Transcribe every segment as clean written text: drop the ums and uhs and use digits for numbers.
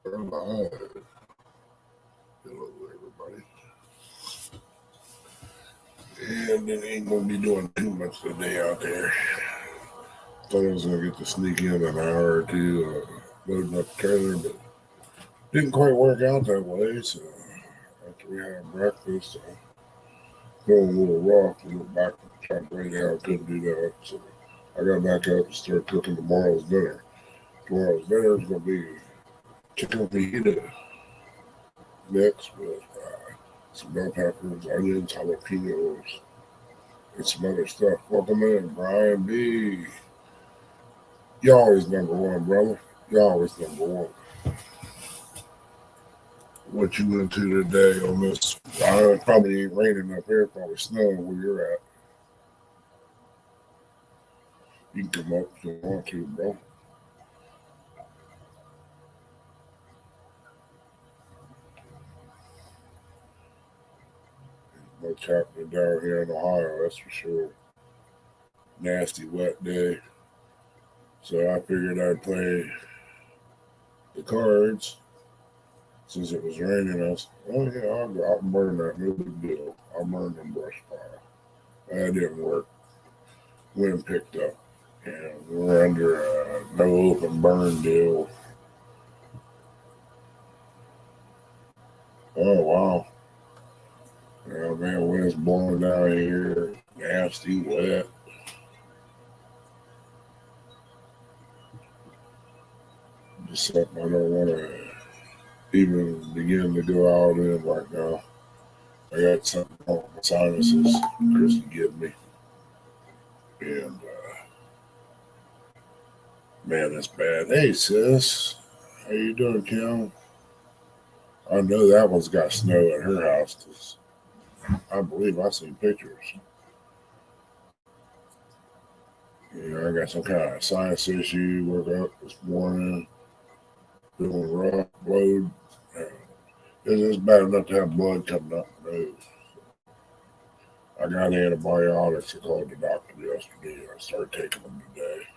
Hello, everybody. And it ain't gonna be doing too much today out there. Thought I was gonna get to sneak in an hour or two loading up the trailer, but didn't quite work out that way. So after we had breakfast, feeling a little rough, we went back and tried to lay down. Couldn't do that, so I got back up and started cooking tomorrow's dinner. Tomorrow's dinner is gonna be chicken fajita mixed with some bell peppers, onions, jalapenos, and some other stuff. Welcome in, Brian B. You always number one, brother. You always number one. What you into today on this? It probably ain't raining up here. Probably snowing where you're at. You can come up if you want to, bro. What's happening down here in Ohio? That's for sure. Nasty wet day. So I figured I'd play the cards. Since it was raining, I was, oh yeah, I'll go out and burn that. No big deal. I'll burn them brush pile. That didn't work. Wind picked up. And we're under a no open burn deal. Oh, wow. Yeah, man, wind's blowing down here. Nasty, wet. Just something I don't want to even begin to go out in right now. I got something wrong with my sinuses. Chrissy gave me. And, man, that's bad. Hey, sis. How you doing, Kim? I know that one's got snow at her house. I believe I seen pictures. I got some kind of sinus issue. Woke up this morning, feeling rough, blowed. It's bad enough to have blood coming up my nose. I got antibiotics. I called the doctor yesterday. I started taking them today.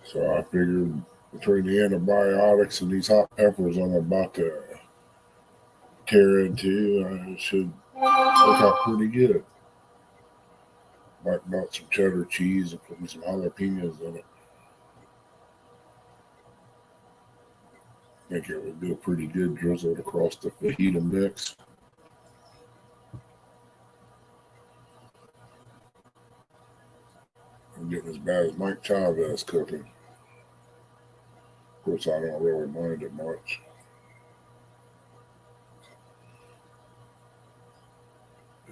So I figured between the antibiotics and these hot peppers I'm about to tear into, I should work out pretty good. Might melt some cheddar cheese and put me some jalapenos in it. I think it would go pretty good drizzled across the fajita mix. I'm getting as bad as Mike Chavez cooking. Of course, I don't really mind it much.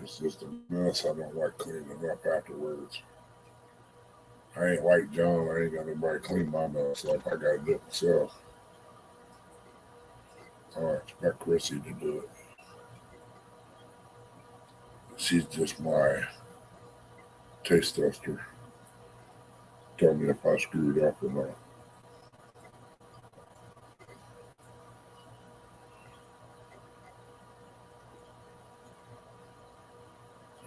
It's just a mess. I don't like cleaning up afterwards. I ain't like John. I ain't got nobody clean my mess up. I got to do it myself. I expect Chrissy to do it. She's just my taste tester. Tell me if I screwed up or not.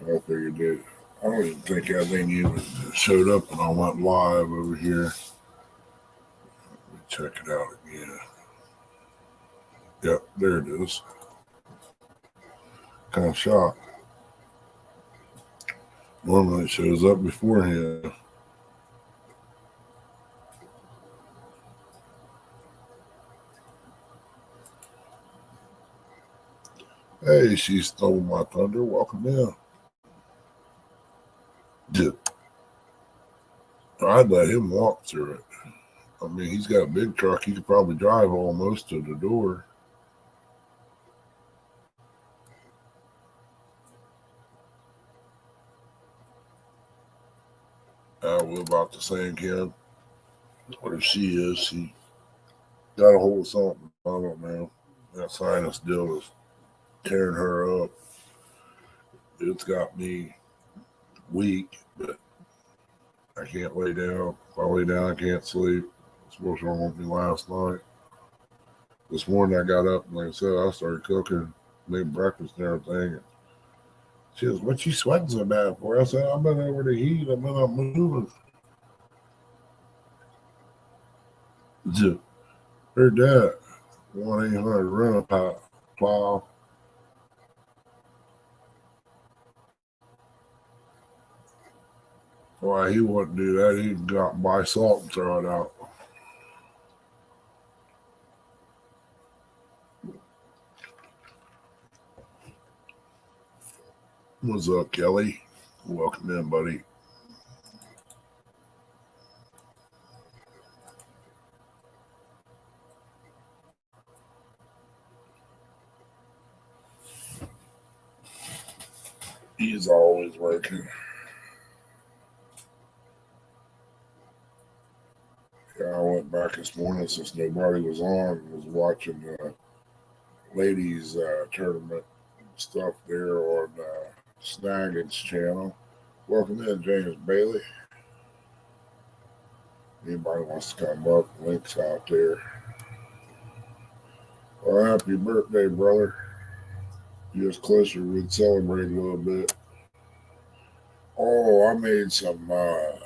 I figured it. I don't even think that thing even showed up when I went live over here. Let me check it out again. Yep, there it is. Kind of shocked. Normally it shows up beforehand. Hey, she stole my thunder. Welcome in. I'd let him walk through it. I mean, he's got a big truck. He could probably drive almost to the door. We're about the same, Kim. What if she is? She got a hold of something. I don't know. That sinus deal is tearing her up. It's got me weak, but I can't lay down. If I lay down, I can't sleep. That's what's wrong with me last night. This morning I got up and like I said, I started cooking, made breakfast and everything. She goes, "What you sweating so bad for?" I said, "I've been over the heat. I've been up moving." Heard that. 1-800 rent-a-plow. Why he wouldn't do that? He'd go out and buy salt and throw it out. What's up, Kelly? Welcome in, buddy. He's always working. Yeah, I went back this morning since nobody was on. Was watching the ladies tournament stuff there on Snaggins channel. Welcome in, James Bailey. Anybody wants to come up, links out there. Well, happy birthday, brother. Just closer, we'd celebrate a little bit. Oh, I made some, I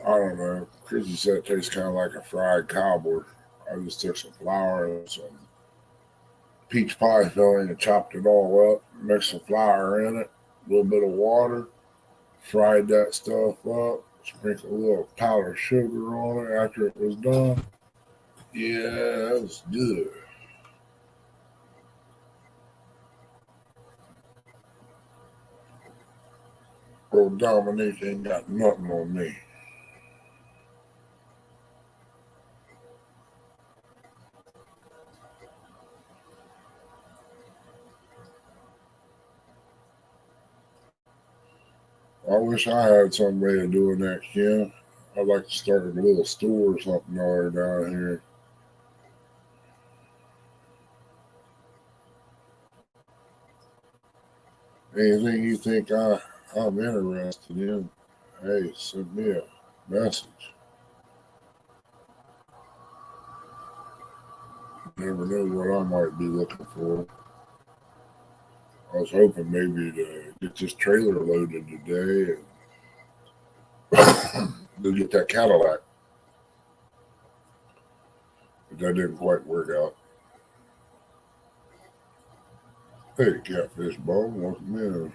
don't know. Chrissy said it tastes kind of like a fried cobbler. I just took some flour and some peach pie filling and chopped it all up, mixed some flour in it, a little bit of water, fried that stuff up, sprinkled a little powdered sugar on it after it was done. Yeah, that was good. Old Dominique ain't got nothing on me. I wish I had some way of doing that, Ken. I'd like to start a little store or something over down here. Anything you think I'm interested in, hey, send me a message. Never know what I might be looking for. I was hoping maybe to get this trailer loaded today and to get that Cadillac, but that didn't quite work out. Hey, Catfish Bone, welcome in.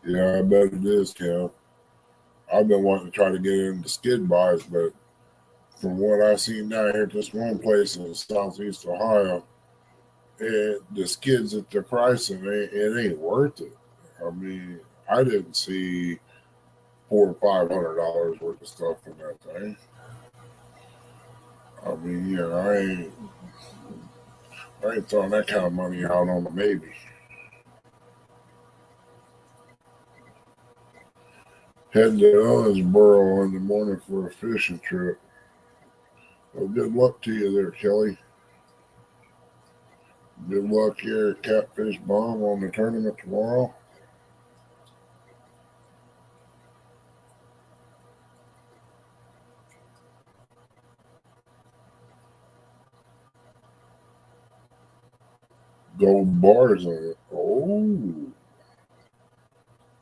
Yeah, I bet it is, Cam. I've been wanting to try to get into skid buys, but from what I've seen down here at this one place in southeast Ohio, the skids at the pricing, it ain't worth it. I mean, I didn't see $400 or $500 worth of stuff in that thing. I mean, I ain't throwing that kind of money out on a maybe. Heading to Owensboro in the morning for a fishing trip. Well, good luck to you there, Kelly. Good luck here at Catfish Bomb on the tournament tomorrow. Gold bars on it. Oh,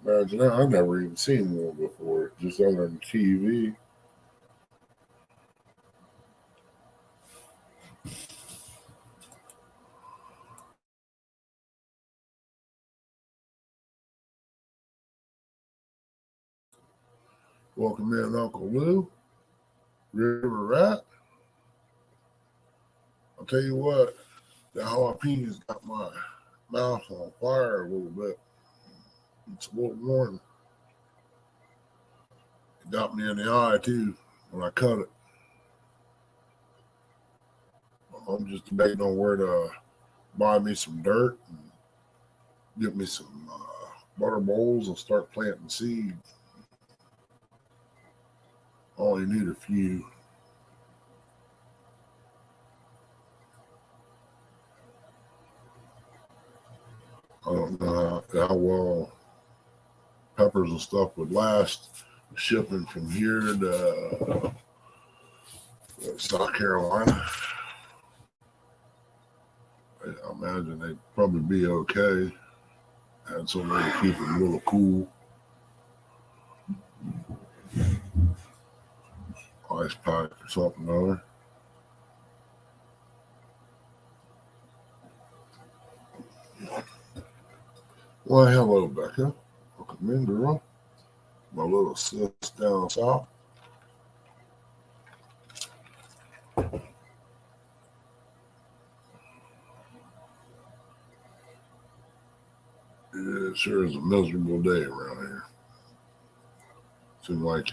imagine that. I've never even seen one before, just other than TV. Welcome in, Uncle Lou. River Rat. I'll tell you what, the jalapenos got my mouth on fire a little bit. It's a little warm. It got me in the eye too when I cut it. I'm just debating on where to buy me some dirt and get me some butter bowls and start planting seeds. I only need a few. I don't know how well peppers and stuff would last shipping from here to South Carolina. I imagine they'd probably be okay. Had some way to keep them a little cool. Ice pack or something or other. Well, hello, Becca. Welcome in, girl. My little sis down south. It sure is a miserable day around here. Seems like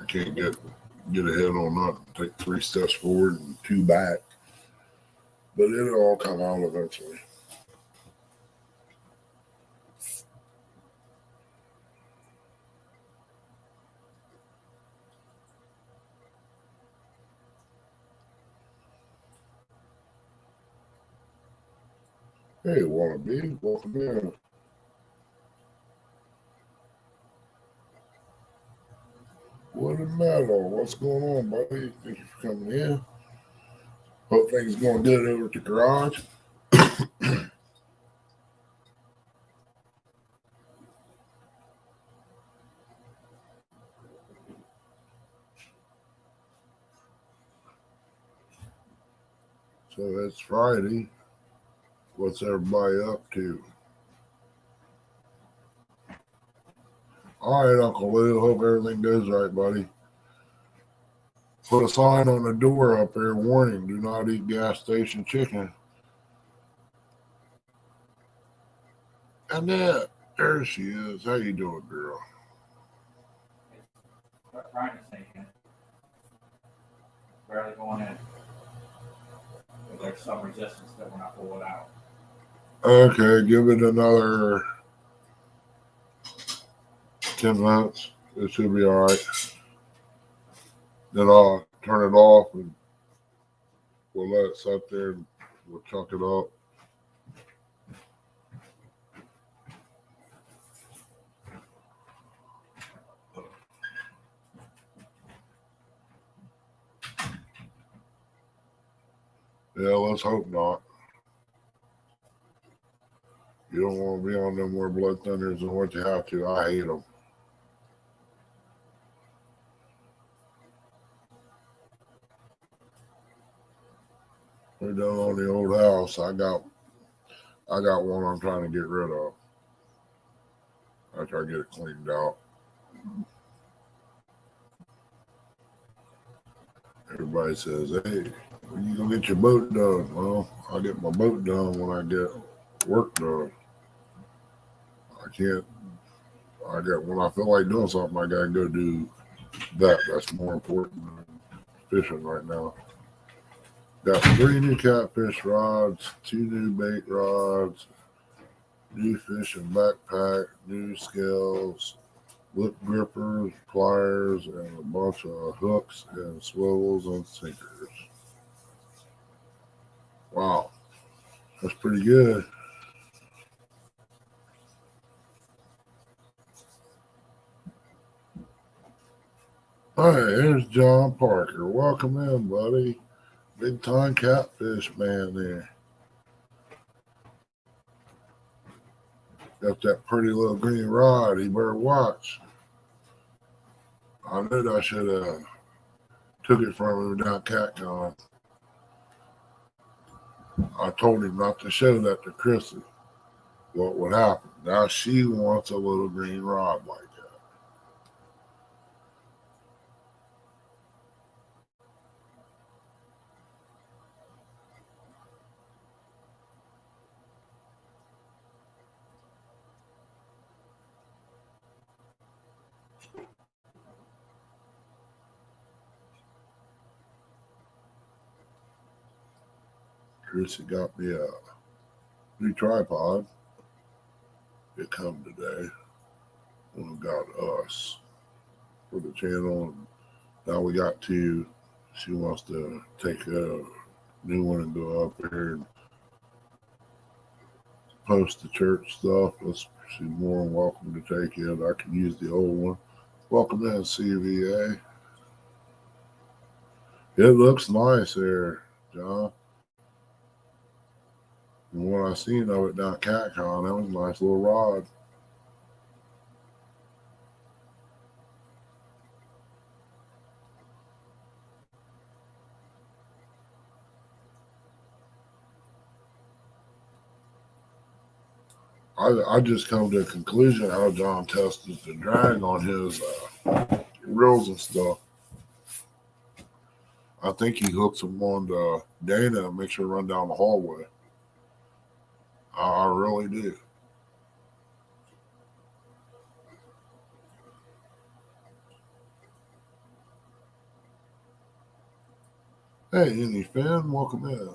I can't get ahead on nothing. Take 3 steps forward and 2 back. But it'll all come out eventually. Hey, wannabe, welcome in. What a matter? What's going on, buddy? Thank you for coming in. Hope things going good over at the garage. So it's Friday. What's everybody up to? All right, Uncle Lou. Hope everything goes right, buddy. Put a sign on the door up there, warning: do not eat gas station chicken. Annette, there she is. How you doing, girl? Trying to sneak in. Barely going in. But there's some resistance that when I pull it out. Okay, give it another 10 minutes. It should be all right. Then I'll turn it off and we'll let it sit there and we'll chunk it up. Yeah, let's hope not. You don't want to be on them more blood thinners than what you have to. I hate them. We're done on the old house. I got one I'm trying to get rid of. After I get it cleaned out. Everybody says, hey, when you gonna get your boat done? Well, I'll get my boat done when I get work done. When I feel like doing something, I gotta go do that. That's more important than fishing right now. Got 3 new catfish rods, 2 new bait rods, new fishing backpack, new scales, lip grippers, pliers, and a bunch of hooks and swivels and sinkers. Wow, that's pretty good. All right, here's John Parker. Welcome in, buddy. Big time catfish man there. Got that pretty little green rod. He better watch. I knew I should have took it from him down CatCon. I told him not to show that to Chrissy. What would happen? Now she wants a little green rod like that. Chrissy got me a new tripod. It come today. And got us for the channel. And now we got 2. She wants to take a new one and go up there and post the church stuff. Let's She's more than welcome to take it. I can use the old one. Welcome in, CVA. It looks nice there, John. And what I seen of it down at CatCon, that was a nice little rod. I just come to a conclusion how John tested the drag on his reels and stuff. I think he hooks them on to Dana and makes her run down the hallway. I really do. Hey, any fan, welcome in.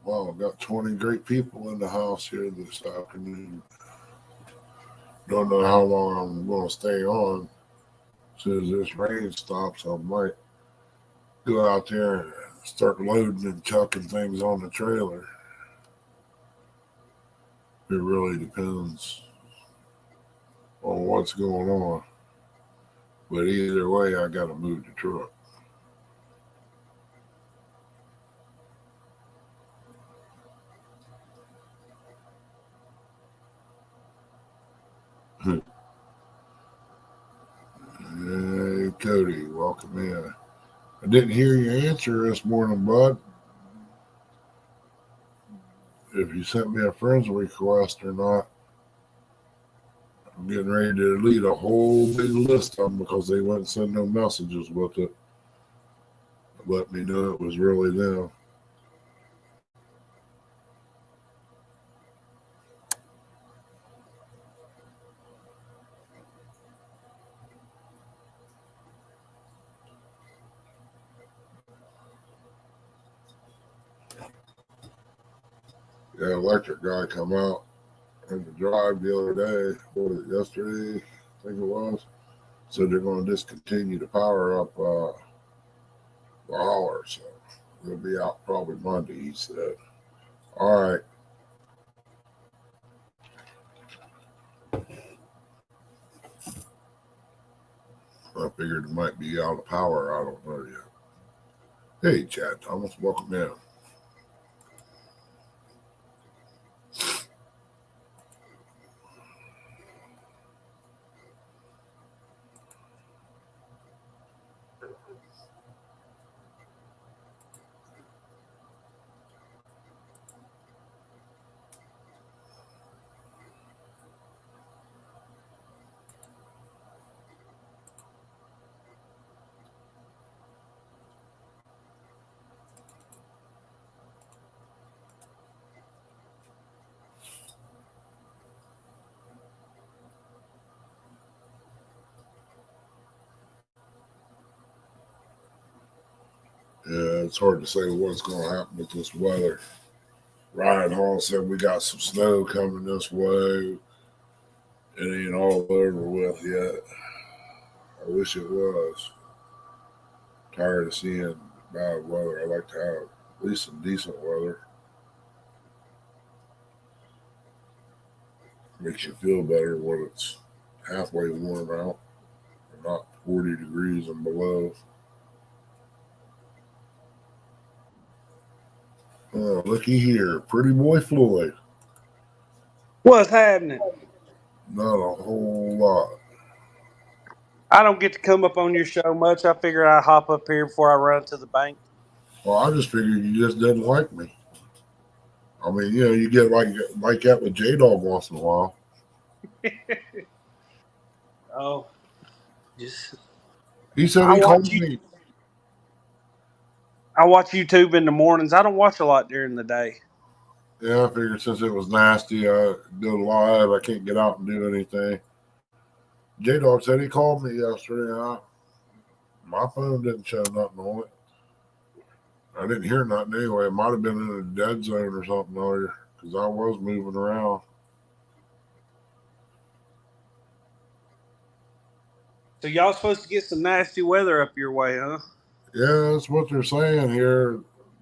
Wow, I've got 20 great people in the house here this afternoon. Don't know how long I'm going to stay on. As soon as this rain stops, I might go out there and start loading and chucking things on the trailer. It really depends on what's going on. But either way, I got to move the truck. Hey, Cody, welcome in. I didn't hear your answer this morning, bud. If you sent me a friend's request or not, I'm getting ready to delete a whole big list of them because they wouldn't send no messages with it. Let me know it was really them. Yeah, electric guy come out in the drive the other day, yesterday, I think it was. So they're going to discontinue the power up the holler. So they'll be out probably Monday, he said. All right. I figured it might be out of power. I don't know yet. Hey, Chad Thomas, welcome in. Yeah, it's hard to say what's going to happen with this weather. Ryan Hall said we got some snow coming this way. It ain't all over with yet. I wish it was. Tired of seeing bad weather. I like to have at least some decent weather. Makes you feel better when it's halfway warm out, not 40 degrees and below. Oh, looky here. Pretty boy Floyd. What's happening? Not a whole lot. I don't get to come up on your show much. I figured I'd hop up here before I run to the bank. Well, I just figured you just didn't like me. I mean, you get like that with J-Dog once in a while. Oh, just He said he called me. I watch YouTube in the mornings. I don't watch a lot during the day. Yeah, I figured since it was nasty, I go live. I can't get out and do anything. J-Dog said he called me yesterday. My phone didn't show nothing on it. I didn't hear nothing anyway. It might have been in a dead zone or something earlier because I was moving around. So y'all supposed to get some nasty weather up your way, huh? Yeah, that's what they're saying here.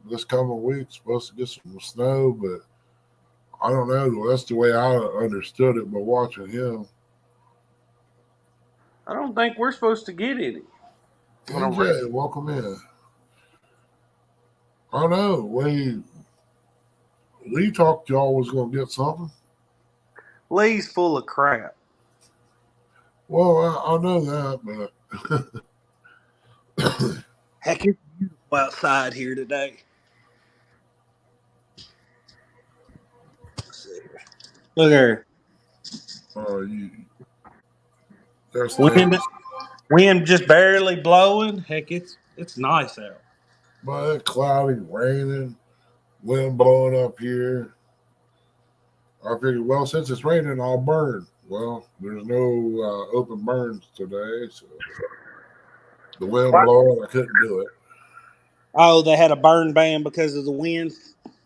This coming week, supposed to get some snow, but I don't know. That's the way I understood it, but watching him. I don't think we're supposed to get any. NJ, welcome in. I know. Lee talked y'all was going to get something. Lee's full of crap. Well, I know that, but Heck, it's beautiful outside here today. Let's see here. Look here. That's Wind just barely blowing. Heck, it's nice out. but it's cloudy, raining, wind blowing up here. I figured, well, since it's raining, I'll burn. Well, there's no open burns today, so the wind blowing, I couldn't do it. Oh, they had a burn ban because of the wind?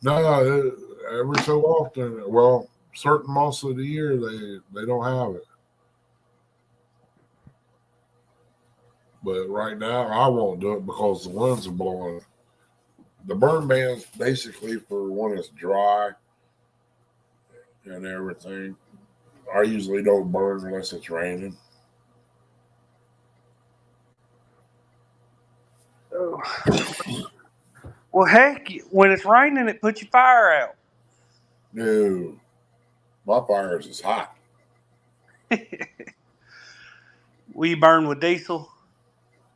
No, every so often, well, certain months of the year, they don't have it. But right now, I won't do it because the winds are blowing. The burn ban's basically for when it's dry and everything. I usually don't burn unless it's raining. Oh. Well, heck, when it's raining, it puts your fire out. No, my fire is hot. Will you burn with diesel?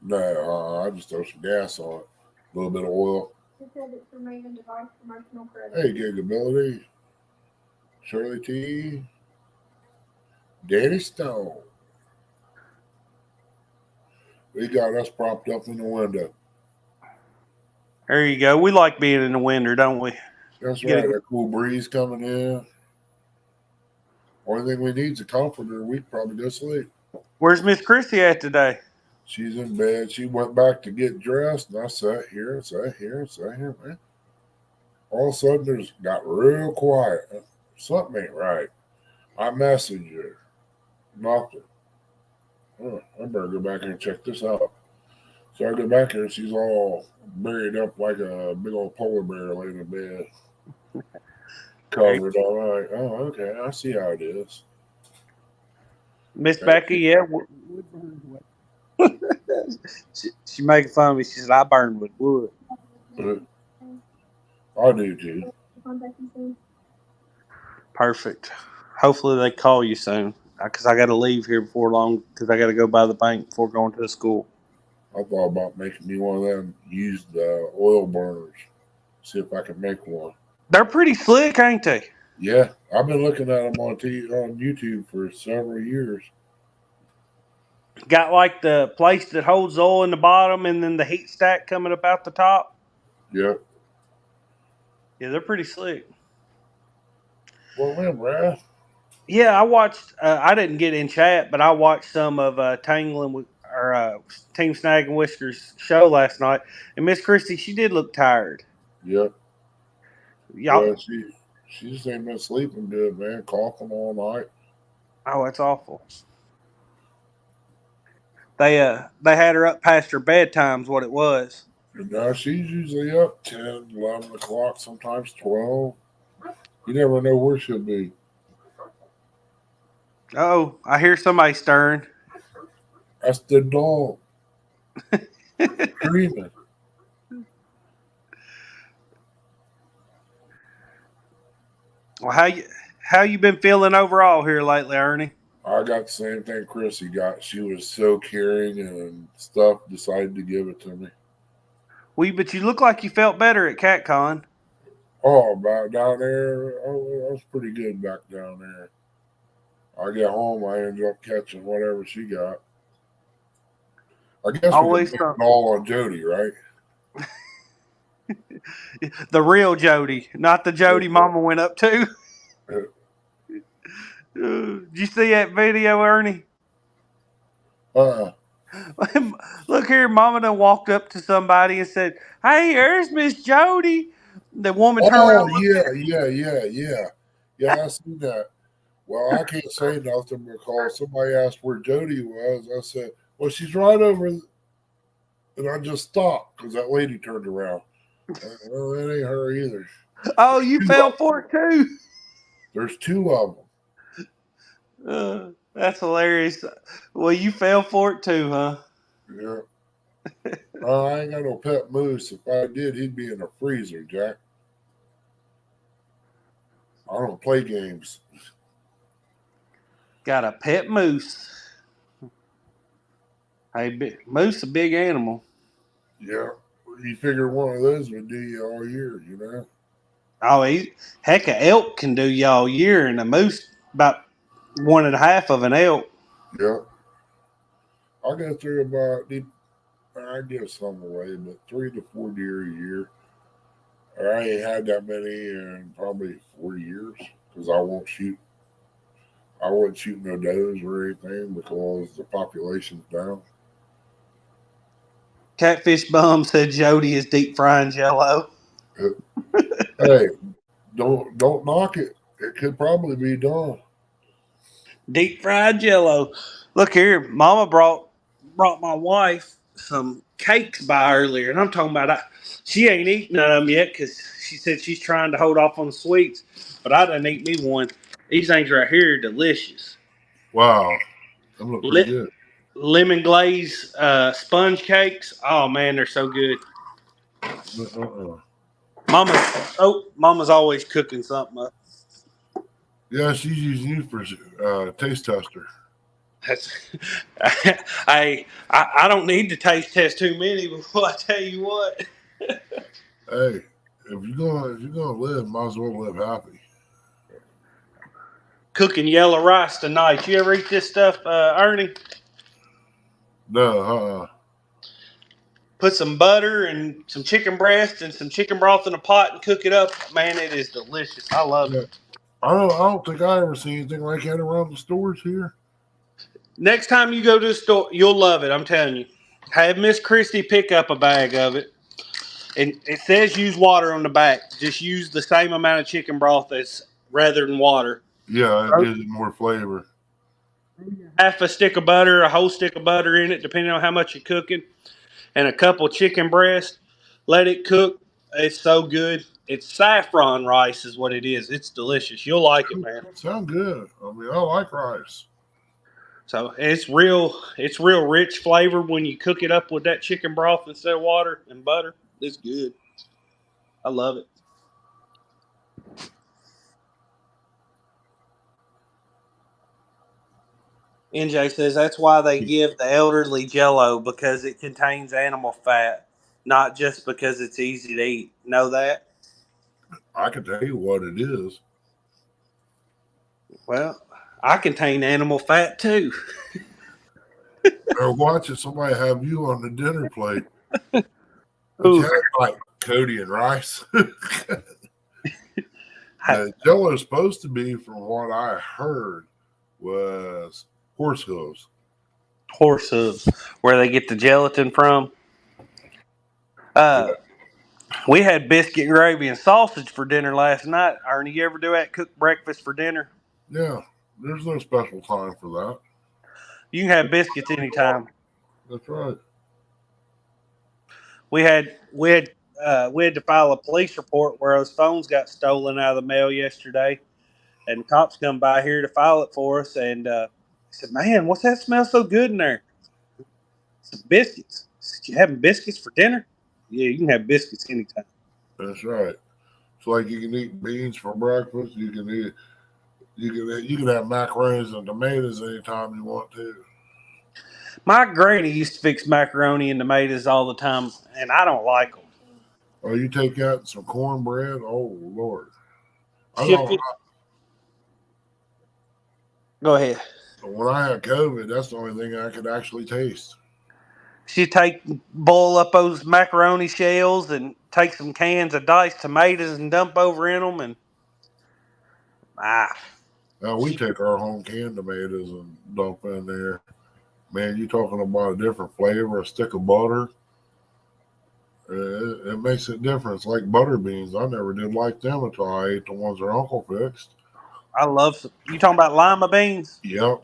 No, I just throw some gas on it, a little bit of oil. Hey, Gigability, Shirley T, Danny Stone. We got us propped up in the window. There you go. We like being in the winter, don't we? That's right. A cool breeze coming in. Only thing we need is a comforter. We could probably go sleep. Where's Miss Chrissy at today? She's in bed. She went back to get dressed, and I sat here. Man. All of a sudden, it got real quiet. Something ain't right. I messaged her. Nothing. Oh, I better go back here and check this out. So I go back here, and she's all buried up like a big old polar bear laying in bed. Covered. All right. Oh, okay. I see how it is. Miss Becky, yeah. she making fun of me. She said, I burn with wood. I do too. Perfect. Hopefully they call you soon because I got to leave here before long because I got to go by the bank before going to the school. I thought about making me one of them used oil burners. See if I can make one. They're pretty slick, ain't they? Yeah, I've been looking at them on YouTube for several years. Got like the place that holds oil in the bottom and then the heat stack coming up out the top. Yep. Yeah, they're pretty slick. Well, man, Brad. Yeah, I watched. I didn't get in chat, but I watched some of Tangling with or Team Snag and Whiskers show last night. And Miss Christie, she did look tired. Yep. Y'all, yeah, she just ain't been sleeping good, man. Coughing all night. Oh, that's awful. They had her up past her bedtime's what it was. And now she's usually up 10, 11 o'clock, sometimes 12. You never know where she'll be. Oh, I hear somebody stirring. That's the dog. Screaming. Well, how you been feeling overall here lately, Ernie? I got the same thing Chrissy got. She was so caring and stuff, decided to give it to me. Well, but you look like you felt better at CatCon. Oh, back down there, I was pretty good back down there. I get home, I ended up catching whatever she got. I guess we can all on Jody, right? The real Jody, not the Jody Mama went up to. Did you see that video, Ernie? Look here, Mama done walked up to somebody and said, "Hey, there's Miss Jody." The woman turned around. Yeah, I see that. Well, I can't say nothing because somebody asked where Jody was. I said, well, she's right over. And I just stopped because that lady turned around. Well, that ain't her either. Oh, you fell for it too. There's two of them. That's hilarious. Well, you fell for it too, huh? Yeah. I ain't got no pet moose. If I did, he'd be in a freezer, Jack. I don't play games. Got a pet moose. Hey, moose a big animal. Yeah. You figure one of those would do you all year, you know? Oh, heck, a elk can do you all year, and a moose about 1.5 of an elk. Yeah. I go through about, I give some away, but 3 to 4 deer a year. I ain't had that many in probably 4 years because I won't shoot. I wouldn't shoot no does or anything because the population's down. Catfish Bum said Jody is deep frying Jello. Hey, don't knock it. It could probably be done. Deep fried Jello. Look here, Mama brought my wife some cakes by earlier, and I'm talking about she ain't eaten none of them yet because she said she's trying to hold off on the sweets. But I done eat me one. These things right here are delicious. Wow, that look pretty good. Lemon glaze sponge cakes. Oh man, they're so good. Mama's always cooking something up. Yeah, she's using you for taste tester. That's, I don't need to taste test too many before I tell you what. Hey, if you're gonna live, might as well live happy. Cooking yellow rice tonight. You ever eat this stuff, Ernie? No, Put some butter and some chicken breast and some chicken broth in a pot and cook it up. Man, it is delicious. I love it. I don't think I ever seen anything like that around the stores here. Next time you go to the store, you'll love it. I'm telling you. Have Miss Christie pick up a bag of it. And it says use water on the back. Just use the same amount of chicken broth as rather than water. Yeah, it gives it more flavor. Half a stick of butter, a whole stick of butter in it, depending on how much you're cooking, and a couple chicken breasts. Let it cook. It's so good. It's saffron rice is what it is. It's delicious. You'll like it, man. Sound good. I mean, I like rice. So it's real rich flavor when you cook it up with that chicken broth instead of water and butter. It's good. I love it. NJ says that's why they give the elderly Jello, because it contains animal fat, not just because it's easy to eat. Know that? I can tell you what it is. Well, I contain animal fat too. Or watching somebody have you on the dinner plate. But you had like Cody and rice. Jello is supposed to be, from what I heard, was horse hooves. Horse hooves, where they get the gelatin from. We had biscuit gravy and sausage for dinner last night. Ernie, you ever do that? Cook breakfast for dinner? Yeah, there's no special time for that. You can have biscuits anytime. That's right. We had to file a police report where those phones got stolen out of the mail yesterday, and cops come by here to file it for us. And said, "Man, what's that smell so good in there?" Some biscuits. I said, "You having biscuits for dinner?" Yeah, you can have biscuits anytime. That's right. It's like you can eat beans for breakfast. You can have macaronis and tomatoes anytime you want to. My granny used to fix macaroni and tomatoes all the time, and I don't like them. Oh, you take that and some cornbread. Oh Lord! Go ahead. When I had COVID, that's the only thing I could actually taste. She'd boil up those macaroni shells and take some cans of diced tomatoes and dump over in them, and we take our home canned tomatoes and dump in there. Man, you talking about a different flavor, a stick of butter. It makes a difference. Like butter beans, I never did like them until I ate the ones our uncle fixed. I love. You talking about lima beans? Yep.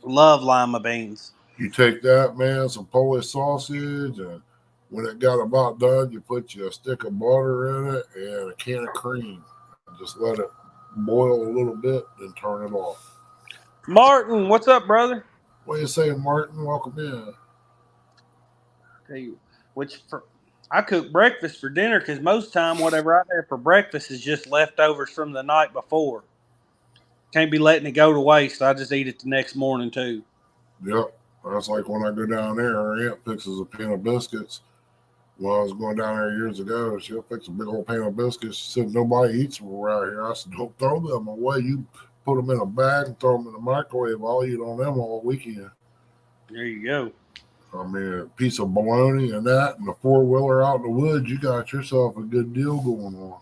Love lima beans. You take that, man, some Polish sausage, and when it got about done, you put you a stick of butter in it and a can of cream. And just let it boil a little bit, then turn it off. Martin, what's up, brother? What do you say, Martin? Welcome in. Tell you, I cook breakfast for dinner because most time whatever I have for breakfast is just leftovers from the night before. Can't be letting it go to waste. I just eat it the next morning too. Yep. That's like when I go down there, our aunt fixes a pan of biscuits. When I was going down there years ago, she'll fix a big old pan of biscuits. She said, nobody eats them around here. I said, don't throw them away. You put them in a bag and throw them in the microwave. I'll eat on them all weekend. There you go. I mean, a piece of bologna and that and a four-wheeler out in the woods, you got yourself a good deal going on.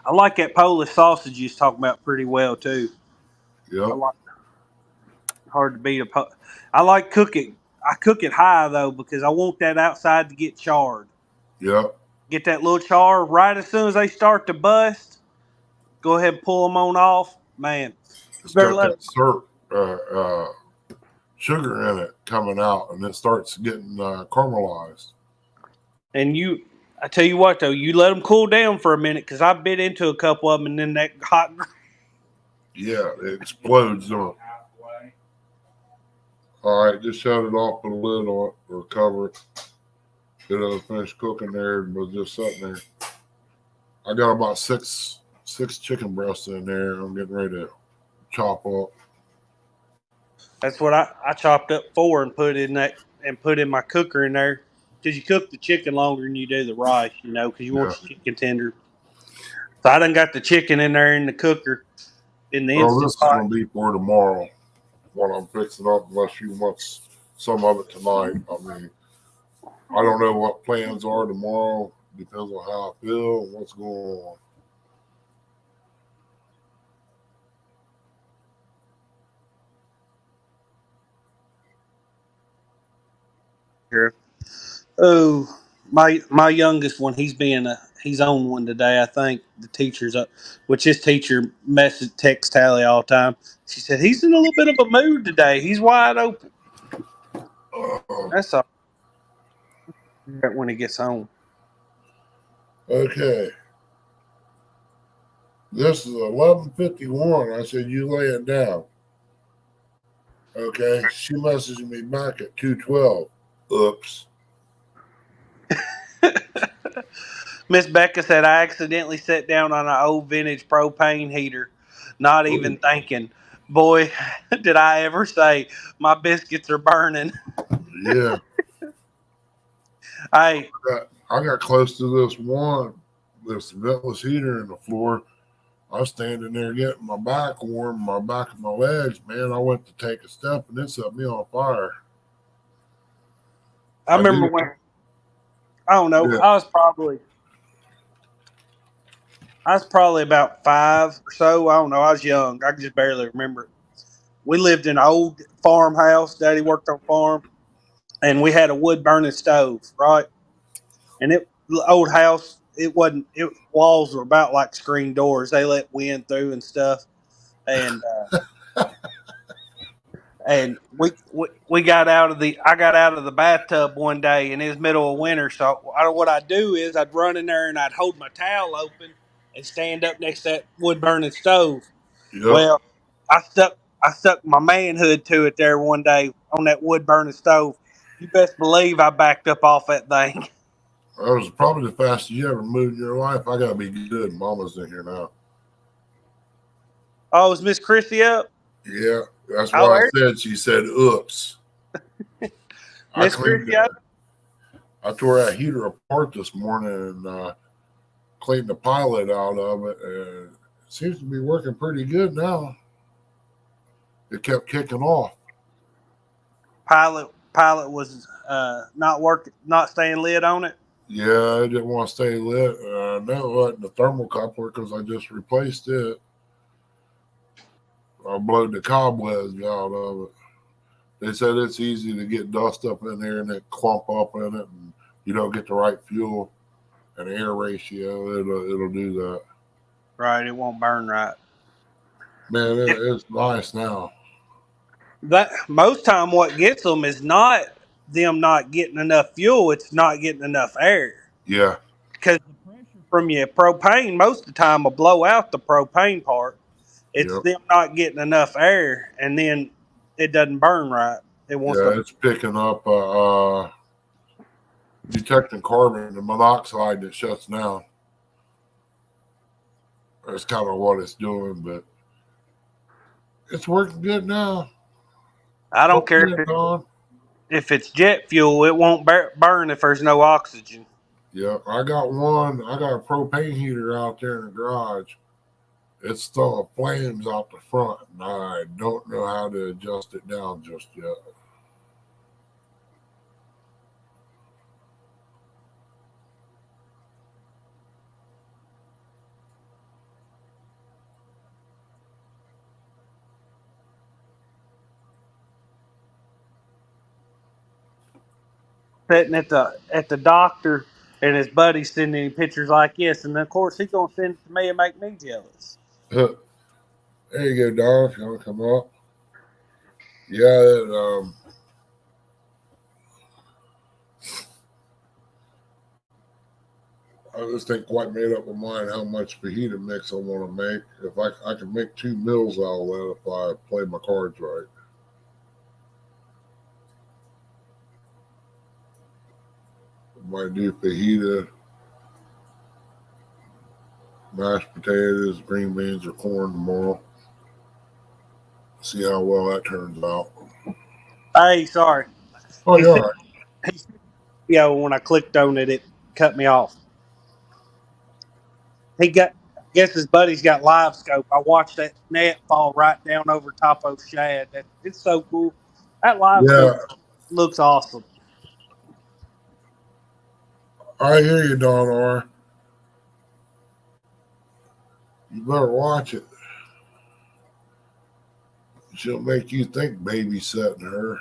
I like that Polish sausage you was talking about pretty well too. Yep. Hard to beat I like cooking. I cook it high though because I want that outside to get charred. Yep. Get that little char right as soon as they start to bust. Go ahead and pull them on off, man. It's got that syrup, sugar in it coming out, and it starts getting caramelized. And I tell you what though, you let them cool down for a minute because I bit into a couple of them, and then that hot. Yeah, it explodes. Don't it? All right, just shut it off, put a lid on it, or cover it. It'll finish cooking there, and was just sitting there. I got about six chicken breasts in there. I'm getting ready to chop up. That's what I chopped up 4 and put in my cooker in there. Because you cook the chicken longer than you do the rice, because you want the chicken tender. So I done got the chicken in there in the cooker in the instant This is going to be for tomorrow when I'm fixing up, unless you want some of it tonight. I mean, I don't know what plans are tomorrow. Depends on how I feel and what's going on. Here. Oh, my youngest one, he's on one today. I think the teacher's up, which his teacher text Tally all the time. She said he's in a little bit of a mood today. He's wide open. That's all. When he gets home. Okay. This is 11:51. I said you lay it down. Okay. She messaged me back at 2:12. Oops. Miss Becca said, I accidentally sat down on an old vintage propane heater, not even thinking. Boy, did I ever say my biscuits are burning. Yeah. I got close to this ventless heater in the floor. I was standing there getting my back warm, my back of my legs. Man, I went to take a step and it set me on fire. I remember when, I don't know, yeah. I was probably about 5 or so. I don't know. I was young. I can just barely remember it. We lived in an old farmhouse. Daddy worked on farm. And we had a wood burning stove, right? And the old house, walls were about like screen doors. They let wind through and stuff. And and I got out of the bathtub one day, and it was middle of winter. So what I'd do is I'd run in there and I'd hold my towel open and stand up next to that wood burning stove. Yep. Well, I stuck my manhood to it there one day on that wood burning stove. You best believe I backed up off that thing. That was probably the fastest you ever moved in your life. I gotta be good. Mama's in here now. Oh, is Miss Chrissy up? Yeah, that's what I said. She said, "Oops." Miss Chrissy up? I tore that heater apart this morning and cleaned the pilot out of it, and it seems to be working pretty good now. It kept kicking off. Pilot was not working, not staying lit on it. Yeah, I didn't want to stay lit. No, what the thermocoupler, because I just replaced it. I blowed the cobwebs out of it. They said it's easy to get dust up in there and it clump up in it, and you don't get the right fuel and air ratio. It'll do that. Right, it won't burn right. Man, it's nice now. That most time, what gets them is not them not getting enough fuel; it's not getting enough air. Yeah. Because the pressure from your propane most of the time will blow out the propane part. It's Yep. them not getting enough air, and then it doesn't burn right. It wants Yeah, to. it's picking up detecting carbon monoxide and it shuts down. That's kind of what it's doing, but it's working good now. I don't care Hopefully, Don. if it's jet fuel. It won't burn if there's no oxygen. Yeah, I got one. I got a propane heater out there in the garage. It's throwing flames out the front, and I don't know how to adjust it down just yet. Sitting at the doctor, and his buddy sending him pictures like this, and of course he's gonna send it to me and make me jealous. There you go, Don. If you want to come up. Yeah, I just ain't quite made up my mind how much fajita mix I want to make. If I can make 2 meals out of that if I play my cards right. I might do fajita, mashed potatoes, green beans, or corn tomorrow. See how well that turns out. Hey, sorry. Oh, He yeah. said, yeah, when I clicked on it, it cut me off. He got, I guess his buddy's got live scope. I watched that net fall right down over top of shad. It's so cool. That live Yeah, scope looks awesome. I hear you, Don R. You better watch it. She'll make you think babysitting her.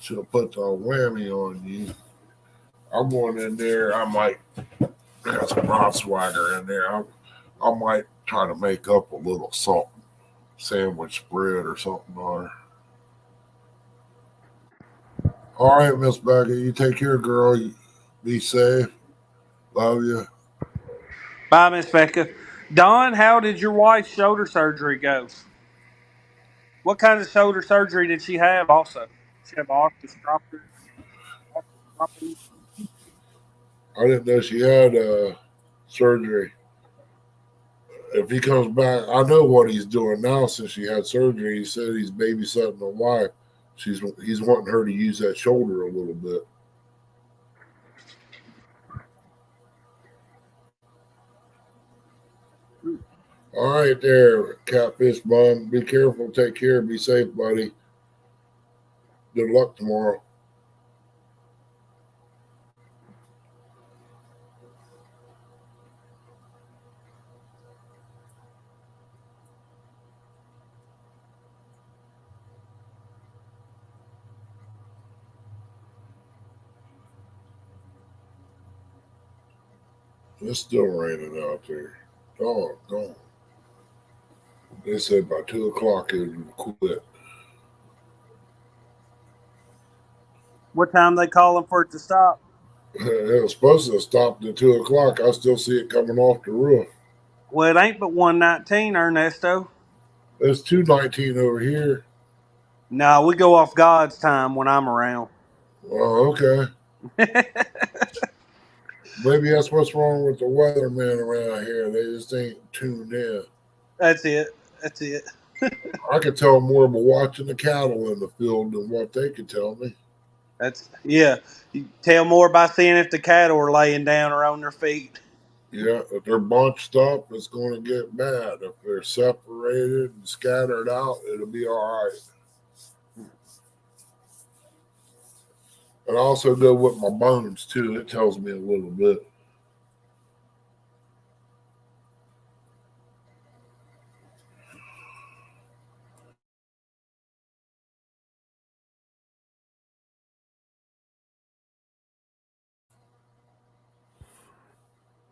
She'll put the whammy on you. I'm going in there. I might got some broad swagger in there. I might try to make up a little salt sandwich spread or something on her. All right, Miss Becky, you take care, girl. You be safe. Love you. Bye, Miss Becca. Don, how did your wife's shoulder surgery go? What kind of shoulder surgery did she have also? She have arthroscopy. I didn't know she had surgery. If he comes back, I know what he's doing now since she had surgery. He said he's babysitting the wife. He's wanting her to use that shoulder a little bit. All right, there, Catfish Bum. Be careful. Take care. Be safe, buddy. Good luck tomorrow. It's still raining out there. Doggone. They said by 2 o'clock it would quit. What time they calling for it to stop? It was supposed to have stopped at 2 o'clock. I still see it coming off the roof. Well, it ain't but 1:19, Ernesto. It's 2:19 over here. No, we go off God's time when I'm around. Oh, okay. Maybe that's what's wrong with the weathermen around here. They just ain't tuned in. That's it. That's it. I could tell more by watching the cattle in the field than what they could tell me. That's yeah. You tell more by seeing if the cattle are laying down or on their feet. Yeah, if they're bunched up, it's going to get bad. If they're separated and scattered out, it'll be all right. And I also go with my bones too. It tells me a little bit.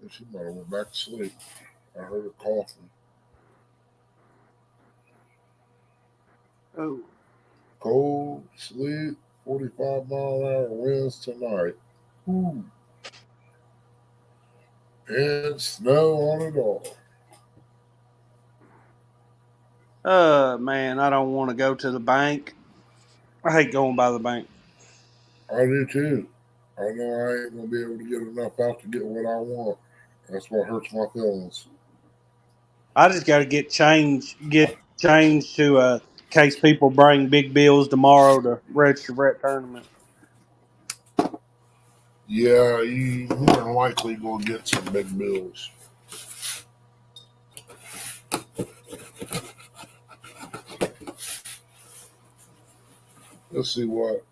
And she might have went back to sleep. I heard her coughing. Oh. Cold, sleet, 45-mile-an-hour winds tonight. Ooh. and snow on it all. Man, I don't want to go to the bank. I hate going by the bank. I do too. I know I ain't gonna be able to get enough out to get what I want. That's what hurts my feelings. I just got to get changed to case people bring big bills tomorrow to register for that tournament. Yeah, you more than likely gonna get some big bills. Let's see what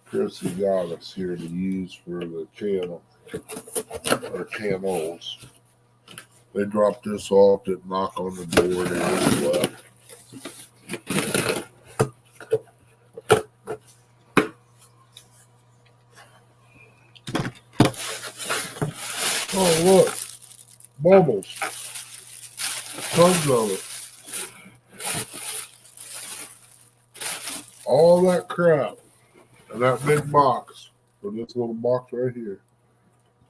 Chris has got us here to use for the channel or channels. They dropped this off, didn't knock on the door, they just left. Oh look, bubbles. Tons of it. All that crap in that big box for this little box right here.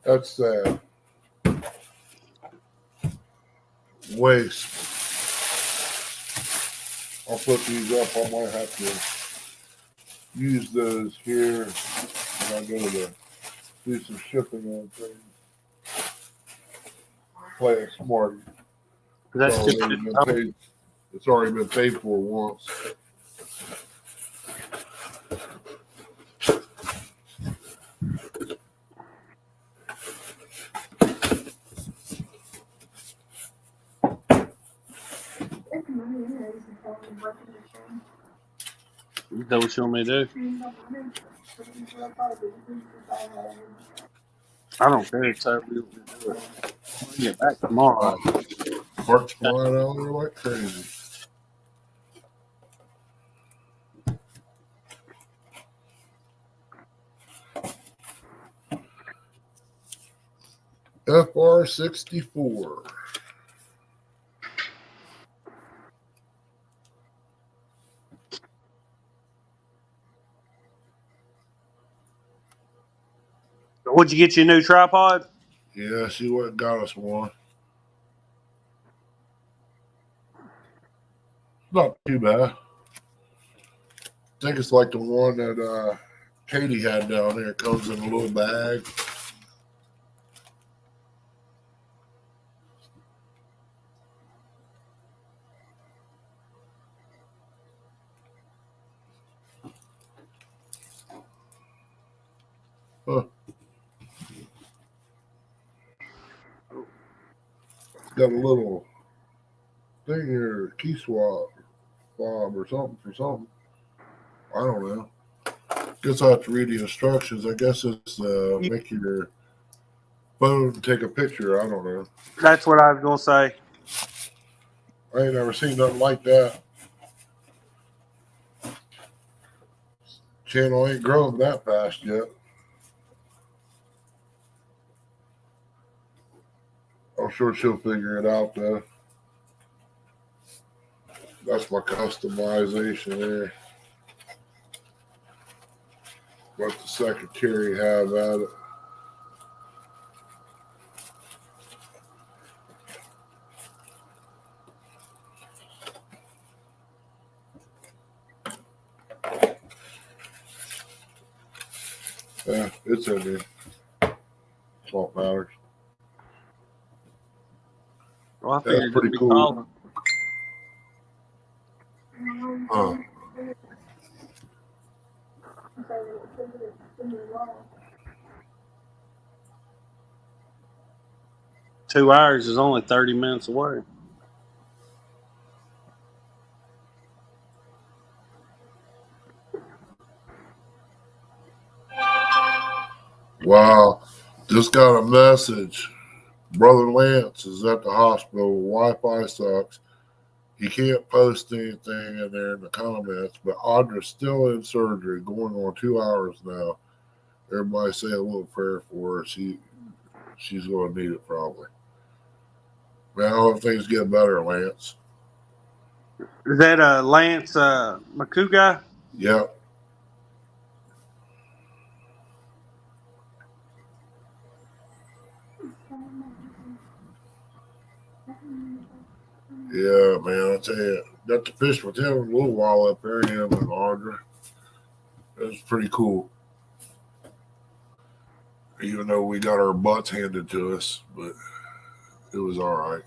That's sad. Waste. I'll put these up. I might have to use those here when I go to do some shipping on things. Play it smart. That's It's already been paid. It's already been paid for once. Is that what you want me to do? I don't care. It's how we want to do it. I'll get back tomorrow. Parts flying out there like crazy. FR64. What'd you get your new tripod? Yeah, she went and got us one. Not too bad. I think it's like the one that Katie had down there. It comes in a little bag. Huh. Got a little thing here, key swap fob or something for something. I don't know. Guess I have to read the instructions. I guess it's make your phone take a picture. I don't know. That's what I was gonna say. I ain't never seen nothing like that. Channel ain't grown that fast yet. I'm sure she'll figure it out though. That's my customization there. Let the secretary have at it. Yeah, it's in there. That's all that matters. Well, I That's figured pretty it'd be cool. calling. Huh. 2 hours is only 30 minutes away. Wow. Just got a message. Brother Lance is at the hospital. Wi-Fi sucks. He can't post anything in there in the comments, but Audra's still in surgery, going on 2 hours now. Everybody say a little prayer for her. She's going to need it probably. Man, I hope things get better, Lance. Is that Lance McCoo guy? Yep. Yeah, man, I tell you, got to fish with him a little while up there, him and Audra. It was pretty cool. Even though we got our butts handed to us, but it was all right.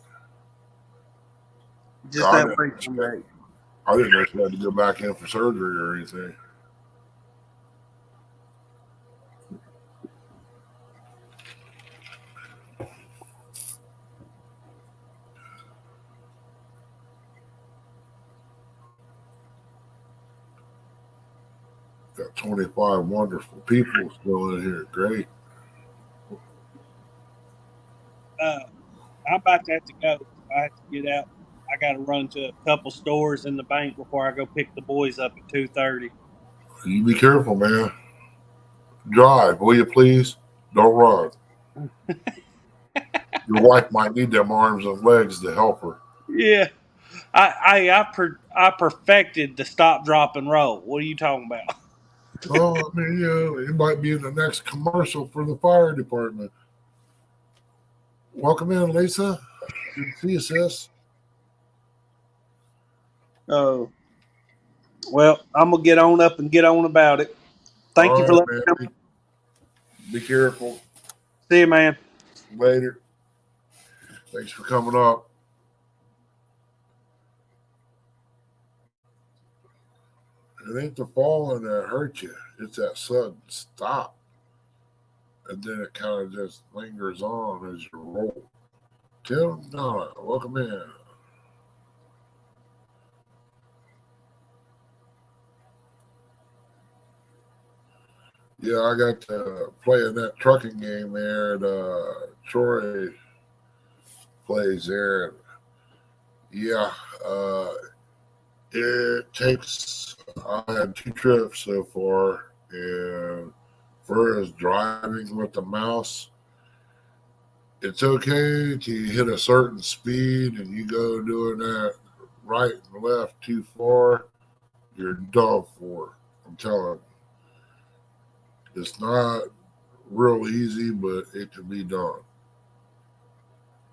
Just I that didn't way expect, someday. I didn't know she had to go back in for surgery or anything. Got 25 wonderful people still in here. Great. I'm about to have to go. I have to get out. I got to run to a couple stores in the bank before I go pick the boys up at 2:30. You be careful, man. Drive, will you please? Don't run. Your wife might need them arms and legs to help her. Yeah, I perfected the stop, drop, and roll. What are you talking about? Oh, I mean, it might be in the next commercial for the fire department. Welcome in, Lisa. Good to see you, sis. Oh, well, I'm gonna get on up and get on about it. Thank you All for right, letting man. me know. Be careful. See you, man. Later. Thanks for coming up. It ain't the falling that hurt you. It's that sudden stop. And then it kind of just lingers on as you roll. Tim, no, welcome in. Yeah, I got to play in that trucking game there at Troy plays there. Yeah, uh, it takes, I had 2 trips so far, and for as driving with the mouse, it's okay to hit a certain speed and you go doing that right and left too far, you're done for. I'm telling you. It's not real easy, but it can be done.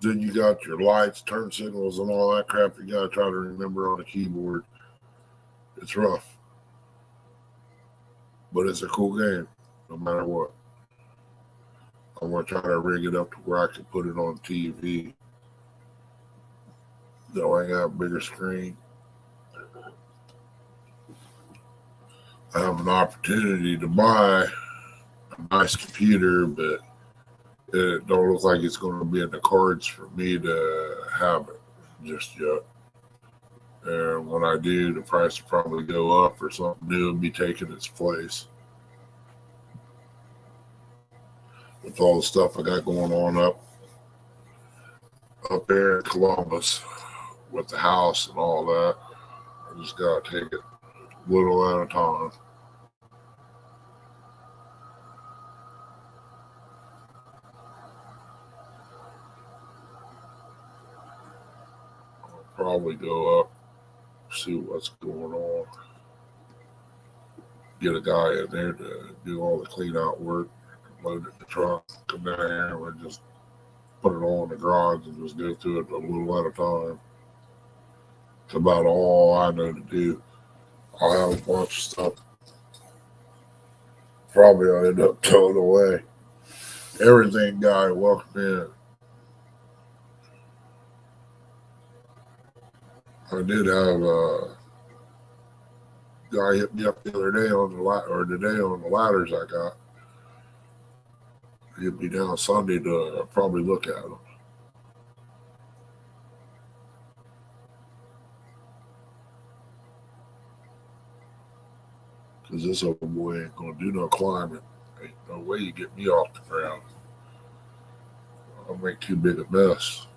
Then you got your lights, turn signals, and all that crap you got to try to remember on the keyboard. It's rough, but it's a cool game no matter what. I'm going to try to rig it up to where I can put it on TV. Though I got a bigger screen. I have an opportunity to buy a nice computer, but it don't look like it's going to be in the cards for me to have it just yet. And when I do, the price will probably go up or something new and be taking its place. With all the stuff I got going on up there in Columbus with the house and all that, I just got to take it little at a time. I'll probably go up, see what's going on. Get a guy in there to do all the clean out work, load it in the truck, come down here, and we'll just put it all in the garage and just go through it a little at a time. It's about all I know to do. I'll have a bunch of stuff. Probably I'll end up towing away. Everything guy, welcome in. I did have a guy hit me up the other day on today on the ladders I got. He'll be down Sunday to probably look at them. Because this old boy ain't going to do no climbing. Ain't no way you get me off the ground. I'll make too big a mess.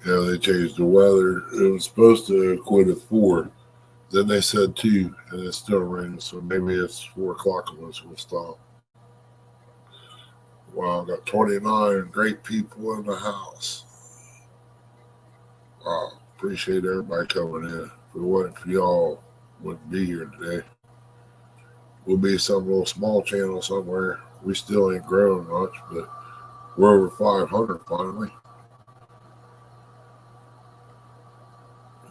Yeah, they changed the weather. It was supposed to quit at 4. Then they said 2, and it's still raining. So maybe it's 4 o'clock when it's going to stop. Wow, I got 29 great people in the house. Wow, appreciate everybody coming in. If it wasn't for y'all, wouldn't be here today. We'll be some little small channel somewhere. We still ain't growing much, but we're over 500 finally.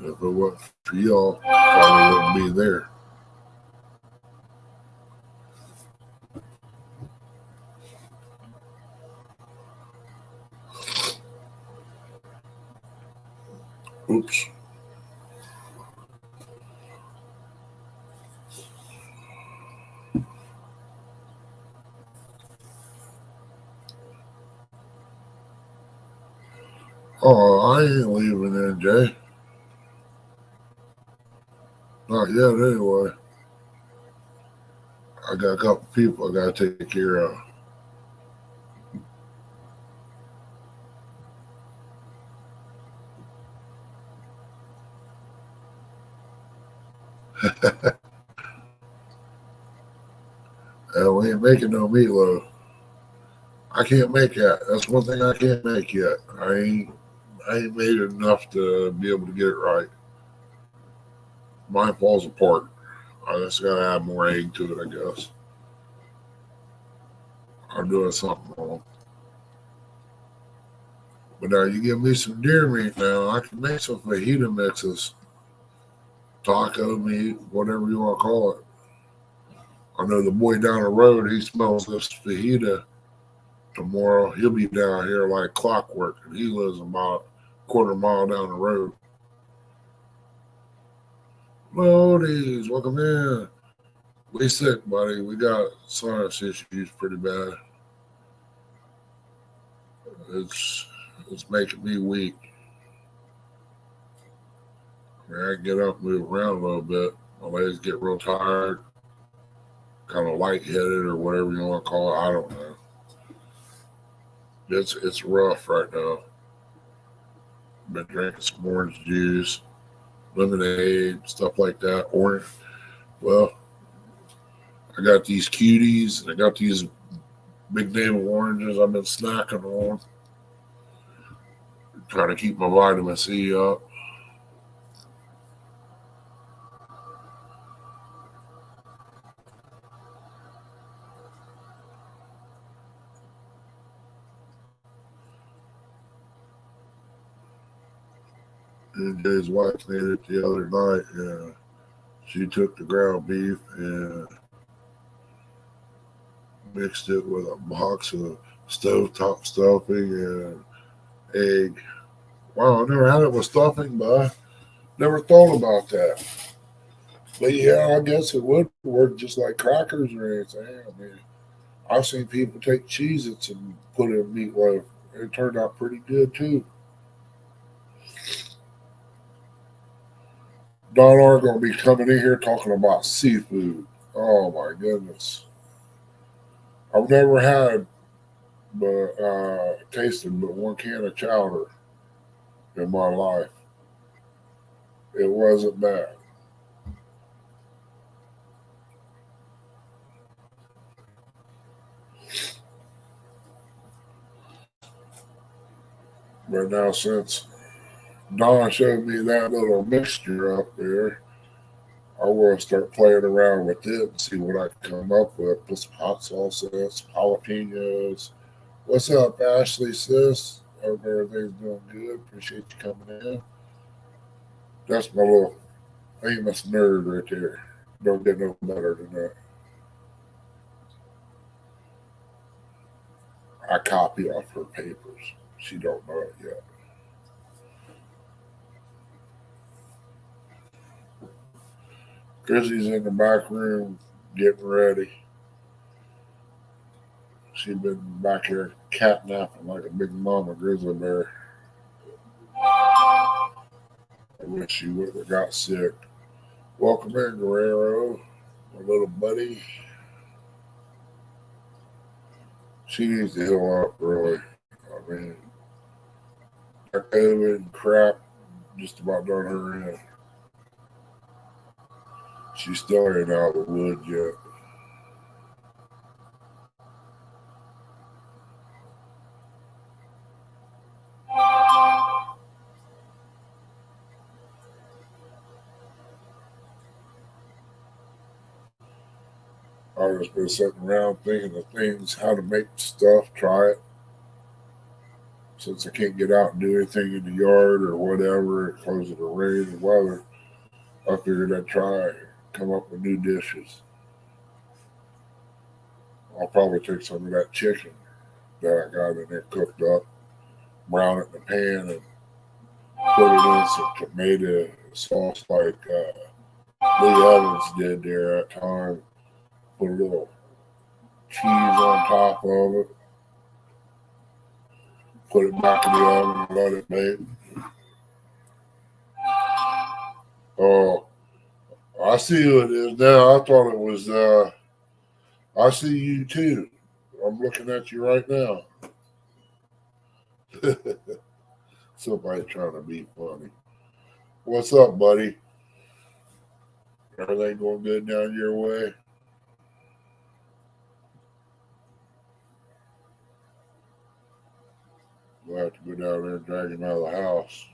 If it wasn't for y'all, probably wouldn't be there. Oops. Oh, I ain't leaving then, Jay. Not yet, anyway. I got a couple people I got to take care of. We ain't making no meatloaf. I can't make that. That's one thing I can't make yet. I ain't made it enough to be able to get it right. Mine falls apart. I just gotta add more egg to it, I guess. I'm doing something wrong. But now you give me some deer meat now, I can make some fajita mixes. Taco meat, whatever you want to call it. I know the boy down the road, he smells this fajita tomorrow. He'll be down here like clockwork, and he lives about a quarter mile down the road. Lodies, welcome in. We sick, buddy. We got sinus issues pretty bad. It's making me weak. I mean, I can get up, move around a little bit. My legs get real tired, kind of lightheaded or whatever you want to call it. I don't know. It's rough right now. Been drinking some orange juice, lemonade, stuff like that. Orange. Well, I got these cuties and I got these big name of oranges I've been snacking on. Trying to keep my vitamin C up. And Jay's wife made it the other night. And she took the ground beef and mixed it with a box of stovetop stuffing and egg. Wow, I never had it with stuffing, but I never thought about that. But yeah, I guess it would work just like crackers or anything. I mean, I've seen people take Cheez-Its and put it in meatloaf. It turned out pretty good too. Don are going to be coming in here talking about seafood. Oh my goodness. I've never had but tasted but one can of chowder in my life. It wasn't bad. But now since Don showed me that little mixture up there, I want to start playing around with it and see what I can come up with. Put some hot sauce in it, some jalapenos. What's up, Ashley, sis? Hope everything's doing good. Appreciate you coming in. That's my little famous nerd right there. Don't get no better than that. I copy off her papers. She don't know it yet. Chrissy's in the back room getting ready. She's been back here catnapping like a big mama grizzly bear. I wish she would have got sick. Welcome in, Guerrero, my little buddy. She needs to heal up, really. I mean, That COVID crap just about done her in. She's still ain't out of the woods yet. I've just been sitting around thinking of things, how to make stuff, try it. Since I can't get out and do anything in the yard or whatever, because of the rain and weather, I figured I'd try come up with new dishes. I'll probably take some of that chicken that I got in there cooked up, brown it in the pan, and put it in some tomato sauce like Lee Evans did there at that time. Put a little cheese on top of it. Put it back in the oven and let it bake. Oh, I see who it is now. I thought it was, I see you too. I'm looking at you right now. Somebody trying to be funny. What's up, buddy? Everything going good down your way? We'll have to go down there and drag him out of the house.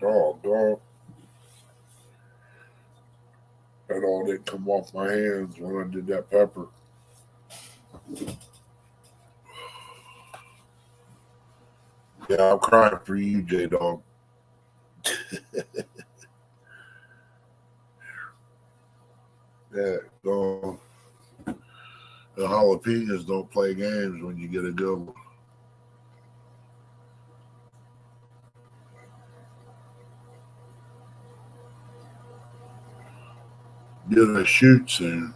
Dog. That all didn't come off my hands when I did that pepper. Yeah, I'm crying for you, J-Dog. Yeah, dog. The jalapenos don't play games when you get a good one. Get a shoot soon.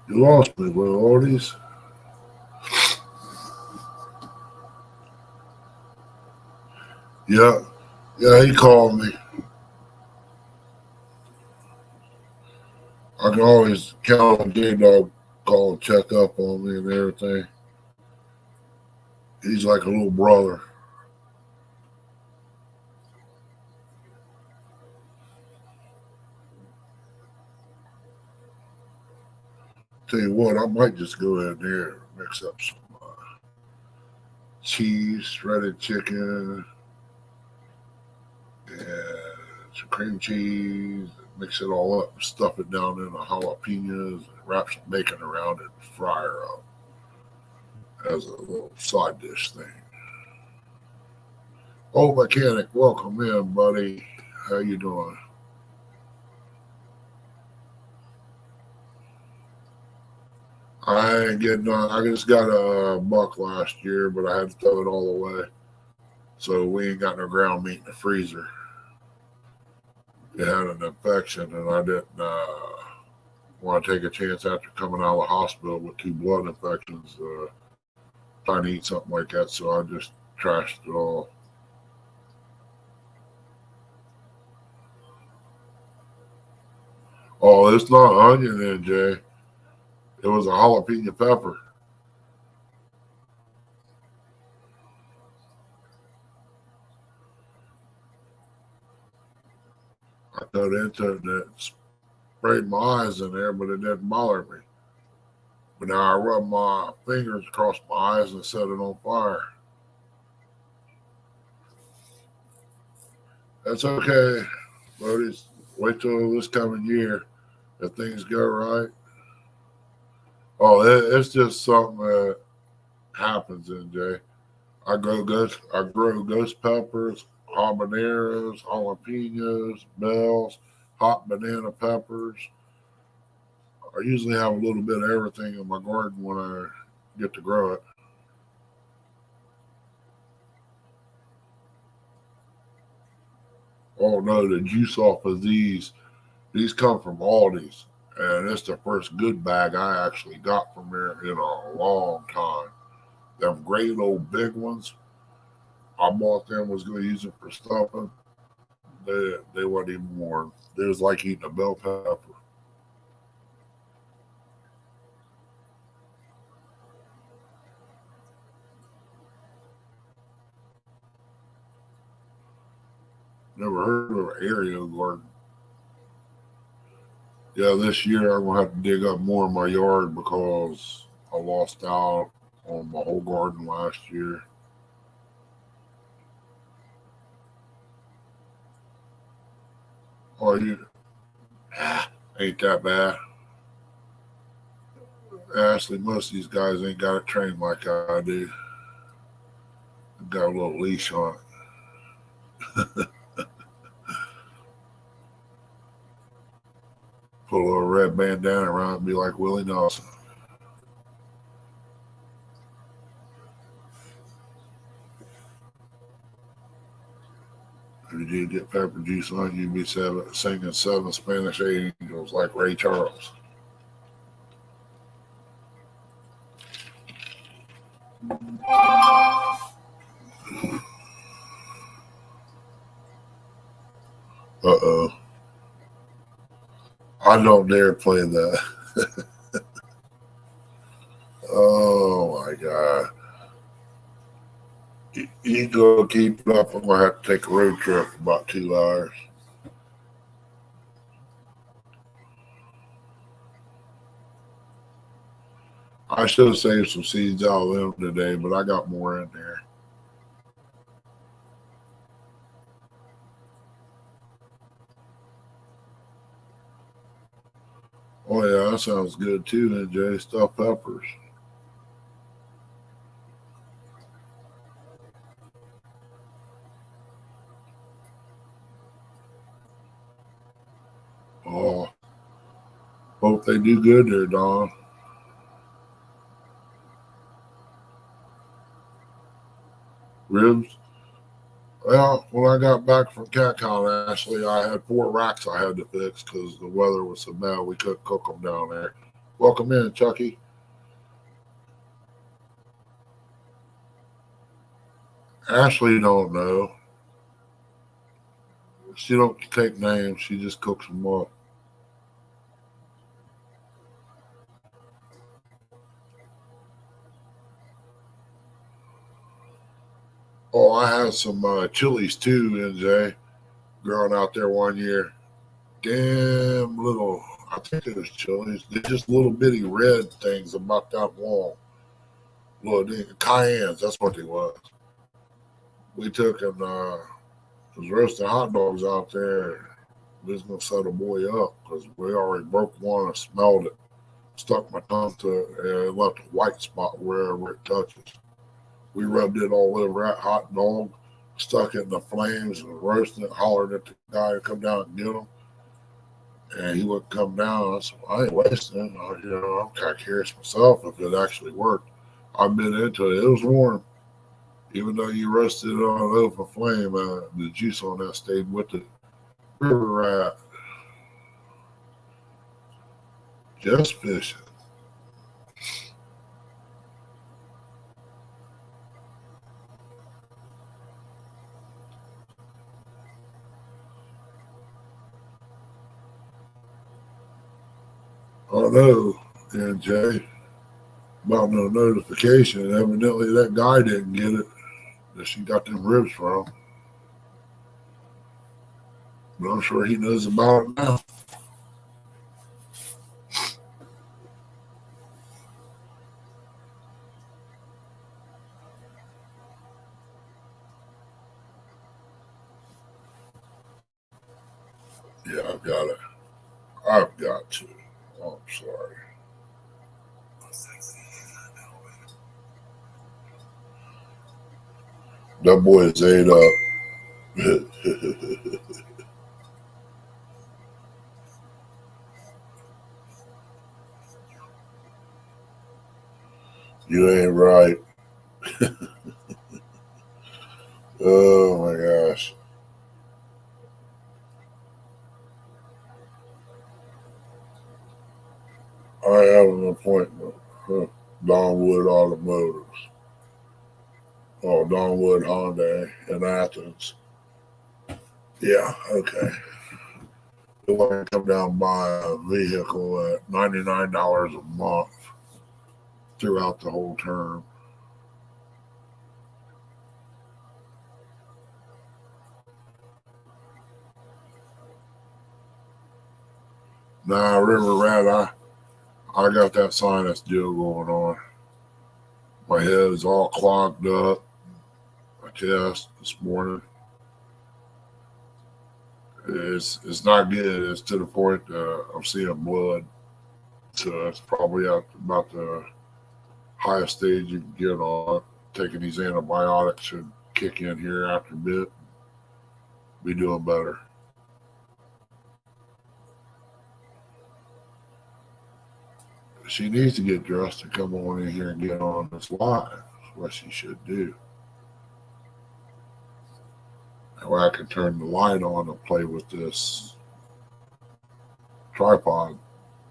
You lost me with all these. Yeah, he called me. I can always count on J-Dog call and check up on me and everything. He's like a little brother. Tell you what, I might just go in there and mix up some cheese, shredded chicken, and some cream cheese. Mix it all up, stuff it down in the jalapenos, and wrap some bacon around it, and fry her up as a little side dish thing. Oh, mechanic, welcome in, buddy. How you doing? I ain't getting on. I just got a buck last year, but I had to throw it all away. So we ain't got no ground meat in the freezer. It had an infection, and I didn't want to take a chance after coming out of the hospital with 2 blood infections, trying to eat something like that. So I just trashed it all. Oh, it's not onion then, Jay. It was a jalapeno pepper. I cut into it and it sprayed my eyes in there, but it didn't bother me. But now I rub my fingers across my eyes and set it on fire. That's okay, buddies. Wait till this coming year if things go right. Oh, it's just something that happens, NJ. I grow ghost peppers, habaneros, jalapenos, bells, hot banana peppers. I usually have a little bit of everything in my garden when I get to grow it. Oh no, the juice off of these come from Aldi's, and it's the first good bag I actually got from there in a long time. Them great old big ones, I bought them, was going to use them for stuffing. They weren't even warm. They was like eating a bell pepper. Never heard of an area garden. Yeah, this year I'm gonna have to dig up more in my yard because I lost out on my whole garden last year. Oh, you ain't that bad. Actually, most of these guys ain't got it trained like I do. Got a little leash on it. Put a little red bandana around it and be like Willie Nelson. If you get pepper juice on, you'd be singing Seven Spanish Angels like Ray Charles. Uh-oh. I don't dare play that. Oh my God. You go keep it up. I'm going to have to take a road trip for about 2 hours. I should have saved some seeds out of them today, but I got more in there. Oh yeah, that sounds good too, NJ. Stuffed peppers. Oh, hope they do good there, Don. Ribs. Well, when I got back from CatCon, actually, I had 4 racks I had to fix because the weather was so bad we couldn't cook them down there. Welcome in, Chucky. Ashley don't know. She don't take names. She just cooks them up. Oh, I had some chilies too, NJ, growing out there one year. Damn little, I think it was chilies. They're just little bitty red things about that long. Little cayennes, that's what they was. We took and was roasting hot dogs out there. We was gonna set a boy up because we already broke one and smelled it. Stuck my tongue to it and it left a white spot wherever it touches. We rubbed it all over that hot dog, stuck it in the flames and roasted it, hollered at the guy to come down and get him. And he wouldn't come down. I said, well, I ain't wasting it. I'm kind of curious myself if it actually worked. I've been into it. It was warm. Even though you roasted it on an open flame, the juice on that stayed with it. River rat. Just fishing. Oh no, NJ. About no notification. Evidently that guy didn't get it that she got them ribs from. But I'm sure he knows about it now. Yeah, I've got it. I've got to. Oh, I'm sorry. That boy is ate up. You ain't right. Oh my gosh. I have an appointment. Huh. Donwood Automotives. Oh, Donwood Honda in Athens. Yeah, okay. They want to come down and buy a vehicle at $99 a month throughout the whole term. Nah, River Rat, I got that sinus deal going on. My head is all clogged up. My chest this morning. It's not good. It's to the point I'm seeing blood. So it's probably at about the highest stage you can get on. Taking these antibiotics should kick in here after a bit. Be doing better. She needs to get dressed and come on in here and get on this live. That's what she should do. That way I can turn the light on and play with this tripod,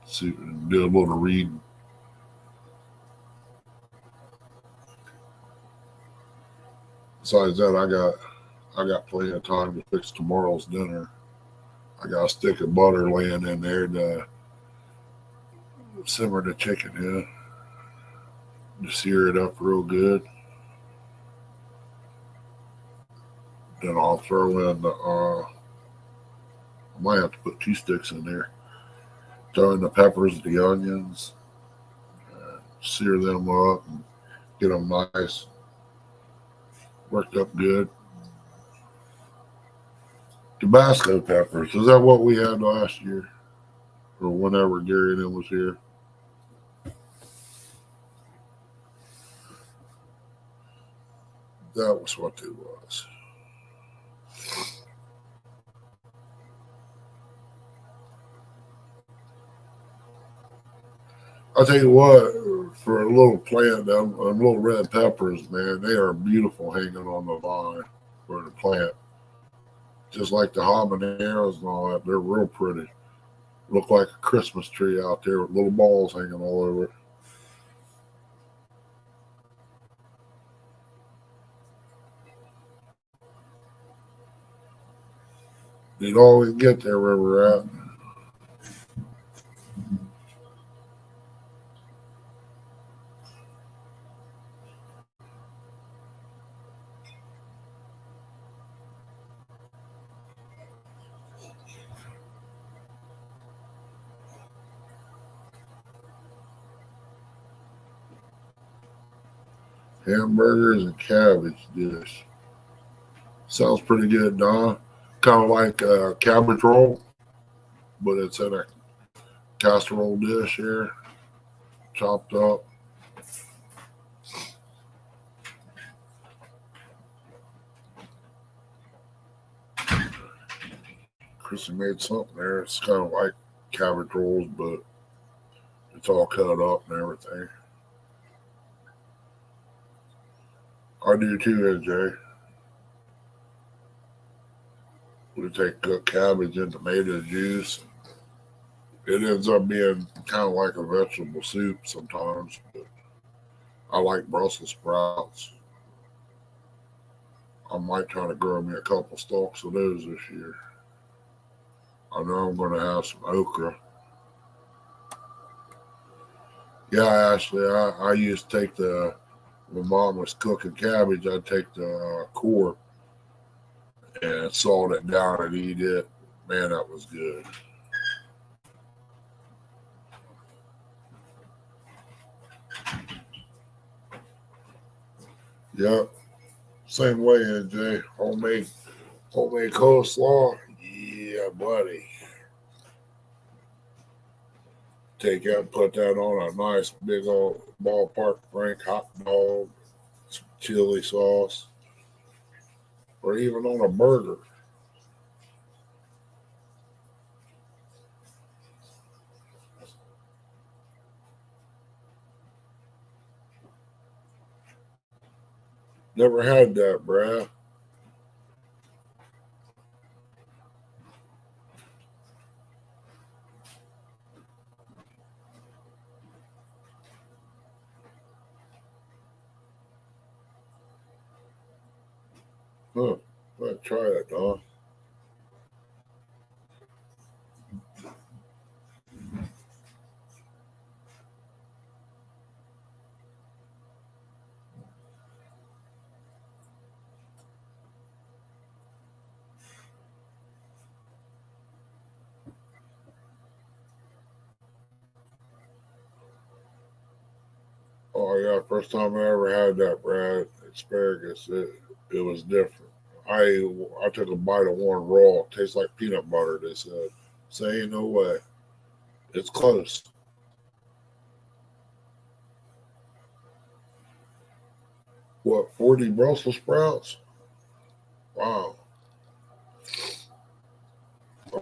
see, and do a little reading. Besides that, I got plenty of time to fix tomorrow's dinner. I got a stick of butter laying in there to simmer the chicken in. Just sear it up real good. Then I'll throw in I might have to put 2 sticks in there. Throw in the peppers, the onions, sear them up and get them nice, worked up good. Tabasco peppers, is that what we had last year? Or whenever Gary and them was here? That was what it was. I'll tell you what, for a little plant, them little red peppers, man, they are beautiful hanging on the vine for the plant. Just like the habaneros and all that, they're real pretty. Look like a Christmas tree out there with little balls hanging all over it. You'd always get there where we're at. Hamburgers and cabbage dish. Sounds pretty good, Don. Kind of like a cabbage roll, but it's in a casserole dish here, chopped up. Chrissy made something there. It's kind of like cabbage rolls, but it's all cut up and everything. I do too, AJ. We take cooked cabbage and tomato juice. It ends up being kind of like a vegetable soup sometimes, but I like Brussels sprouts. I might try to grow me a couple stalks of those this year. I know I'm going to have some okra. Yeah, actually, I used to take when Mom was cooking cabbage, I'd take the core and salt it down and eat it. Man, that was good. Yep. Same way, NJ. Homemade coleslaw. Yeah, buddy. Take that, put that on a nice big old ballpark frank hot dog, some chili sauce, or even on a burger. Never had that, Brad. Huh. Let's try it, Don. Oh yeah, first time I ever had that, Brad. Asparagus. It was different. I took a bite of one raw. It tastes like peanut butter. They said, "Say ain't no way." It's close. What, 40 Brussels sprouts? Wow.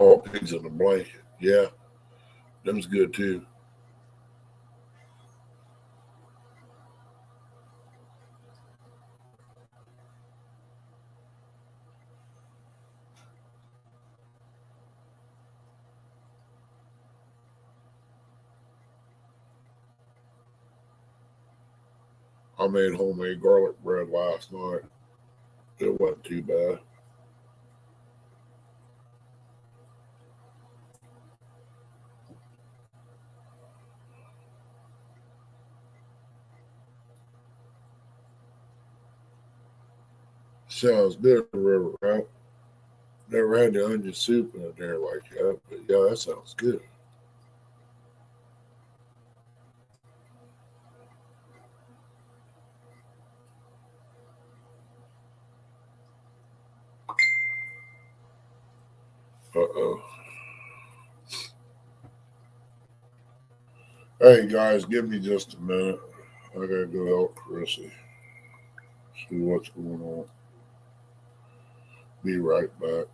Oh, pigs in a blanket. Yeah, them's good too. I made homemade garlic bread last night. It wasn't too bad. Sounds good, River, right? Never had the onion soup in there like that, but yeah, that sounds good. Uh-oh. Hey guys, give me just a minute. I gotta go help Chrissy. See what's going on. Be right back.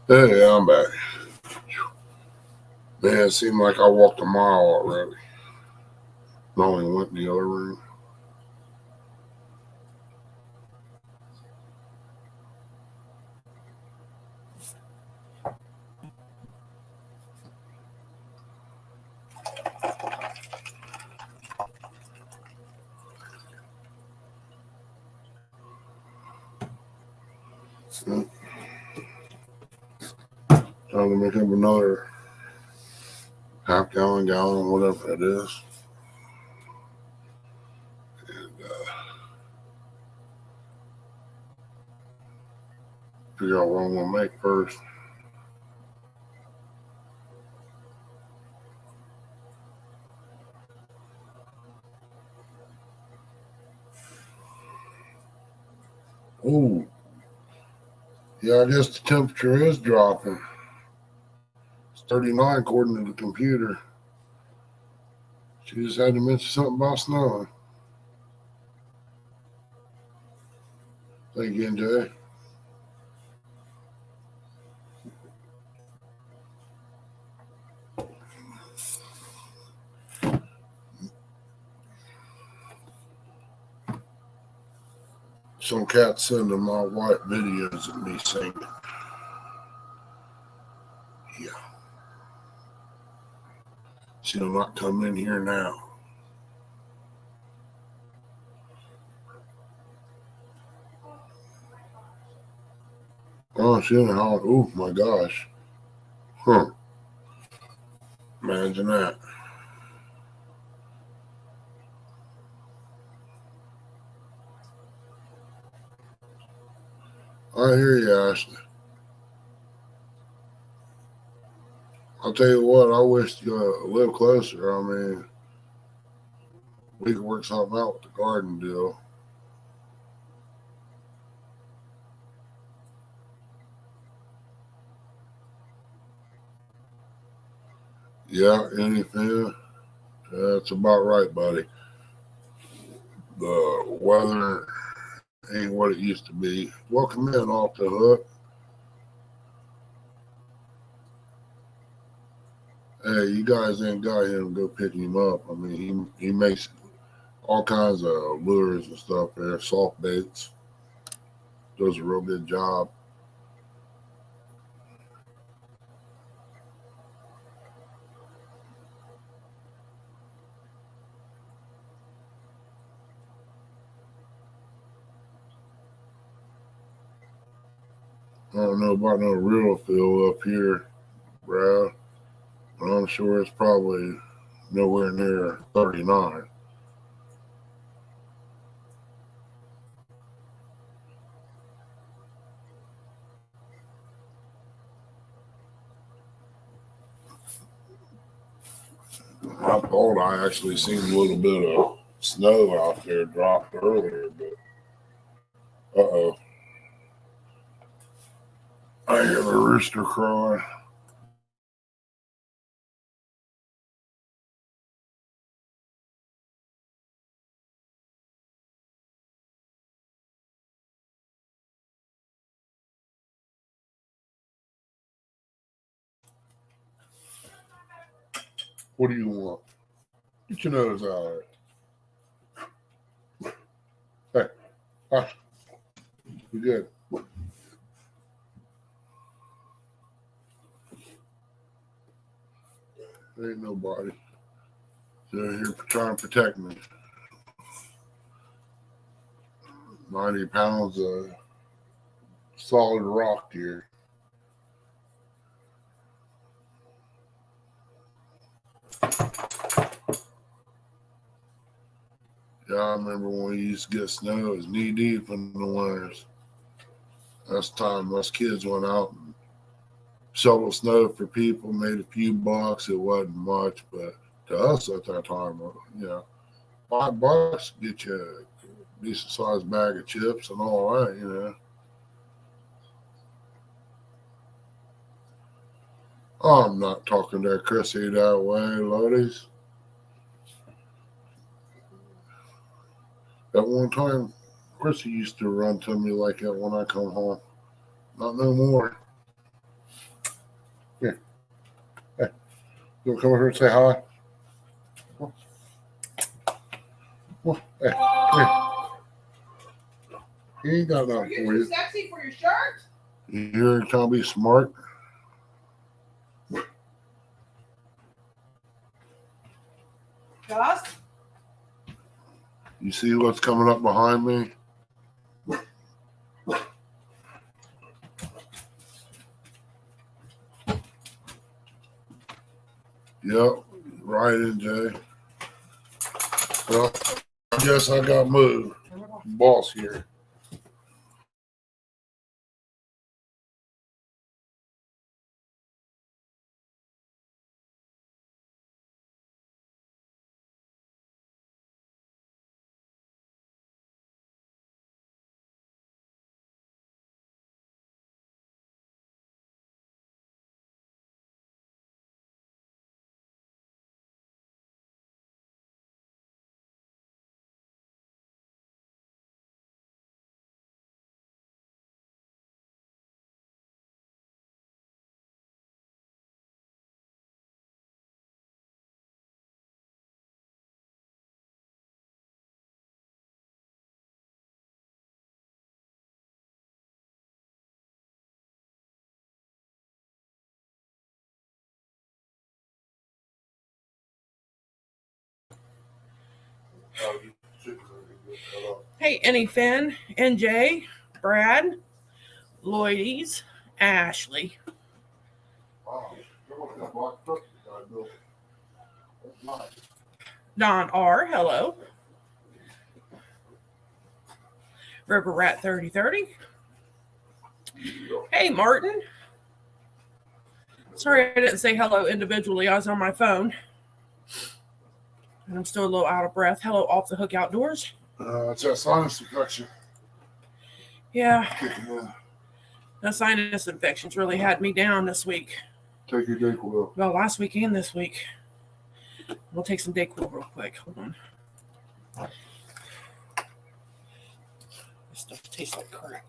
Hey, I'm back. Man, it seemed like I walked a mile already. I only went in the other room. Trying to make up another half gallon, whatever it is. And figure out what I'm going to make first. Oh, yeah, I guess the temperature is dropping. It's 39 according to the computer. She just had to mention something about snowing. Thank you, NJ. Some cat sending my wife videos of me singing. Yeah. She'll not come in here now. Oh, she in the house. Oh, my gosh. Huh. Imagine that. I hear you, Ashley. I'll tell you what, I wish you lived closer. I mean, we could work something out with the garden deal. Yeah, anything. That's about right, buddy. The weather ain't what it used to be. Welcome in off the hook. Hey, you guys ain't got him to go pick him up. I mean, he makes all kinds of lures and stuff there, soft baits. Does a real good job. I don't know about no real feel up here, Brad, but I'm sure it's probably nowhere near 39. I thought I actually seen a little bit of snow out there dropped earlier, but uh-oh. I hear the rooster crowing. What do you want? Get your nose out of it. Hey, hush. You good? There ain't nobody. They're here trying to protect me. 90 pounds of solid rock here. Yeah, I remember when we used to get snow, it was knee deep in the winters. That's the time us kids went out and shoveled snow for people, made a few bucks. It wasn't much, but to us at that time, $5 get you a decent sized bag of chips and all that. I'm not talking to Chrissy that way, ladies. At one time, Chrissy used to run to me like that when I come home. Not no more. You want to come over here and say hi? Hey, he ain't got Are nothing you for too you. sexy for your shirt? You're trying to be smart. Gus? You see what's coming up behind me? Yep, right in, Jay. Well, I guess I got moved. Boss here. Hey, Annie Finn, NJ, Brad, Lloydies, Ashley. Wow, look at that black truck that I built. That's nice. Don R, hello. River Rat 3030. Hey, Martin. Sorry I didn't say hello individually. I was on my phone. And I'm still a little out of breath. Hello, Off the Hook Outdoors. It's that sinus infection Yeah, kicking in. the sinus infections really had me down this week. Take your Dayquil. Well, last week and this week. We'll take some Dayquil real quick. Hold on. This stuff tastes like crap.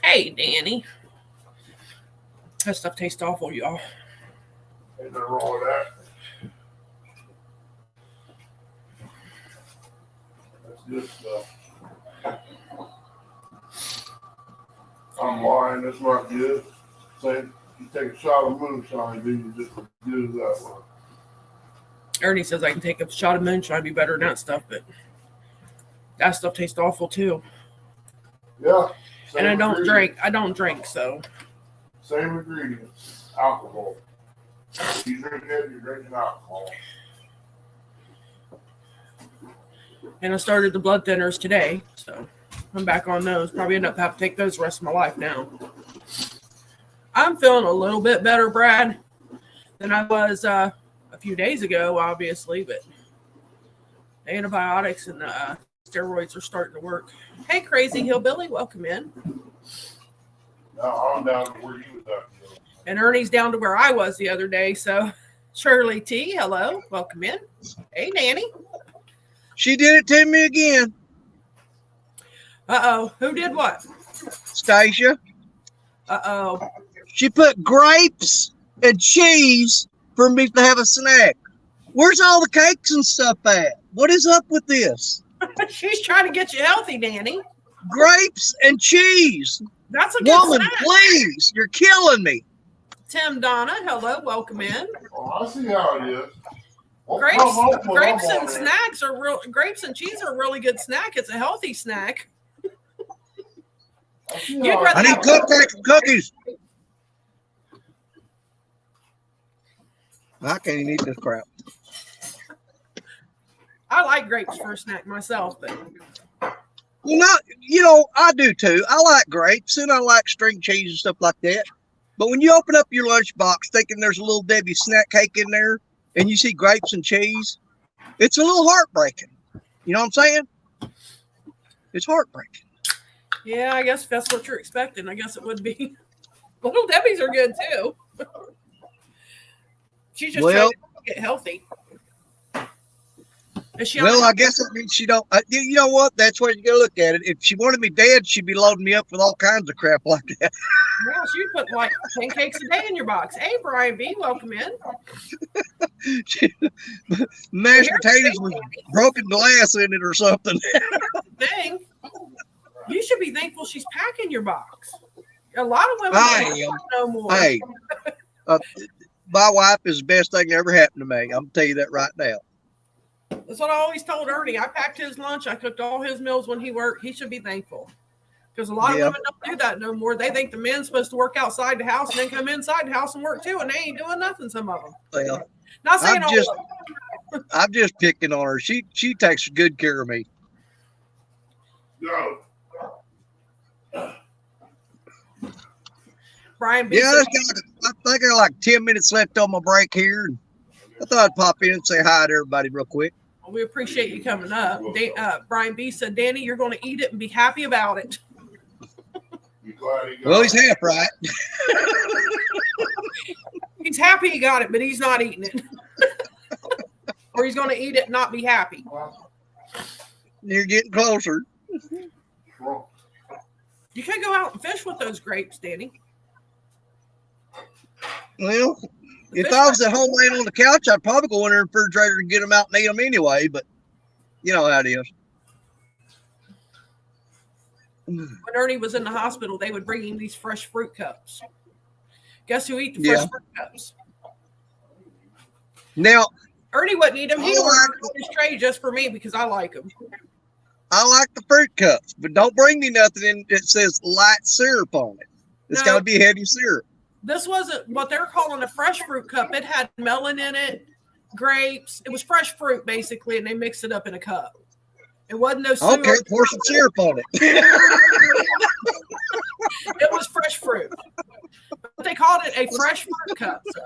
Hey, Danny. That stuff tastes awful, y'all. Ain't nothing wrong with that. That's good stuff. I'm lying. That's not good. Say you take a shot of moonshine, then you just do that one. Ernie says I can take a shot of moonshine, be better than that stuff, but that stuff tastes awful too. Yeah. And I don't drink. I don't drink, so. Same ingredients. Alcohol. You drink it, you're drinking alcohol. And I started the blood thinners today, so I'm back on those. Probably end up having to take those the rest of my life now. I'm feeling a little bit better, Brad, than I was a few days ago, obviously, but the antibiotics and the steroids are starting to work. Hey, Crazy Hillbilly, welcome in. Now I'm down to where you was at. And Ernie's down to where I was the other day, so Shirley T, hello, welcome in. Hey, Nanny. She did it to me again. Uh-oh, who did what? Stacia. Uh-oh. She put grapes and cheese for me to have a snack. Where's all the cakes and stuff at? What is up with this? She's trying to get you healthy, Nanny. Grapes and cheese. That's a good Woman, snack. please. You're killing me. Tim Donna, hello, welcome in. Oh, I see how it is. Well, Grapes and snacks are real. Grapes and cheese are a really good snack. It's a healthy snack. You'd rather I need cupcakes and cookies. I can't even eat this crap. I like grapes for a snack myself, but Well, not, you know, I do too. I like grapes and I like string cheese and stuff like that. But when you open up your lunchbox thinking there's a little Debbie snack cake in there and you see grapes and cheese, it's a little heartbreaking. You know what I'm saying? It's heartbreaking. Yeah, I guess if that's what you're expecting, I guess it would be. Little Debbie's are good too. She's just trying to get healthy. Well, I guess that means she don't. You know what? That's where you got to look at it. If she wanted me dead, she'd be loading me up with all kinds of crap like that. Yeah, she'd put like 10 cakes a day in your box. Hey, Brian B, welcome in. Mashed potatoes with broken glass in it or something. Thing. You should be thankful she's packing your box. A lot of women don't know more. Hey, my wife is the best thing that ever happened to me. I'm gonna tell you that right now. That's what I always told Ernie. I packed his lunch. I cooked all his meals when he worked. He should be thankful. Because a lot of women don't do that no more. They think the men's supposed to work outside the house and then come inside the house and work too, and they ain't doing nothing, some of them. Well, not saying I'm just picking on her. She takes good care of me. No. Brian B. Yeah, I think I got like 10 minutes left on my break here. And I thought I'd pop in and say hi to everybody real quick. Well, we appreciate you coming up. Brian B. said, Danny, you're going to eat it and be happy about it. Well, he's half right. He's happy he got it, but he's not eating it. Or he's going to eat it and not be happy. You're getting closer. You can go out and fish with those grapes, Danny. Well, if I was at home laying on the couch, I'd probably go in the refrigerator and get them out and eat them anyway. But you know how it is. When Ernie was in the hospital, they would bring him these fresh fruit cups. Guess who eat the fresh fruit cups? Now, Ernie wouldn't eat them. He ordered his tray just for me because I like them. I like the fruit cups, but don't bring me nothing that says light syrup on it. It's got to be heavy syrup. This wasn't what they're calling a fresh fruit cup. It had melon in it, grapes. It was fresh fruit, basically, and they mixed it up in a cup. It wasn't no syrup. Okay, pour some syrup on it. It was fresh fruit. But they called it a fresh fruit cup. So.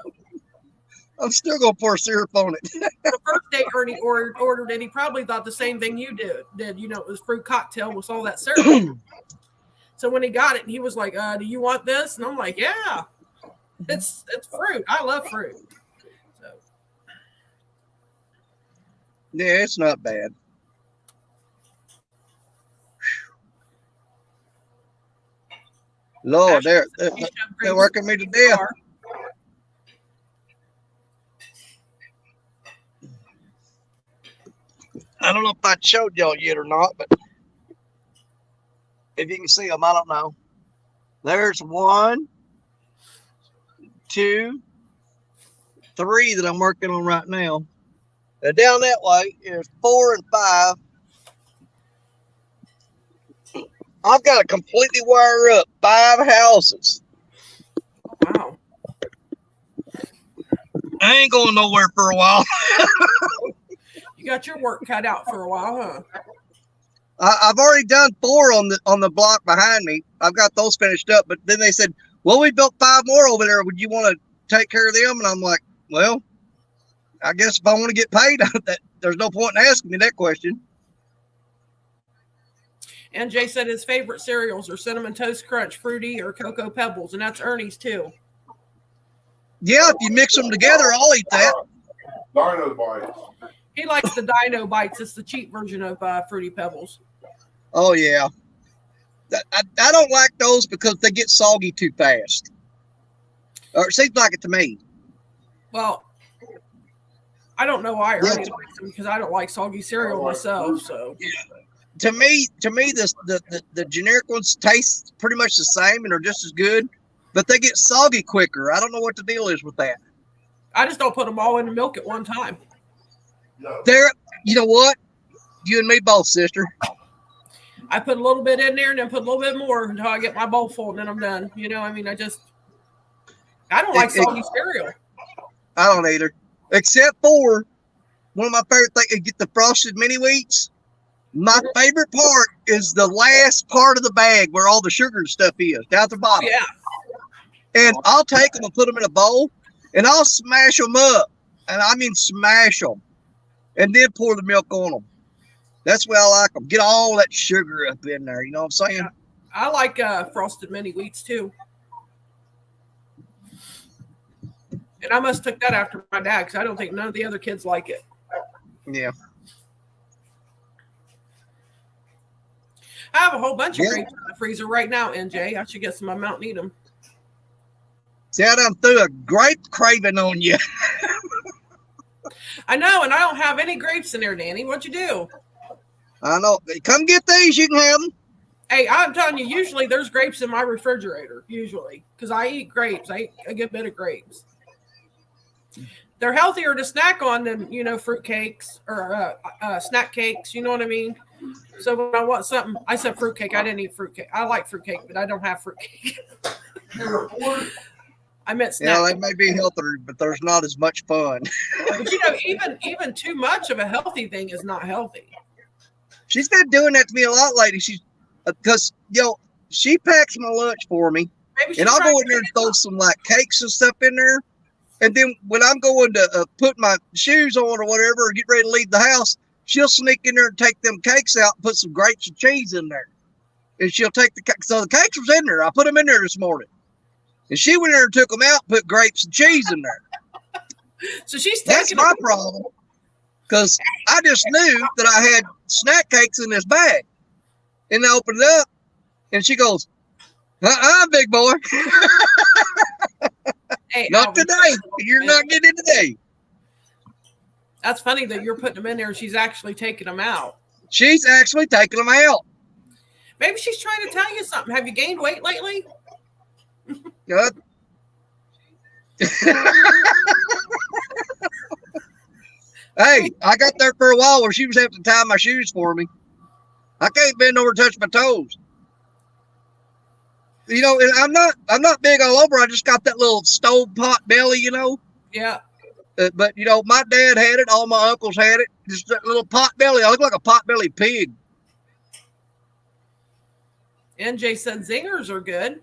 I'm still going to pour syrup on it. The first day Ernie ordered it, he probably thought the same thing you did. You know, it was fruit cocktail with all that syrup. So when he got it, he was like, do you want this? And I'm like, yeah. It's fruit. I love fruit. So. Yeah, it's not bad. Lord, they're working me to death. I don't know if I showed y'all yet or not, but if you can see them, I don't know. There's 1, 2, 3 that I'm working on right now. Down that way is 4 and 5. I've got to completely wire up 5 houses. Wow. I ain't going nowhere for a while. You got your work cut out for a while, huh? I've already done 4 on the block behind me. I've got those finished up, but then they said, well, we built 5 more over there. Would you want to take care of them? And I'm like, well, I guess if I want to get paid, there's no point in asking me that question. And Jay said his favorite cereals are Cinnamon Toast Crunch, Fruity, or Cocoa Pebbles, and that's Ernie's too. Yeah, if you mix them together, I'll eat that. Dino bites. He likes the Dino Bites. It's the cheap version of Fruity Pebbles. Oh, yeah. I don't like those because they get soggy too fast. Or it seems like it to me. Well, I don't know why Ernie likes them because I don't like soggy cereal myself. So yeah. To me, the generic ones taste pretty much the same and are just as good, but they get soggy quicker. I don't know what the deal is with that. I just don't put them all in the milk at one time. There, you know what? You and me both, sister. I put a little bit in there and then put a little bit more until I get my bowl full and then I'm done. You know, I mean, I don't like soggy cereal. I don't either. Except for one of my favorite things, get the frosted mini wheats. My favorite part is the last part of the bag where all the sugar and stuff is, down at the Oh, bottom. yeah. And I'll take them and put them in a bowl, and I'll smash them up. And I mean smash them. And then pour the milk on them. That's the way I like them. Get all that sugar up in there. You know what I'm saying? Yeah. I like frosted mini wheats too. And I must took that after my dad because I don't think none of the other kids like it. Yeah. I have a whole bunch of Yeah. grapes in the freezer right now, NJ. I should get some. I don't need them. See, I done threw a grape craving on you. I know, and I don't have any grapes in there, Danny. What'd you do? I know. Come get these. You can have them. Hey, I'm telling you, usually there's grapes in my refrigerator, usually, because I eat grapes. I eat a good bit of grapes. They're healthier to snack on than, fruit cakes or snack cakes. You know what I mean? So when I want something, I said fruit cake. I didn't eat fruit cake. I like fruit cake, but I don't have fruit cake. I meant snack. Yeah, they may be healthier, but there's not as much fun. But even too much of a healthy thing is not healthy. She's been doing that to me a lot lately. She's because she packs my lunch for me, Maybe and I'll go in there and throw some like cakes and stuff in there. And then when I'm going to put my shoes on or whatever, or get ready to leave the house, she'll sneak in there and take them cakes out and put some grapes and cheese in there. And she'll take so the cakes was in there. I put them in there this morning. And she went in there and took them out and put grapes and cheese in there. So she's That's taking my problem. Because I just knew that I had snack cakes in this bag. And I opened it up and she goes, big boy. Hey, Not Alvin, today. You're not getting it today. That's funny that you're putting them in there and she's actually taking them out. She's actually taking them out. Maybe she's trying to tell you something. Have you gained weight lately? Good. Hey, I got there for a while where she was having to tie my shoes for me. I can't bend over and touch my toes. And I'm not big all over. I just got that little stove pot belly, Yeah. But my dad had it. All my uncles had it. Just that little pot belly. I look like a pot belly pig. NJ said zingers are good.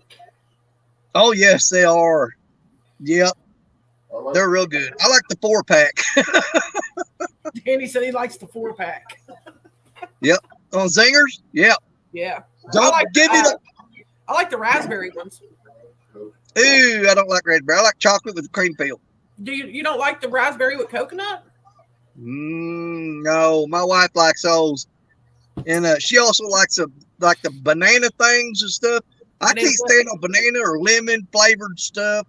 Oh yes, they are. Yep, they're real good. I like the 4-pack. Danny said he likes the 4-pack. Yep. On zingers. Yep. Yeah. Don't give me the. I like the raspberry ones. Ooh, I don't like raspberry. I like chocolate with cream filled. Do you don't like the raspberry with coconut? No, my wife likes those, and she also likes the banana things and stuff. I can't stand no banana or lemon flavored stuff,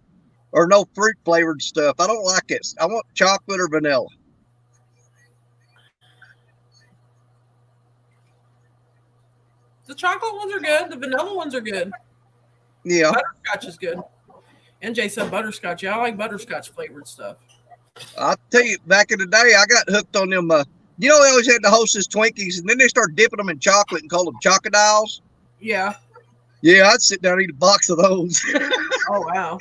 or no fruit flavored stuff. I don't like it. I want chocolate or vanilla. The chocolate ones are good. The vanilla ones are good. Yeah. Butterscotch is good. NJ said butterscotch. Yeah, I like butterscotch flavored stuff. I'll tell you, back in the day, I got hooked on them. They always had the Hostess Twinkies, and then they started dipping them in chocolate and called them chocodiles. Yeah. Yeah, I'd sit down and eat a box of those. Oh, wow.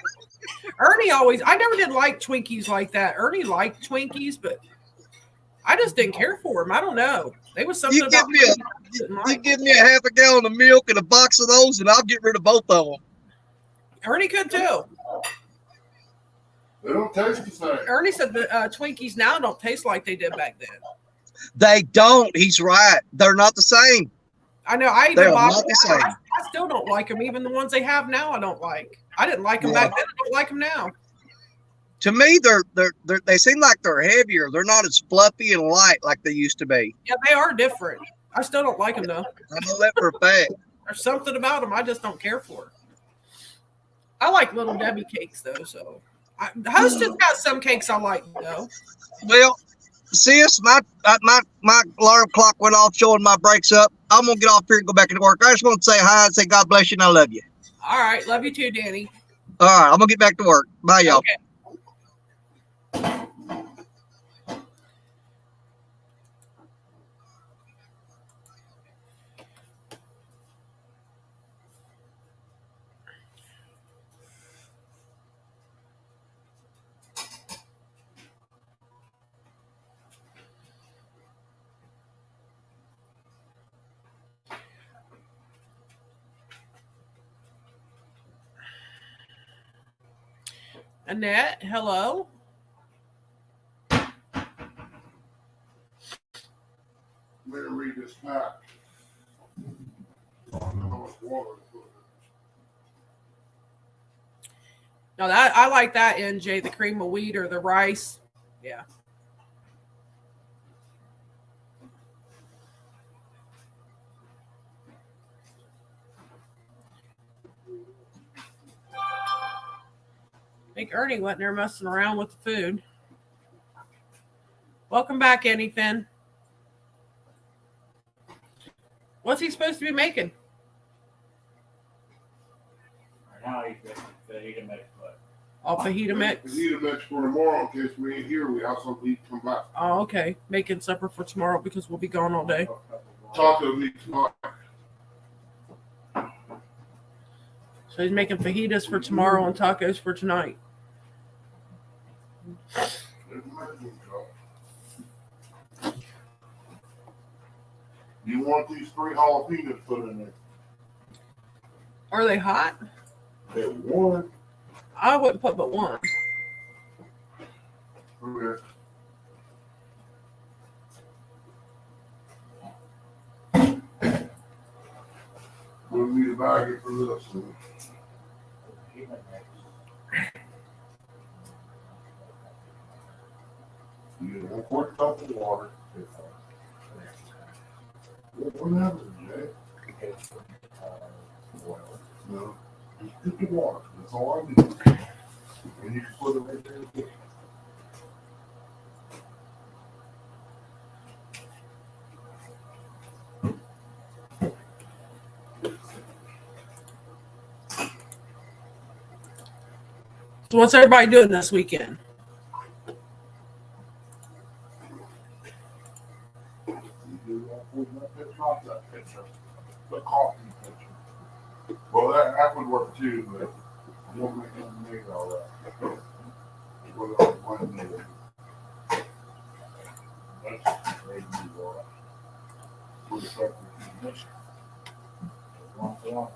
I never did like Twinkies like that. Ernie liked Twinkies, but I just didn't care for them. I don't know. There was something about you give me a half a gallon of milk and a box of those, and I'll get rid of both of them. Ernie could too. They don't taste the same. Ernie said the Twinkies now don't taste like they did back then. They don't. He's right. They're not the same. I know. I They're even not bought the same. I still don't like them. Even the ones they have now, I don't like. I didn't like them back then. I don't like them now. To me, they seem like they're heavier. They're not as fluffy and light like they used to be. Yeah, they are different. I still don't like them though. I know that for a fact. There's something about them I just don't care for. I like Little Debbie cakes though. So Hostess got some cakes I like though. Well, sis, my alarm clock went off showing my brakes up. I'm gonna get off here and go back into work. I just want to say hi and say God bless you and I love you. All right, love you too, Danny. All right, I'm gonna get back to work. Bye, y'all. Okay. Annette, hello. I'm gonna read this pack. Oh, I know how much water to put No, that I like that, NJ, the cream of wheat or the rice. Yeah. I think Ernie went there messing around with the food. Welcome back, Anything. What's he supposed to be making? Right now he's making fajita mix, but Oh, fajita mix. Fajita mix for tomorrow in case we ain't here. We have something to eat come back. Oh, okay. Making supper for tomorrow because we'll be gone all day. Taco meat tonight. So he's making fajitas for tomorrow and tacos for tonight. You want these 3 jalapenos put in there? Are they hot? They're warm. I wouldn't put but one. Okay. We'll need a bag for this. fajita mix. You get 1/4 cup of water. What happened, Jay? Oil. No. Just get the water. That's all I need. And you can put it right there. So what's everybody doing this weekend? That picture. The coffee picture. Well, that would work too, but we'll make it all right. Put it on one minute. That's ready to move on. Put it up with the One.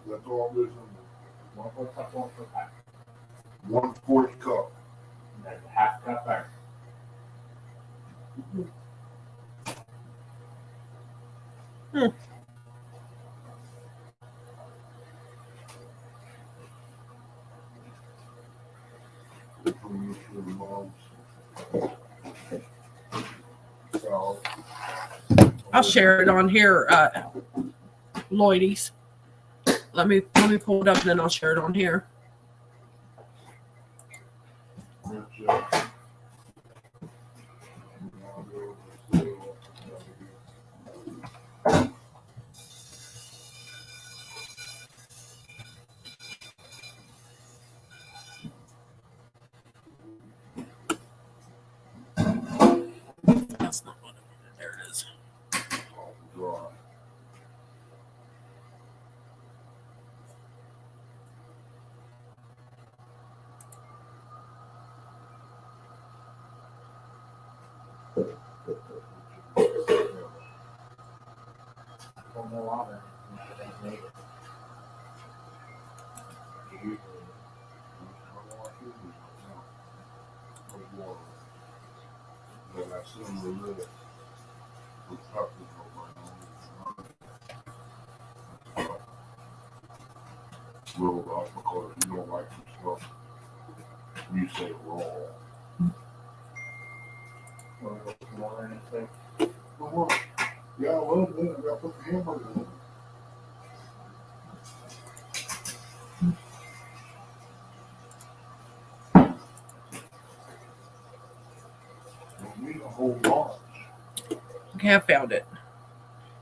That's all this in 1/4 cup, 1/4 pack. 1/4 cup. And there's a half cup there. So, I'll share it on here, Lloydies. Let me pull it up and then I'll share it on here. That's not what it, there it is. Pour more water. Make it. Usually. Rolled off because you don't like some stuff. You say raw. Want to put some water in it, too? Well, yeah, a little bit. I gotta put the hamburger in. Don't need a whole lot. Okay, I found it.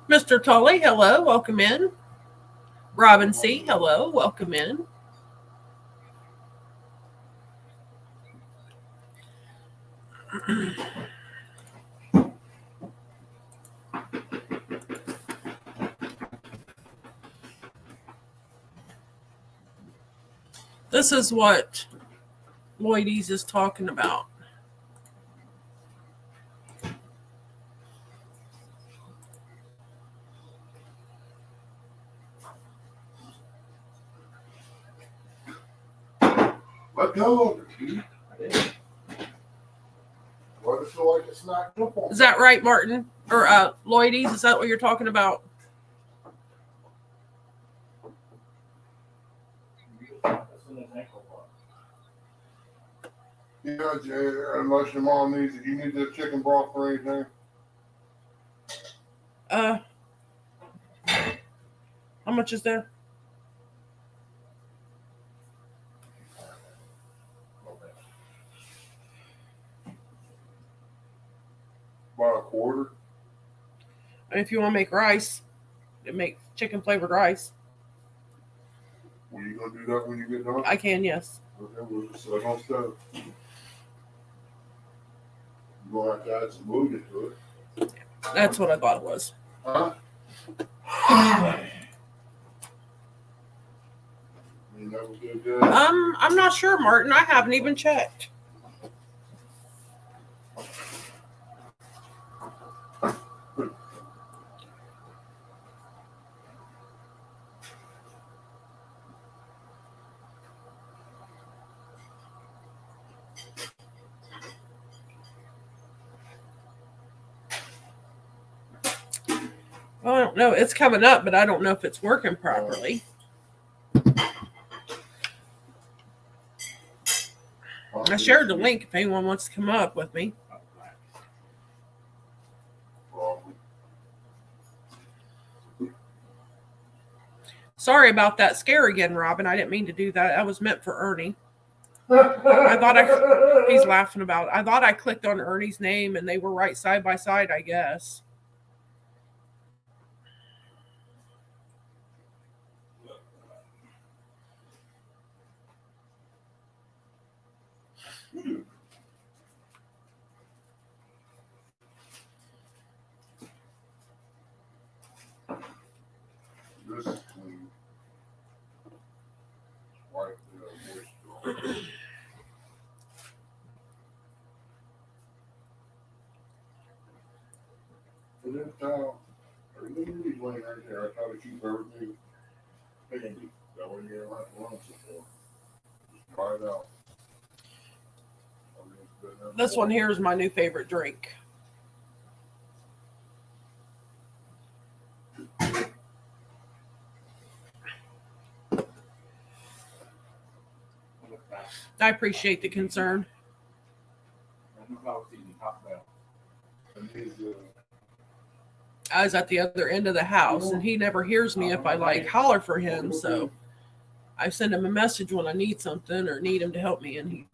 Mr. Tully, hello, welcome in. Robin C, hello, welcome in. This is what Lloydies is talking about. Let go of it, Keith. I did. Why does it feel like it's not up on? Is that right, Martin? Or Lloydies? Is that what you're talking about? That's in his ankle bar. Yeah, Jay, unless your mom needs it. You need the chicken broth or anything? How much is there? About a quarter. If you want to make rice, make chicken flavored rice. Well, you gonna do that when you get done? I can, yes. Okay, we'll just set it on stove. You're gonna have to add some bouillon to it. That's what I thought it was. Huh? You know, we'll do good. I'm not sure, Martin. I haven't even checked. Well, I don't know. It's coming up, but I don't know if it's working properly. I shared the link if anyone wants to come up with me. Sorry about that scare again, Robin. I didn't mean to do that. That was meant for Ernie. He's laughing about it. I thought I clicked on Ernie's name and they were right side by side, I guess. This is clean. Wipe the moisture off. For this towel, or you leave these laying right there. I try to keep everything handy. That way you don't have to run so far. Just try it out. This one here is my new favorite drink. I appreciate the concern. I was at the other end of the house and he never hears me if I like holler for him. So I send him a message when I need something or need him to help me and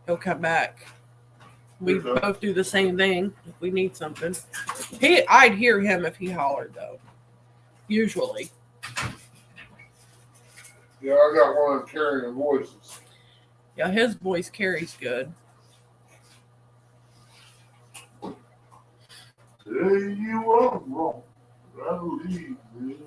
he'll come back. We both do the same thing if we need something. I'd hear him if he hollered though. Usually. Yeah, I got one of them carrying voices. Yeah, his voice carries good. Say you are wrong. I believe you.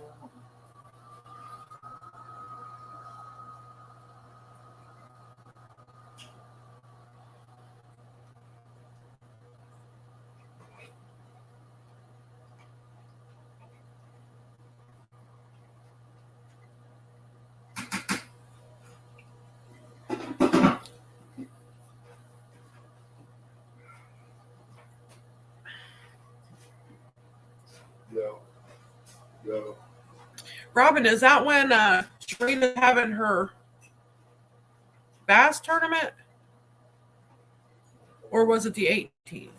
Yeah. Robin, is that when Sharita's having her bass tournament? Or was it the 18th?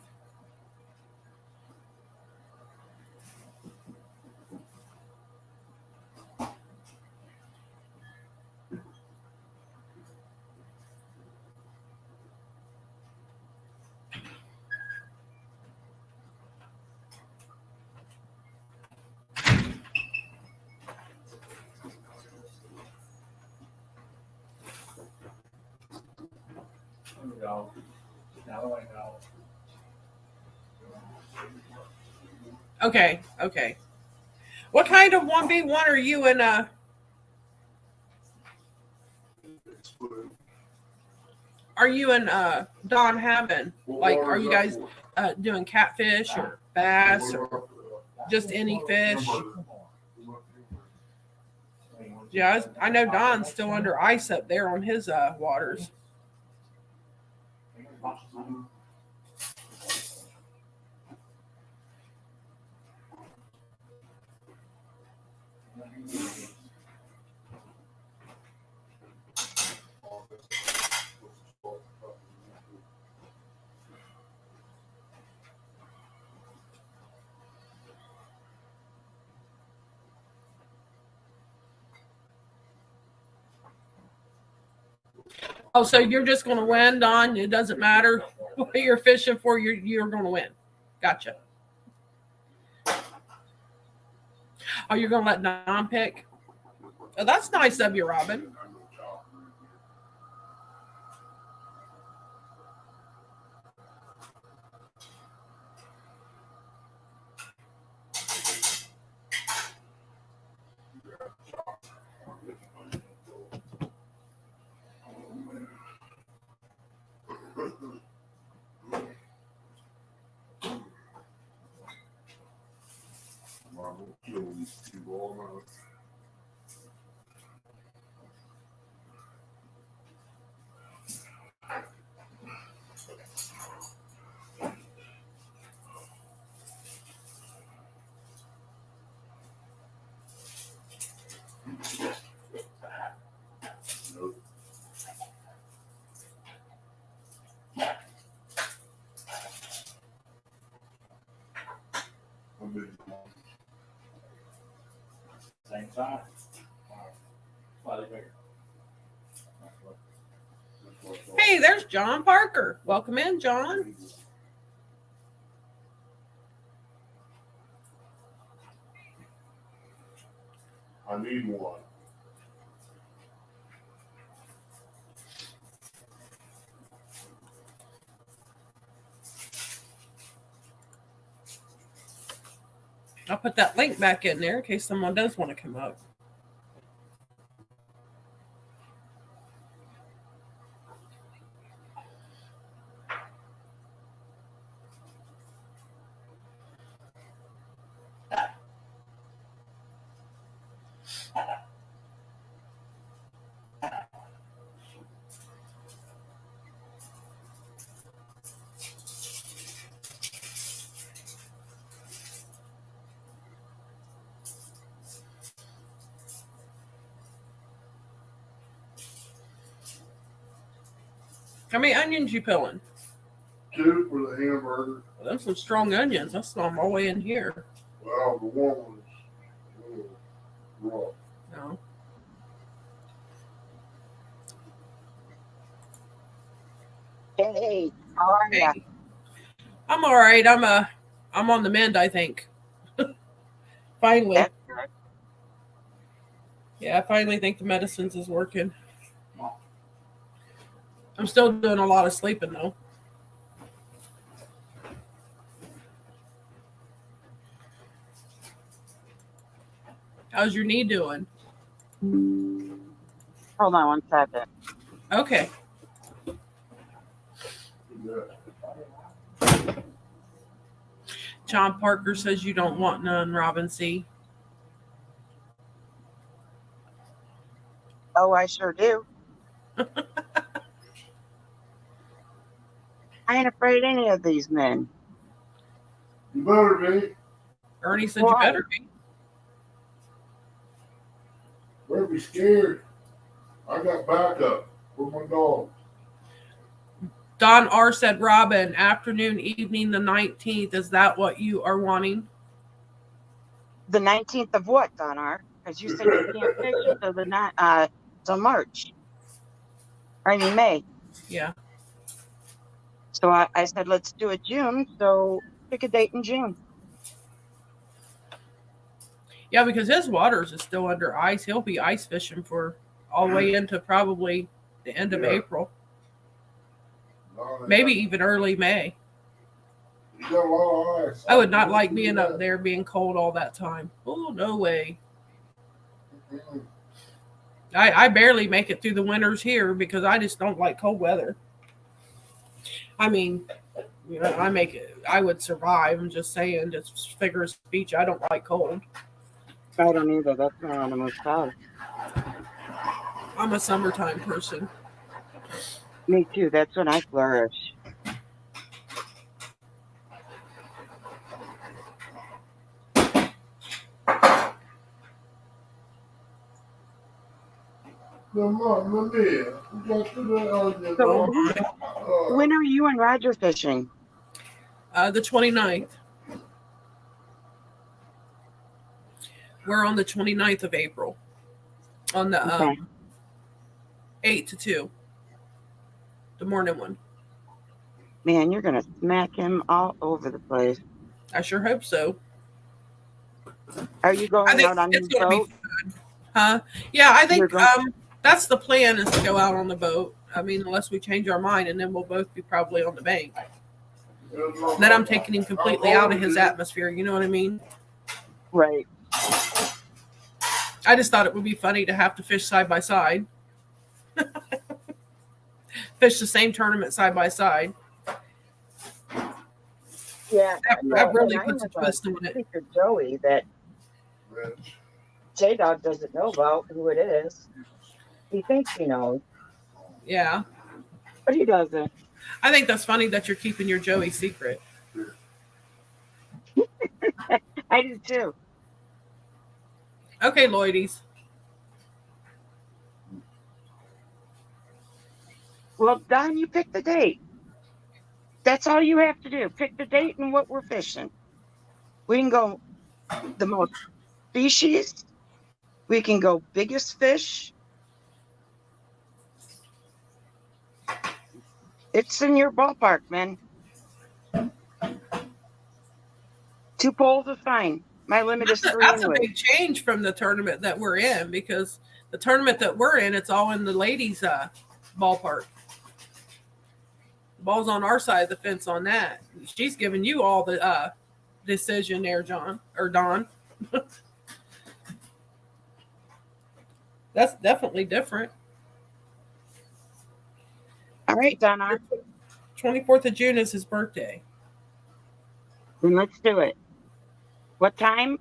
Now I know. Okay. What kind of 1v1 are you in? Are you and Don having? Like, are you guys doing catfish or bass or just any fish? Yeah, I know Don's still under ice up there on his waters. Oh, so you're just going to win, Don? It doesn't matter what you're fishing for. You're going to win. Gotcha. Oh, you're going to let Don pick? Oh, that's nice of you, Robin. Same size. Slightly bigger. Hey, there's John Parker. Welcome in, John. I need one. I'll put that link back in there in case someone does want to come up. How many onions you peeling? 2 for the hamburger. Well, those some strong onions. That's all my way in here. Well, the one was a little rough. No. Hey, how are Hey. ya? I'm all right. I'm on the mend, I think. Finally. That's good. Yeah, I finally think the medicines is working. I'm still doing a lot of sleeping though. How's your knee doing? Hold on one second. Okay. Yeah. John Parker says you don't want none, Robin C. Oh, I sure do. I ain't afraid of any of these men. You better be. Ernie said you Why? better be. Better be scared. I got backup for my dog. Don R said, Robin, afternoon, evening, the 19th. Is that what you are wanting? The 19th of what, Donar? Because you said you can't fish until till March. I mean May. Yeah. So I said let's do it June. So pick a date in June. Yeah, because his waters is still under ice. He'll be ice fishing for all the way into probably the end of Yeah. April. No, Maybe even early May. You got a lot of ice. I would not like being up there being cold all that time. Oh, no way. Mm-mm. I barely make it through the winters here because I just don't like cold weather. I mean, you know, I would survive. I'm just saying, just figure of speech. I don't like cold. I don't either. That's not on the most side. I'm a summertime person. Me too. That's when I flourish. So Oh my. when are you and Roger fishing? The 29th. We're on the 29th of April. On the Okay. 8 to 2. The morning one. Man, you're gonna smack him all over the place. I sure hope so. Are you I going think out on it's your going to be boat? fun. Huh? Yeah, I You're think going. that's the plan is to go out on the boat. I mean, unless we change our mind, and then we'll both be probably on the bank. Then I'm taking him completely out of his atmosphere. You know what I mean? Right. I just thought it would be funny to have to fish side by side. Fish the same tournament side by side. Yeah. That really and I puts a have twist on it. secret Joey that J Dog doesn't know about who it is. He thinks he knows, Yeah. but he doesn't. I think that's funny that you're keeping your Joey secret. I do too. Okay, Lloydies. Well, Don, you pick the date. That's all you have to do. Pick the date and what we're fishing. We can go the most species. We can go biggest fish. It's in your ballpark, man. 2 poles is fine. My limit is 3 That's anyway. a big change from the tournament that we're in, because the tournament that we're in, it's all in the ladies' ballpark. The ball's on our side of the fence on that. She's giving you all the decision there, John or Don. That's definitely different. All right, Donna. 24th of June is his birthday. Then let's do it. What time?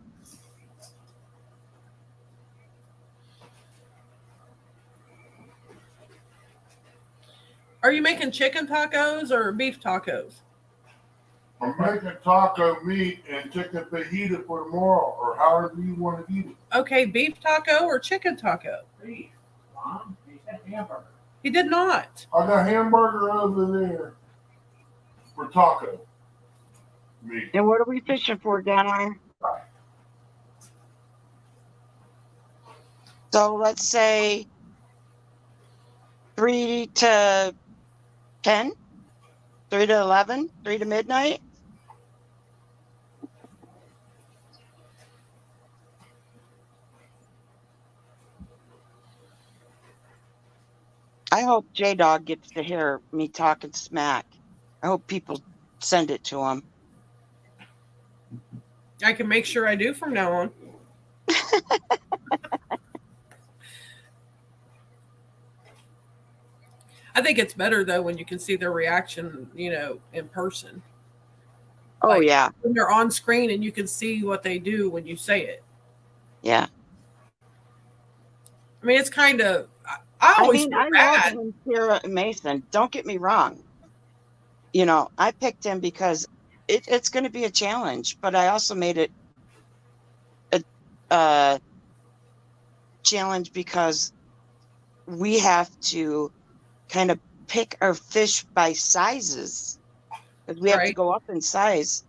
Are you making chicken tacos or beef tacos? I'm making taco meat and chicken fajita for tomorrow, or however you want to eat it. Okay, beef taco or chicken taco? Beef. Mom, he said hamburger. He did not. I got hamburger over there for taco meat. And what are we fishing for, Donna? So let's say 3 to 10, 3 to 11, 3 to midnight. I hope J Dog gets to hear me talking smack. I hope people send it to him. I can make sure I do from now on. I think it's better though when you can see their reaction, in person. Oh, Like, yeah. When they're on screen and you can see what they do when you say it. Yeah. I mean, it's kind of. I always feel I bad. love him, Sarah Mason. Don't get me wrong. I picked him because it's going to be a challenge, but I also made it a challenge because we have to kind of pick our fish by sizes. We have to go up in size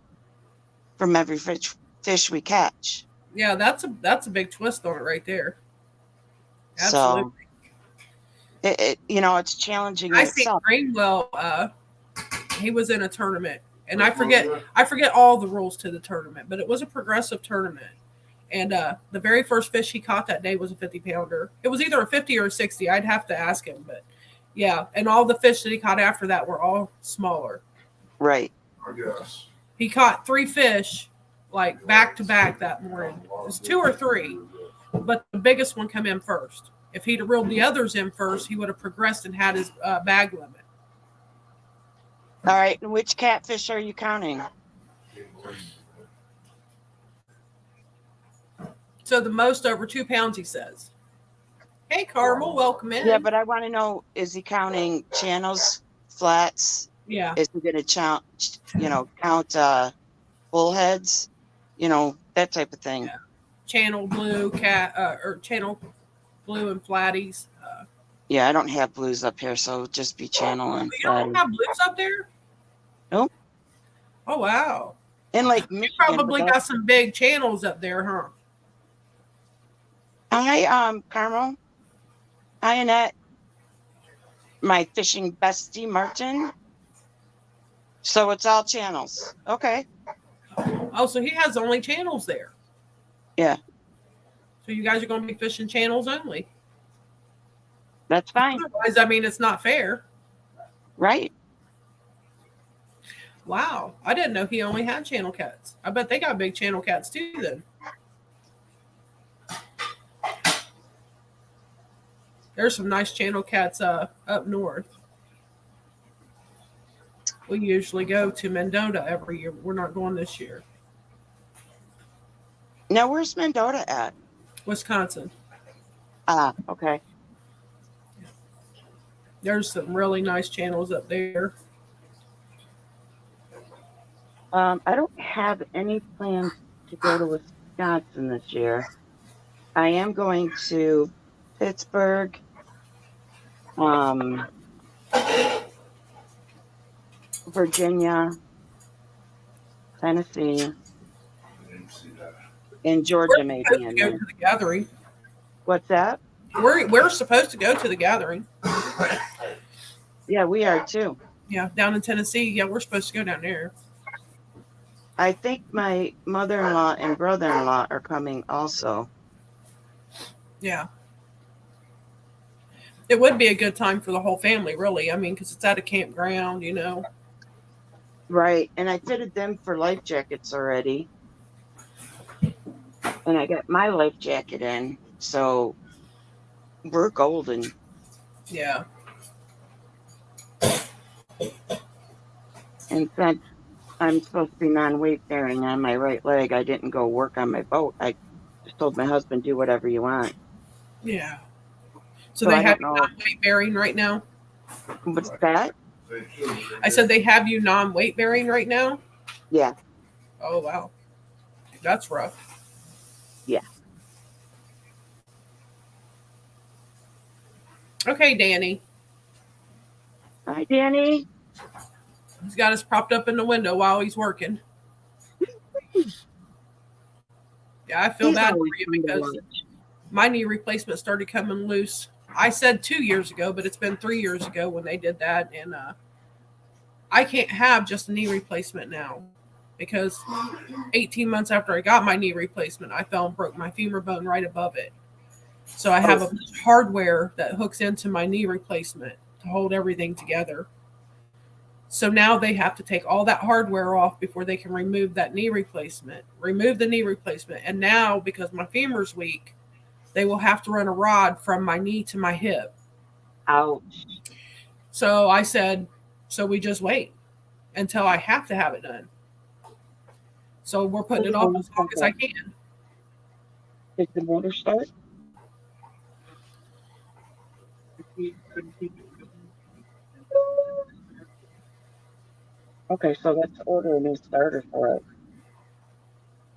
from every fish we catch. Yeah, that's a big twist on it right there. Absolutely. So it's challenging in I think itself. Greenwell, he was in a tournament, and I forget all the rules to the tournament, but it was a progressive tournament. And the very first fish he caught that day was a 50-pounder. It was either a 50 or a 60. I'd have to ask him, but yeah. And all the fish that he caught after that were all smaller. Right. I guess. He caught 3 fish like back to back that morning. It was 2 or 3, but the biggest one come in first. If he'd have reeled the others in first, he would have progressed and had his bag limit. All right. And which catfish are you counting? So the most over 2 pounds, he says. Hey, Carmel, welcome in. Yeah, but I want to know, is he counting channels, flats? Yeah. Is he going to count, count bullheads? That type of thing. Yeah. Channel blue or channel blue and flatties. Yeah, I don't have blues up here, so just be channel and You don't flatty. have blues up there? Nope. Oh, wow. And like You Michigan, probably got some big channels up there, huh? Carmel. Hi, Annette. My fishing bestie, Martin. So it's all channels. Okay. Oh, so he has only channels there. Yeah. So you guys are going to be fishing channels only. That's fine. Otherwise, I mean, it's not fair. Right. Wow. I didn't know he only had channel cats. I bet they got big channel cats too then. There's some nice channel cats up north. We usually go to Mendota every year. We're not going this year. Now, where's Mendota at? Wisconsin. Ah, okay. There's some really nice channels up there. I don't have any plans to go to Wisconsin this year. I am going to Pittsburgh, Virginia, Tennessee, and Georgia maybe in Go there. to the gathering. What's that? We're supposed to go to the gathering. Yeah, we are too. Yeah, down in Tennessee. Yeah, we're supposed to go down there. I think my mother-in-law and brother-in-law are coming also. Yeah. It would be a good time for the whole family, really. I mean, because it's at a campground, Right. And I fitted them for life jackets already. And I got my life jacket in. So we're golden. Yeah. And since I'm supposed to be non-weight bearing on my right leg, I didn't go work on my boat. I just told my husband, do whatever you want. Yeah. So So they I have don't you know. non-weight bearing right now? What's that? I said they have you non-weight bearing right now? Yeah. Oh, wow. That's rough. Yeah. Okay, Danny. Hi, Danny. He's got us propped up in the window while he's working. Yeah, I feel He's bad for always you fun to because watch. my knee replacement started coming loose. I said 2 years ago, but it's been 3 years ago when they did that. And I can't have just a knee replacement now because 18 months after I got my knee replacement, I fell and broke my femur bone right above it. So I have a bunch of hardware that hooks into my knee replacement to hold everything together. So now they have to take all that hardware off before they can remove the knee replacement. And now, because my femur's weak, they will have to run a rod from my knee to my hip. Ouch. So I said, so we just wait until I have to have it done. So we're putting it off as long as I can. Did the motor start? Okay, so let's order a new starter for it.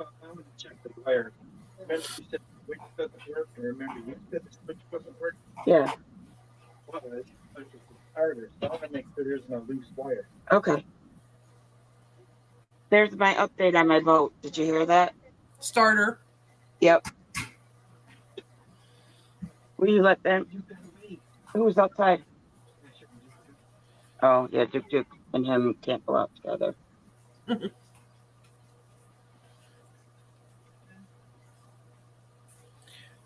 I'm gonna check the wire. Remember you said the switch doesn't work, and remember you said the switch wasn't working? Yeah. Well, it's like it's a starter, so I'm gonna make sure there's no loose wire. Okay. There's my update on my boat. Did you hear that? Starter. Yep. Will you let them? Who was outside? Oh, yeah, Duke and him can't go out together.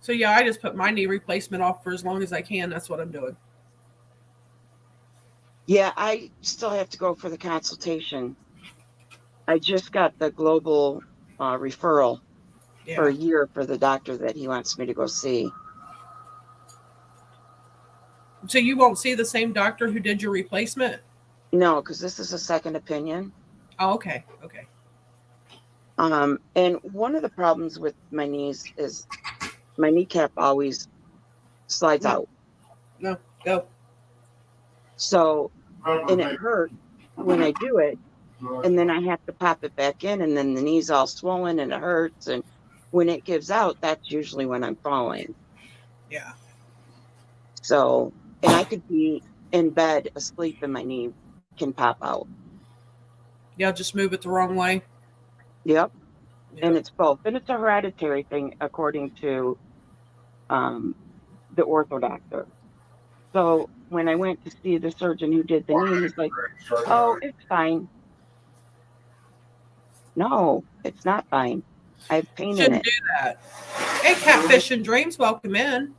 So yeah, I just put my knee replacement off for as long as I can. That's what I'm doing. Yeah, I still have to go for the consultation. I just got the global referral for a year for the doctor that he wants me to go see. So you won't see the same doctor who did your replacement? No, because this is a second opinion. Oh, okay. Okay. And one of the problems with my knees is my kneecap always slides out. No, go. So, and it hurts when I do it, and then I have to pop it back in, and then the knee's all swollen and it hurts. And when it gives out, that's usually when I'm falling. Yeah. So, and I could be in bed asleep and my knee can pop out. Yeah, just move it the wrong way. Yep. Yep. And it's both. And it's a hereditary thing, according to the ortho doctor. So when I went to see the surgeon who did the knee, he's like, oh, it's fine. No, it's not fine. I have pain in Shouldn't it. do that. Hey, Catfish and Dreams, welcome in.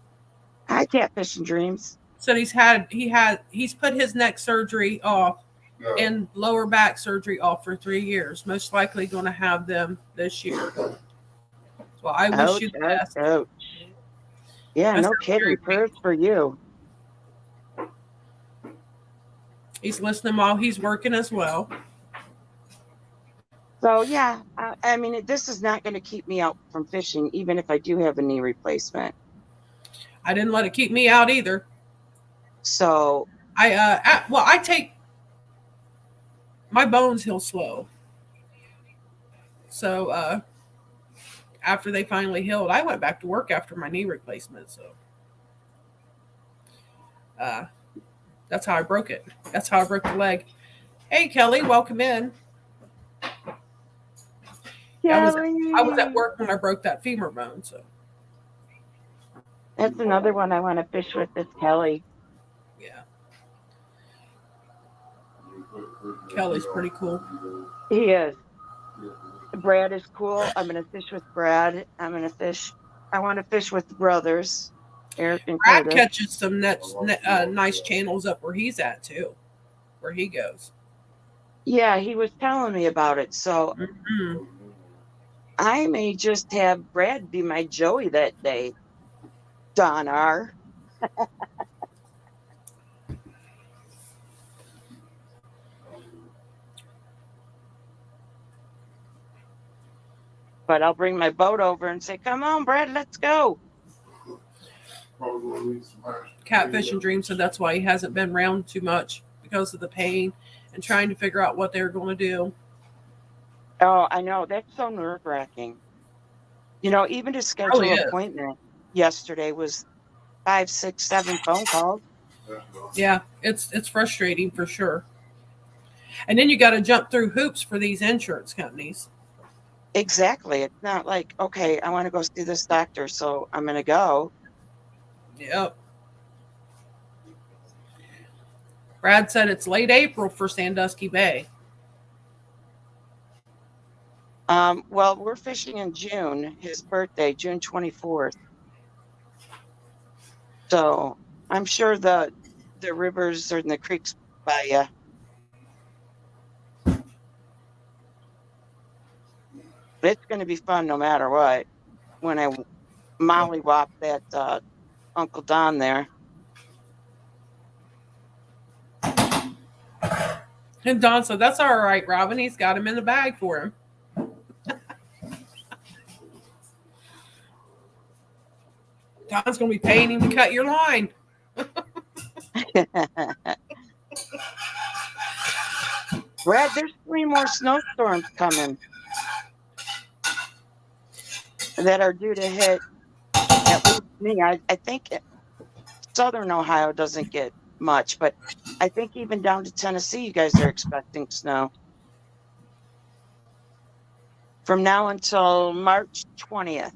Hi, Catfish and Dreams. So he's put his neck surgery off and lower back surgery off for 3 years. Most likely going to have them this year. Well, I wish you the best. Ouch. Yeah, That no sounds kidding. very Prayers for you. He's listening while he's working as well. So yeah, I mean, this is not going to keep me out from fishing, even if I do have a knee replacement. I didn't let it keep me out either. So I take my bones heal slow. So after they finally healed, I went back to work after my knee replacement. So that's how I broke it. That's how I broke the leg. Hey, Kelly, welcome in. I was at work when I broke that femur bone. So that's another one I want to fish with. This Kelly. yeah, Kelly's pretty cool. He is. Brad is cool. I'm going to fish with Brad. I want to fish with the brothers, Eric and Brad Curtis. catches some nice channels up where he's at too, where he goes. Yeah, he was telling me about it. So I may just have Brad be my Joey that day. Don R. But I'll bring my boat over and say, come on, Brad, let's go. Catfish and Dream said that's why he hasn't been around too much because of the pain and trying to figure out what they're going to do. Oh, I know. That's so nerve-wracking. You know, even to schedule an appointment yesterday was 5, 6, 7 phone calls. Yeah, it's frustrating for sure. And then you got to jump through hoops for these insurance companies. Exactly. It's not like, okay, I want to go see this doctor, so I'm going to go. Yep. Brad said it's late April for Sandusky Bay. Well, we're fishing in June, his birthday, June 24th. So I'm sure the rivers and the creeks by you. It's going to be fun no matter what. When I mollywop that Uncle Don there. And Don said, that's all right, Robin. He's got him in the bag for him. Don's going to be paying him to cut your line. Brad, there's 3 more snowstorms coming that are due to hit at least me. I think southern Ohio doesn't get much, but I think even down to Tennessee, you guys are expecting snow. From now until March 20th.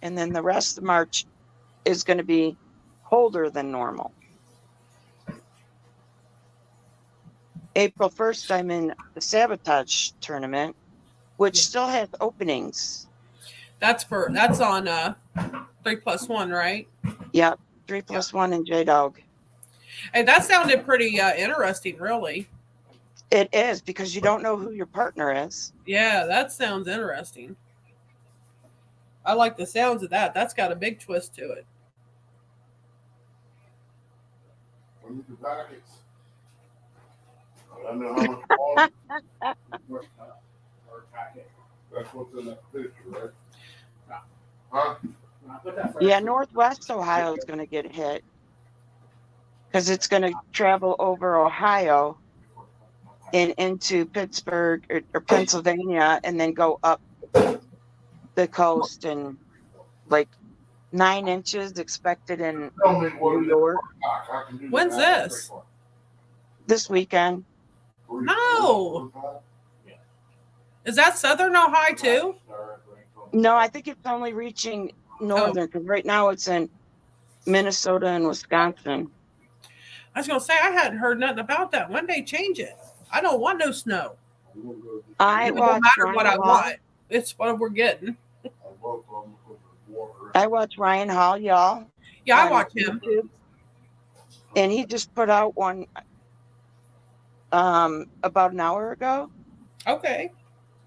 And then the rest of March is going to be colder than normal. April 1st, I'm in the Sabotage tournament, which still has openings. That's on 3+1, right? Yep, 3+1 and J-Dog. Hey, that sounded pretty interesting, really. It is, because you don't know who your partner is. Yeah, that sounds interesting. I like the sounds of that. That's got a big twist to it. I know how much water. That's what's in that picture, right? Huh? Yeah, Northwest Ohio is going to get hit because it's going to travel over Ohio and into Pittsburgh or Pennsylvania and then go up the coast, and like 9 inches expected in New York When's this? this weekend. No. Is that Southern Ohio too? No, I think it's only reaching northern because right now it's in Minnesota and Wisconsin. I was gonna say I hadn't heard nothing about that. When they change it, I don't want no snow. I It watch don't matter what I Ryan Hall. want. It's what we're getting. I watch Ryan Hall, y'all. Yeah, I on watch him. YouTube. And he just put out one about an hour ago. Okay.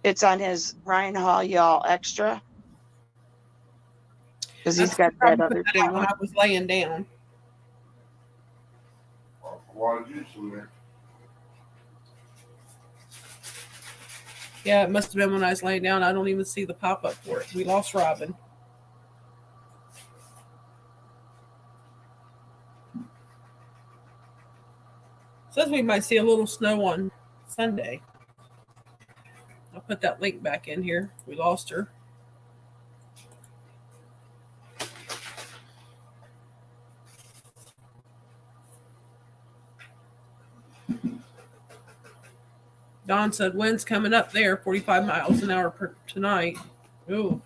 It's on his Ryan Hall, y'all extra. Because he's got That's that I other put that out when channel. I was laying down. Yeah, it must have been when I was laying down. I don't even see the pop up for it. We lost Robin. Says we might see a little snow on Sunday. I'll put that link back in here. We lost her. Don said wind's coming up there, 45 miles an hour per tonight. Ooh.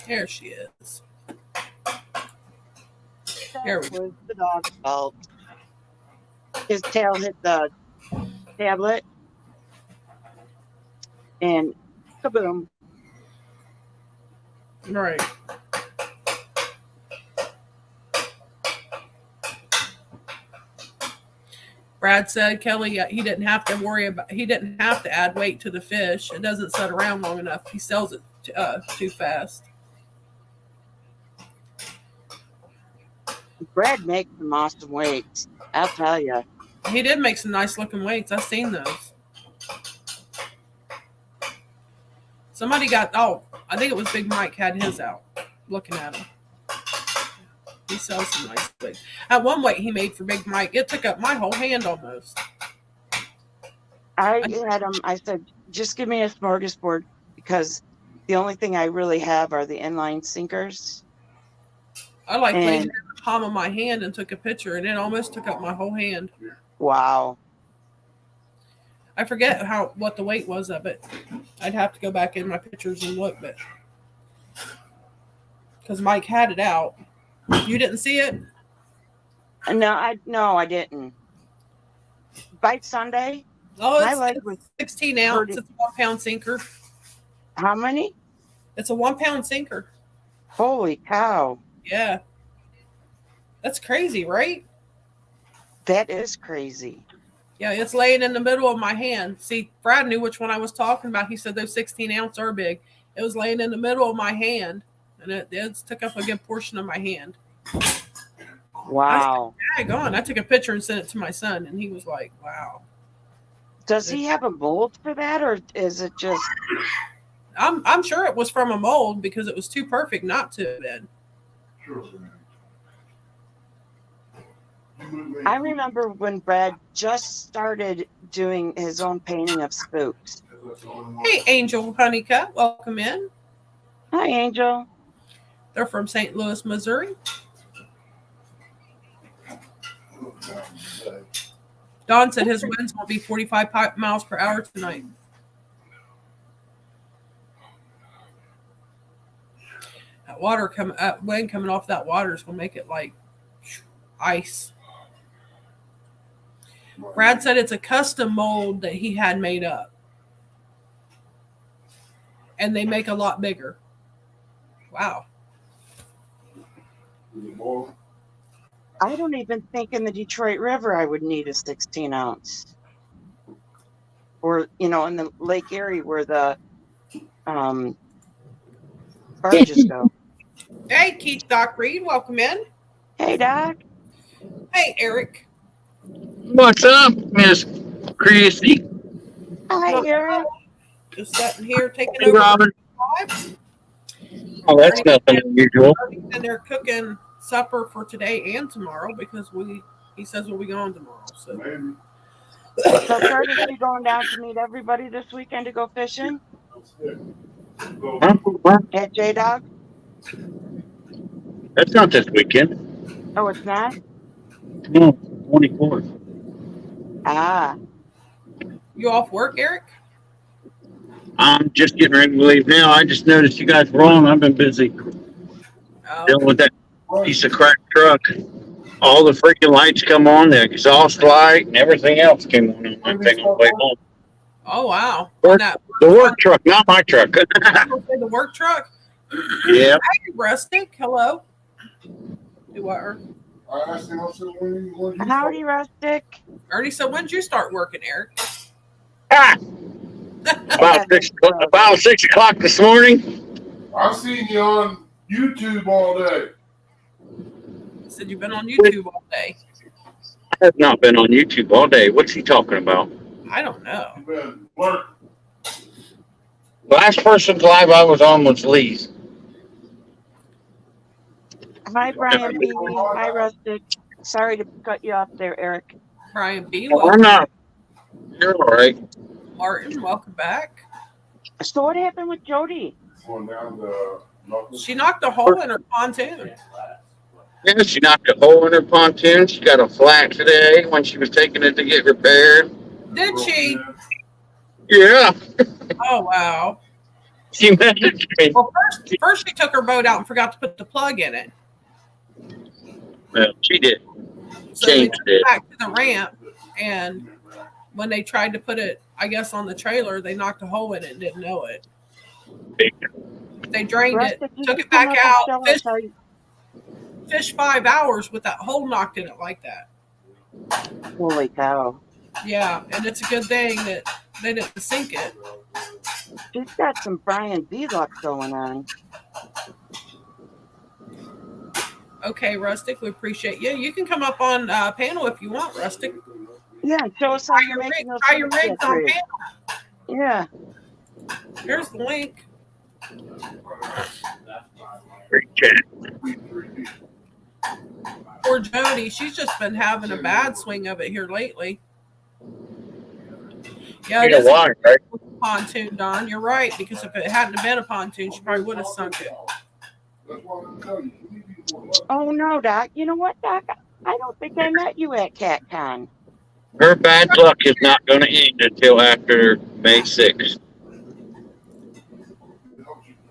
There she is. Here we That was the dog's fault. His tail hit the tablet. And kaboom. Right. Brad said Kelly, he didn't have to add weight to the fish. It doesn't sit around long enough. He sells it too fast. Brad makes some awesome weights. I'll tell you. He did make some nice looking weights. I've seen those. Somebody I think it was Big Mike had his out, looking at him. He sells some nice weights. At one weight he made for Big Mike, it took up my whole hand almost. I had him, I said, just give me a smorgasbord because the only thing I really have are the inline sinkers. I laid it in the palm of my hand and took a picture, and it almost took up my whole hand. Wow. I forget what the weight was of it. I'd have to go back in my pictures and look, but because Mike had it out. You didn't see it? No, I didn't. By Sunday, Oh, my leg was 16 ounce. hurting. It's a 1 pound sinker. How many? It's a 1 pound sinker. Holy cow. Yeah. That's crazy, right? That is crazy. Yeah, it's laying in the middle of my hand. See, Brad knew which one I was talking about. He said those 16 ounce are big. It was laying in the middle of my hand, and it took up a good portion of my hand. Wow. I took a picture and sent it to my son, and he was like, wow. Does he have a mold for that, or is it just... I'm sure it was from a mold because it was too perfect not to have been. I remember when Brad just started doing his own painting of spooks. Hey, Angel Honeycutt, welcome in. Hi, Angel. They're from St. Louis, Missouri. Don said his winds will be 45 miles per hour tonight. That wind coming off that water is going to make it like ice. Brad said it's a custom mold that he had made up. And they make a lot bigger. Wow. I don't even think in the Detroit River I would need a 16 ounce. Or, in the Lake Erie where the barges go. Hey, Keith Doc Reed, welcome in. Hey, Doc. Hey, Eric. What's up, Miss Chrissy? Hi, Eric. Just sitting here taking Hey, over Robin. lives. Oh, that's nothing unusual. And they're cooking supper for today and tomorrow because he says we'll be gone tomorrow. So So, Curtis, you going down to meet everybody this weekend to go fishing Huh? at J Dog? That's not this weekend. Oh, it's not? No, 24th. Ah, you off work, Eric? I'm just getting ready to leave now. I just noticed you guys were on. I've been busy Oh, dealing with that piece of crap truck. All the freaking lights come on, the exhaust light and everything else came on that thing on the way home. oh wow. Work- On that, The work truck, not my truck. the work truck. Yeah. Hey, Rustic. Hello. Do what? I asked him, I said, when you howdy, Rustic. Ernie said, when did you start working, Eric? Ah, about 6 o'clock this morning. I've seen you on YouTube all day. He said you've been on YouTube all day. I have not been on YouTube all day. What's he talking about? I don't know. You've been working. Last person's live I was on was Lee's. Hi, Brian B. Hi, Rustic. Sorry to cut you off there, Eric. Brian B. Well, I'm Welcome. not. You're all right. Martin, welcome back. So, what happened with Jody? Going down the She knocked a hole in her pontoon. Yeah, she knocked a hole in her pontoon. She got a flat today when she was taking it to get repaired. Did she? Yeah, Oh wow. she messaged me. Well, first she took her boat out and forgot to put the plug in it. Well, she did. So they Changed took it. it back to the ramp, and when they tried to put it, I guess, on the trailer, they knocked a hole in it and didn't know it. They drained it, Rustic, you took can it back come up and out, show us how you- fished 5 hours with that hole knocked in it like that. Holy cow. Yeah, and it's a good thing that they didn't sink it. She's got some Brian B. luck going on. Okay, Rustic, we appreciate you. You can come up on panel if you want, Rustic. Yeah, show us how Try you're your, making those try your fish rigs on rigs. panel. Yeah. Here's the link. Great chat. Poor Jody, she's just been having a bad swing of it here lately. Yeah, it You know is why, right? a pontoon, Don. You're right, because if it hadn't been a pontoon, she probably would have sunk it. Oh no, Doc. You know what, Doc? I don't think I met you at CatCon. Her bad luck is not going to end until after May 6th.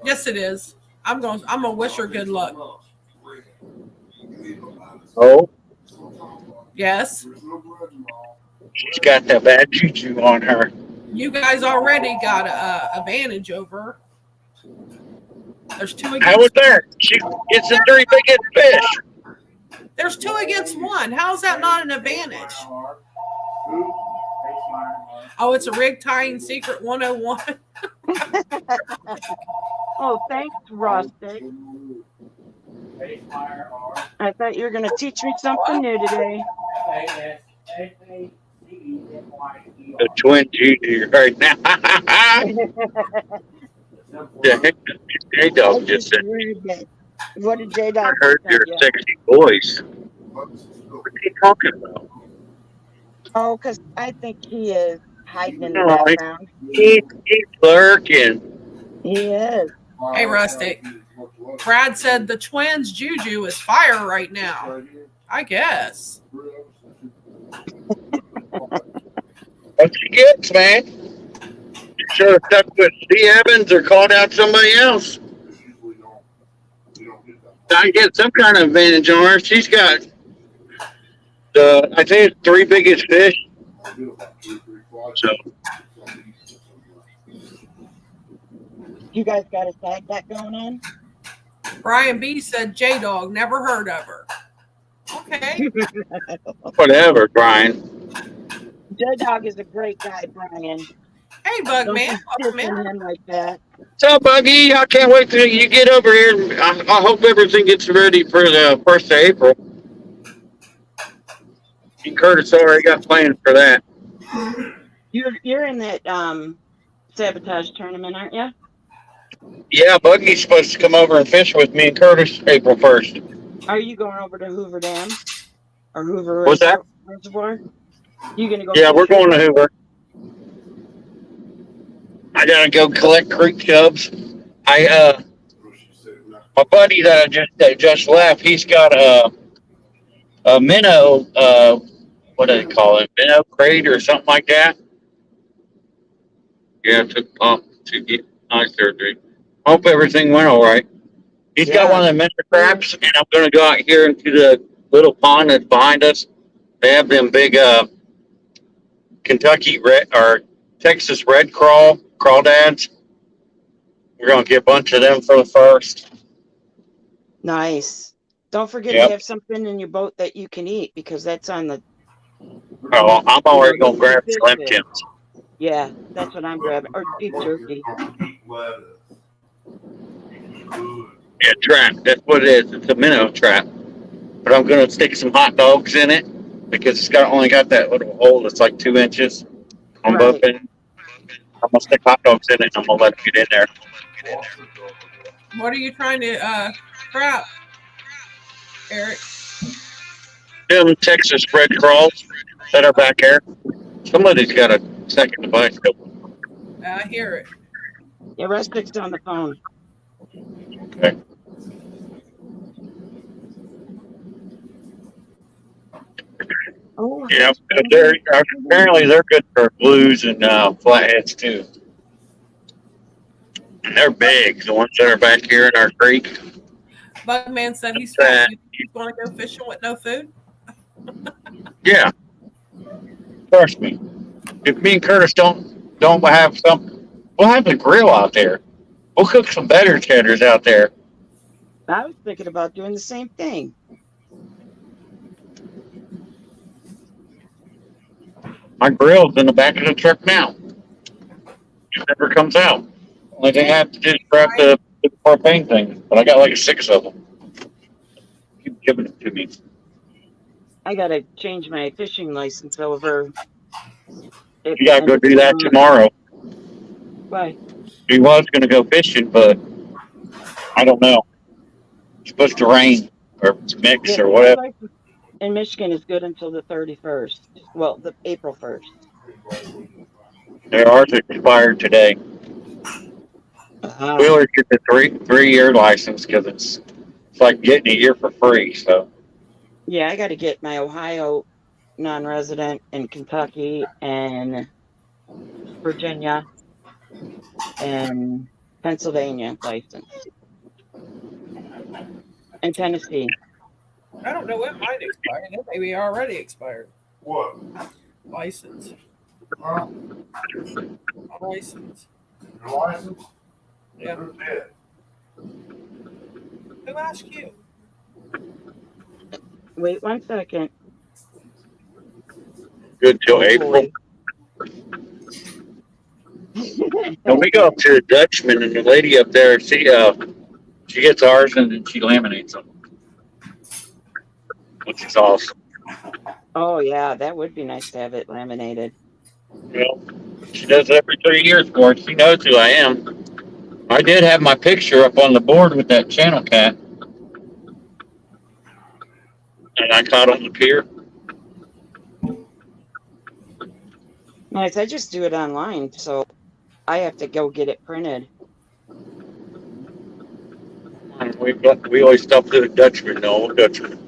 Yes, it is. I'm gonna wish her good luck. Oh, Yes. she's got that bad juju on her. You guys already got a advantage over her. There's 2 How was against that? She gets the 3 biggest fish. There's 2 against 1. How's that not an advantage? Oh, it's a rig tying secret 101. Oh, thanks, Rustic. I thought you were going to teach me something new today. The twin juju right now. The heck did J-Dog just said? What did J I Dog heard your sexy voice. What are you talking about? Oh, because I think he is hiding in the No, background. He's lurking. He is. Hey, Rustic. Brad said the twins' juju is fire right now. I guess. What she gets, man? You should have stuck with C. Evans or called out somebody else. I get some kind of advantage on her. She's got I think it's 3 biggest fish. So You guys got a tag bet going on? Brian B said J-Dog, never heard of her. Okay. whatever, Brian. J Dog is a great guy, Brian. Hey, Bug Don't Man. be Welcome in. kissing him like that. What's up, Buggy? I can't wait till you get over here. I hope everything gets ready for the 1st of April. And Curtis already got plans for that. You're in that sabotage tournament, aren't you? Yeah, Buggy's supposed to come over and fish with me and Curtis April 1st. Are you going over to Hoover Dam or Hoover What's that? Reservoir? You gonna go Yeah, we're fishing? going to Hoover. I gotta go collect creek chubs. My buddy that just left, he's got a minnow. What do they call it? Minnow crate or something like that. Yeah, it took pump to get eye surgery. Hope everything went all right. He's got one of the minnow traps, and I'm gonna go out here into the little pond that's behind us. They have them big Kentucky red or Texas red crawdads. We're gonna get a bunch of them for the 1st. Nice. Don't forget to Yep. have something in your boat that you can eat because that's on the. Oh, I'm already gonna the grab fish Slim is. Jims. Yeah, that's what I'm grabbing. Or beef jerky. Yeah, trap. That's what it is. It's a minnow trap. But I'm gonna stick some hot dogs in it because it's only got that little hole that's like 2 inches on Right. both ends. I'm gonna stick hot dogs in it and I'm gonna let it get in there. What are you trying to trap, Eric? Them Texas red crawls that are back here. Somebody's got a second device going. I hear it. Yeah, Rustic's on the phone. Okay. Oh. Yeah, apparently they're good for blues and flatheads too. And they're big. The ones that are back here in our creek. Bugman said he's fat. You want to go fishing with no food? Yeah. Trust me. If me and Curtis don't have something, we'll have the grill out there. We'll cook some better cheddars out there. I was thinking about doing the same thing. My grill's in the back of the truck now. It never comes out. Only thing I have to do is grab the propane thing. But I got like 6 of them. Keep giving it to me. I gotta change my fishing license over. You gotta go do that tomorrow. Why? He was gonna go fishing, but I don't know. It's supposed to rain or mix or whatever. In Michigan is good until the 31st. Well, the April 1st. Their ours expired today. We always get the three-year license because it's like getting a year for free. So yeah, I got to get my Ohio non-resident in Kentucky and Virginia and Pennsylvania license and Tennessee. I don't know when mine expired. It may be already expired. What? License. License. Your license? Yeah. Who's dead? Who asked you? Wait 1 second. good till April. And we go up to the Dutchman, and the lady up there, she gets ours and then she laminates them, which is awesome. Oh yeah, that would be nice to have it laminated. Well, she does it every 3 years for it. She knows who I am. I did have my picture up on the board with that channel cat, and I caught on the pier. Nice. I just do it online, so I have to go get it printed. We always stop to the Dutchman, the old Dutchman.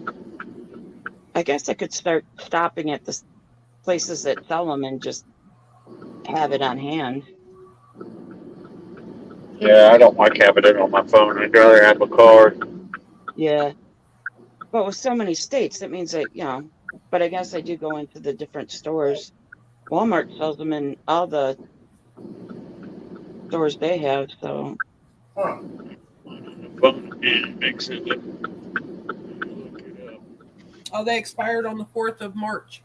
I guess I could start stopping at the places that sell them and just have it on hand. Yeah, I don't like having it on my phone. I'd rather have a card. Yeah. But with so many states, that means that, but I guess I do go into the different stores. Walmart sells them in all the stores they have, so. Huh. Makes it. Oh, they expired on the 4th of March.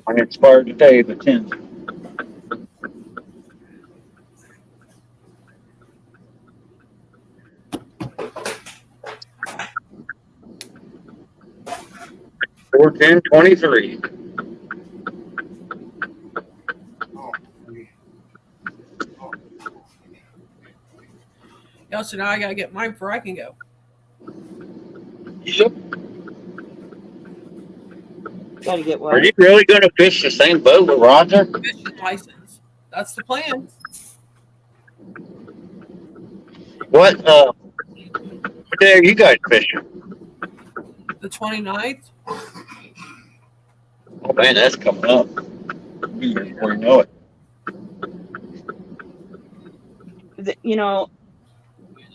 Mine expired today, the 10th. Four 10/23. Yeah, so now I gotta get mine before I can go. Yep. Gotta get Are what? you really going to fish the same boat with Roger? Fishing license. That's the plan. What day are you guys fishing? The 29th. Oh man, that's coming up. Before you know it. You know,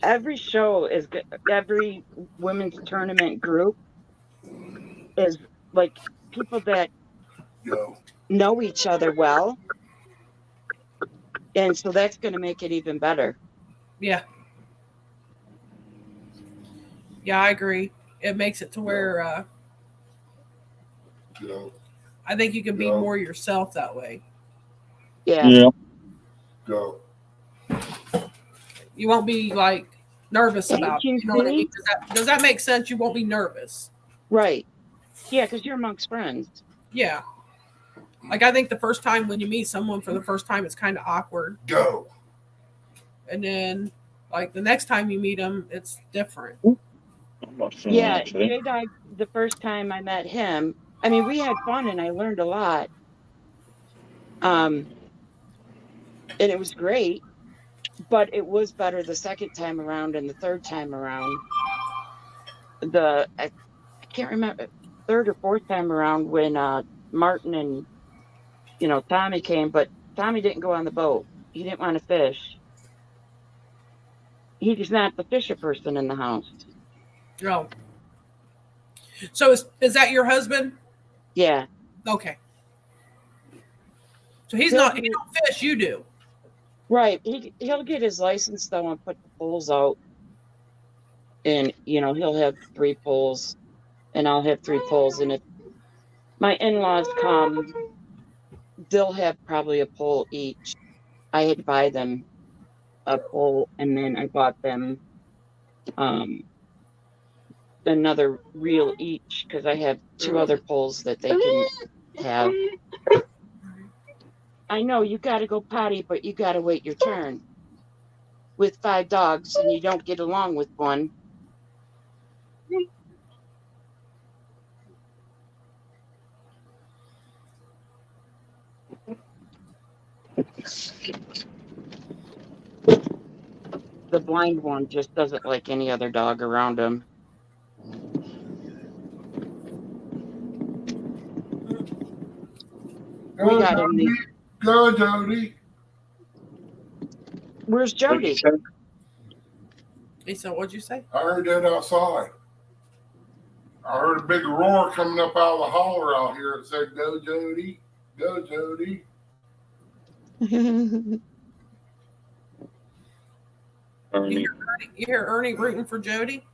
every show is good. Every women's tournament group is like people that know each other well. And so that's going to make it even better. Yeah. Yeah, I agree. It makes it to where I think you can be more yourself that way. Yeah. Yeah. Go. You won't be like nervous about it. You You know what I see? mean? Does that make sense? You won't be nervous. Right. Yeah, because you're amongst friends. Yeah. Like I think the first time when you meet someone for the first time, it's kind of awkward. Go. And then like the next time you meet them, it's different. Yeah, J-Dog, the first time I met him, I mean, we had fun and I learned a lot. And it was great, but it was better the second time around and the third time around. I can't remember, third or fourth time around when Martin and, Tommy came, but Tommy didn't go on the boat. He didn't want to fish. He's not the fisher person in the house. Oh. So is that your husband? Yeah. Okay. So he don't fish, you do. Right. He'll get his license though and put the poles out. And he'll have 3 poles and I'll have 3 poles. And if my in-laws come, they'll have probably a pole each. I had to buy them a pole and then I bought them another reel each because I have 2 other poles that they can have. I know you got to go potty, but you got to wait your turn. With 5 dogs and you don't get along with one. The blind one just doesn't like any other dog around him. We got him. Go, Jody. Where's Jody? He said, what'd you say? I heard that outside. I heard a big roar coming up out of the holler out here. It said, "Go, Jody. Go, Jody." You hear Ernie rooting for Jody?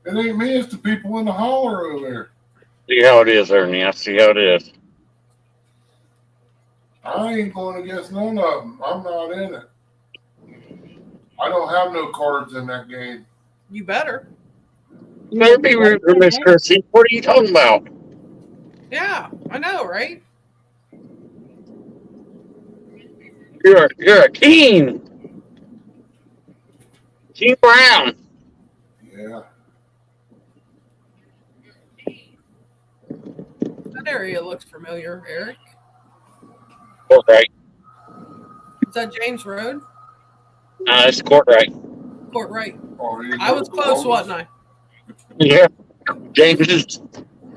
It ain't me, it's the people in the holler over there. See how it is, Ernie. I see how it is. I ain't going against none of them. I'm not in it. I don't have no cards in that game. You better. You better be rooting for Miss Chrissy. What are you talking about? Yeah, I know, right? You're a Keen Brown. Yeah. That area looks familiar, Eric. Courtright. Is that James Road? It's Courtright. Courtright. Oh, I was close, wasn't I? Yeah. James is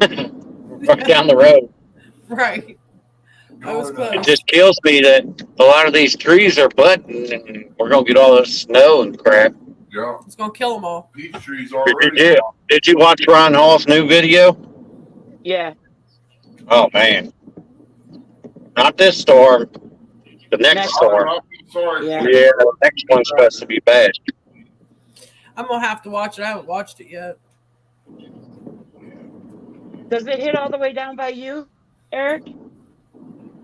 right down the road. Right. I was close. It just kills me that a lot of these trees are budding and we're going to get all this snow and crap. Yeah. It's going to kill them all. Peach trees already. Did you watch Ron Hall's new video? Yeah. Oh, man. Not this storm. The next storm. Sorry. Yeah. Yeah, the next one's supposed to be bad. I'm going to have to watch it. I haven't watched it yet. Does it hit all the way down by you, Eric?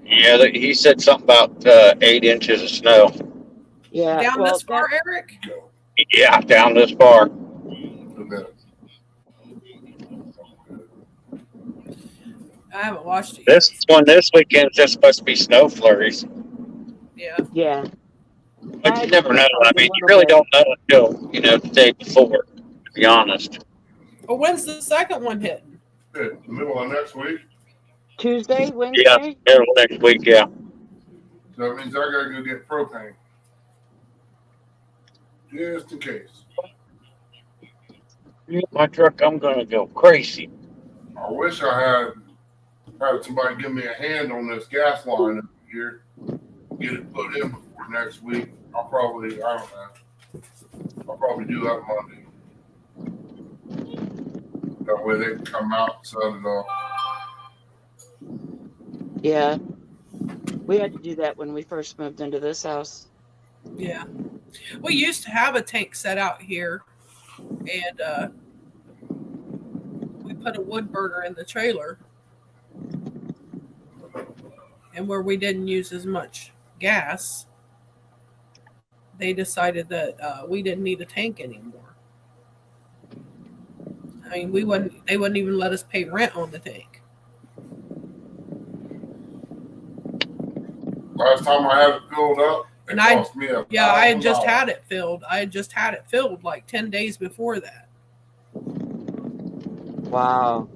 Yeah, he said something about 8 inches of snow. Yeah. Down Well, this far, Eric? Go. Yeah, down this far. To that. I haven't watched it yet. This one this weekend is just supposed to be snow flurries, Yeah. yeah. but I you never know. expect I a mean, you little really bit. don't know until the day before. To be honest. Well, when's the second one hitting? Good. Middle of next week. Tuesday, Yeah, Wednesday. middle of next week. Yeah. So that means I gotta go get propane. Just in case. My truck, I'm gonna go crazy. I wish I had somebody give me a hand on this gas line up here. Get it put in before next week. I don't know. I'll probably do that Monday. That way they can come out and set it up. Yeah. We had to do that when we first moved into this house. Yeah. We used to have a tank set out here, and we put a wood burner in the trailer, and where we didn't use as much gas, they decided that we didn't need a tank anymore. I mean, they wouldn't even let us pay rent on the tank. Last time I had it filled up, it And cost me I had just $1,000. had it filled. I had just had it filled like 10 days before that. Wow.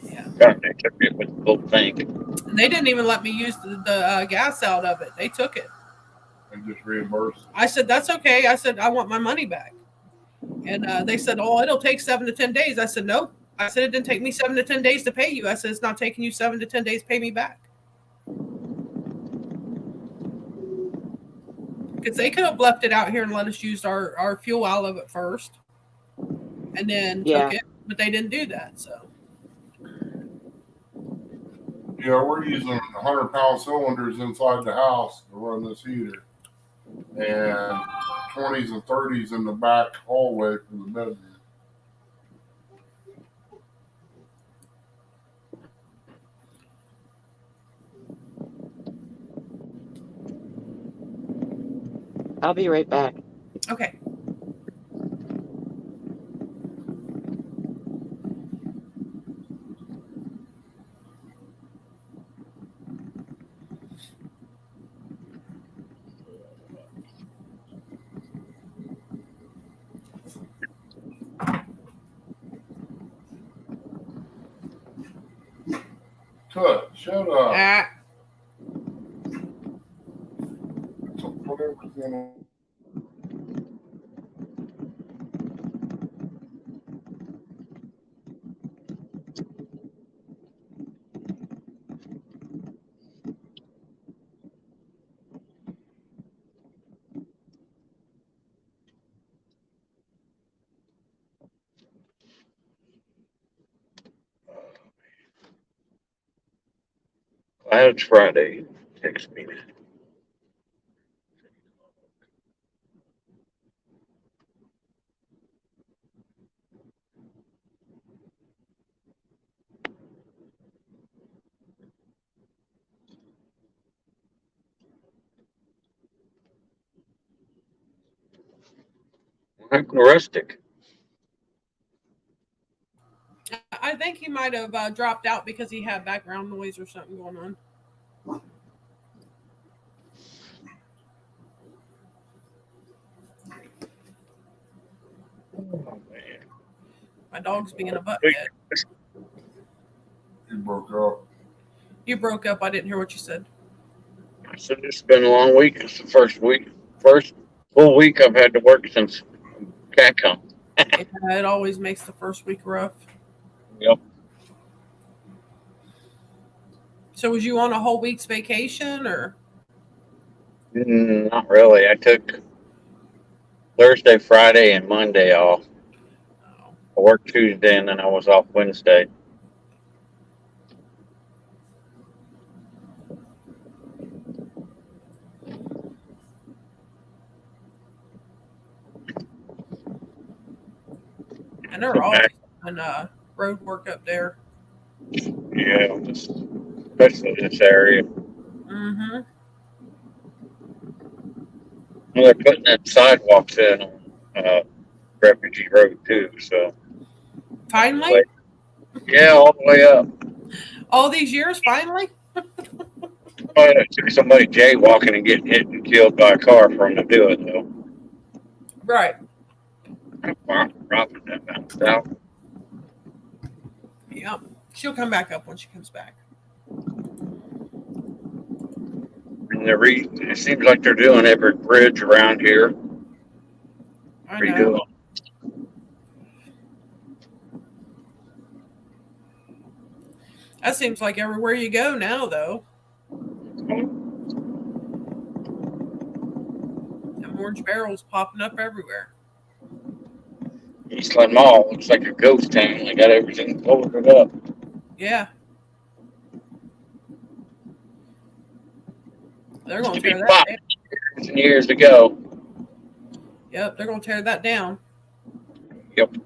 Yeah. God, they took it with the whole thing. And they didn't even let me use the gas out of it. They took it. And just reimbursed. I said, that's okay. I said, I want my money back. And they said, oh, it'll take 7 to 10 days. I said, nope. I said, it didn't take me 7 to 10 days to pay you. I said, it's not taking you 7 to 10 days to pay me back. Because they could have left it out here and let us use our fuel out of it first. And then Yeah. took it. But they didn't do that. So, Yeah, we're using 100-pound cylinders inside the house to run this heater. And 20s and 30s in the back hallway from the bedroom. I'll be right back. okay. Tut, shut up. Ah, Whatever's going on. Glad it's Friday. Text me. What happened to Rustic? I think he might have dropped out because he had background noise or something going on. Oh, man. My dog's being a butthead. You broke up. You broke up. I didn't hear what you said. I said it's been a long week. It's the first full week I've had to work since cat come. Yeah, it always makes the first week rough. Yep. So was you on a whole week's vacation or? Not really. I took Thursday, Friday, and Monday off. Oh. I worked Tuesday and then I was off Wednesday. And they're always on road work up there. Yeah, especially this area. Mm. Mm-hmm. Well, they're putting that sidewalks in on Refugee Road too. So Finally, yeah, all the way up. all these years, finally. But it took somebody jaywalking and getting hit and killed by a car for them to do it though. Right. Dropping that bounced out. Yep. She'll come back up when she comes back. And it seems like they're doing every bridge around here. I Redoing. know. That seems like everywhere you go now, though. Them orange barrels popping up everywhere. Eastland Mall looks like a ghost town. They got everything folded up. Yeah. They're going to tear that down. Years and years to go. Yep, they're going to tear that down. Yep.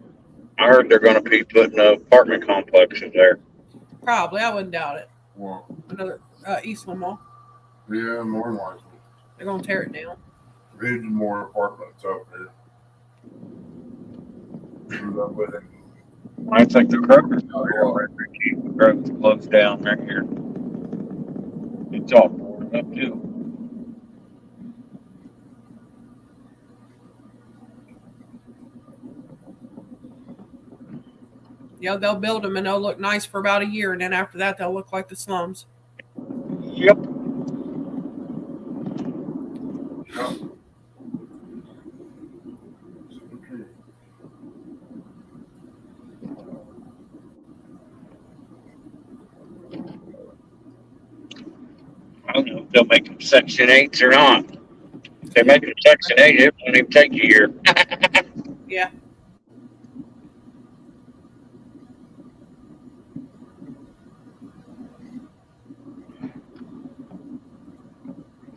I heard they're going to be putting apartment complexes there. Probably. I wouldn't doubt it. Well, Another Eastland Mall. yeah, more than likely. They're going to tear it down. Need more apartments out there. That way. I think the Kroger's closed down right here. It's all boarded up too. Yeah, they'll build them and they'll look nice for about a year, and then after that, they'll look like the slums. Yep. Yeah. I don't know if they'll make them Section 8s or not. If they make them Section 8, it won't even take a year. Yeah.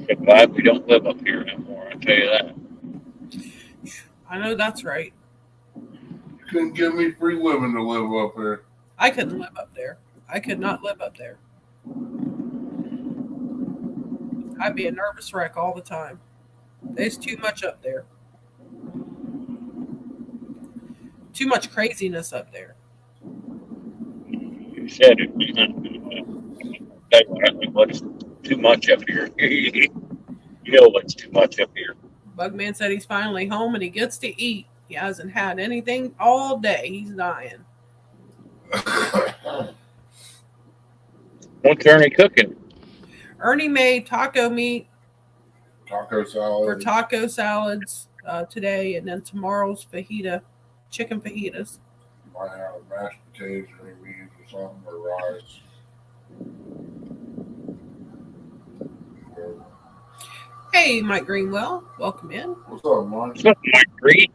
I'm glad we don't live up here anymore, I tell you that. I know that's right. You couldn't give me free living to live up there. I couldn't live up there. I could not live up there. I'd be a nervous wreck all the time. There's too much up there. Too much craziness up there. You said it. What's too much up here? You know what's too much up here. Bugman said he's finally home and he gets to eat. He hasn't had anything all day. He's dying. What's Ernie cooking? Ernie made taco meat Taco salad. for taco salads today, and then tomorrow's fajita, chicken fajitas. Might have mashed potatoes or beans or something, or rice. Hey, Mike Greenwell, welcome in. What's up, Mike? What's up, Mike Reed?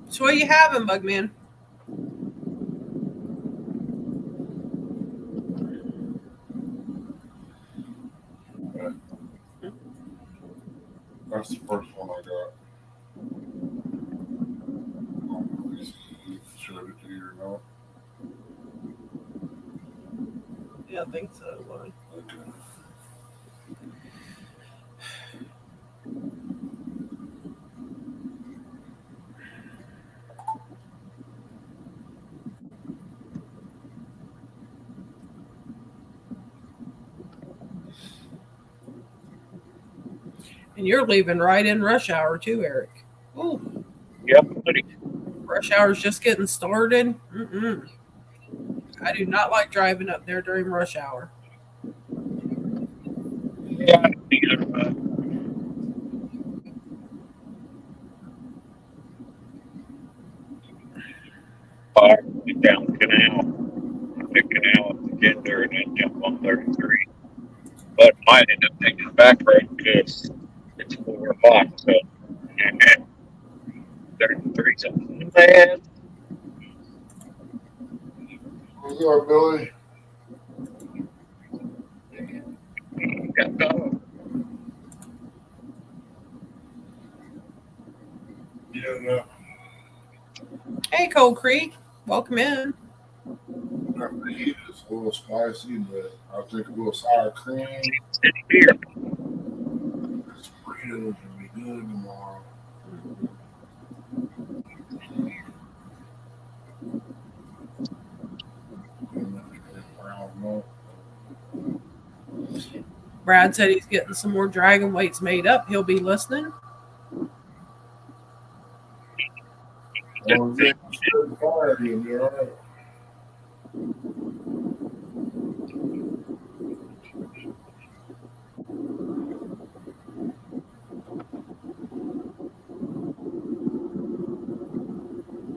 So what are you having, Bugman? That's the first one I got. Showed it to you or not? Yeah, I think so. Boy. Okay. And you're leaving right in rush hour too, Eric. Ooh, Yep, buddy. rush hour's just getting started. I do not like driving up there during rush hour. Yeah, neither. Fire down the canal. The canal at the Gender and then jump on 33. But might end up taking the back road because it's 4 o'clock. So, 33 something. Man, What's up, Billy? got dog. Yeah, no. Hey, Cold Creek, welcome in. Got fajitas. a little spicy, but I think a little sour cream. Beer. This burritos will be good tomorrow. Brad said he's getting some more dragon weights made up. He'll be listening. Oh, yeah, stir fire, you'll be all right.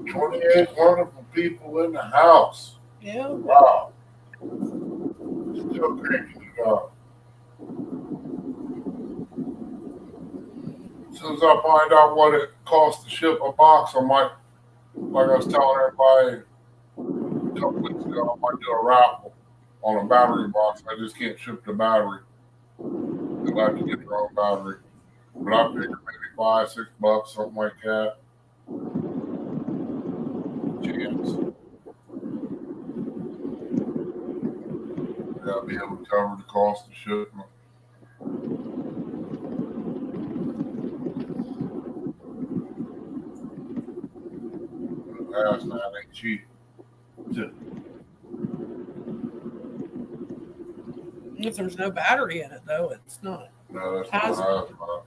$2,800 for people in the house. Yeah. Wow. Still cranking it out. As soon as I find out what it costs to ship a box, I might, like I was telling everybody a couple weeks ago, I might do a raffle on a battery box. I just can't ship the battery. They'll have to get their own battery. But I figure maybe $5, $6, something like that. Chance. Yeah, I'll be able to cover the cost of shipment. Hazmat ain't cheap. If there's no battery in it, though, it's not. No, that's not hazmat.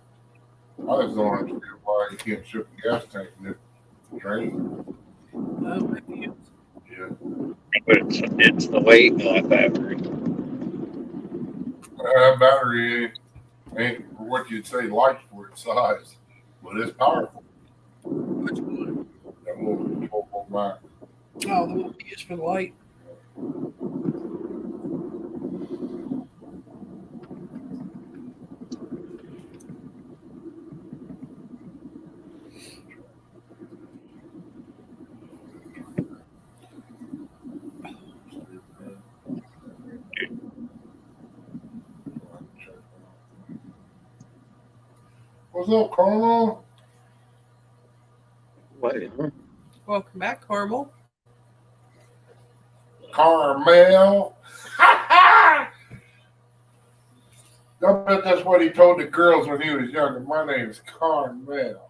I just don't understand why you can't ship a gas tank in it. Drain. Oh, maybe it's- Yeah. But it's the weight of that battery. That battery ain't what you'd say light for its size, but it's powerful. Which one? That little 12-volt Mac. Oh, the one we use for the light. What's up, Carmel? Wait, huh? Welcome back, Carmel. Carmel. I bet that's what he told the girls when he was younger. My name is Carmel.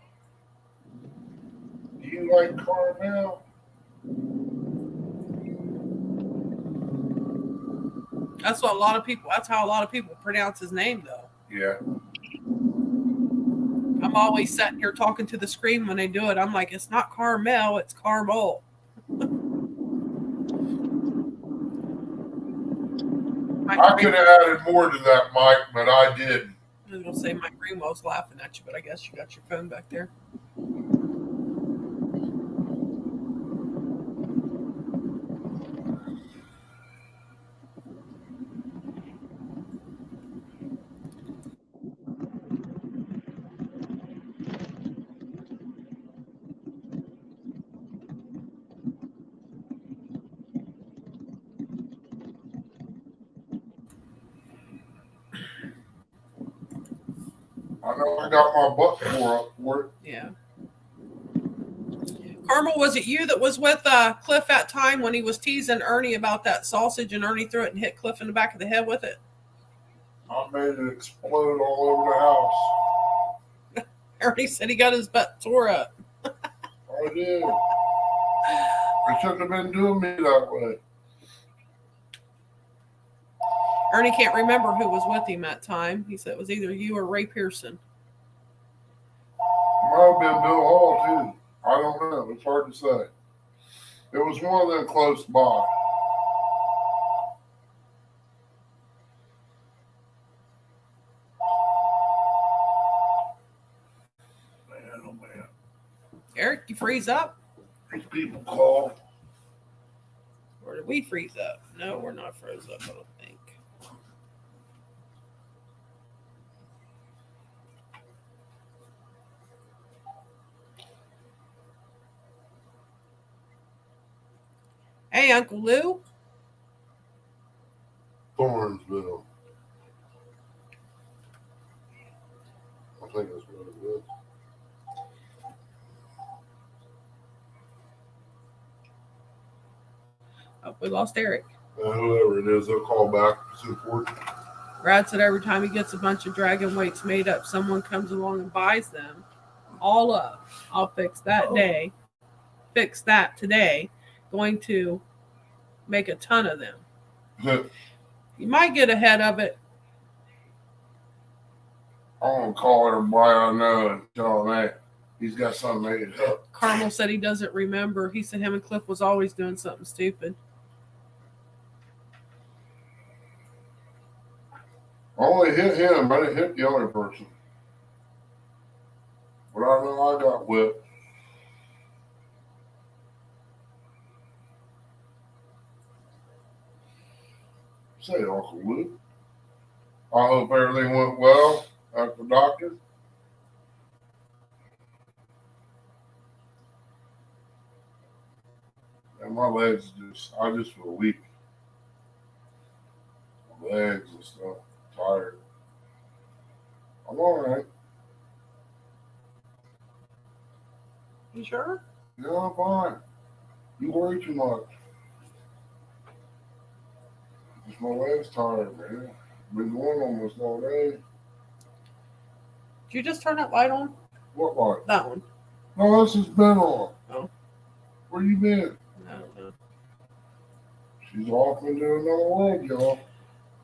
Do you like Carmel? That's what a lot of people. That's how a lot of people pronounce his name, though. Yeah. I'm always sitting here talking to the screen when they do it. I'm like, it's not Carmel, it's Carmel. I could have added more to that, Mike, but I didn't. I was going to say Mike Greenwell's laughing at you, but I guess you got your phone back there. I know I got my butt tore up for it. Yeah. Carmel, was it you that was with Cliff that time when he was teasing Ernie about that sausage and Ernie threw it and hit Cliff in the back of the head with it? I made it explode all over the house. Ernie said he got his butt tore up. I did. I shouldn't have been doing me that way. Ernie can't remember who was with him that time. He said it was either you or Ray Pearson. Might have been Bill Hall, too. I don't know. It's hard to say. It was one of them close by. Man, oh man. Eric, you freeze up? These people call. Or did we freeze up? No, we're not froze up, I don't think. Hey, Uncle Lou. Thornsville. I think that's what it is. Oh, we lost Eric. Whoever it is, they'll call back. It's important. Brad said every time he gets a bunch of dragon weights made up, someone comes along and buys them all up. I'll fix that day. Fix that today. Going to make a ton of them. You might get ahead of it. I'm gonna call everybody I know and tell them that he's got something made up. Carmel said he doesn't remember. He said him and Cliff was always doing something stupid. I only hit him. I didn't hit the other person. But I know I got whipped. Say, Uncle Luke. I hope everything went well at the doctor. And my legs I just feel weak. My legs and stuff, tired. I'm all right. You sure? Yeah, I'm fine. You worry too much. Just my legs tired, man. Been going almost all day. Did you just turn that light on? What light? That one. No, this has been on. Oh. Where you been? No. She's off into another world, y'all.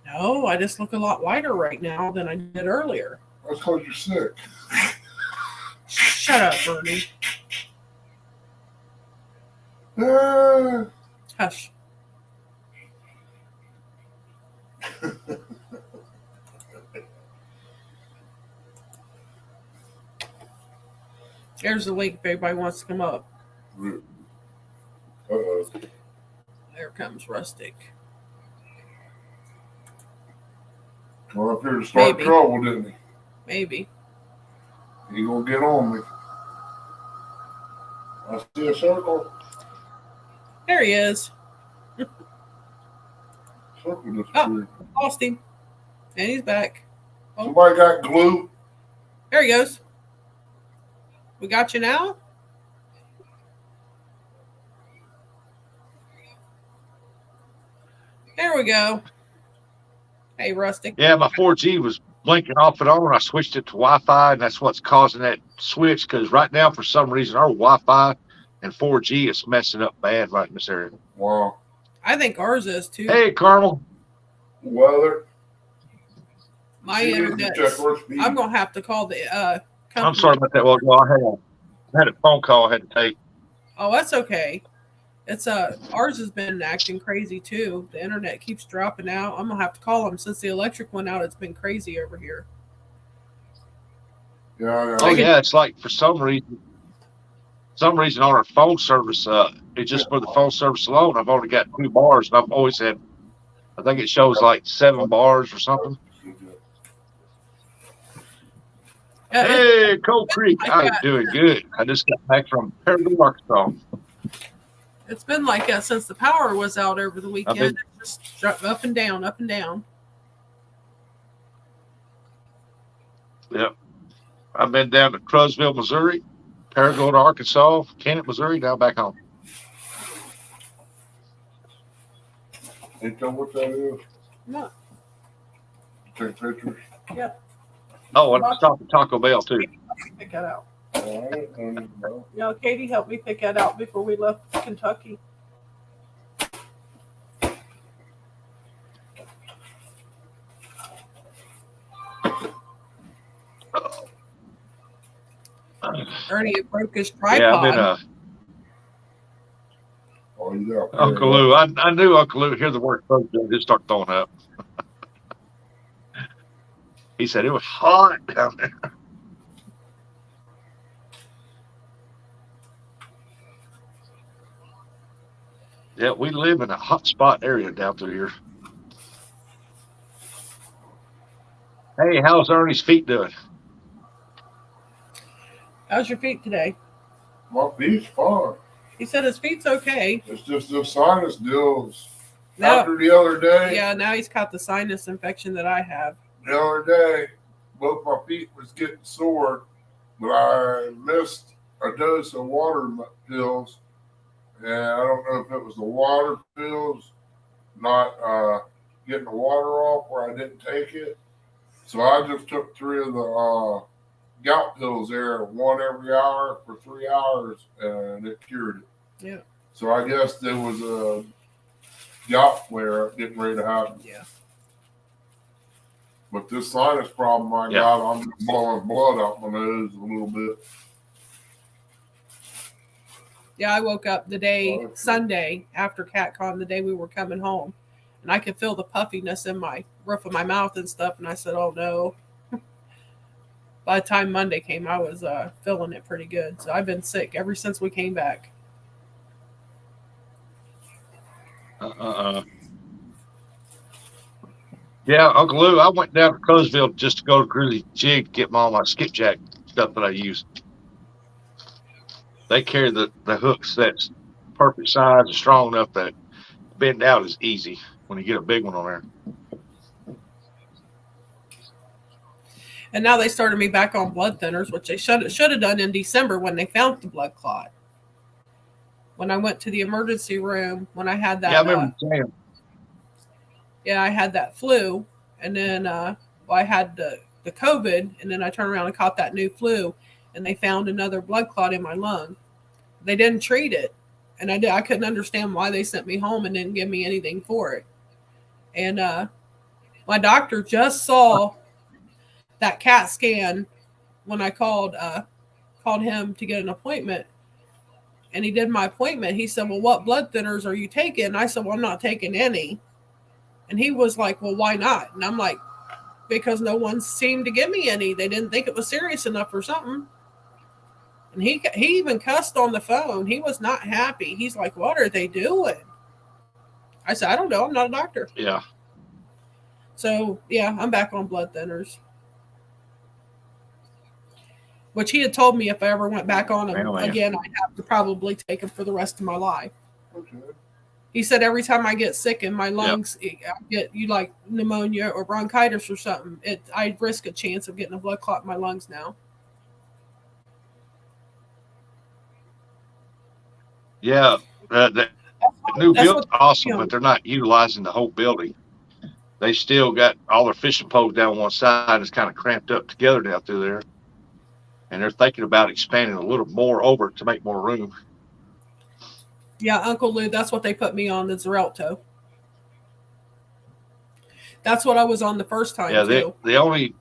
No, I just look a lot whiter right now than I did earlier. That's because you're sick. Shut up, Bernie. Hush. There's the link if anybody wants to come up. Uh-oh. There comes Rustic. Come up here to start Maybe. trouble, didn't he? Maybe. He gonna get on me. I see a circle. There he is. Circle disappeared. Lost him. And he's back. Oh. Somebody got glue. There he goes. We got you now? There we go. Hey, Rustic. Yeah, my 4G was blinking off and on. I switched it to Wi-Fi, and that's what's causing that switch. Because right now, for some reason, our Wi-Fi and 4G is messing up bad right in this area. Wow. I think ours is too. Hey, Carmel. Weather. My See, internet. check our speed. I'm gonna have to call the company. I'm sorry about that. Well, I had a phone call I had to take. Oh, that's okay. It's ours has been acting crazy too. The internet keeps dropping out. I'm gonna have to call them since the electric went out. It's been crazy over here. Yeah, Oh, yeah, it's like for some reason on our phone service, it's just for the phone service alone. I've only got 2 bars, and I've always had, I think it shows like 7 bars or something. Hey, Cold Creek, I'm doing good. I just got back from Paragon, Arkansas. It's been like that since the power was out over the weekend. It's just up and down, up and down. Yep. I've been down to Cruzville, Missouri, Paragon, Arkansas, Kennett, Missouri, now back home. Ain't that what that is? No. Take pictures. Yep. Oh, and I stopped at Taco Bell, too. Pick that out. All right. No. Yeah, Katie helped me pick that out before we left Kentucky. Ernie broke his tripod. Yeah, I've been, Oh, you got Uncle Lou. I knew Uncle Lou would hear the word folks and just start throwing up. He said it was hot down there. Yeah, we live in a hot spot area down through here. Hey, how's Ernie's feet doing? How's your feet today? My feet's fine. He said his feet's okay. It's just the sinus deals. No. After the other day, Yeah, now he's got the sinus infection that I have. the other day, both my feet was getting sore, but I missed a dose of water pills, and I don't know if it was the water pills, not getting the water off where I didn't take it. So I just took 3 of the gout pills there, 1 every hour for 3 hours, and it cured it. Yeah. So I guess there was a gout flare getting ready to happen. Yeah. But this sinus problem I got, I'm blowing blood out my nose a little bit. Yeah, I woke up the day Sunday after CatCon, the day we were coming home, and I could feel the puffiness in my roof of my mouth and stuff. And I said, "Oh no!" By the time Monday came, I was feeling it pretty good. So I've been sick ever since we came back. Yeah, Uncle Lou, I went down to Crowsville just to go to Greeley Jig to get all my skipjack stuff that I use. They carry the hooks that's perfect size and strong enough that bend out is easy when you get a big one on there. And now they started me back on blood thinners, which they should have done in December when they found the blood clot. When I went to the emergency room, when I had that. Yeah, I remember saying. Yeah, I had that flu, and then I had the COVID, and then I turned around and caught that new flu, and they found another blood clot in my lung. They didn't treat it, and I couldn't understand why they sent me home and didn't give me anything for it. And my doctor just saw that CAT scan when I called him to get an appointment, and he did my appointment. He said, "Well, what blood thinners are you taking?" And I said, "Well, I'm not taking any." And he was like, "Well, why not?" And I'm like, "Because no one seemed to give me any. They didn't think it was serious enough or something." And he even cussed on the phone. He was not happy. He's like, "What are they doing?" I said, "I don't know. I'm not a doctor." Yeah. So, yeah, I'm back on blood thinners. Which he had told me if I ever went back on them again, I'd have to probably take them for the rest of my life. Okay. He said every time I get sick in my lungs, I get like pneumonia or bronchitis or something, I risk a chance of getting a blood clot in my lungs now. Yeah, the new building's awesome, but they're not utilizing the whole building. They still got all their fishing poles down one side. It's kind of cramped up together down through there. And they're thinking about expanding a little more over to make more room. Yeah, Uncle Lou, that's what they put me on, the Xarelto. That's what I was on the first time, too. The only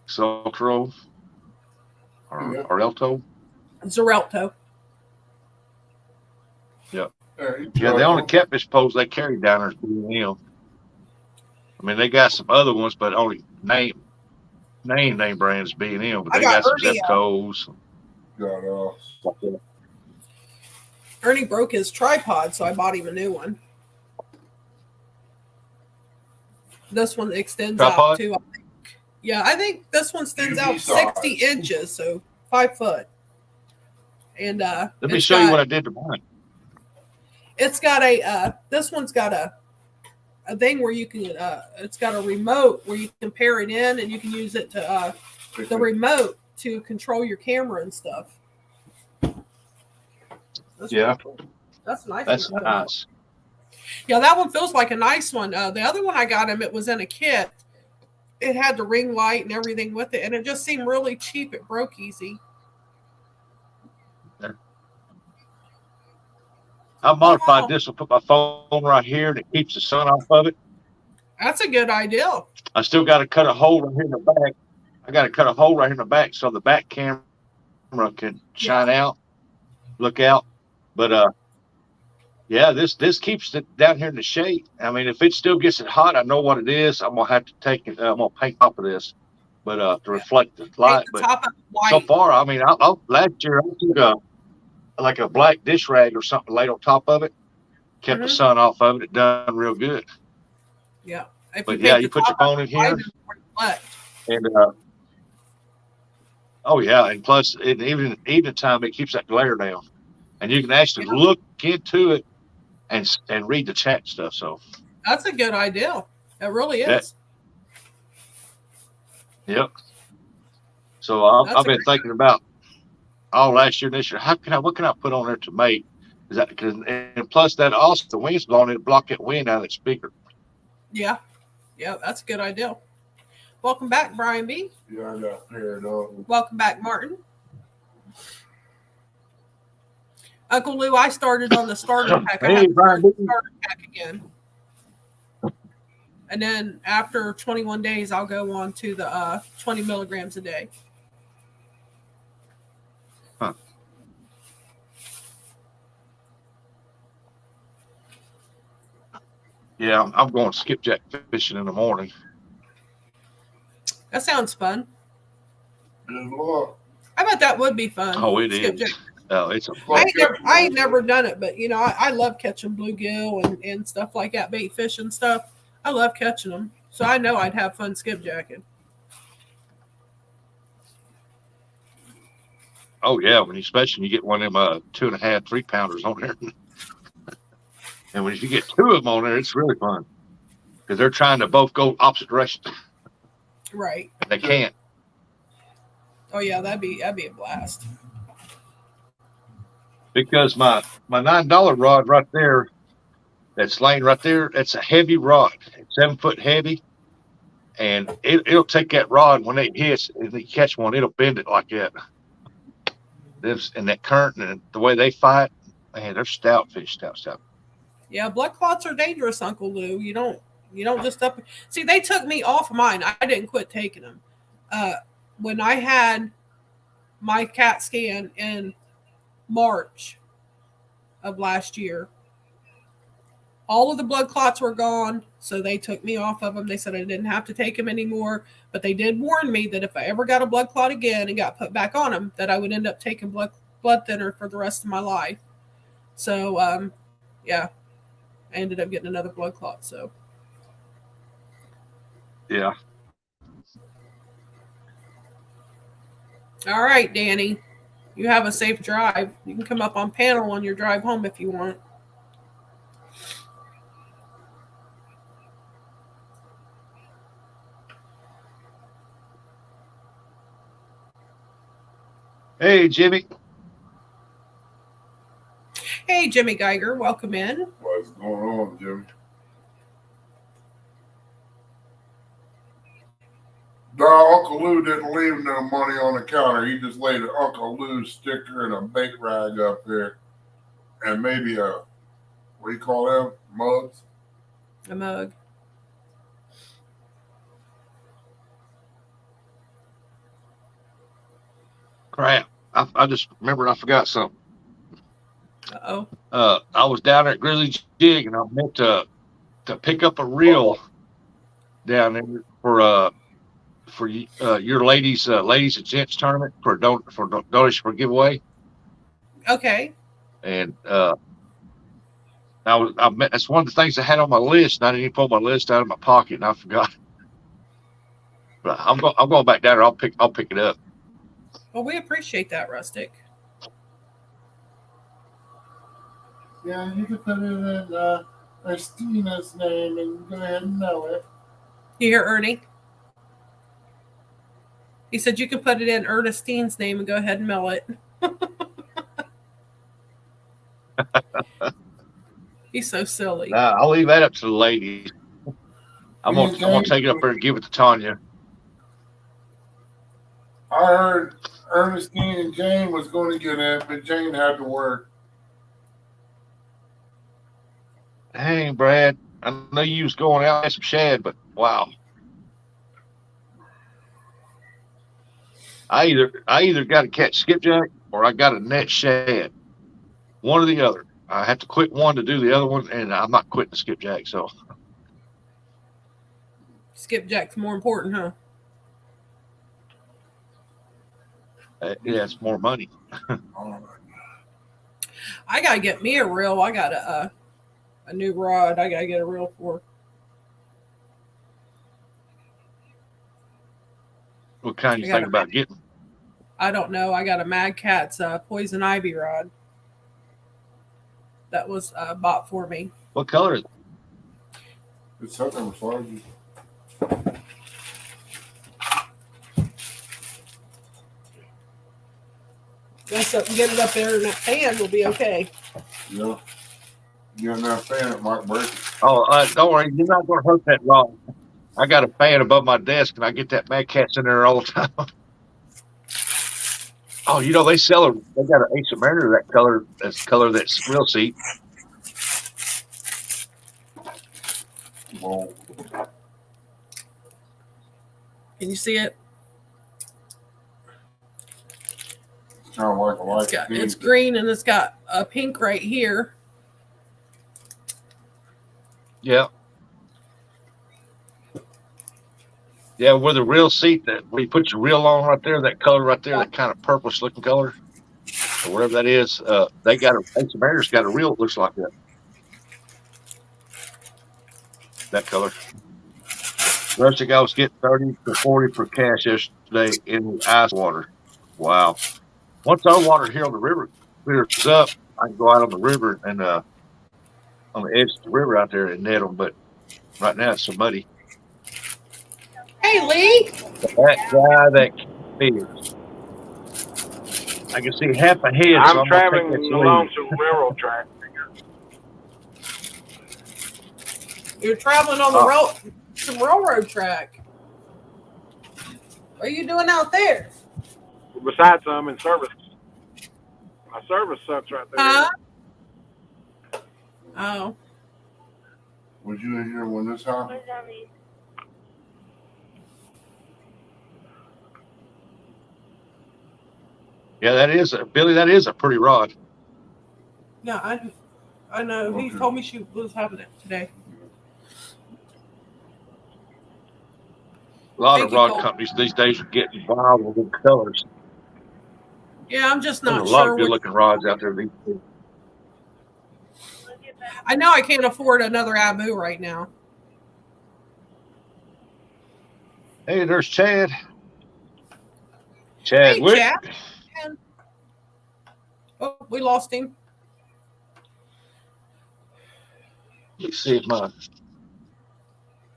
Xarelto or Elto? Xarelto. Yep. Yeah, the only catfish poles they carry down there is B&M. I mean, they got some other ones, but only name brands B&M, but they got some Zepcos. Ernie broke his tripod, so I bought him a new one. This one extends out to, I think this one extends out 60 inches, so 5 foot. And let me show you what I did to mine. It's got this one's got a thing where you can, it's got a remote where you can pair it in, and you can use it to, the remote to control your camera and stuff. That's cool. That's nice. That's nice. Yeah, that one feels like a nice one. The other one I got him, it was in a kit. It had the ring light and everything with it, and it just seemed really cheap. It broke easy. I modified this and put my phone right here, and it keeps the sun off of it. That's a good idea. I still got to cut a hole right here in the back. I got to cut a hole right here in the back so the back camera can shine out, look out. But this keeps it down here in the shade. I mean, if it still gets it hot, I know what it is. I'm gonna have to take it. I'm gonna paint top of this, but to reflect the light. But so far, I mean, last year I took like a black dish rag or something laid on top of it, kept the sun off of it. It done real good. Yeah. But you put your phone in here, and and plus, even evening time, it keeps that glare down, and you can actually look into it and read the chat stuff. So that's a good idea. It really is. Yep. So I've been thinking about all last year and this year. What can I put on there to make? Is that because plus that also the wind's blowing it, block that wind out of the speaker. Yeah. Yeah, that's a good idea. Welcome back, Brian B. Yeah, I got paired up. Welcome back, Martin. Uncle Lou, I started on the starter pack. I Hey, have to Brian start B. the starter pack again. And then after 21 days, I'll go on to the 20 milligrams a day. Huh. Yeah, I'm going skipjack fishing in the morning. That sounds fun. Good luck. I bet that would be fun. Oh, it Skipjack. is. Oh, it's a I ain't never done it, but you know, I love catching bluegill and stuff like that, bait fish and stuff. I love catching them, so I know I'd have fun skipjacking. Oh yeah, especially when you get one of them 2.5, 3 pounders on there, and when you get 2 of them on there, it's really fun because they're trying to both go opposite directions. Right. They can't. Oh yeah, that'd be a blast. Because my $9 rod right there, that's laying right there, that's a heavy rod. It's 7 foot heavy, and it'll take that rod when it hits. If you catch one, it'll bend it like that. This and that current and the way they fight, man, they're stout fish, stout. Yeah, blood clots are dangerous, Uncle Lou. You don't just up. See, they took me off mine. I didn't quit taking them. When I had my CAT scan in March of last year, all of the blood clots were gone, so they took me off of them. They said I didn't have to take them anymore, but they did warn me that if I ever got a blood clot again and got put back on them, that I would end up taking blood thinner for the rest of my life. So, yeah, I ended up getting another blood clot. So, Yeah. all right, Danny, you have a safe drive. You can come up on panel on your drive home if you want. Hey, Jimmy. Hey, Jimmy Geiger, welcome in. What's going on, Jimmy? No, Uncle Lou didn't leave no money on the counter. He just laid an Uncle Lou sticker and a bait rag up there, and maybe what do you call them? Mugs? A mug. Crap. I just remembered I forgot something. Uh-oh. I was down there at Grizzly Jig, and I meant to pick up a reel down there for your ladies and gents tournament for donation for giveaway. Okay. And that's one of the things I had on my list, and I didn't even pull my list out of my pocket, and I forgot. But I'm going back down there. I'll pick it up. Well, we appreciate that, Rustic. Yeah, you can put it in Christina's name and go ahead and know it. You hear Ernie? He said you can put it in Ernestine's name and go ahead and mail it. He's so silly. I'll leave that up to the ladies. I'm gonna take it up there and give it to Tanya. I heard Ernestine and Jane was going to get it, but Jane had to work. Dang, Brad, I know you was going out and some shad, but wow. I either got to catch skipjack or I got a net shad. One or the other. I have to quit one to do the other one, and I'm not quitting the skipjack. So Skipjack's more important, huh? yeah, it's more money. I gotta get me a reel. I got a new rod. I gotta get a reel for. What kind you think about getting? I don't know. I got a Mad Cat's poison ivy rod. That was bought for me. What color is it? It's something for you. Mess up and get it up there in that pan will be okay. Yeah. You're not a fan, it might break it. Oh, don't worry, you're not going to hurt that rod. I got a fan above my desk, and I get that Mad Catz in there all the time. Oh, you know they sell them. They got an Ace of Mariner that color. That's the color that's real seat. Well, Can you see it? kind of like a light. It's green and it's got a pink right here. Yeah. Yeah, with the real seat that where you put your reel on right there, that color right there, that kind of purplish looking color, or whatever that is, they got a Ace of Mariner's got a reel that looks like that. That color. Rusty guy was getting 30 to 40 for cash yesterday in the ice water. Wow. Once our water here on the river clears up, I can go out on the river and on the edge of the river out there and net them. But right now it's so muddy. Hey, Lee. That guy that fish. I can see half a head. I'm so traveling along some railroad track. You're traveling on the railroad track. What are you doing out there? Besides, I'm in service. My service sucks right there. Huh? Oh. Was you in here when this happened? Yeah, that is Billy. That is a pretty rod. No, I know. He told me she was having it today. A lot of rod companies these days are getting wild with the colors. Yeah, I'm just There's not a lot sure. of good-looking rods out there these days. I know I can't afford another Abu right now. Hey, there's Chad. Chad, Hey, Wick. Chad. Oh, we lost him. Let's see if my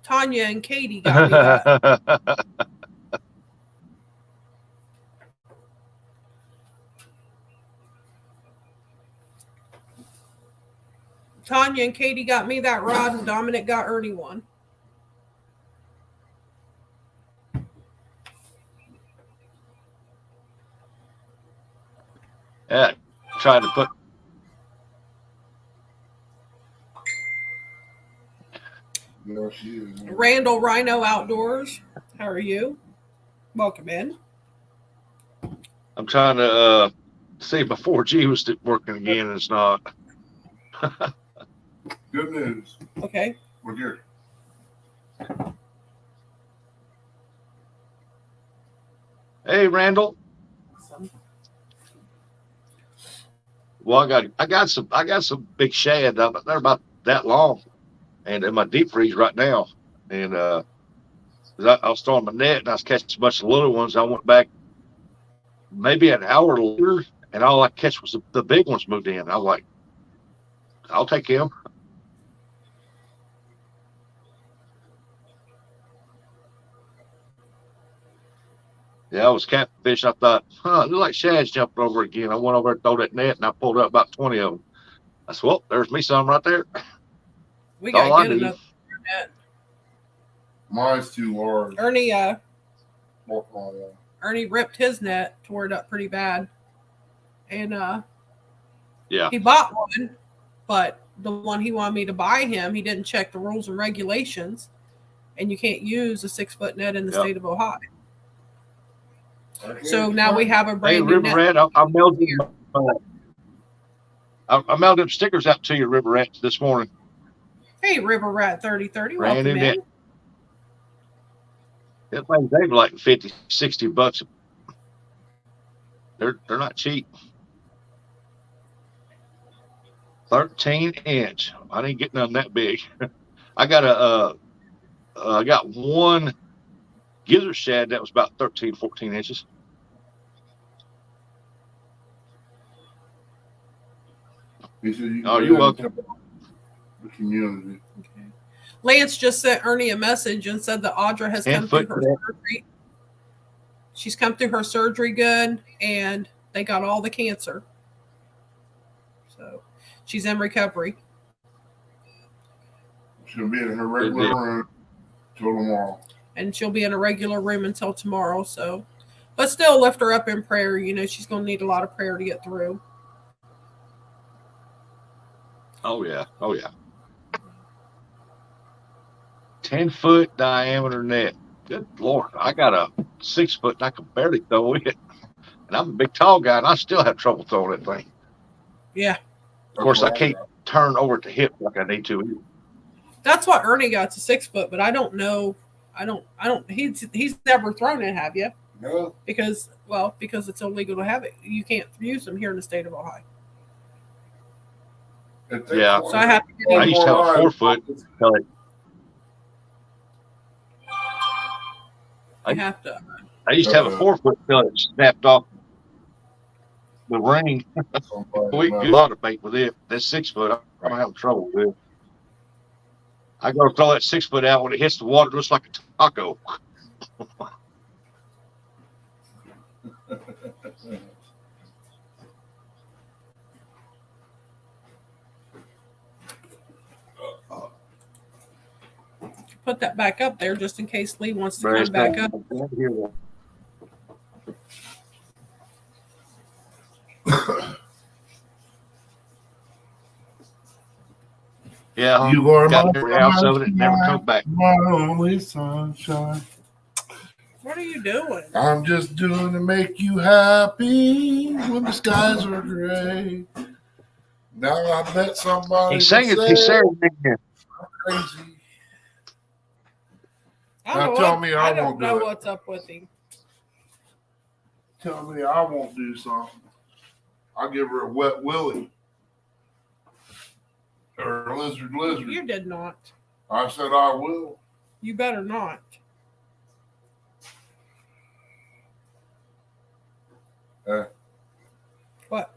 Tanya and Katie got me that. Tanya and Katie got me that rod, and Dominic got Ernie one. Yeah, trying to put. Yeah, she is. Randall Rhino Outdoors. How are you? Welcome in. I'm trying to see before G was working again, and it's not. Good news. Okay. We're here. Hey, Randall. Awesome. Well, I got some big shad. They're about that long, and in my deep freeze right now. And I was throwing my net, and I was catching a bunch of little ones. I went back maybe an hour later, and all I catch was the big ones moved in. I was like, I'll take him. Yeah, I was catfishing. I thought, it looks like shad's jumping over again. I went over and threw that net, and I pulled up about 20 of them. I said, well, there's me some right there. We That's all got I to get need. another net. Mine's too large. Ernie ripped his net, tore it up pretty bad. And Yeah. he bought one, but the one he wanted me to buy him, he didn't check the rules and regulations, and you can't use a 6-foot net in the state of Ohio. So now we have a brand new River net. Rat, I mailed him. I mailed them stickers out to you, River Rat, this morning. Hey, River Rat 3030, Brand welcome new in. net. That thing, they were like $50, $60. They're not cheap. 13-inch. I didn't get none that big. I got I got one gizzard shad that was about 13, 14 inches. He said you You're welcome. The community. Okay. Lance just sent Ernie a message and said that Audra has come through her surgery. She's come through her surgery good, and they got all the cancer. So she's in recovery. She'll be in her regular room till tomorrow. And she'll be in a regular room until tomorrow. So, but still lift her up in prayer. You know, she's going to need a lot of prayer to get through. Oh yeah. 10-foot diameter net. Good Lord. I got a 6 foot and I can barely throw it. And I'm a big tall guy and I still have trouble throwing that thing. Yeah. Of course, I can't turn over at the hip like I need to. That's what Ernie got to 6 foot, but I don't know. I don't. He's never thrown it, have you? No. Because it's illegal to have it. You can't use them here in the state of Ohio. Yeah. So I have to get I used to have a 4 foot. I have to. I used to have a 4 foot till it snapped off the ring. We do a lot of bait with it. That 6 foot, I'm having trouble with. I go to throw that 6 foot out when it hits the water, it looks like a taco. Put that back up there just in case Lee wants to come back up. Yeah, You are got my every ounce of it and never come back. my only sunshine. What are you doing? I'm just doing to make you happy when the skies are gray. Now I met somebody. He's singing. He's singing again. Crazy. I don't know what's up with him. Tell me I won't do something. I'll give her a wet willy. Or a lizard. You did not. I said I will. You better not. What?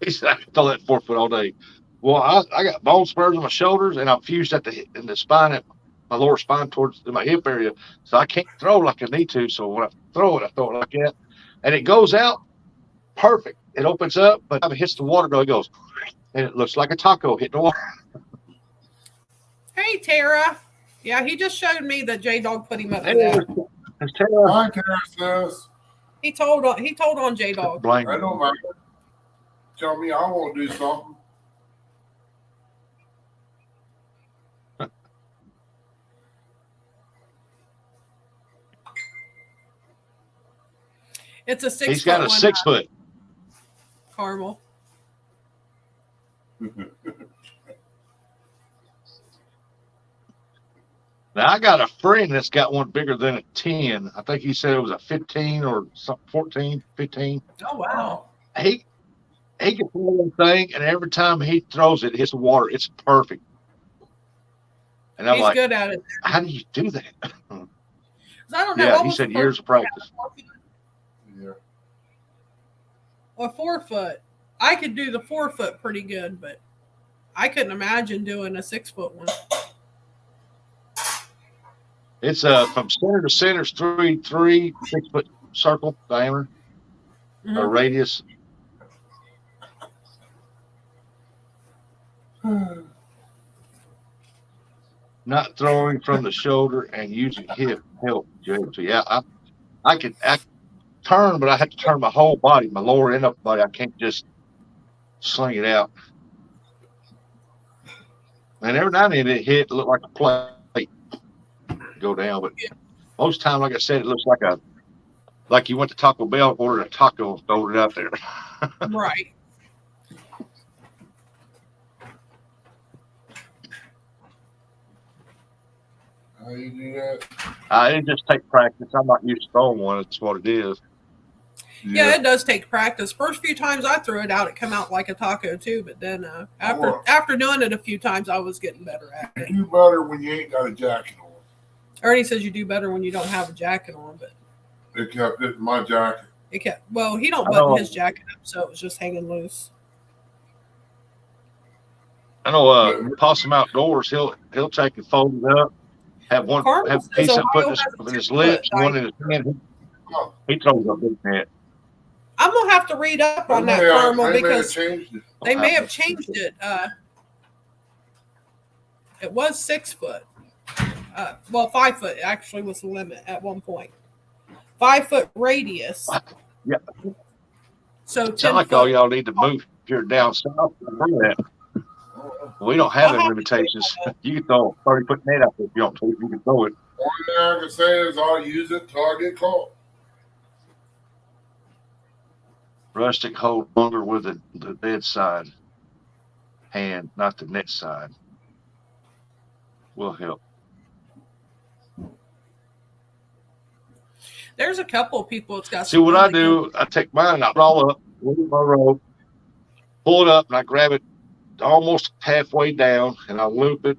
He said I can throw that 4 foot all day. Well, I got bone spurs on my shoulders and I'm fused at in the spine, at my lower spine towards my hip area. So I can't throw like I need to. So when I throw it like that. And it goes out perfect. It opens up, but when it hits the water, though, it goes, and it looks like a taco hitting the water. Hey, Tara. Yeah, he just showed me that J-Dog put him up to that. Hi, Tara says. He told on J-Dog. I don't matter. Tell me I won't do something. It's a 6 foot. He's got a 6 foot. Carmel. Now I got a friend that's got one bigger than a 10. I think he said it was a 15 or something, 14, 15. Oh wow. He can throw that thing, and every time he throws it, it hits the water. It's perfect. And I'm He's like, good at it. how do you do that? I don't know. Yeah, he said years of practice. Yeah. A 4 foot. I could do the 4 foot pretty good, but I couldn't imagine doing a 6 foot one. It's from center to center, 3 6 foot circle diameter or radius. Not throwing from the shoulder and using hip help. So yeah, I can turn, but I have to turn my whole body, my lower and upper body. I can't just sling it out. And every now and then it hit, look like a plate go down, but most time, like I said, it looks like you went to Taco Bell, ordered a taco, and throw it out there. Right. How you do that? It just takes practice. I'm not used to throwing one. That's what it is. Yeah, it does take practice. First few times I threw it out, it come out like a taco too. But then after doing it a few times, I was getting better at it. You do better when you ain't got a jacket on. Ernie says you do better when you don't have a jacket on, but It kept it in my jacket. he don't button his jacket up, so it was just hanging loose. I know Possum Outdoors, he'll take and fold it up, have a piece of put in his lips, one in his hand. He throws a big net. I'm gonna have to read up on that, Carmel, because they may have changed it. It was 6 foot. Well, 5 foot actually was the limit at one point. 5 foot radius. Yeah. So It's not like all y'all need to move here down south. We don't have any limitations. You can throw a 30-foot net out there if you want to. You can throw it. Only thing I can say is I'll use it till I get caught. Rustic hold longer with the dead side hand, not the net side. Will help. There's a couple of people that's got. See what I do? I take mine, I roll up, with my rope, pull it up, and I grab it almost halfway down, and I loop it,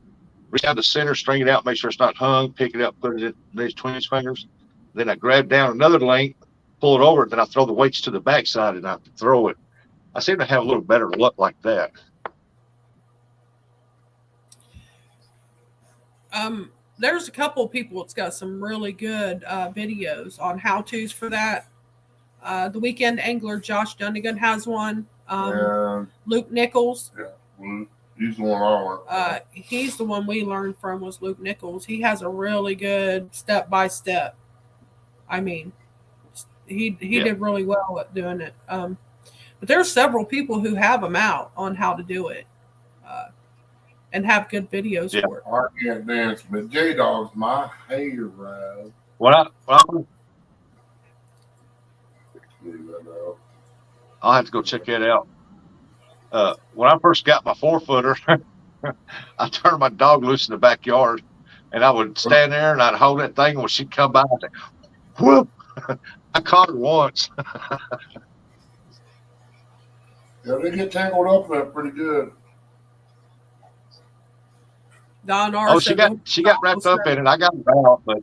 reach out the center, string it out, make sure it's not hung, pick it up, put it in between his fingers. Then I grab down another length, pull it over, then I throw the weights to the backside and I throw it. I seem to have a little better luck like that. There's a couple of people that's got some really good videos on how-tos for that. The Weekend Angler Josh Dunnigan has one. Luke Nichols. Yeah, he's the one I learned. He's the one we learned from was Luke Nichols. He has a really good step-by-step. I mean, he did really well at doing it. But there's several people who have them out on how to do it. And have good videos for it. I can't dance, but J-Dog's my hair ride. I'll have to go check that out. When I first got my 4-footer, I turned my dog loose in the backyard, and I would stand there and I'd hold that thing, and when she'd come by, I'd say, whoop! I caught her once. Yeah, they get tangled up in that pretty good. She got wrapped up in it. I got her out, but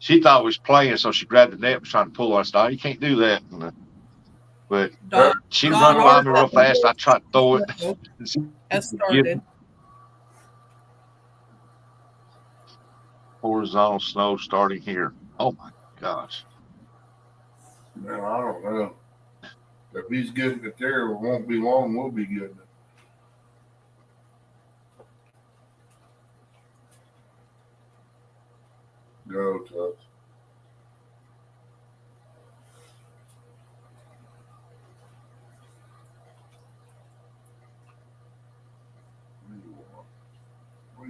she thought we was playing, so she grabbed the net and was trying to pull us. No, you can't do that. But she run by me real fast. I tried to throw it. That started. Horizontal snow starting here. Oh my gosh. Man, I don't know. If he's getting it there, it won't be long. We'll be getting it. Go, Tux.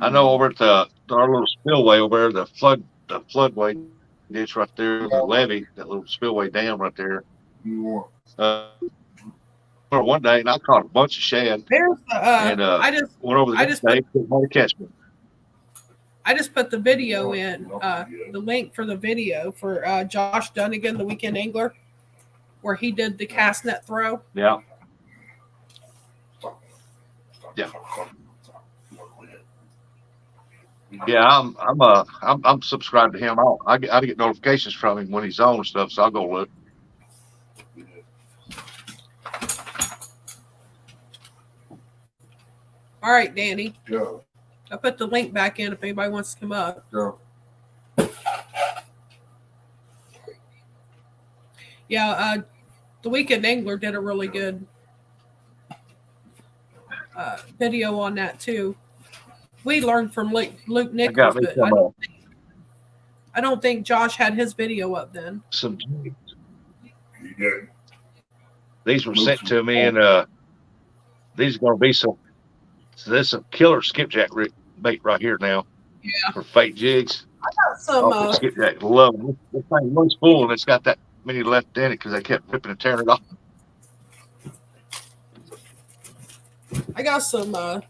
I know over at our little spillway over there, the floodway ditch right there, the levee, that little spillway dam right there. One day, and I caught a bunch of shad. There's and went over the next day, to catch me. I just put the video in, the link for the video for Josh Dunnigan, the Weekend Angler, where he did the cast net throw. Yeah. Yeah. Yeah, I'm subscribed to him. I get notifications from him when he's on and stuff, so I'll go look. All right, Danny. Yeah. I put the link back in if anybody wants to come up. Yeah, the Weekend Angler did a really good video on that too. We learned from Luke Nichols, but I don't think Josh had his video up then. These were sent to me, and these are going to be some. So there's some killer skipjack bait right here now. Yeah. For fake jigs. I got some. Skipjack, love it. This thing was full, and it's got that many left in it because they kept ripping and tearing it off. I got some.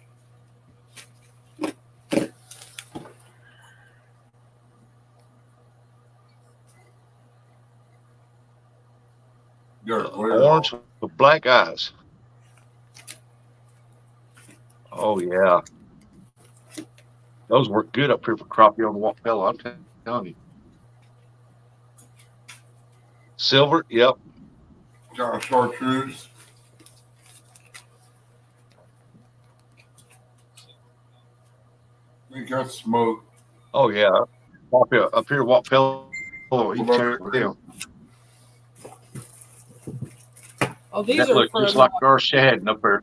Orange with black eyes. Oh yeah, those work good up here for crappie on the Wappella. I'm telling you. Silver, yep. Got a chartreuse. I think that's smoke. Oh yeah, up here Wappella. He tear it down. Oh, these That are looked from. just like our shad up there.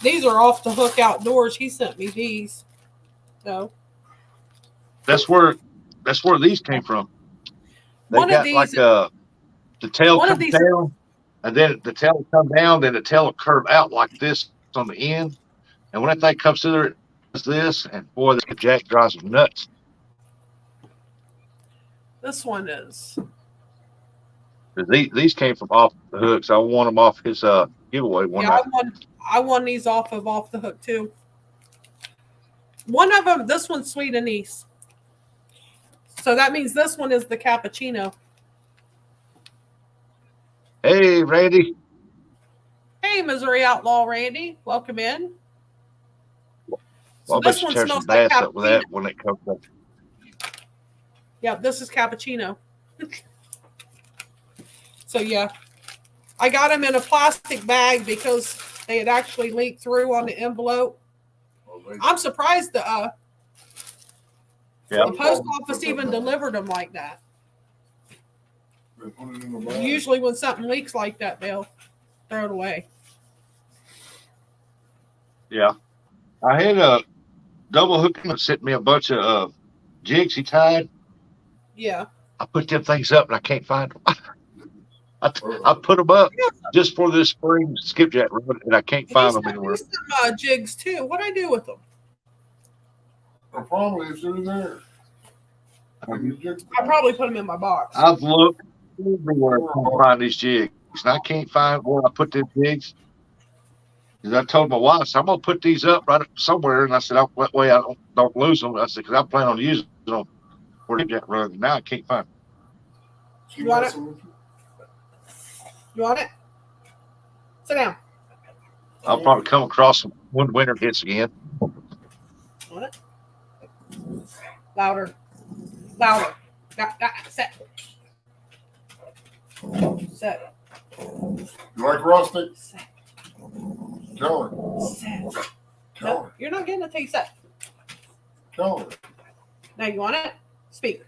These are Off the Hook Outdoors. He sent me these. So That's where these came from. They one of got like these. the tail One of comes these. down, and then the tail will come down, then the tail will curve out like this on the end. And when that thing comes through there, it does this, and boy, this jack drives them nuts. This one is. These came from Off the Hook, so I won them off his giveaway one Yeah, night. I won these off the Hook too. One of them, this one's sweet anise. So that means this one is the cappuccino. Hey, Randy. Hey, Missouri Outlaw Randy, welcome in. So Well, I bet this you one tear smells some like bass up with cappuccino. that when it comes up. Yeah, this is cappuccino. So yeah, I got them in a plastic bag because they had actually leaked through on the envelope. I'm surprised the post office even delivered them like that. Usually when something leaks like that, they'll throw it away. Yeah. I had a double hooking that sent me a bunch of jigs he tied. Yeah. I put them things up and I can't find them. I put them up just for this spring skipjack run, and I can't find them anywhere. Some jigs too. What'd I do with them? Probably it's in there. I probably put them in my box. I've looked everywhere to find these jigs, and I can't find where I put them jigs. Because I told my wife, so I'm gonna put these up right somewhere, and I said that way I don't lose them. I said because I plan on using them for the skipjack run. Now I can't find them. You want it? You want it? Sit down. I'll probably come across them when winter hits again. Want it? Louder. Louder. Set. Set. You like rustic? Set. Tell her. Set. Tell No, her. you're not getting a taste set. Tell her. Now you want it? Speak.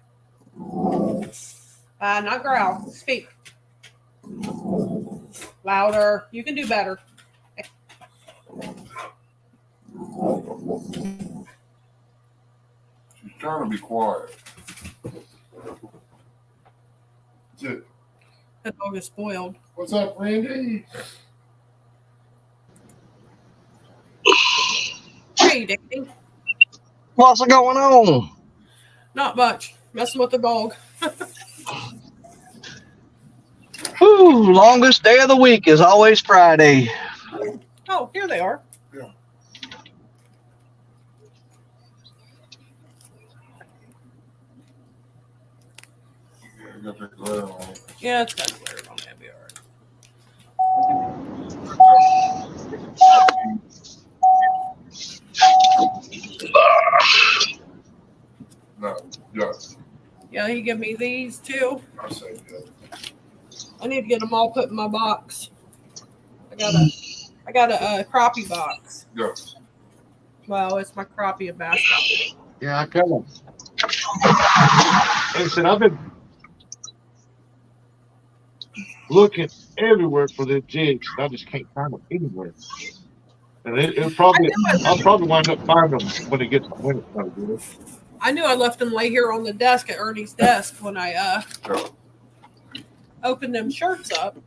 Not growl. Speak. Louder. You can do better. She's trying to be quiet. That's it. That dog is spoiled. What's up, Randy? Hey, Dickie. What's going on? Not much. Messing with the dog. Whew, longest day of the week is always Friday. Oh, here they are. Yeah. You got that glare on. Yeah, it's got glare on that. Be all right. No, yes. Yeah, he gave me these too. I say yes. I need to get them all put in my box. I got a crappie box. Yes. Well, it's my crappie and bass box. Yeah, I kind of. Like I said, I've been looking everywhere for the jigs. I just can't find them anywhere. And I'll probably wind up finding them when it gets to winter time. I knew I left them lay here on the desk at Ernie's desk when I opened them shirts up.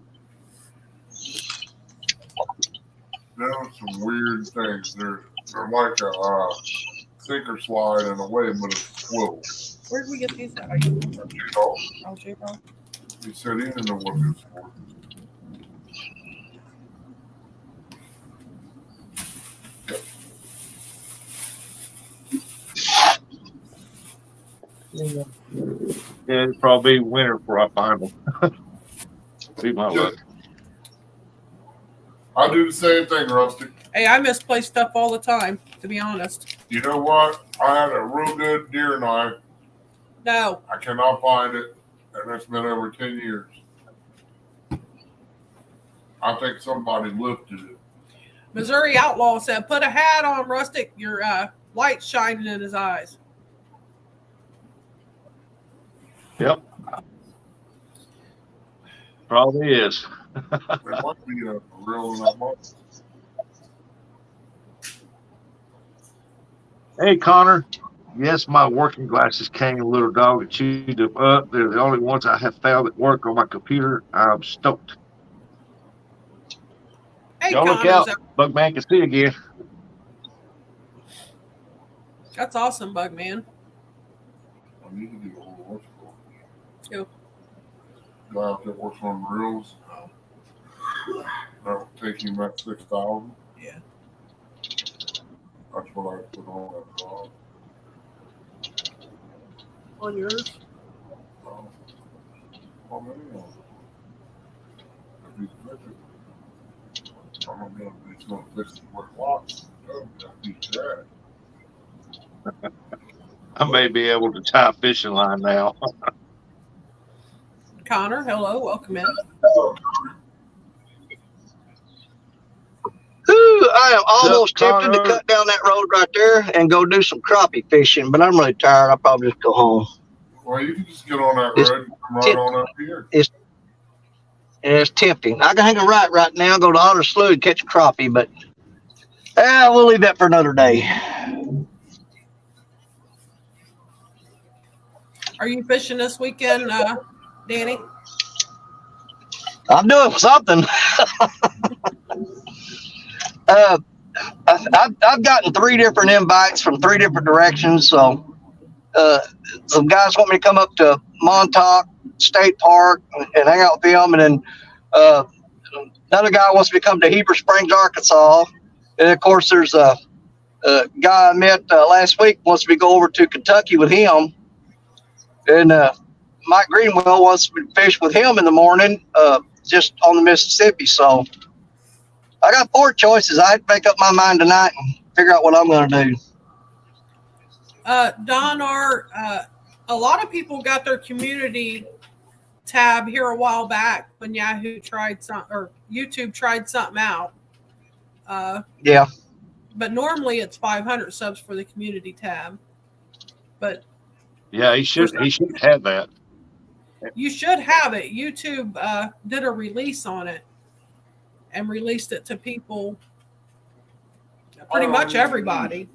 There are some weird things. They're like a sinker slide in a way, but it's swivel. Where did we get these at? Oh, J-Ball. He said he didn't know what it was for. Yeah, it'll probably be winter before I find them. Be my luck. I do the same thing, Rusty. Hey, I misplace stuff all the time, to be honest. You know what? I had a real good deer knife. No. I cannot find it, and it's been over 10 years. I think somebody lifted it. Missouri Outlaw said, put a hat on, Rustic. Your light's shining in his eyes. Yep. Probably is. There might be a reel in that box. Hey, Connor. Yes, my working glasses came, little dog, and chewed them up. They're the only ones I have found that work on my computer. I'm stoked. Hey, Y'all look Connor's out. out. Bugman can see again. That's awesome, Bugman. I need to do a whole bunch of Yep. guy out there works on reels. That would take him about 6,000. Yeah. That's what I put on that job. On yours? Oh man. If he's fixing, I'm gonna be he's gonna fix it with locks. He's that. I may be able to tie a fishing line now. Connor, hello, welcome in. I am almost tempted to Connor? cut down that road right there and go do some crappie fishing, but I'm really tired. I'll probably just go home. Well, you can just get on that It's road and come right on up here. It's tempting. I can hang a right now, go to Otter Slough and catch a crappie, but we'll leave that for another day. Are you fishing this weekend, Danny? I'm doing something. I've gotten 3 different invites from 3 different directions. So some guys want me to come up to Montauk State Park and hang out with them, and then another guy wants me to come to Heber Springs, Arkansas. And of course, there's a guy I met last week wants me to go over to Kentucky with him, and Mike Greenwell wants me to fish with him in the morning, just on the Mississippi. So I got 4 choices. I had to make up my mind tonight and figure out what I'm going to do. Don, a lot of people got their community tab here a while back when YouTube tried something out. Yeah. But normally it's 500 subs for the community tab. But Yeah, he should have that. you should have it. YouTube did a release on it and released it to people, pretty much everybody.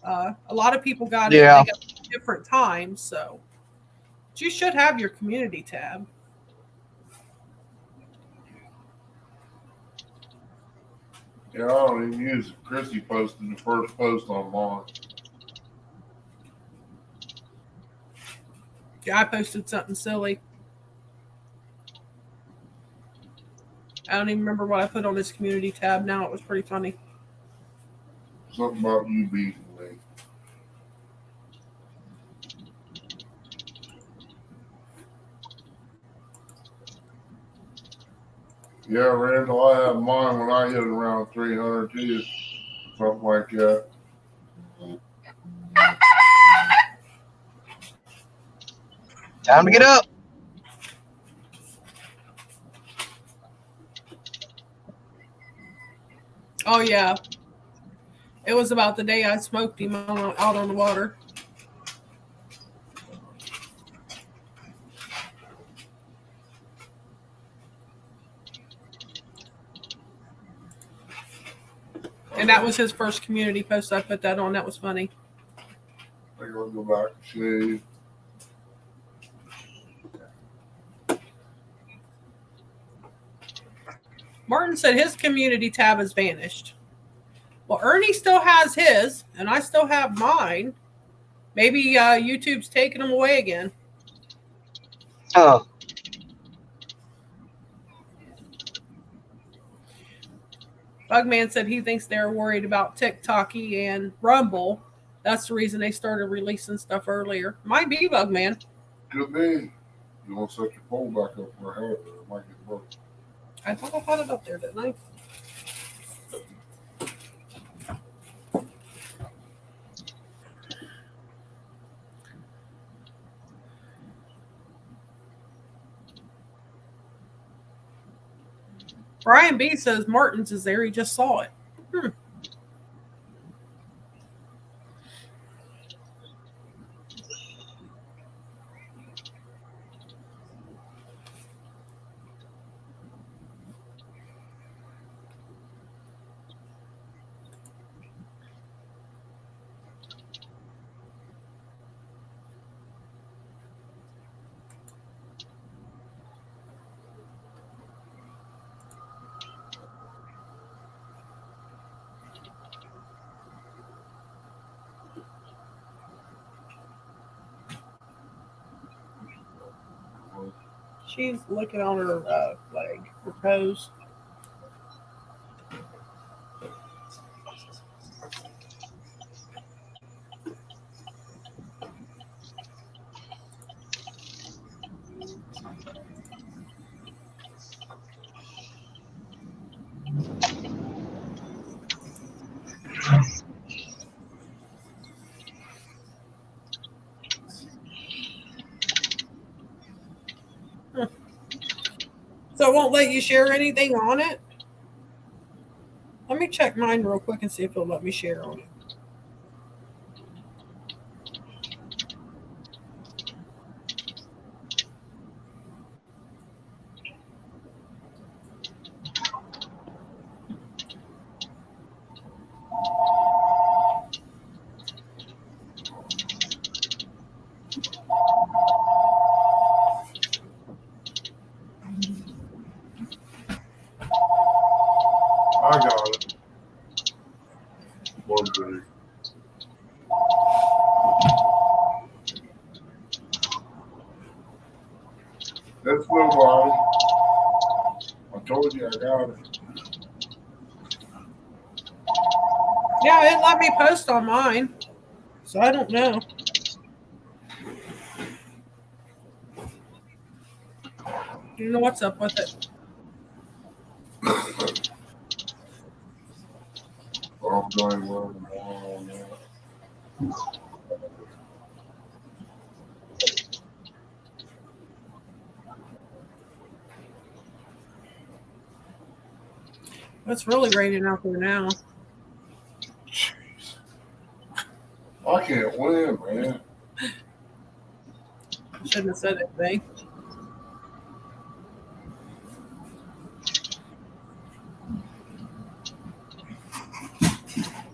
A lot of people got it. Yeah. They got it at different times, so but you should have your community tab. Yeah, I don't even use it. Chrissy posted the first post on mine. Yeah, I posted something silly. I don't even remember what I put on this community tab now. It was pretty funny. Something about you beating me. Yeah, Randall, I have mine when I hit around 300 too. Something like that. Time to get up. Oh, yeah. It was about the day I smoked him out on the water. And that was his first community post. I put that on. That was funny. I think I'll go back and shave. Martin said his community tab has vanished. Well, Ernie still has his, and I still have mine. Maybe YouTube's taking them away again. Oh. Bugman said he thinks they're worried about TikToky and Rumble. That's the reason they started releasing stuff earlier. Might be, Bugman. Could be. You want to set your pole back up where I have it, it might get broken. I thought I had it up there, didn't I? Brian B says Martin's is there. He just saw it. She's looking on her leg, her toes. So it won't let you share anything on it? Let me check mine real quick and see if it'll let me share on it. I got it. One thing. That's nobody. I told you I got it. Yeah, it let me post on mine. So I don't know. You know what's up with it? I'm doing well on that. It's really raining out there now. Jeez. I can't win, man. Shouldn't have said anything.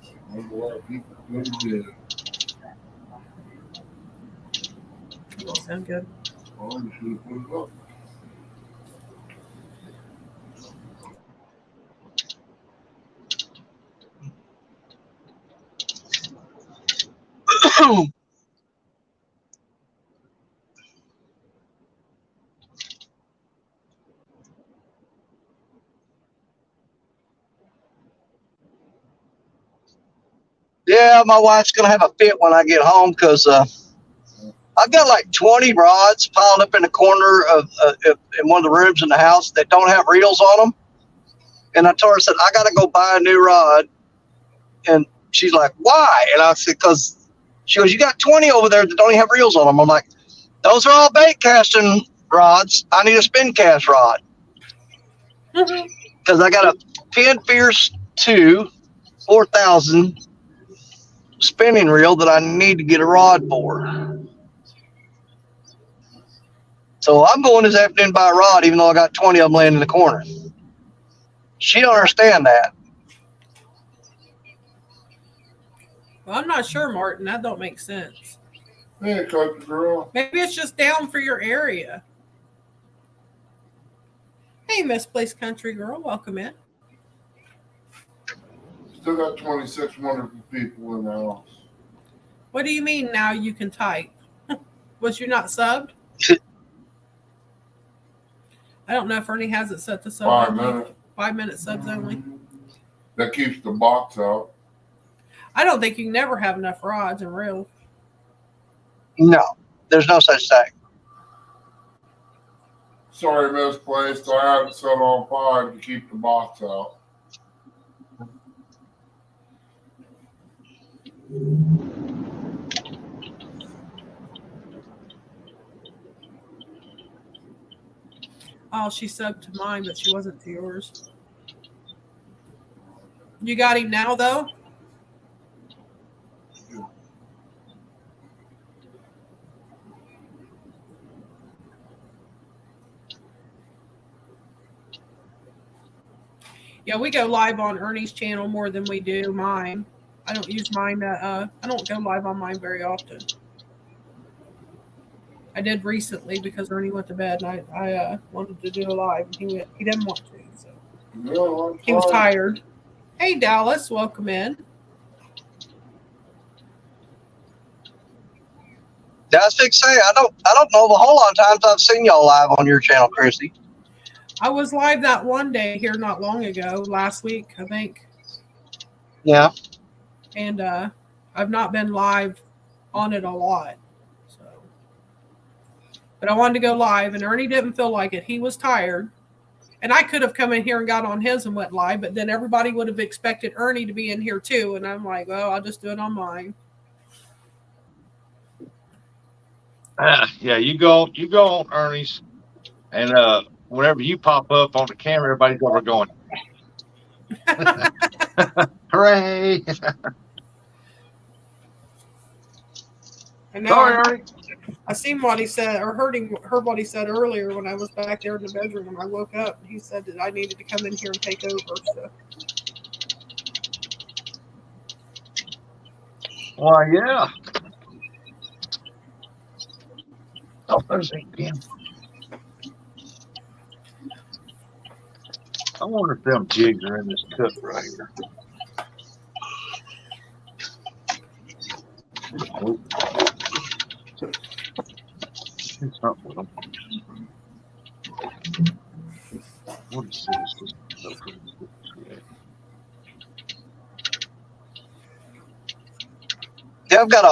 I wonder why people go to bed. Doesn't sound good. Well, you should have put it up. Yeah, my wife's gonna have a fit when I get home because I've got like 20 rods piled up in the corner of in one of the rooms in the house that don't have reels on them. And I told her, I said, I gotta go buy a new rod. And she's like, why? And I said, because she goes, you got 20 over there that don't even have reels on them. I'm like, those are all bait casting rods. I need a spin cast rod because I got a Pin Fierce 2 4000 spinning reel that I need to get a rod for. So I'm going this afternoon to buy a rod, even though I got 20 of them laying in the corner. She don't understand that. Well, I'm not sure, Martin. That don't make sense. Hey, country girl. Maybe it's just down for your area. Hey, Misplaced Country Girl. Welcome in. Still got 26 wonderful people in the house. What do you mean now you can type? Was you not subbed? I don't know if Ernie has it set to sub 5 only. minutes. 5 minute subs only. That keeps the box out. I don't think you can never have enough rods and reels. No, there's no such thing. Sorry, misplaced. I had it set on 5 to keep the box out. Oh, she subbed to mine, but she wasn't to yours. You got him now, though? Yeah, we go live on Ernie's channel more than we do mine. I don't use mine. I don't go live on mine very often. I did recently because Ernie went to bed and I wanted to do a live. And he didn't want to, so No, he was tired. Hey, Dallas, welcome in. That's to say, I don't know the whole lot of times I've seen y'all live on your channel, Chrissy. I was live that one day here not long ago, last week, I think. Yeah. And I've not been live on it a lot. So, but I wanted to go live, and Ernie didn't feel like it. He was tired. And I could have come in here and got on his and went live, but then everybody would have expected Ernie to be in here too. And I'm like, well, I'll just do it on mine. Yeah, you go on Ernie's, and whenever you pop up on the camera, everybody's over going, hooray! And now Sorry, Ernie. I seen what he said, or heard what he said earlier when I was back there in the bedroom when I woke up. He said that I needed to come in here and take over. So. Why, yeah. Oh, there's a pen. I wonder if them jigs are in this cup right here. Oh. There's something with them. What is this? Yeah, I've got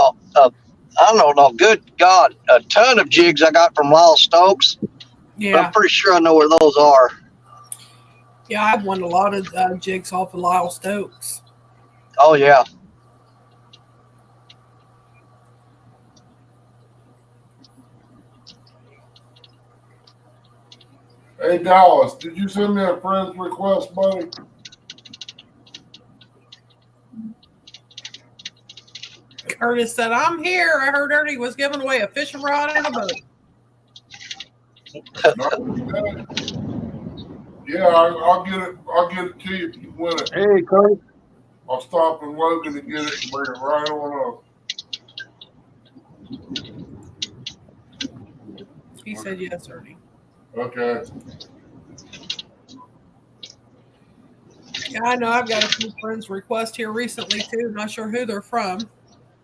I don't know, good God, a ton of jigs I got from Lyle Stokes. Yeah. But I'm pretty sure I know where those are. Yeah, I've won a lot of jigs off of Lyle Stokes. Oh, yeah. Hey, Dallas, did you send me a friend's request, buddy? Curtis said, I'm here. I heard Ernie was giving away a fishing rod and a boat. Yeah, I'll get it. I'll get it to you if you win it. Hey, Curtis. I'll stop in Logan to get it and bring it right on up. He said yes, Ernie. Okay. Yeah, I know. I've got a few friends request here recently too. Not sure who they're from.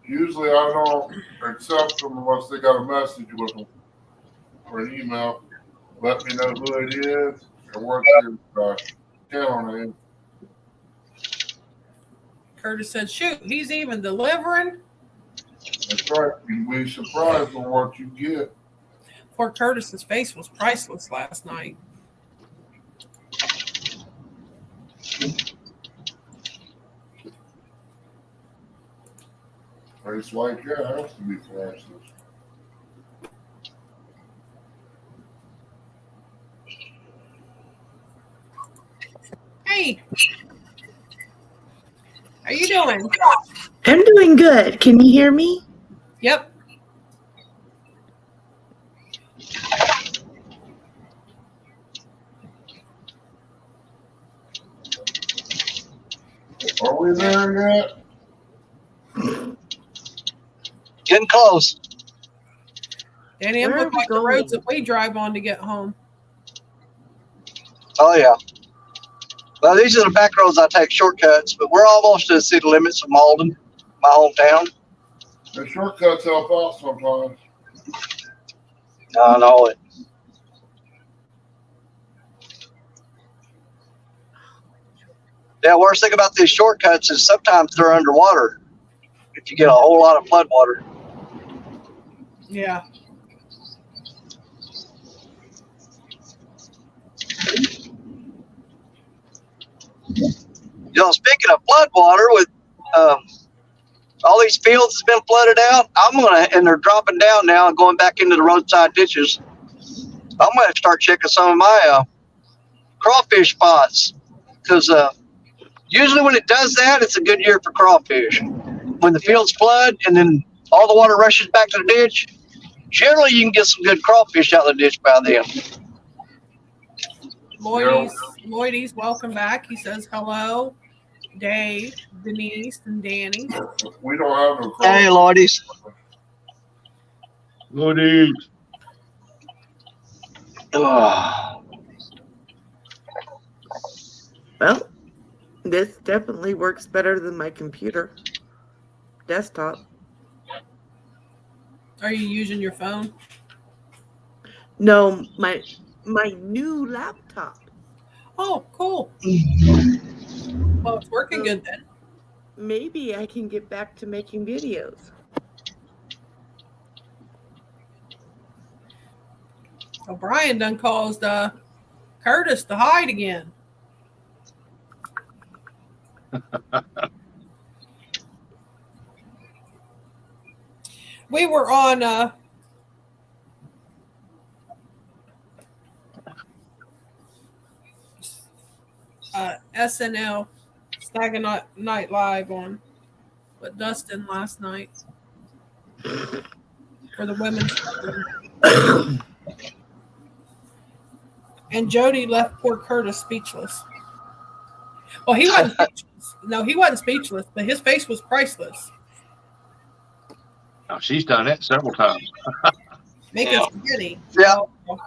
Usually I don't accept them unless they got a message with them or an email. Let me know who it is and what's your channel name. Curtis said, shoot, he's even delivering. That's right. You'd be surprised on what you get. Poor Curtis's face was priceless last night. It's like, yeah, it has to be priceless. Hey, how you doing? I'm doing good. Can you hear me? Yep. Are we there yet? Getting close. Danny, I'm Where looking are we like the going? roads that we drive on to get home. Oh, yeah. Well, these are the back roads I take shortcuts, but we're almost to the city limits of Malden, my hometown. The shortcuts help out sometimes. I know it. Yeah, worst thing about these shortcuts is sometimes they're underwater if you get a whole lot of flood water. Yeah. You know, speaking of flood water, with all these fields that's been flooded out, and they're dropping down now and going back into the roadside ditches. I'm going to start checking some of my crawfish spots, because usually when it does that, it's a good year for crawfish. When the fields flood and then all the water rushes back to the ditch, generally you can get some good crawfish out of the ditch by then. Lloydies, welcome back. He says hello. Dave, Denise, and Danny. We don't have no crawfish. Hey, Lloydies. Goodies. Well, this definitely works better than my computer desktop. Are you using your phone? No, my new laptop. Oh, cool. Well, it's working good then. Maybe I can get back to making videos. Well, Brian done caused Curtis to hide again. We were on SNL Snag Night Live on with Dustin last night for the women's program. And Jody left poor Curtis speechless. Well, he wasn't speechless. No, he wasn't speechless, but his face was priceless. Now, she's done it several times. Make it skinny. Yeah. Oh,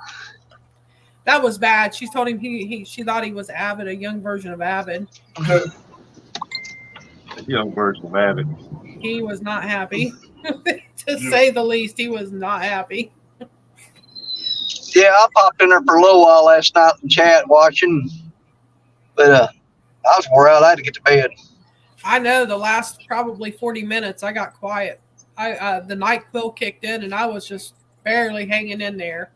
that was bad. She told him she thought he was Avid, a young version of Avid. The young version of Abbott. He was not happy. To say the least, he was not happy. Yeah, I popped in there for a little while last night and chat watching, but I was wore out. I had to get to bed. I know the last probably 40 minutes I got quiet. The NyQuil kicked in and I was just barely hanging in there.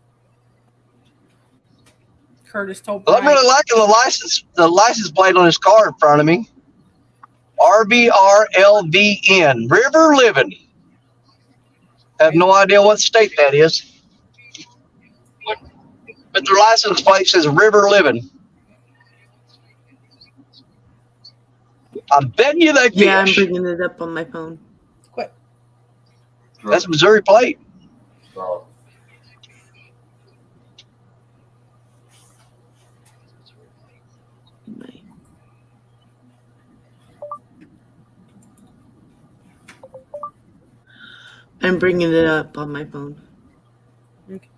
Curtis told Well, I'm Brian. really liking the license plate on his car in front of me. RBRLVN, River Living. Have no idea what state that is. But their license plate says River Living. I bet you they fish. Yeah, I'm bringing it up on my phone. Quick. That's a Missouri plate. So, I'm bringing it up on my phone. Okay.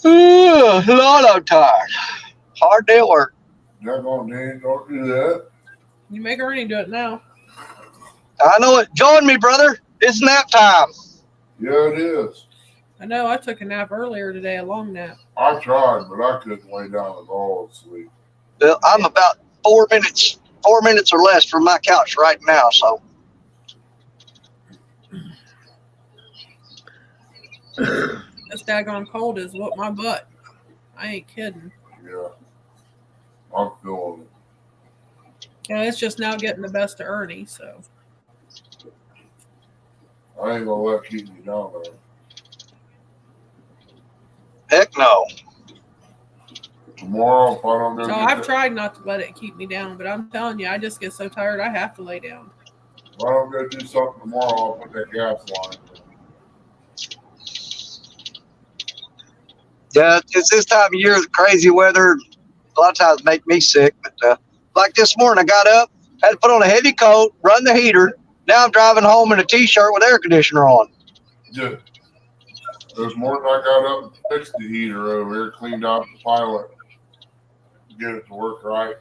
Lord, I'm tired. Hard day at work. don't do that. You make Ernie do it now. I know it. Join me, brother. It's nap time. Yeah, it is. I know I took a nap earlier today, a long nap. I tried, but I couldn't lay down at all and sleep. Well, I'm about 4 minutes or less from my couch right now, so. This daggone cold is whooped my butt. I ain't kidding. Yeah. I'm feeling it. Yeah, it's just now getting the best of Ernie, so. I ain't gonna let keep me down there. Heck no. Tomorrow, if I don't go So get I've that, tried not to let it keep me down, but I'm telling you, I just get so tired I have to lay down. if I don't go do something tomorrow, I'll put that gas line. Yeah, it's this time of year, the crazy weather, a lot of times make me sick. But like this morning, I got up, had to put on a heavy coat, run the heater. Now I'm driving home in a T-shirt with air conditioner on. Yeah. This morning I got up and fixed the heater over here, cleaned out the pilot, get it to work right,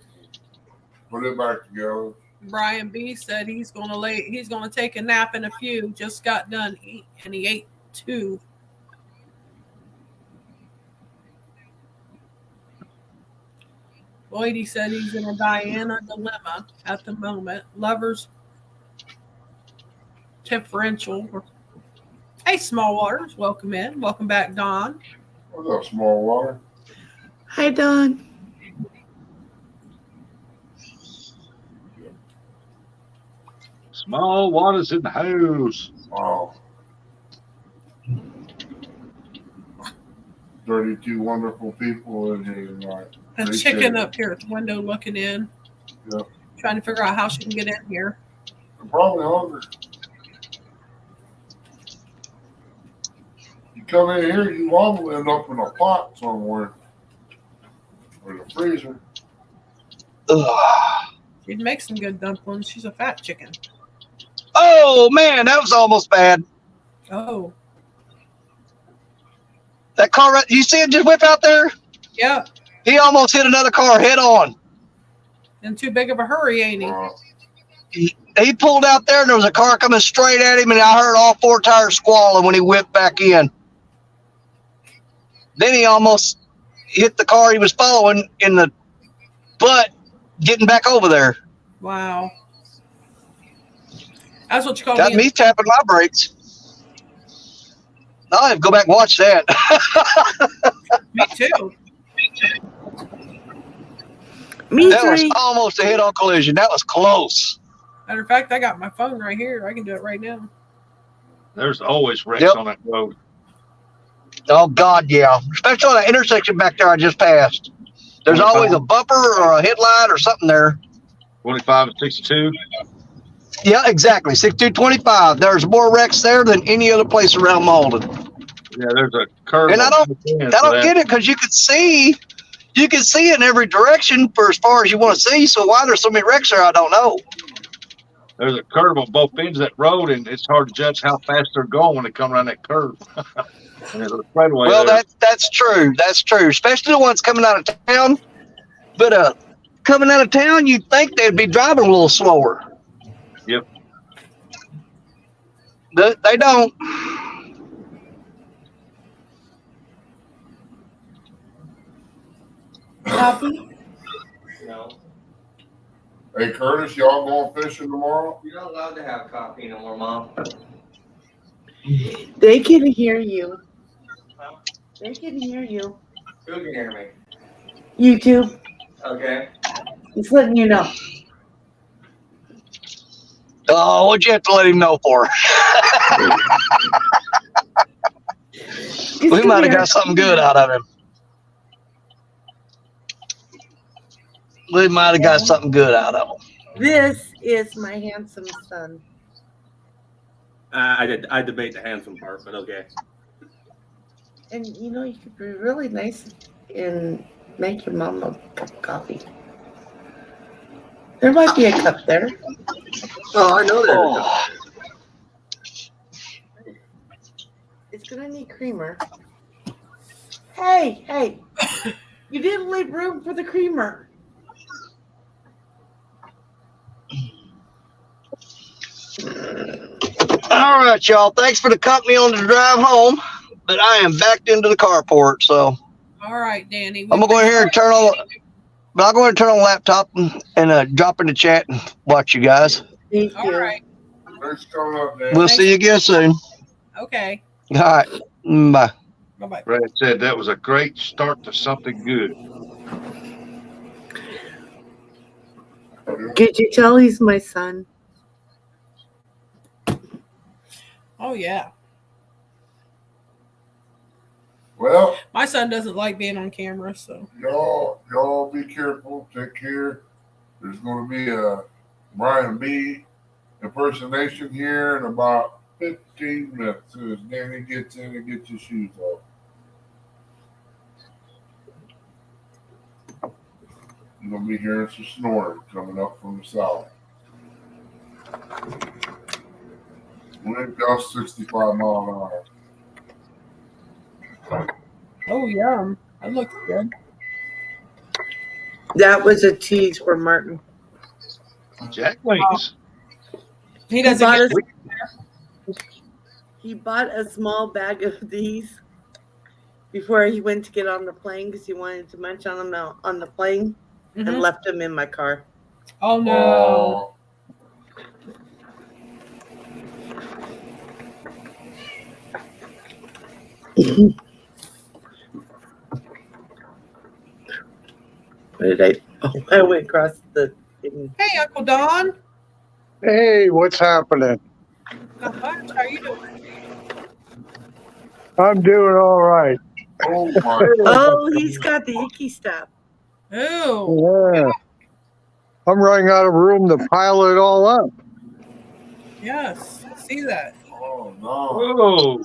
put it back together. Brian B said he's gonna take a nap in a few. Just got done eating, and he ate 2. Lloydie said he's in a Diana dilemma at the moment. Lovers differential. Hey, Small Waters, welcome in. Welcome back, Don. What's up, Small Water? Hi, Dawn. Small waters in the house. Wow. 32 wonderful people in here tonight. A They chicken said- up here at the window looking in. Yep. Trying to figure out how she can get in here. I'm probably hungry. You come in here, you will end up in a pot somewhere. Or the freezer. Ugh. She'd make some good dumplings. She's a fat chicken. Oh, man, that was almost bad. Oh, That car, you see it just whip out there? yeah. He almost hit another car head on. In too big of a hurry, ain't he? He pulled out there, and there was a car coming straight at him, and I heard all 4 tires squalling when he whipped back in. Then he almost hit the car he was following in the butt, getting back over there. Wow. That's what you call Got me tapping my brakes. I'll have to go back and watch that. Me too. That was almost a head-on collision. That was close. Matter of fact, I got my phone right here. I can do it right now. There's always wrecks on that road. Oh, God, yeah. Especially on that intersection back there I just passed. There's always a bumper or a headlight or something there. 25 and 62. Yeah, exactly. 6225. There's more wrecks there than any other place around Malden. Yeah, there's a curve. And I don't get it because you can see in every direction for as far as you want to see. So why there's so many wrecks there, I don't know. There's a curve on both ends of that road, and it's hard to judge how fast they're going when they come around that curve. And there's a straightaway Well, there. that's true. That's true. Especially the ones coming out of town. But coming out of town, you'd think they'd be driving a little slower. Yep. But they don't. Coffee? No. Hey, Curtis, y'all going fishing tomorrow? You're not allowed to have coffee no more, Mom. They can hear you. They can hear you. Who can hear me? YouTube. Okay. Just letting you know. Oh, what'd you have to let him know for? We might have got something good out of him. We might have got something good out of him. This is my handsome son. I debate the handsome part, but okay. And you know, you could be really nice and make your mom a cup of coffee. There might be a cup there. Oh, I know there's a cup. It's gonna need creamer. Hey, you didn't leave room for the creamer. All right, y'all. Thanks for the company on the drive home. But I am backed into the carport, so All right, Danny. I'm gonna go in here and turn on. But I'll go ahead and turn on the laptop and drop in the chat and watch you guys. Thank All right. Thanks for coming up, Dan. We'll see you again soon. Okay. All right. Bye. Bye-bye. Brad said that was a great start to something good. Could you tell he's my son? Oh, yeah. Well, My son doesn't like being on camera, so. y'all be careful. Take care. There's going to be a Brian B impersonation here in about 15 minutes. As Danny gets in and gets his shoes off. You're going to be hearing some snoring coming up from the south. Wind gust 65 miles an hour. Oh, yum. That looks good. That was a tease for Martin. Jack wings. He doesn't He bought a small bag of these before he went to get on the plane because he wanted to munch on them on the plane and left them in my car. Oh, no. What did I? Oh, I went across the. Hey, Uncle Don. Hey, what's happening? Not much. How you doing? I'm doing all right. Oh, my. Oh, he's got the icky stuff. Oh. Yeah. I'm running out of room to pile it all up. Yes. I see that. Oh, no. Whoa.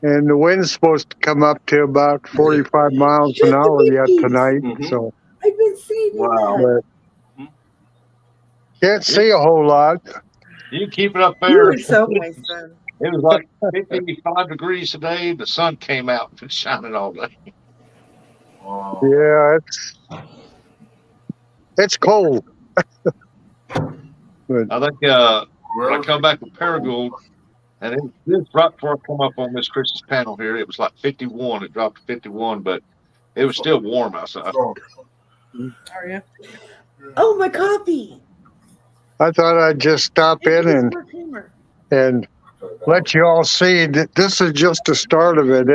And the wind's supposed to come up to about 45 miles an hour yet tonight. So I've been seeing that. but can't see a whole lot. You keep it up You there. were so my son. It was like 55 degrees today. The sun came out and shining all day. Yeah, it's cold. But I think when I come back with Paragould, and it was right before I come up on Miss Chris's panel here, it was like 51. It dropped to 51, but it was still warm outside. Are you? Oh, my coffee. I thought I'd just stop in and let you all see that this is just the start of it.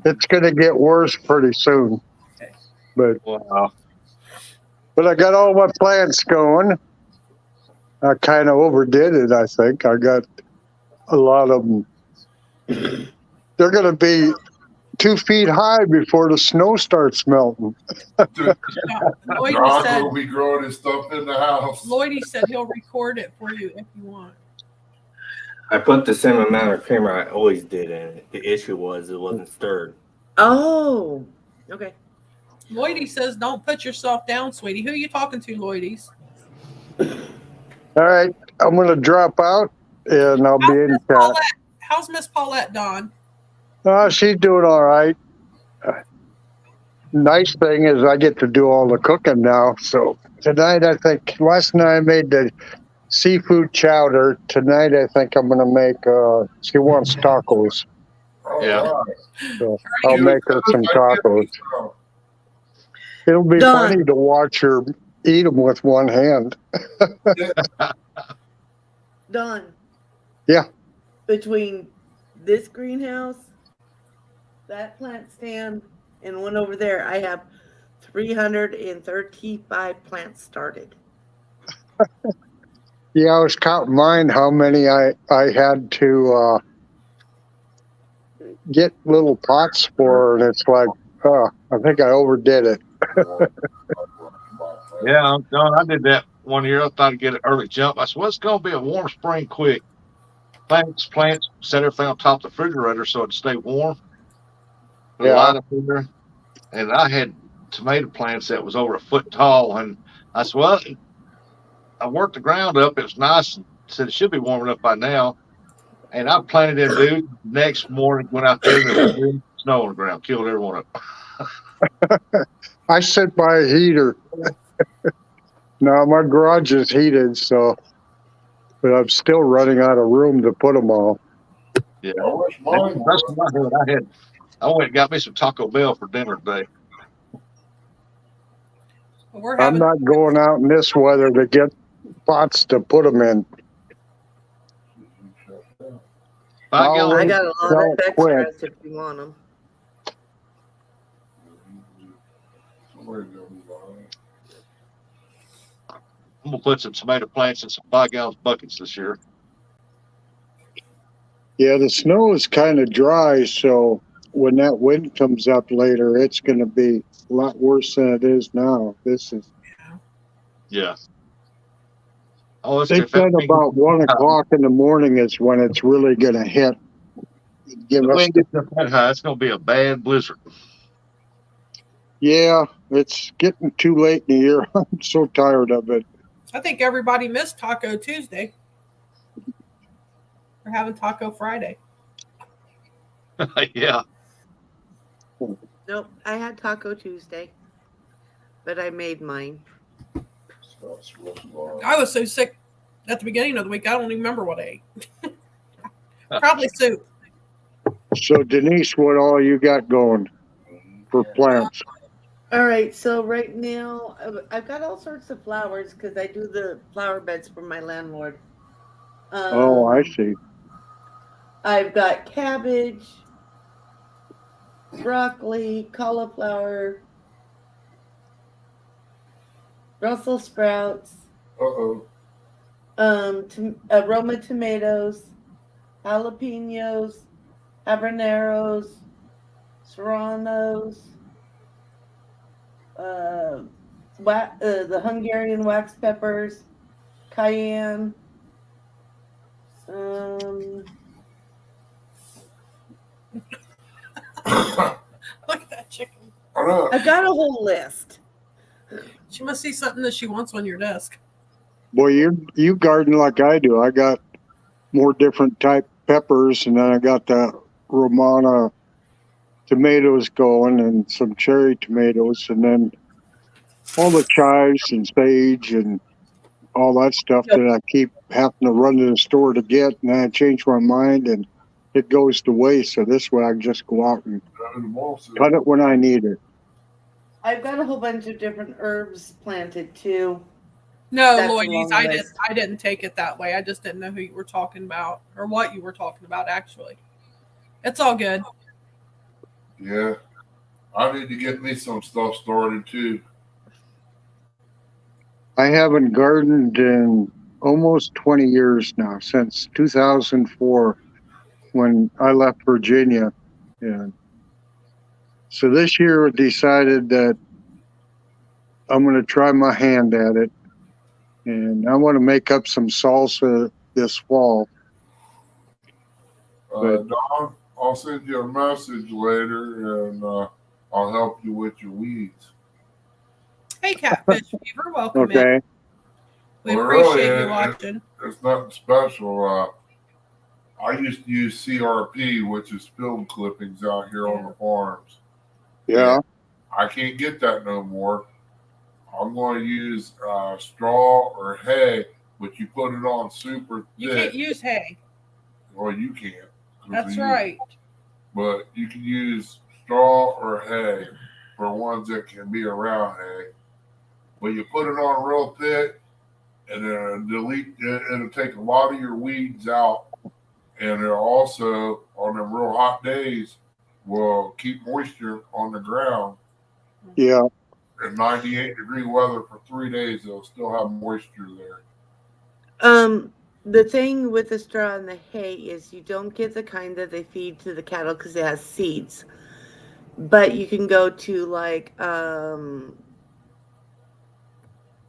It's going to get worse pretty soon. But Wow. But I got all my plants going. I kind of overdid it, I think. I got a lot of them. They're going to be 2 feet high before the snow starts melting. Lloydie said, will be growing his stuff in the house. Lloydie said he'll record it for you if you want. I put the same amount of creamer I always did in it. The issue was it wasn't stirred. Oh, okay. Lloydie says, don't put yourself down, sweetie. Who are you talking to, Lloydies? All right, I'm going to drop out, and I'll be in chat. How's Miss Paulette, Don? She's doing all right. Nice thing is I get to do all the cooking now. So tonight, I think, last night I made the seafood chowder. Tonight, I think I'm going to make, she wants tacos. Yeah. So I'll make her some tacos. It'll be funny to watch her eat them with one hand. Don. Yeah. Between this greenhouse, that plant stand, and one over there, I have 335 plants started. Yeah, I was counting mine, how many I had to get little pots for, and it's like, I think I overdid it. Yeah, Don, I did that one year. I thought I'd get an early jump. I said, well, it's going to be a warm spring quick. Plants, set everything on top of the refrigerator so it'd stay warm. Put a light up in there. And I had tomato plants that was over 1 foot tall. And I said, well, I worked the ground up. It was nice. Said it should be warm enough by now. And I planted them, dude. Next morning, went out there and there was snow on the ground. Killed every one of them. I sit by a heater. Now my garage is heated, so, but I'm still running out of room to put them all. Yeah. That's what I had. I went and got me some Taco Bell for dinner today. I'm not going out in this weather to get pots to put them in. I got a lot of extras if you want them. I'm going to put some tomato plants in some 5-gallon buckets this year. Yeah, the snow is kind of dry, so when that wind comes up later, it's going to be a lot worse than it is now. This is. Yeah. Oh, they said about 1 o'clock in the morning is when it's really going to hit. Give us it's going to be a bad blizzard. Yeah, it's getting too late in the year. I'm so tired of it. I think everybody missed Taco Tuesday. We're having Taco Friday. Yeah. Nope, I had Taco Tuesday, but I made mine. I was so sick at the beginning of the week, I don't even remember what I ate. Probably soup. So, Denise, what all you got going for plants? All right, so right now I've got all sorts of flowers because I do the flower beds for my landlord. Oh, I see. I've got cabbage, broccoli, cauliflower, Brussels sprouts, aroma tomatoes, jalapenos, habaneros, serranos, the Hungarian wax peppers, cayenne. Look at that chicken. I've got a whole list. She must see something that she wants on your desk. Boy, you garden like I do. I got more different type peppers, and then I got the Romana tomatoes going and some cherry tomatoes, and then all the chives and sage and all that stuff that I keep having to run to the store to get, and then I change my mind and it goes to waste. So this way I can just go out and cut it when I need it. I've got a whole bunch of different herbs planted too. No, That's a Lloydies, long I list. didn't take it that way. I just didn't know who you were talking about or what you were talking about. Actually, it's all good. Yeah. I need to get me some stuff started too. I haven't gardened in almost 20 years now, since 2004 when I left Virginia. And so this year I decided that I'm going to try my hand at it. And I want to make up some salsa this fall. Don, I'll send you a message later and I'll help you with your weeds. Hey, Catfish Fever, welcome Okay. in. We Well, appreciate really, you watching. It's nothing special. I used to use CRP, which is film clippings out here on the farms. Yeah. And I can't get that no more. I'm going to use straw or hay, but you put it on super thick. You can't use hay. Well, you can't. That's right. But you can use straw or hay for ones that can be around hay. But you put it on real thick, and then it'll take a lot of your weeds out. And it'll also, on the real hot days, will keep moisture on the ground. Yeah. In 98-degree weather for 3 days, it'll still have moisture there. The thing with the straw and the hay is you don't get the kind that they feed to the cattle because it has seeds. But you can go to like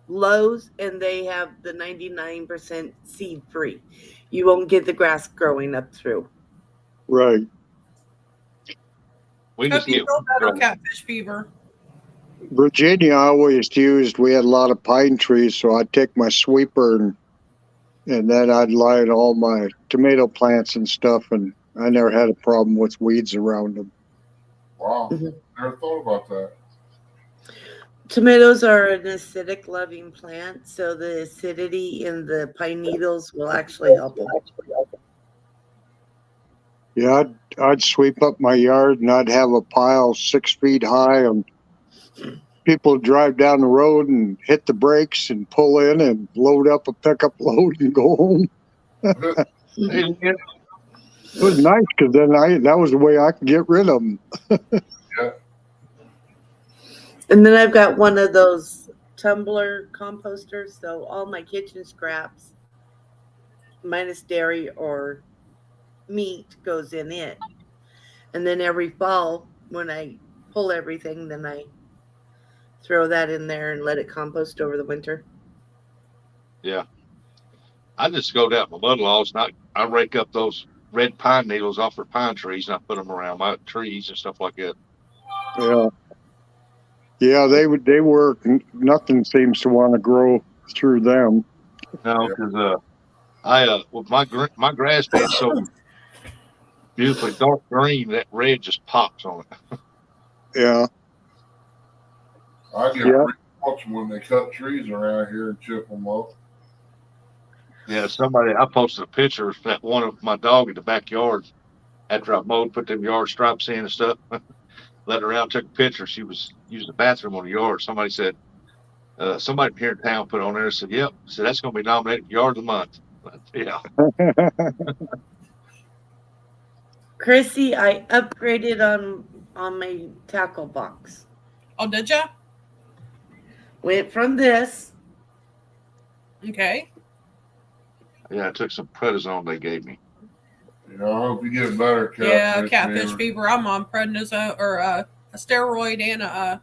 Lowe's and they have the 99% seed free. You won't get the grass growing up through. Right. We Hope just you get feel better, Catfish Fever. Virginia, I always used, we had a lot of pine trees, so I'd take my sweeper and then I'd light all my tomato plants and stuff, and I never had a problem with weeds around them. Wow. Never thought about that. Tomatoes are an acidic loving plant, so the acidity in the pine needles will actually help them. Yeah, I'd sweep up my yard and I'd have a pile 6 feet high, and people would drive down the road and hit the brakes and pull in and load up a pickup load and go home. It was nice because then that was the way I could get rid of them. Yeah. And then I've got one of those tumbler composters, so all my kitchen scraps, minus dairy or meat, goes in it. And then every fall, when I pull everything, then I throw that in there and let it compost over the winter. Yeah. I just go down to my mother-in-law's and I rake up those red pine needles off her pine trees and I put them around my trees and stuff like that. Yeah. Yeah, they work. Nothing seems to want to grow through them. No, because with my grass being so beautifully dark green, that red just pops on it. Yeah. I get pretty much when they cut trees around here and chip them up. Yeah, I posted a picture of that one of my dog in the backyard after I mowed, put them yard stripes in and stuff. Let her out, took a picture. She was using the bathroom on the yard. Somebody said, somebody here in town put on there and said, yep. So that's going to be nominated Yard of the Month. Yeah. Chrissy, I upgraded on my tackle box. Oh, did ya? Went from this. Okay. Yeah, I took some prednisone they gave me. Yeah, I hope you get better, Catfish. Yeah, Catfish Fever. I'm on prednisone or a steroid and a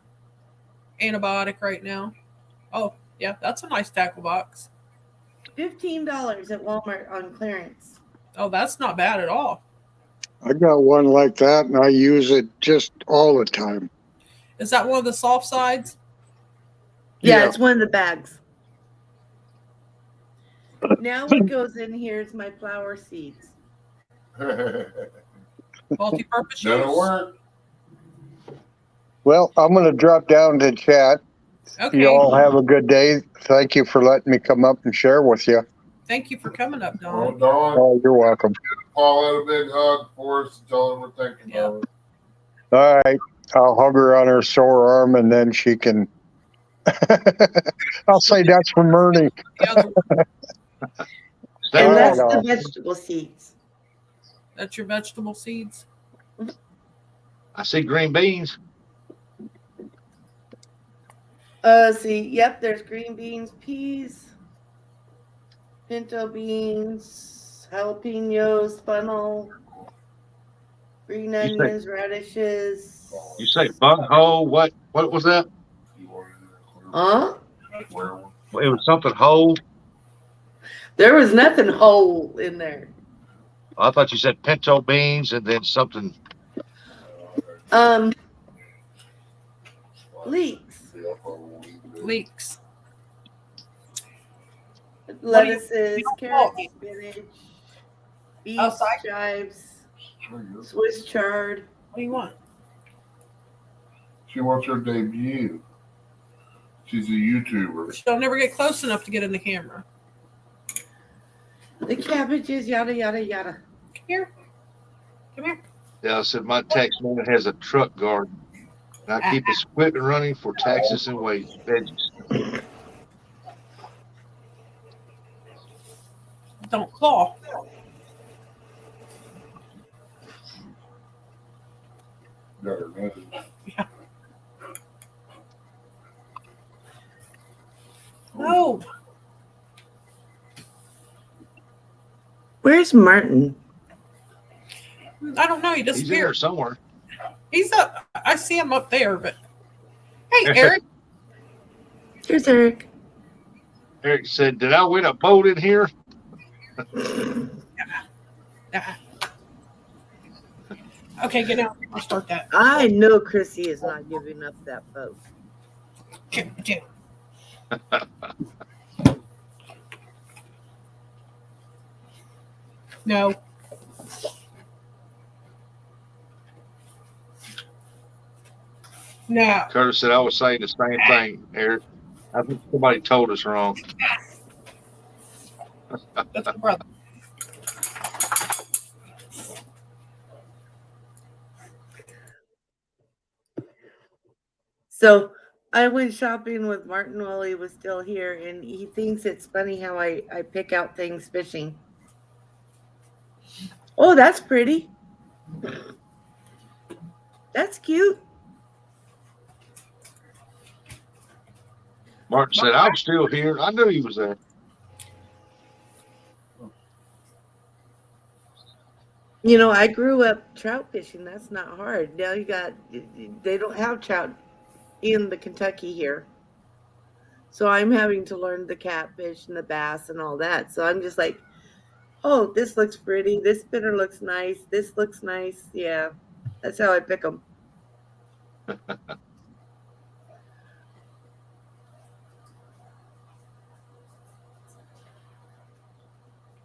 antibiotic right now. Oh, yeah, that's a nice tackle box. $15 at Walmart on clearance. Oh, that's not bad at all. I got one like that, and I use it just all the time. Is that one of the soft sides? Yeah, it's one of the bags. Now what goes in here is my flower seeds. Multi-purpose. That'll work. Well, I'm going to drop down to chat Okay. You all have a good day. Thank you for letting me come up and share with you. Thank you for coming up, Oh, Don. Dawn, Oh, you're welcome. Paul had a big hug for us and tell her we're thinking Yeah. of her. All right. I'll hug her on her sore arm and then she can. I'll say that's from Ernie. The other one. And All that's right, the all. vegetable seeds. That's your vegetable seeds. I see green beans. See, yep, there's green beans, peas, pinto beans, jalapenos, funnel, green You say onions, radishes. you say bung hole. What was that? Huh? It was something whole. There was nothing whole in there. I thought you said pinto beans and then something. Leeks, Leeks. lettuces, What do you carrots, want? spinach, beets, Outside? chives, Swiss chard. What do you want? She wants her debut. She's a YouTuber. She'll never get close enough to get in the camera. The cabbages, yada yada yada. Come here. Come here. Yeah, I said my tax man has a truck garden. And I keep his equipment running for taxes and veggies. Don't claw. Got her nose. Yeah. No. Where's Martin? I don't know. He He's in there disappeared. somewhere. He's up. I see him up there, but hey, Eric. Here's Eric. Eric said, "Did I win a boat in here?" Okay, get out. I'll start that. I know Chrissy is not giving up that boat. No. No. Curtis said, "I was saying the same thing, Eric. I think somebody told us wrong." That's my brother. So I went shopping with Martin while he was still here, and he thinks it's funny how I pick out things fishing. Oh, that's pretty. That's cute. Martin said, "I'm still here. I knew he was there." You know, I grew up trout fishing. That's not hard. Now they don't have trout in the Kentucky here. So I'm having to learn the catfish and the bass and all that. So I'm just like, oh, this looks pretty. This spinner looks nice. This looks nice. Yeah, that's how I pick them.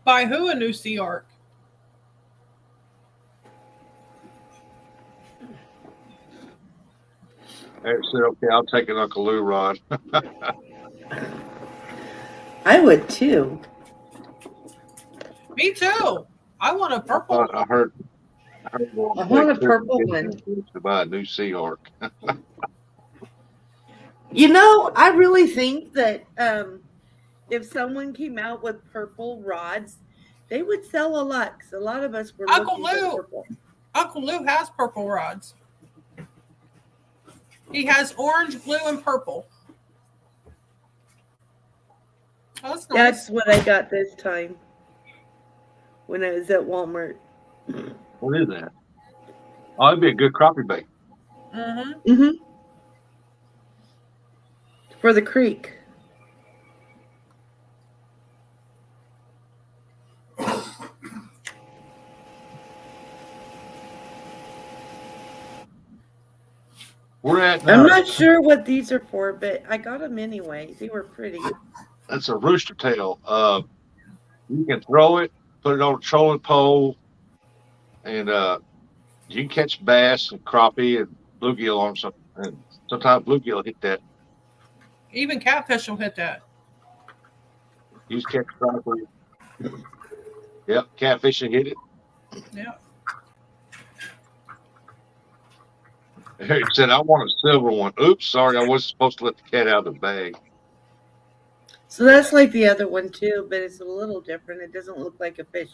By who a new sea arc? Eric said, "Okay, I'll take an Uncle Lou rod." I would too. Me too. I want a purple. I heard. I want a purple one. To buy a new Sea Arc. You know, I really think that if someone came out with purple rods, they would sell a lot. Because a lot of us were Uncle looking for Lou. purple. Uncle Lou has purple rods. He has orange, blue, and purple. Oh, that's nice. That's what I got this time when I was at Walmart. What is that? Oh, it'd be a good crappie bait. Mm-hmm. Mm-hmm. For the creek. We're at. I'm not sure what these are for, but I got them anyway. They were pretty. That's a rooster tail. You can throw it, put it on a trolling pole, and you can catch bass and crappie and bluegill on some. And sometimes bluegill hit that. Even catfish will hit that. Use catch properly. Yep, catfish will hit it. Yeah. He said, I want a silver one. Oops, sorry, I wasn't supposed to let the cat out of the bag. So that's like the other one too, but it's a little different. It doesn't look like a fish.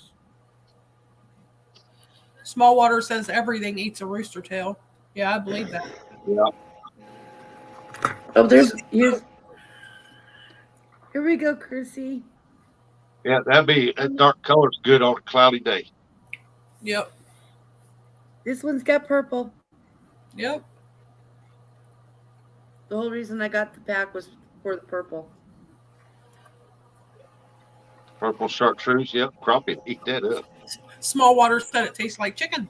Small water says everything eats a rooster tail. Yeah, I believe that. Yeah. Oh, here we go, Chrissy. Yeah, that dark color's good on a cloudy day. Yep. This one's got purple. Yep. The whole reason I got the pack was for the purple. Purple chartreuse, yep, crappie, eat that up. Small water said it tastes like chicken.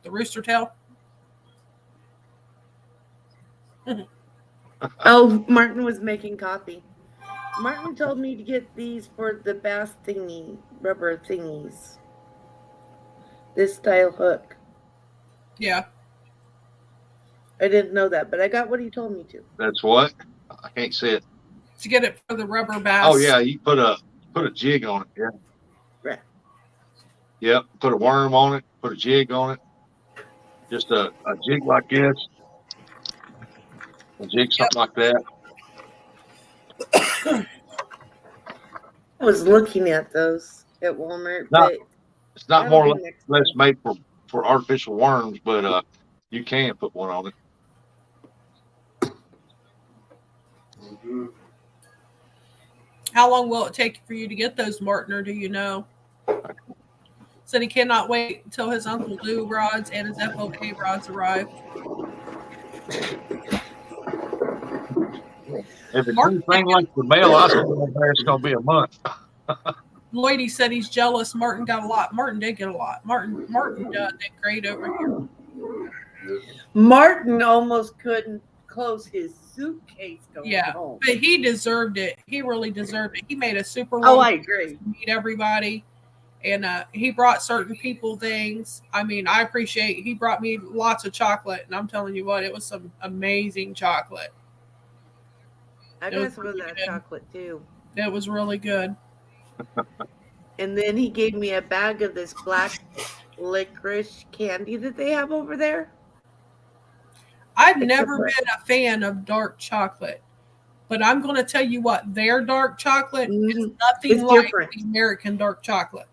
The rooster tail. Oh, Martin was making coffee. Martin told me to get these for the bass rubber thingies. This style hook. Yeah. I didn't know that, but I got what he told me to. That's what? I can't say it. To get it for the rubber bass. Oh yeah, you put a jig on it, yeah. Right. Yep, put a worm on it, put a jig on it. Just a jig like this. A jig, something like that. I was looking at those at Walmart, It's not more or less made for artificial worms, but you can put one on it. How long will it take for you to get those, Martin, or do you know? Said he cannot wait until his Uncle Lou rods and his FOK rods arrive. If it's anything like the mail I sent there, it's going to be a month. Lloydie said he's jealous. Martin got a lot. Martin did get a lot. Martin did great over here. Martin almost couldn't close his suitcase going home. But he deserved it. He really deserved it. He made a super long I agree. To meet everybody. And he brought certain people things. I mean, I appreciate he brought me lots of chocolate. And I'm telling you what, it was some amazing chocolate. I got some of that chocolate too. It was really good. And then he gave me a bag of this black licorice candy that they have over there. I've never been a fan of dark chocolate, but I'm going to tell you what, their dark chocolate is nothing like the American dark chocolate.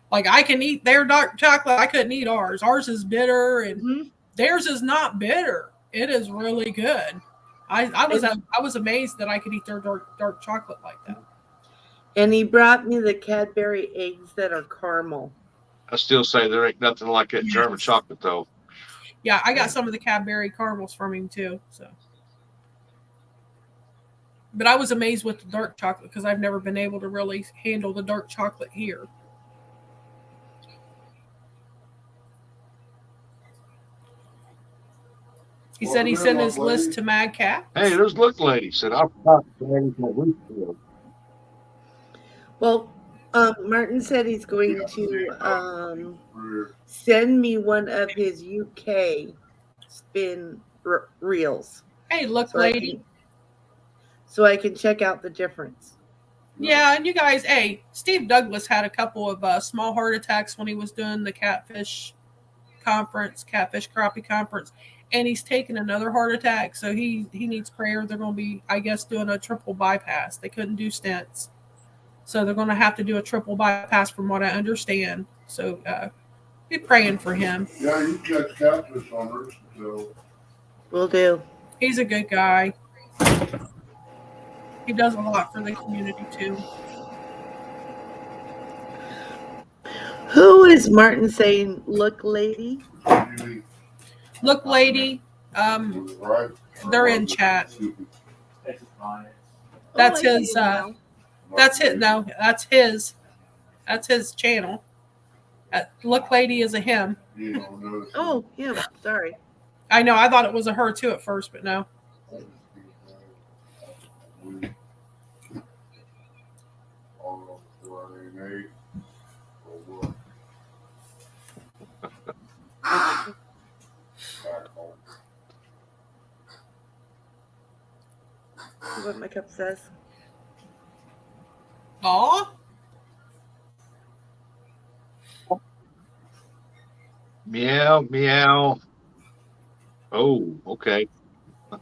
Like I can eat their dark chocolate. I couldn't eat ours. Ours is bitter and theirs is not bitter. It is really good. I was amazed that I could eat their dark chocolate like that. And he brought me the Cadbury eggs that are caramel. I still say there ain't nothing like that German chocolate though. Yeah, I got some of the Cadbury caramels from him too. So, but I was amazed with the dark chocolate because I've never been able to really handle the dark chocolate here. He said he sent his list to Mad Cat. Hey, there's Look Lady. Said I forgot to say anything that we feel. Well, Martin said he's going to send me one of his UK spin reels. Hey, Look Lady. So I can check out the difference. Yeah, and you guys, hey, Steve Douglas had a couple of small heart attacks when he was doing the catfish crappie conference. And he's taking another heart attack, so he needs prayer. They're going to be, I guess, doing a triple bypass. They couldn't do stents. So they're going to have to do a triple bypass from what I understand. So be praying for him. Yeah, you catch catfish on her. So. Will do. He's a good guy. He does a lot for the community, too. Who is Martin saying, Look Lady? Look Lady. They're in chat. That's his. That's it. No, that's his. That's his channel. Look Lady is a him. Oh, him. Sorry. I know. I thought it was a her too at first, but no. See what my cup says. Aw. Meow, meow. Oh, okay. All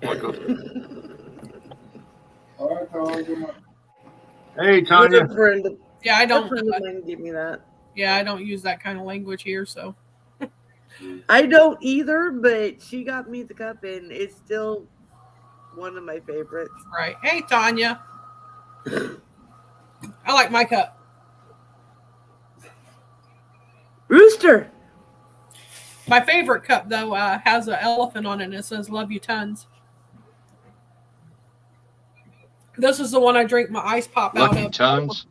right, Tanya. Hey, Good Tanya. friend. Yeah, I A don't. friend of mine gave me that. Yeah, I don't use that kind of language here. So I don't either, but she got me the cup, and it's still one of my favorites. right. Hey, Tanya. I like my cup. Rooster. My favorite cup though has an elephant on it and it says "Love you tons." This is the one I drink my ice pop out Lucky of. Tons.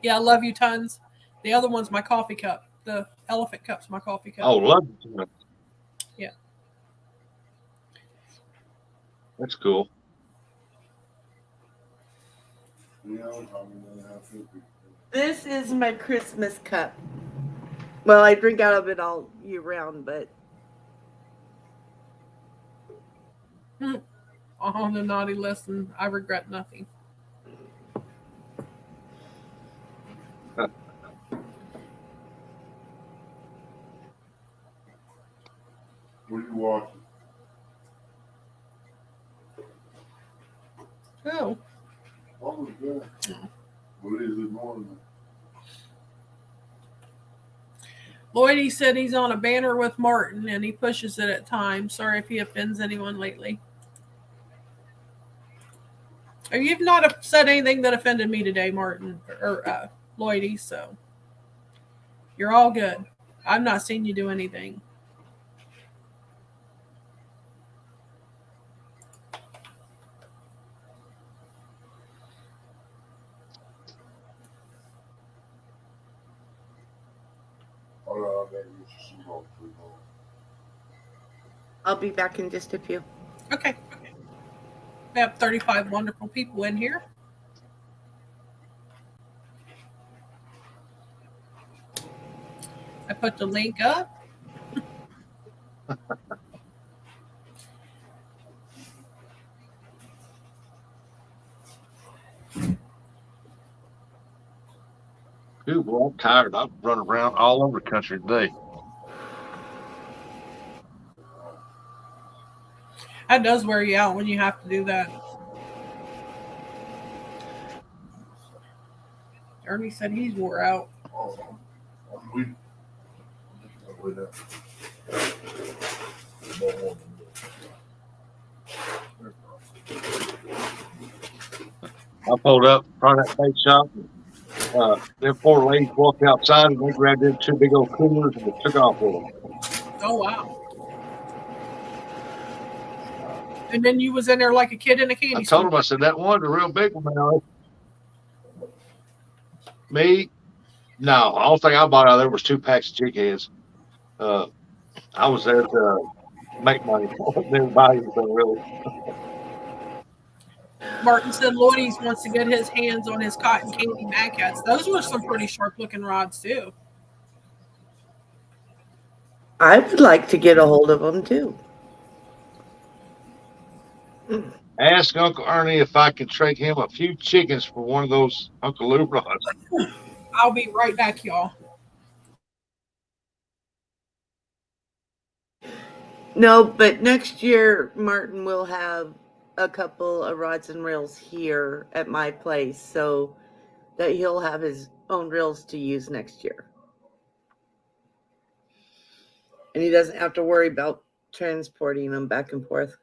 Yeah, love you tons. The other one's my coffee cup. The elephant cup's my coffee cup. Oh, Lucky Tons. Yeah. That's cool. This is my Christmas cup. Well, I drink out of it all year round, but On the naughty list, and I regret nothing. What are you watching? Oh. What was that? What is it morning? Lloydie said he's on a banner with Martin and he pushes it at times. Sorry if he offends anyone lately. Or you've not said anything that offended me today, Martin or Lloydie, so you're all good. I've not seen you do anything. I'll be back in just a few. Okay. We have 35 wonderful people in here. I put the link up. Dude, well, I'm tired. I've run around all over the country today. That does wear you out when you have to do that. Ernie said he's wore out. I pulled up in front of that bait shop. Them four ladies walked outside and they grabbed them two big old coolers and they took off with them. Oh, wow. And then you was in there like a kid in a candy I store. told them, I said, that one's a real big one now. Me? No, the only thing I bought out of there was 2 packs of jig heads. I was there to make money. Never buy anything really. Martin said Lloydie's wants to get his hands on his cotton candy Mad Cats. Those were some pretty sharp looking rods too. I would like to get a hold of them too. Ask Uncle Ernie if I can trade him a few chickens for one of those Uncle Lou rods. I'll be right back, y'all. No, but next year Martin will have a couple of rods and reels here at my place so that he'll have his own reels to use next year. And he doesn't have to worry about transporting them back and forth.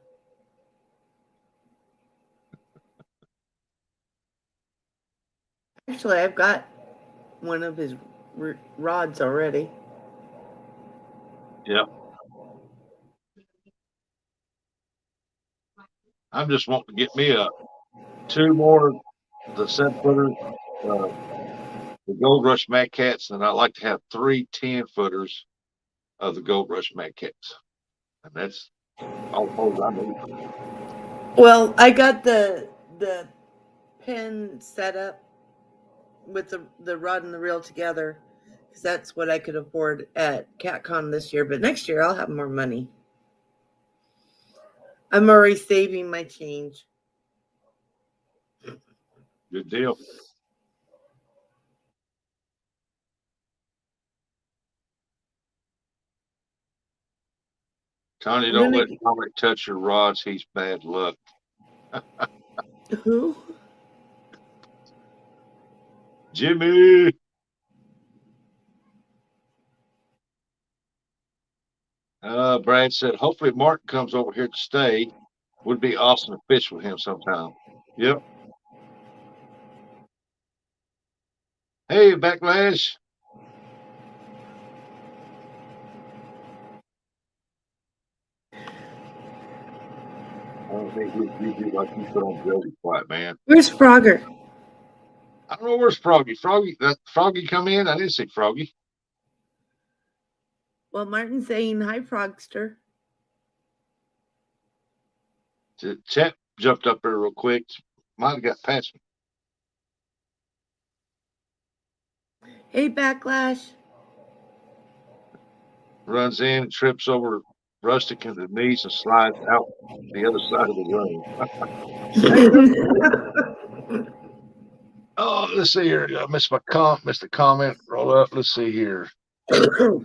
Actually, I've got one of his rods already. Yep. I'm just wanting to get me 2 more the 7-footers, the Gold Rush Mad Cats, and I'd like to have 3 10-footers of the Gold Rush Mad Cats. And that's all the poles I need. Well, I got the pen set up with the rod and the reel together because that's what I could afford at CatCon this year. But next year I'll have more money. I'm already saving my change. Good deal. Tony, I'm don't gonna let Dominic touch your rods. He's bad luck. Who? Jimmy. Brad said, hopefully Mark comes over here to stay. Would be awesome to fish with him sometime. Yep. Hey, Backlash. I don't think you do like you put on Jody quiet, man. Where's Frogger? I don't know where's Froggy. Froggy come in? I didn't see Froggy. Well, Martin's saying hi, Frogster. Chat jumped up there real quick. Might have got past me. Hey, Backlash. Runs in, trips over Rustic into the knees and slides out the other side of the room. Oh, let's see here. I missed the comment. Roll up. Let's see here. Okay,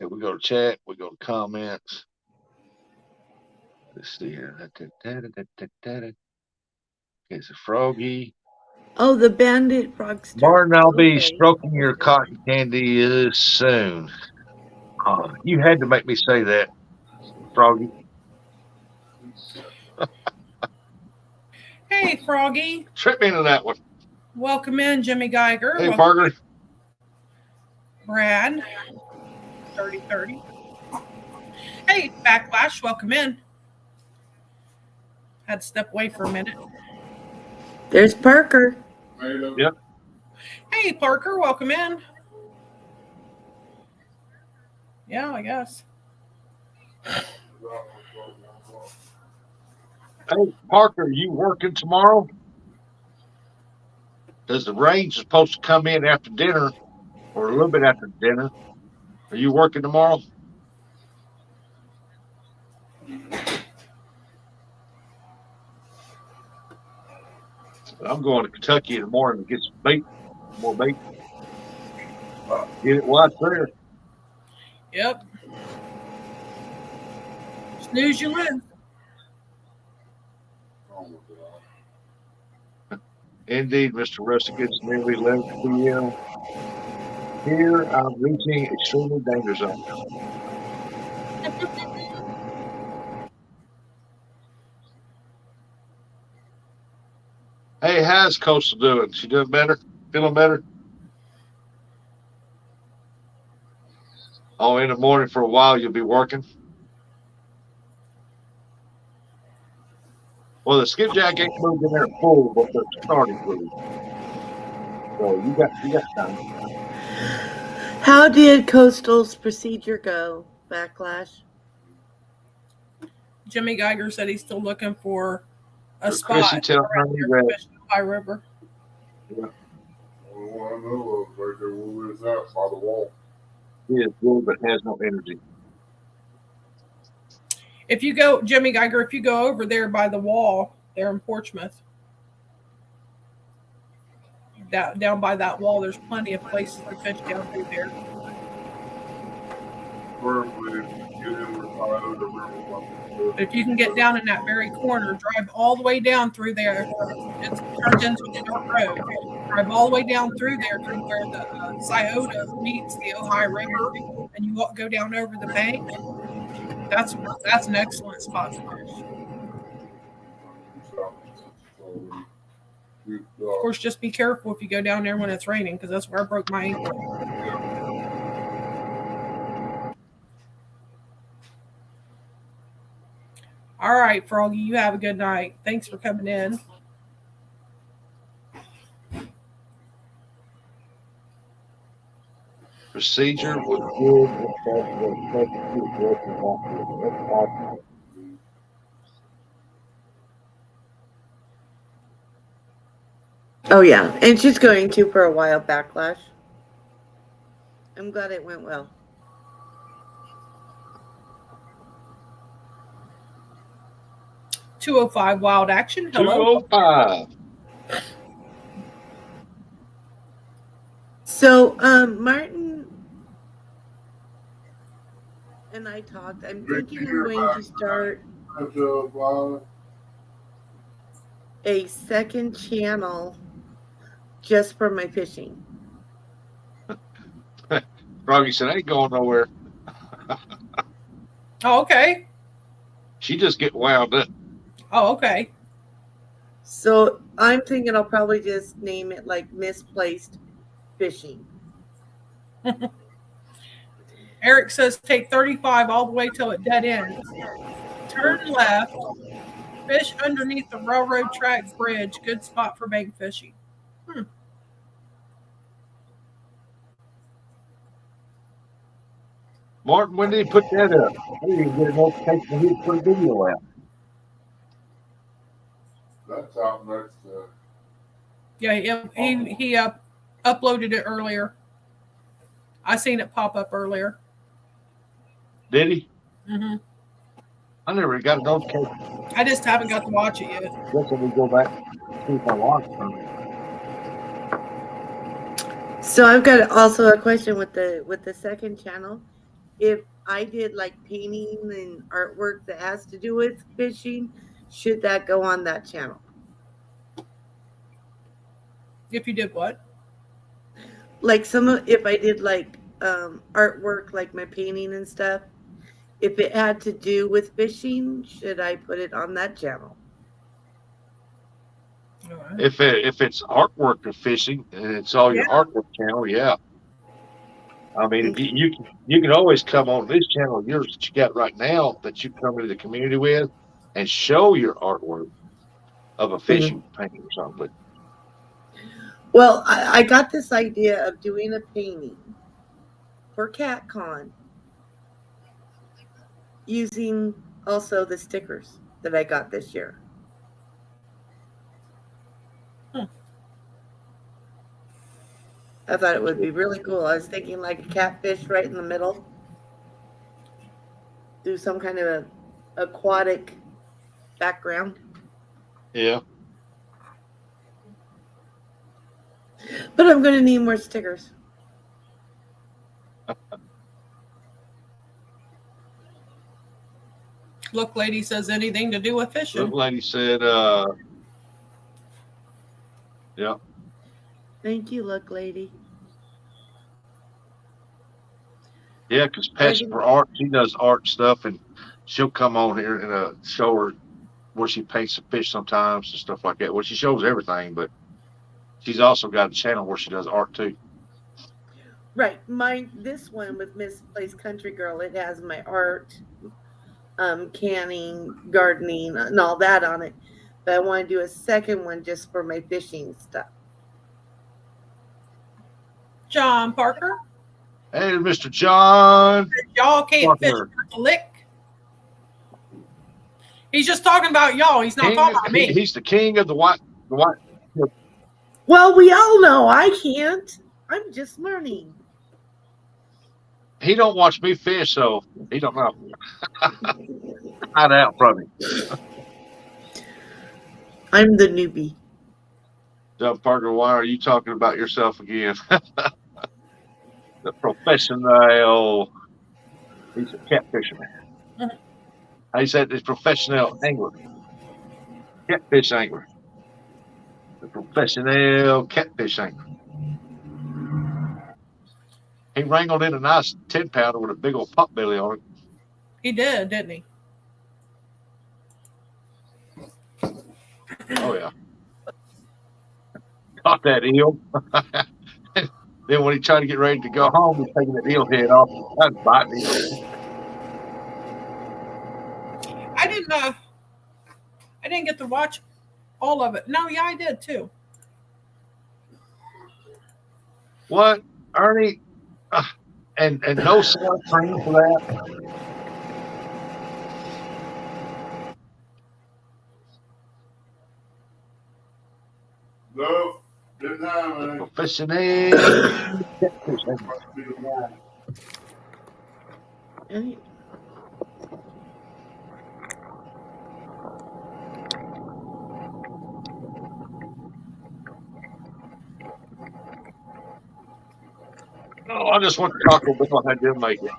we go to chat. We go to comments. Let's see here. Okay, it's a Froggy. Oh, the bandit Frogster. Martin, I'll be Okay. stroking your cotton candy soon. You had to make me say that, Froggy. Hey, Froggy. Trip me into that one. Welcome in, Jimmy Geiger. Hey, Welcome Parker. in, Brad. 3030. Hey, Backlash. Welcome in. Had to step away for a minute. There's Parker. Yep. Hey, Parker. Welcome in. Yeah, I guess. Hey, Parker, you working tomorrow? Because the rain's supposed to come in after dinner or a little bit after dinner. Are you working tomorrow? I'm going to Kentucky in the morning to get some bait, more bait. Get it while it's there. Yep. Snooze, you lose. Indeed, Mr. Rustic, it's nearly 11 p.m. Here, I'm reaching extremely danger zone. Hey, how's Coastal doing? She doing better? Feeling better? Oh, in the morning for a while you'll be working. Well, the skipjack ain't moved in there full, but they're starting to. So you got time. How did Coastal's procedure go, Backlash? Jimmy Geiger said he's still looking for a spot Chrissy tell around Honey here that. to fish the High River. Yeah. The one I know of right there where we was at by the wall. He is good, but has no energy. If you go, Jimmy Geiger, if you go over there by the wall, there in Portsmouth, down by that wall, there's plenty of places to fish down through there. If you can get down in that very corner, drive all the way down through there. It turns into a dirt road. Drive all the way down through there to where the Scioto meets the Ohio River, and you go down over the bank. That's an excellent spot to fish. Of course, just be careful if you go down there when it's raining, because that's where I broke my ankle. All right, Froggy, you have a good night. Thanks for coming in. Procedure was good. Oh, yeah. And she's going to for a while, Backlash. I'm glad it went well. 205 Wild Action. Hello. 205. So, Martin and I talked. I'm thinking I'm going to start a second channel just for my fishing. Froggy said, I ain't going nowhere. Oh, okay. She just get wound up. Oh, okay. So I'm thinking I'll probably just name it like Misplaced Fishing. Eric says take 35 all the way till it dead ends. Turn left. Fish underneath the railroad track bridge. Good spot for bank fishing. Martin, when did he put that up? I didn't even get a notification when he put a video out. That's out next to. Yeah, he uploaded it earlier. I seen it pop up earlier. Did he? Mm-hmm. I never got a notification. I just haven't got to watch it yet. Guess when we go back, see if I watch it. So I've got also a question with the second channel. If I did like painting and artwork that has to do with fishing, should that go on that channel? If you did what? Like if I did like artwork, like my painting and stuff, if it had to do with fishing, should I put it on that channel? If it's artwork of fishing and it's all your artwork channel, yeah. I mean, if you can always come on this channel of yours that you got right now that you come into the community with and show your artwork of a fishing painting or something. Well, I got this idea of doing a painting for CatCon using also the stickers that I got this year. I thought it would be really cool. I was thinking like a catfish right in the middle. Do some kind of a aquatic background. Yeah. But I'm going to need more stickers. Look Lady says anything to do with fishing. Look Lady said, yeah. Thank you, Look Lady. Yeah, because Passion for Art, she does art stuff, and she'll come on here and show her where she paints the fish sometimes and stuff like that. Well, she shows everything, but she's also got a channel where she does art too. Right. This one with Misplaced Country Girl, it has my art, canning, gardening, and all that on it. But I want to do a second one just for my fishing stuff. John Parker. Hey, Mr. John. Y'all can't fish worth a lick. He's just talking about y'all. He's not talking about me. He's the king of the white. Well, we all know I can't. I'm just learning. He don't watch me fish, so he don't know. Hide out from him. I'm the newbie. John Parker, why are you talking about yourself again? The professional. He's a catfisherman. I said he's professional angler. Catfish angler. The professional catfish angler. He wrangled in a nice 10-pounder with a big old pot belly on it. He did, didn't he? Oh, yeah. Caught that eel. Then when he tried to get ready to go home, he's taking the eel head off. That's biting him. I didn't get to watch all of it. No, yeah, I did too. What, Ernie? And no sunscreen for that. No, didn't have any. Professional. Oh, I just went to Taco Bell. I didn't make it.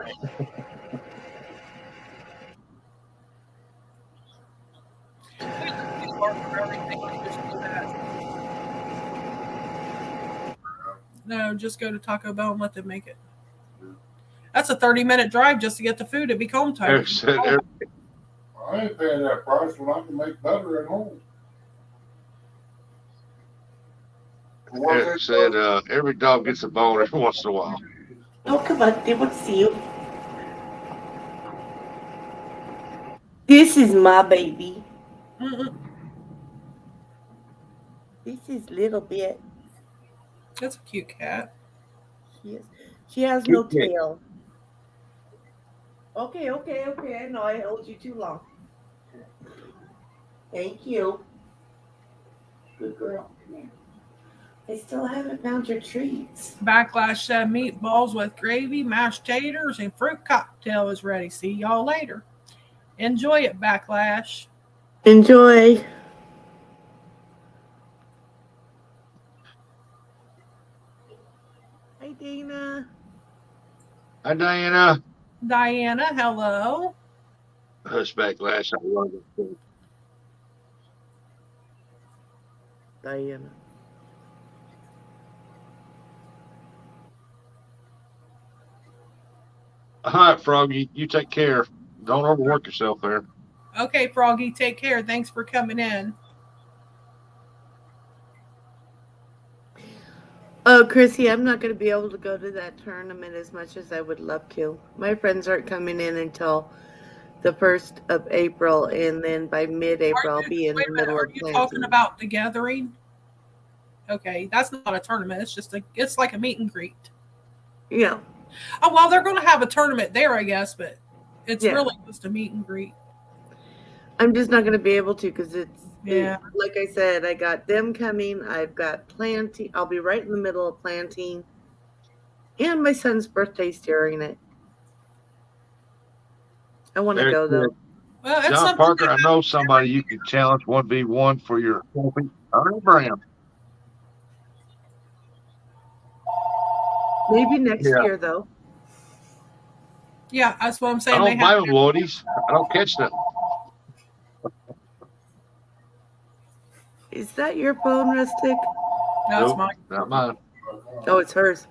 No, just go to Taco Bell and let them make it. That's a 30-minute drive just to get the food. It'd be home time. I ain't paying that price when I can make better at home. Eric said every dog gets a bone every once in a while. Oh, come on, they want to see you. This is my baby. This is little bit. That's a cute cat. She has no tail. Okay. I know I held you too long. Thank you. Good girl. Come here. I still haven't found your treats. Backlash said meatballs with gravy, mashed taters, and fruit cocktail is ready. See y'all later. Enjoy it, Backlash. Enjoy. Hi, Dana. Hi, Diana. Diana, hello. Hush Backlash. I love it. Diana. All right, Froggy. You take care. Don't overwork yourself there. Okay, Froggy, take care. Thanks for coming in. Oh, Chrissy, I'm not going to be able to go to that tournament as much as I would love to. My friends aren't coming in until the 1st of April, and then by mid-April, I'll be in the middle of planting. Talking about the gathering? Okay, that's not a tournament. It's just it's like a meet and greet. Yeah. Oh, well, they're going to have a tournament there, I guess, but it's really just a meet and greet. I'm just not going to be able to because Yeah. Like I said, I got them coming. I've got planting. I'll be right in the middle of planting. And my son's birthday's during it. I want to go, though. Well, John Parker, I know somebody you can challenge 1v1 for your trophy. All right, Brian. Maybe next year, though. Yeah, that's what I'm saying. I don't buy them, Lloydies. I don't catch them. Is that your phone, Rustic? No, it's mine. Not mine. Oh, it's hers.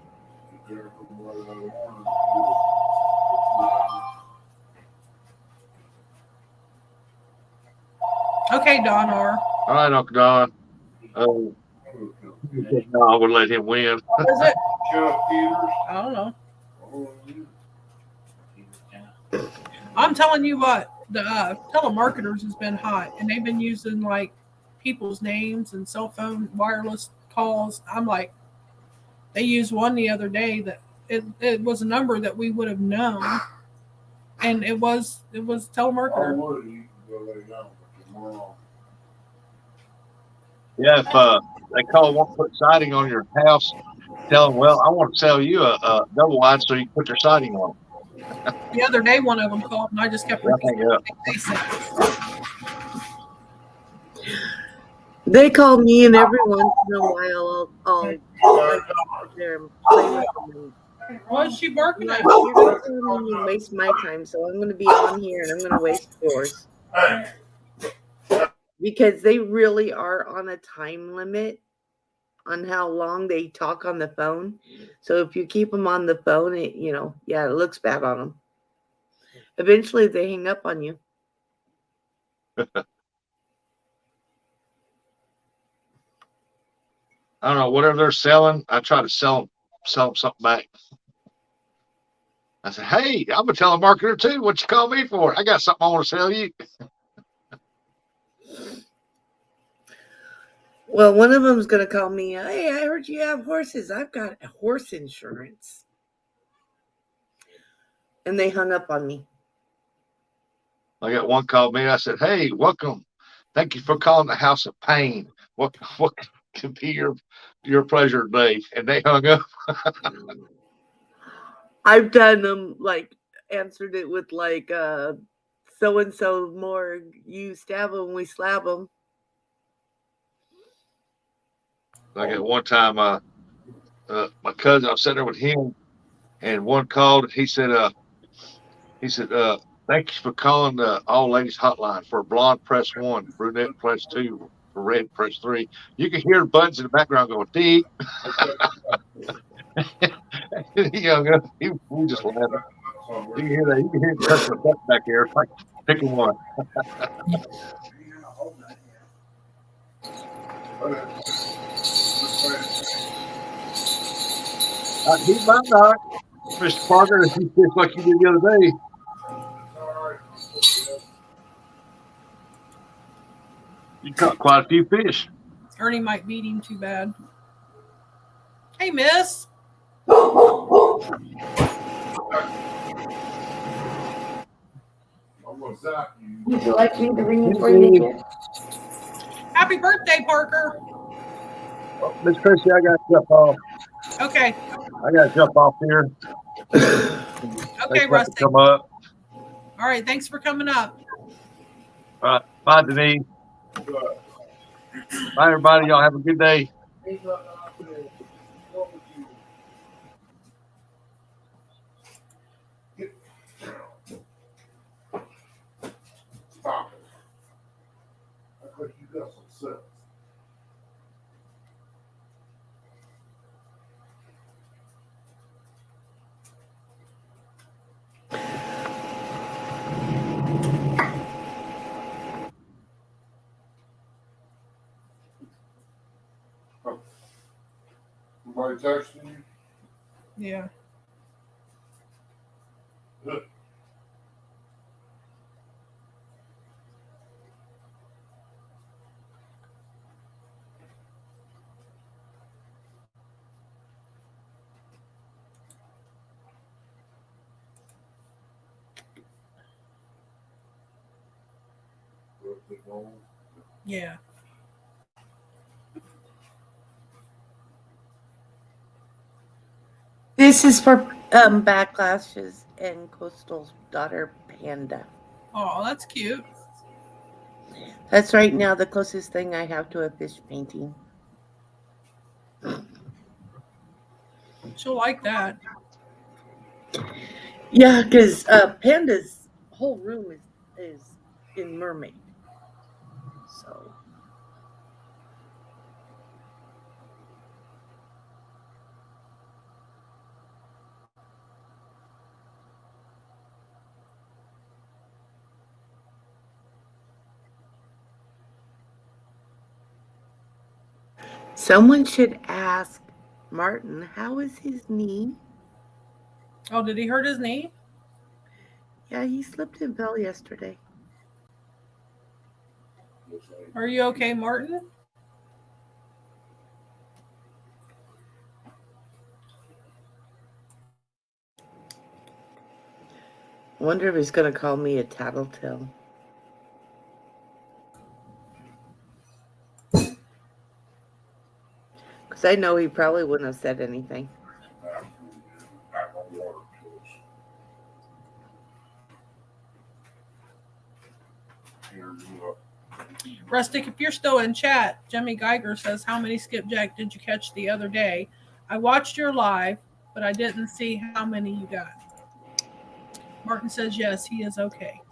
Okay, Don R. All right, Uncle Don. No, I would let him win. What is it? I don't know. I'm telling you what, the telemarketers has been hot, and they've been using like people's names and cell phone wireless calls. I'm like, they used one the other day that it was a number that we would have known, and it was telemarketer. Yeah, if they call one put siding on your house, tell them, well, I want to sell you a double wide so you can put your siding on. The other day, one of them called, and I just kept repeating what they said. They call me, and every once in a while, I'll sit there and play with them. What's she barking at? You're not going to waste my time, so I'm going to be on here, and I'm going to waste yours. Because they really are on a time limit on how long they talk on the phone. So if you keep them on the phone, it looks bad on them. Eventually, they hang up on you. I don't know, whatever they're selling, I try to sell them something back. I said, hey, I'm a telemarketer too. What you call me for? I got something I want to sell you. Well, one of them is going to call me, hey, I heard you have horses. I've got horse insurance. And they hung up on me. I got one called me. I said, hey, welcome. Thank you for calling the House of Pain. What could be your pleasure today? And they hung up. I've done them, answered it with so-and-so more. You stab them, we slap them. Like at one time, my cousin, I was sitting there with him, and one called. He said, thank you for calling the all ladies hotline. For blonde, press 1, brunette, press 2, for red, press 3. You can hear buttons in the background going deep. We just laughing. You can hear that. You can hear him pressing the button back here, like picking one. He might not, Mr. Parker, if you fish like you did the other day. You caught quite a few fish. Ernie might beat him too bad. Hey, miss. Would you like me to ring it for you, dear? Happy birthday, Parker. Oh, Miss Chrissy, I got to jump off. Okay. I got to jump off here. Okay, Rusty. Come up. All right. Thanks for coming up. All right. Bye, Denise. Bye, everybody. Y'all have a good day. Stop it. I think you got some sense. Somebody texting you? Yeah. Good. Yeah. This is for Backlashes and Coastal's daughter, Panda. Oh, that's cute. That's right now the closest thing I have to a fish painting. She'll like that. Yeah, because Panda's whole room is in mermaid. So. Someone should ask Martin, how is his knee? Oh, did he hurt his knee? Yeah, he slipped and fell yesterday. Are you okay, Martin? I wonder if he's going to call me a tattletale. Because I know he probably wouldn't have said anything. Rustic, if you're still in chat, Jimmy Geiger says, how many skipjack did you catch the other day? I watched your live, but I didn't see how many you got. Martin says, yes, he is okay.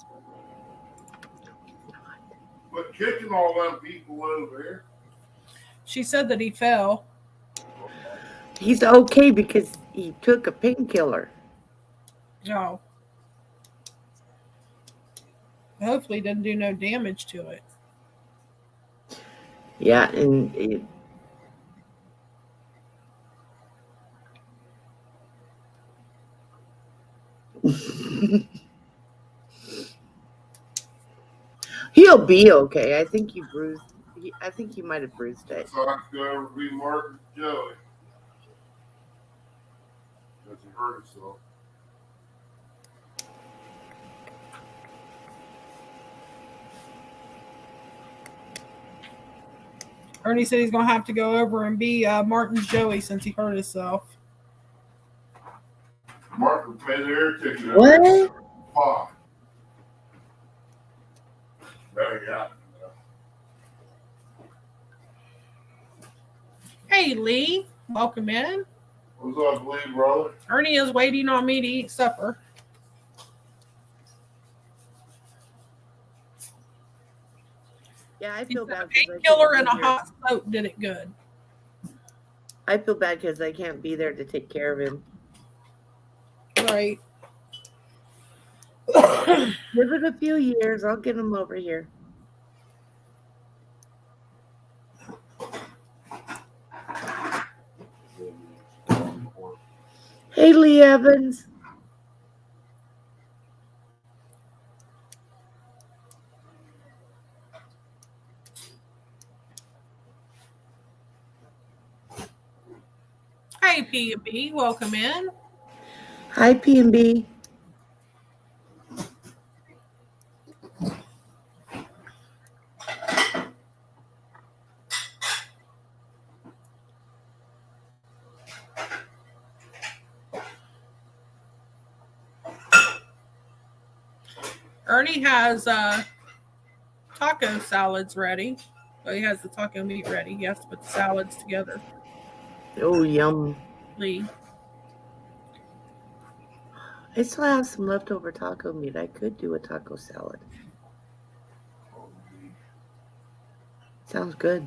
But kicking all them people over here. She said that he fell. He's okay because he took a painkiller. No. Hopefully he didn't do no damage to it. Yeah, and it, he'll be okay. I think you bruised. I think you might have bruised it. So I could ever be Martin Joey. Because he hurt himself. Ernie said he's going to have to go over and be Martin's Joey since he hurt himself. Martin paid the air ticket. What? Pie. There you go. Hey, Lee. Welcome in. What's up, Lee, brother? Ernie is waiting on me to eat supper. Yeah, I feel bad. Painkiller and a hot soap did it good. I feel bad because I can't be there to take care of him. Right. Give it a few years. I'll get him over here. Hey, Lee Evans. Hey, P&B, welcome in. Hi, P&B. Ernie has taco salads ready. Well, he has the taco meat ready. He has to put the salads together. Oh, yum. Lee. I still have some leftover taco meat. I could do a taco salad. Sounds good.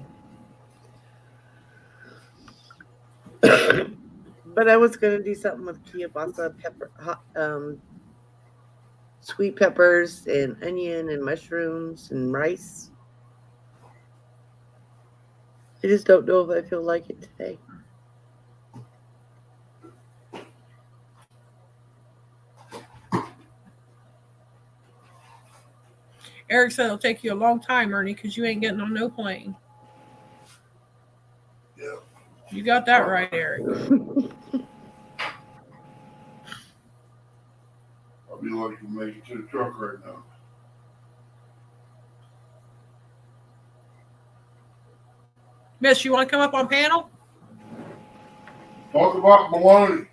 But I was going to do something with kielbasa, pepper, sweet peppers, and onion, and mushrooms, and rice. I just don't know if I feel like it today. Eric said it'll take you a long time, Ernie, because you ain't getting on no plane. Yeah. You got that right, Eric. I'll be lucky to make it to the truck right now. Miss, you want to come up on panel? Talk about baloney.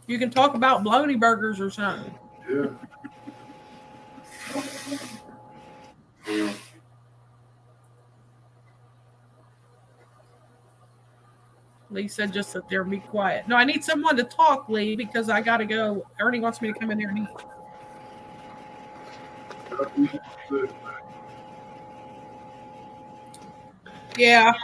You can talk about bologna burgers or something. Yeah. Yeah. Lee said just sit there and be quiet. No, I need someone to talk, Lee, because I got to go. Ernie wants me to come in there and eat. Yeah.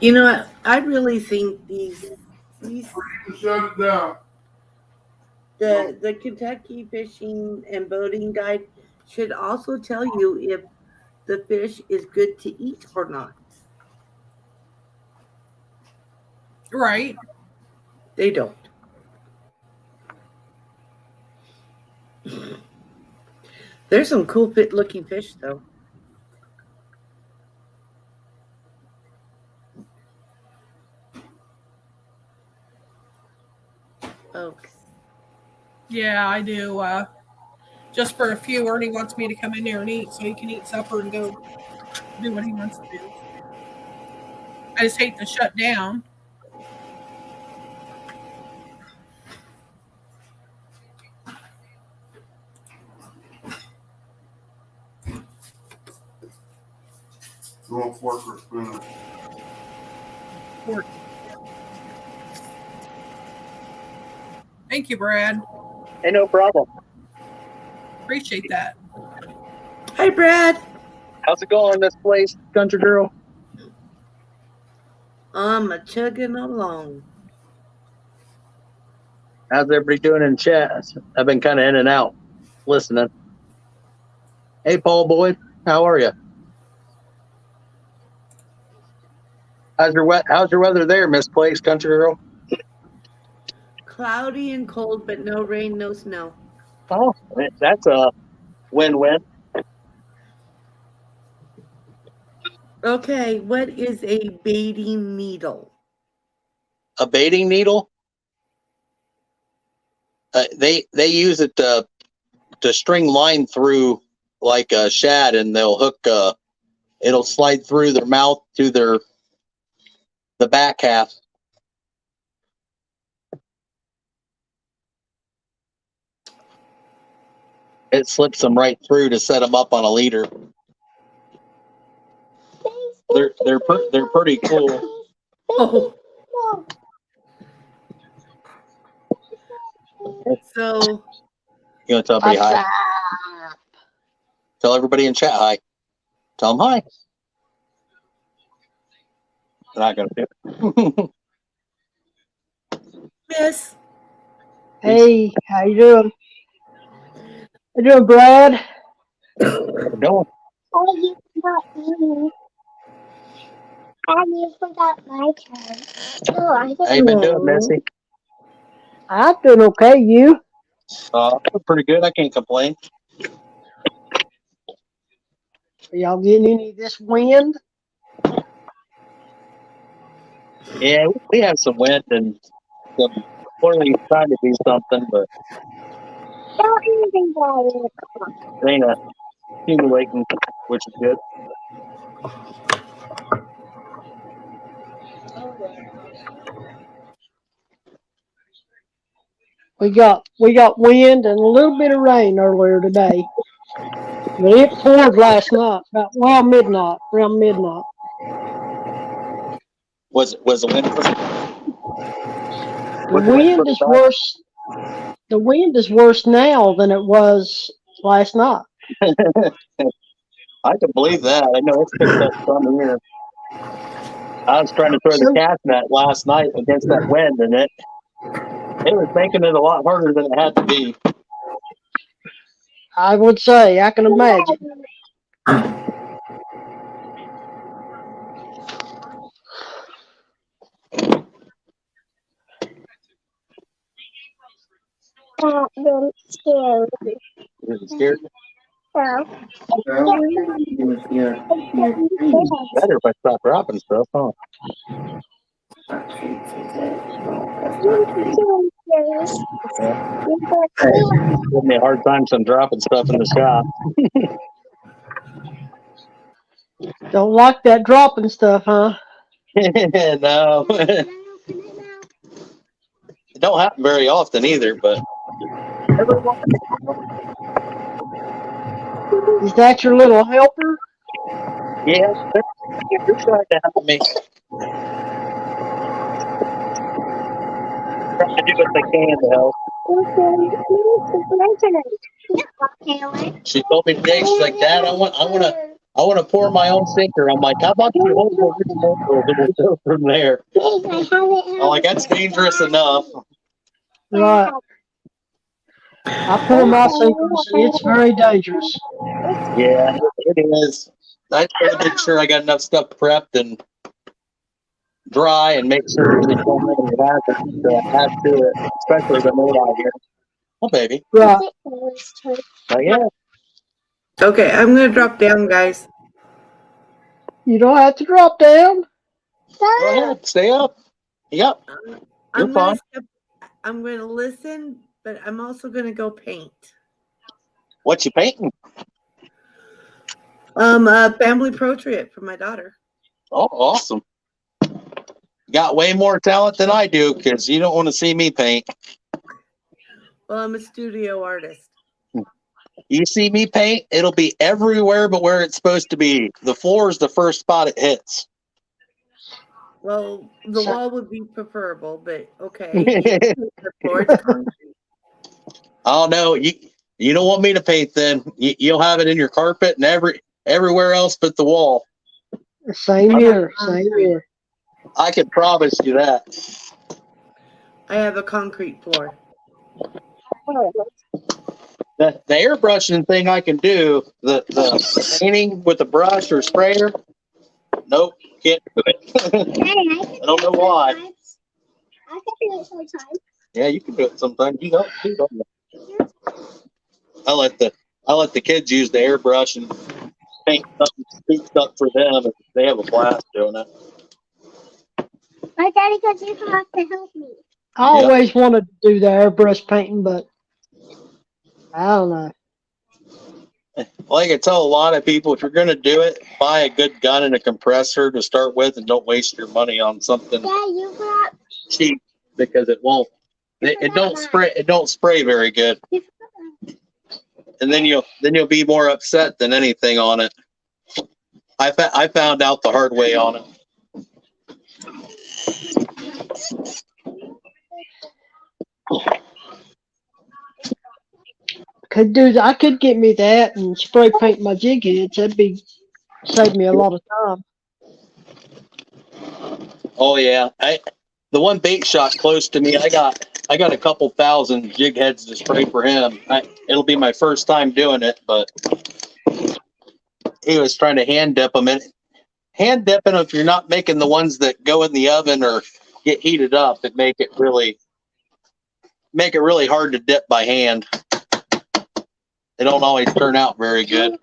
You know what? I really think these shut it down. The Kentucky Fishing and Boating Guide should also tell you if the fish is good to eat or not. Right. They don't. There's some cool looking fish though. Oh. Yeah, I do. Just for a few, Ernie wants me to come in there and eat so he can eat supper and go do what he wants to do. I just hate to shut down. Going fork or spoon? Fork. Thank you, Brad. Hey, no problem. Appreciate that. Hi, Brad. How's it going, this place, country girl? I'm a chugging along. How's everybody doing in chat? I've been kind of in and out listening. Hey, Paul Boyd, how are you? How's your weather there, Miss Place, country girl? Cloudy and cold, but no rain, no snow. Oh, that's a win-win. Okay, what is a baiting needle? A baiting needle? They use it to string line through like a shad, and they'll hook. It'll slide through their mouth to the back half. it slips them right through to set them up on a leader. They're pretty cool. Oh. So You want to tell everybody hi? Tell everybody in chat hi. Tell them hi. They're not going to do it. Miss. Hey, how you doing? How you doing, Brad? No. Oh, you forgot me. You forgot my turn. Oh, I How you been doing, Missy? I'm doing okay. You? Pretty good. I can't complain. Are y'all getting any of this wind? Yeah, we have some wind and some clearly trying to do something, but Don't even bother. it ain't accumulating, which is good. We got wind and a little bit of rain earlier today. But it poured last night, around midnight. Was the wind? The wind is worse. The wind is worse now than it was last night. I can believe that. I know it's picked up some here. I was trying to throw the cast net last night against that wind, and it was making it a lot harder than it had to be. I would say, I can imagine. Stop being scared. Is it scared? No. Better if I stop dropping stuff, huh? Give me a hard time some dropping stuff in the shop. Don't like that dropping stuff, huh? No. It don't happen very often either, but Is that your little helper? yeah, they're trying to help me. Trying to do what they can to help. She told me today, she's like, Dad, I want to pour my own sinker. I'm like, how about you hold the original and we'll go from there. I'm like, that's dangerous enough. Right. I pour my sinkers. It's very dangerous. Yeah, it is. I try to make sure I got enough stuff prepped and dry and make sure they don't have any hazards to add to it, especially the mold out here. Oh, baby. Right. Oh, yeah. Okay, I'm gonna drop down, guys. You don't have to drop down. Go ahead. Stay up. Yep. You're fine. I'm gonna listen, but I'm also gonna go paint. What you painting? A family portrait for my daughter. Oh, awesome. You got way more talent than I do because you don't want to see me paint. Well, I'm a studio artist. You see me paint, it'll be everywhere but where it's supposed to be. The floor is the first spot it hits. Well, the wall would be preferable, but okay. The floor's concrete. Oh no, you don't want me to paint then. You'll have it in your carpet and everywhere else but the wall. Same here. I can promise you that. I have a concrete floor. The airbrushing thing I can do, the painting with a brush or sprayer, nope, can't do it. I don't know why. I can do it sometimes. Yeah, you can do it sometimes. You help too, don't you? I let the kids use the airbrush and paint something scooped up for them, and they have a blast doing it. My daddy goes, you have to help me. I always wanted to do the airbrush painting, but I don't know. Well, I can tell a lot of people, if you're going to do it, buy a good gun and a compressor to start with, and don't waste your money on something cheap because it won't. It don't spray very good. and then you'll be more upset than anything on it. I found out the hard way on it. I could get me that and spray paint my jig heads. That'd save me a lot of time. Oh yeah, the one bait shop close to me, I got a couple thousand jig heads to spray for him. It'll be my first time doing it, but he was trying to hand dip them. And hand dipping, if you're not making the ones that go in the oven or get heated up, it make it really hard to dip by hand. They don't always turn out very good.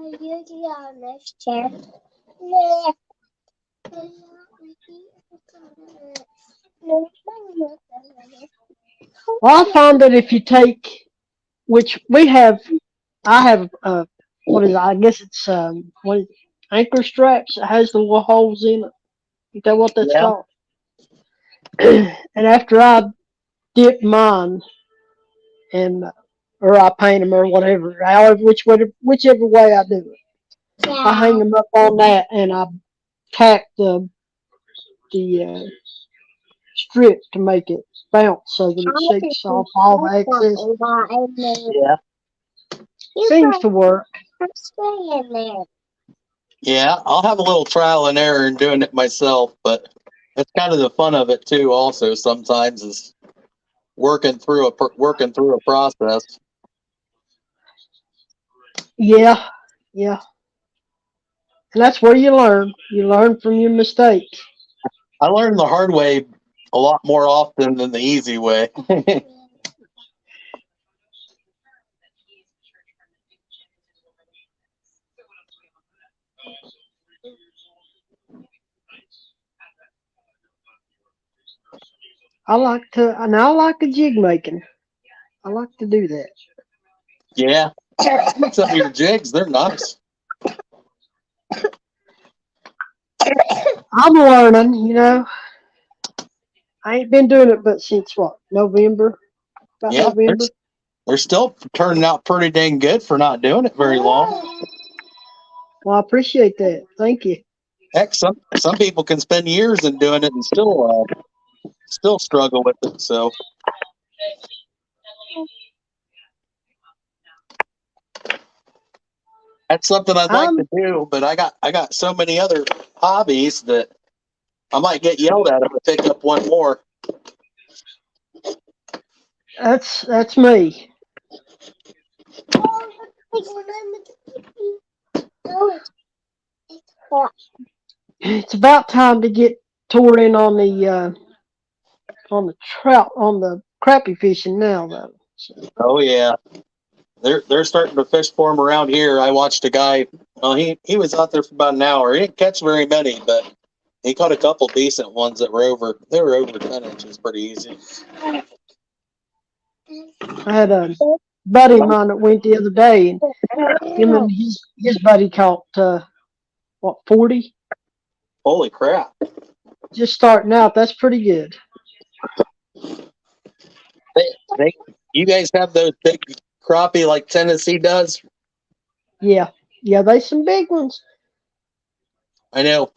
Well, I found that if you take, which I have, what is it? I guess it's anchor straps that has the little holes in it. Is that what that's called? And after I dip mine, or I paint them or whatever, whichever way I do it, I hang them up on that and I tack the strip to make it bounce so that it shakes off all the excess. Yeah. Seems to work. Yeah, I'll have a little trial and error in doing it myself, but that's kind of the fun of it too. Also, sometimes is working through a process. Yeah, and that's where you learn. You learn from your mistakes. I learned the hard way a lot more often than the easy way. I like a jig making. I like to do that. Yeah, some of your jigs, they're nice. I'm learning, I ain't been doing it but since what, November? About Yeah, November. they're still turning out pretty dang good for not doing it very long. Well, I appreciate that. Thank you. Heck, some people can spend years in doing it and still struggle with it. So that's something I'd like to do, but I got so many other hobbies that I might get yelled at if I pick up one more. That's me. It's about time to get toward in on the trout, on the crappie fishing now, though. So. Oh yeah, they're starting to fish for them around here. I watched a guy. Well, he was out there for about an hour. He didn't catch very many, but he caught a couple decent ones that were over 10 inches, pretty easy. I had a buddy of mine that went the other day, and him and his buddy caught 40. Holy crap! Just starting out, that's pretty good. You guys have those big crappie like Tennessee does? Yeah, they some big ones. I know.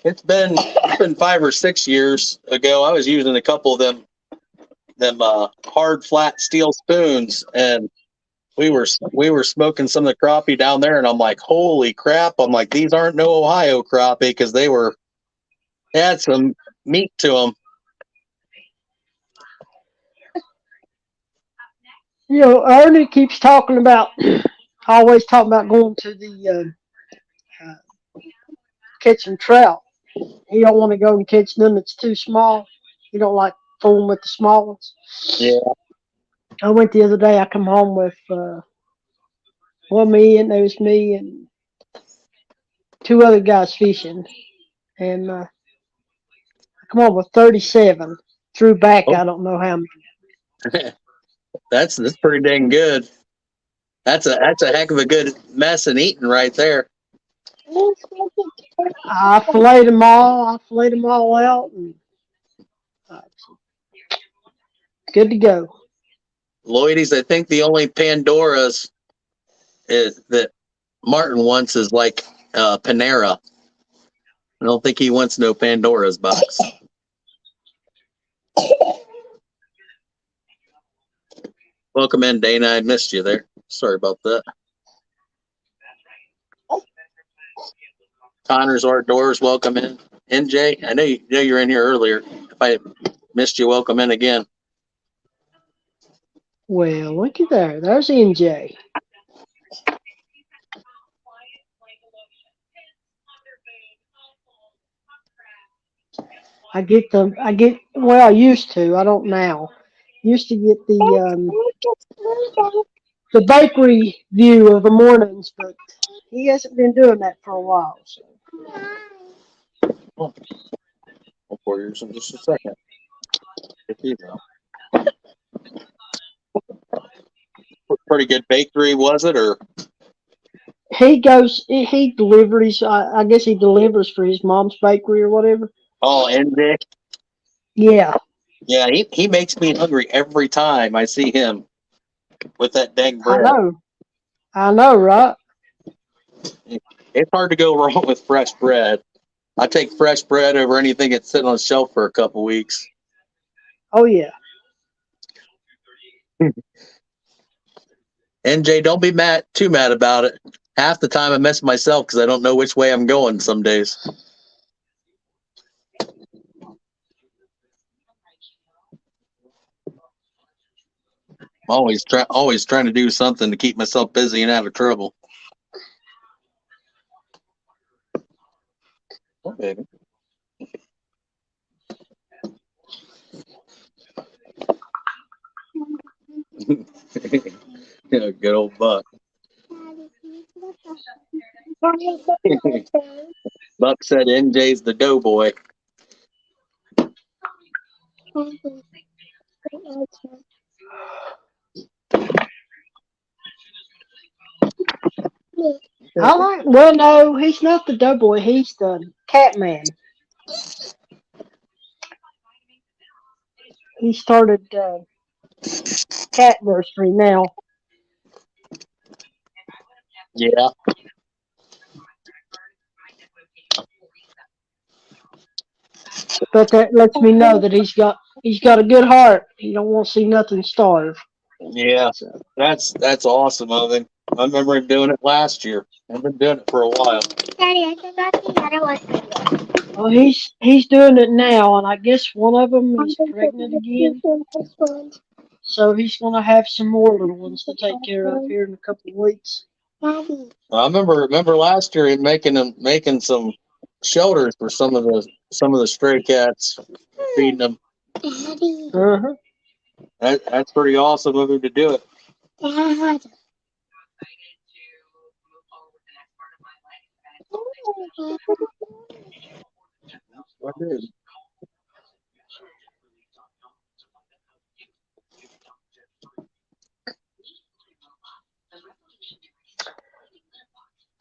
It's been 5 or 6 years ago. I was using a couple of them hard flat steel spoons, and we were smoking some of the crappie down there, and I'm like, holy crap! I'm like, these aren't no Ohio crappie because they had some meat to them. Ernie keeps talking about, always talking about going to the catching trout. He don't want to go and catch them. It's too small. He don't like fooling with the small ones. Yeah. I went the other day. I come home with there was me and 2 other guys fishing, and I come home with 37. Threw back, I don't know how many. That's pretty dang good. That's a heck of a good mess of eating right there. I filleted them all. Out, and good to go. Lloydie's, I think the only Pandoras that Martin wants is like Panera. I don't think he wants no Pandora's box. Welcome in, Dana. I missed you there. Sorry about that. Connor's outdoors. Welcome in. NJ, I know you were in here earlier. If I missed you, welcome in again. Well, look at there. There's NJ. I used to. I don't now. Used to get the bakery view of the mornings, but he hasn't been doing that for a while. So. I'll pour yours in just a second. Pretty good bakery, was it, or? He delivers. I guess he delivers for his mom's bakery or whatever. Oh, NJ. Yeah. Yeah, he makes me hungry every time I see him with that dang bread. I know, right? It's hard to go wrong with fresh bread. I take fresh bread over anything that's sitting on the shelf for a couple weeks. Oh yeah. NJ, don't be too mad about it. Half the time I mess myself because I don't know which way I'm going some days. Always trying to do something to keep myself busy and out of trouble. Oh, baby. Yeah, good old Buck. Buck said NJ's the doughboy. Well, no, he's not the doughboy. He's the cat man. He started cat nursery now. Yeah. But that lets me know that he's got a good heart. He don't want to see nothing starve. Yeah, that's awesome of him. I remember him doing it last year. I've been doing it for a while. Daddy, I forgot the other one. Well, he's doing it now, and I guess one of them is pregnant again. So he's gonna have some more little ones to take care of here in a couple of weeks. I remember last year him making some shelters for some of the stray cats, feeding them. Uh-huh. That's pretty awesome of him to do it. I did.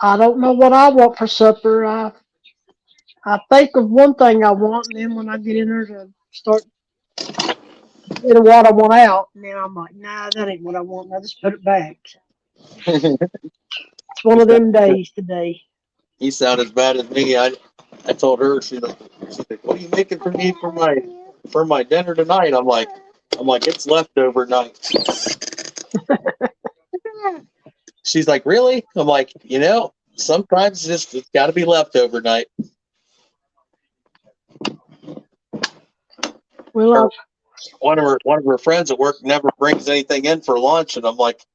I don't know what I want for supper. I think of one thing I want, and then when I get in there to start getting what I want out, and then I'm like, nah, that ain't what I want. I just put it back. It's one of them days today. He sounded as bad as me. I told her, she's like, what are you making for me for my dinner tonight? I'm like, it's leftover night. She's like, really? I'm like, sometimes it's got to be leftover night. Well, one of her friends at work never brings anything in for lunch, and I'm like,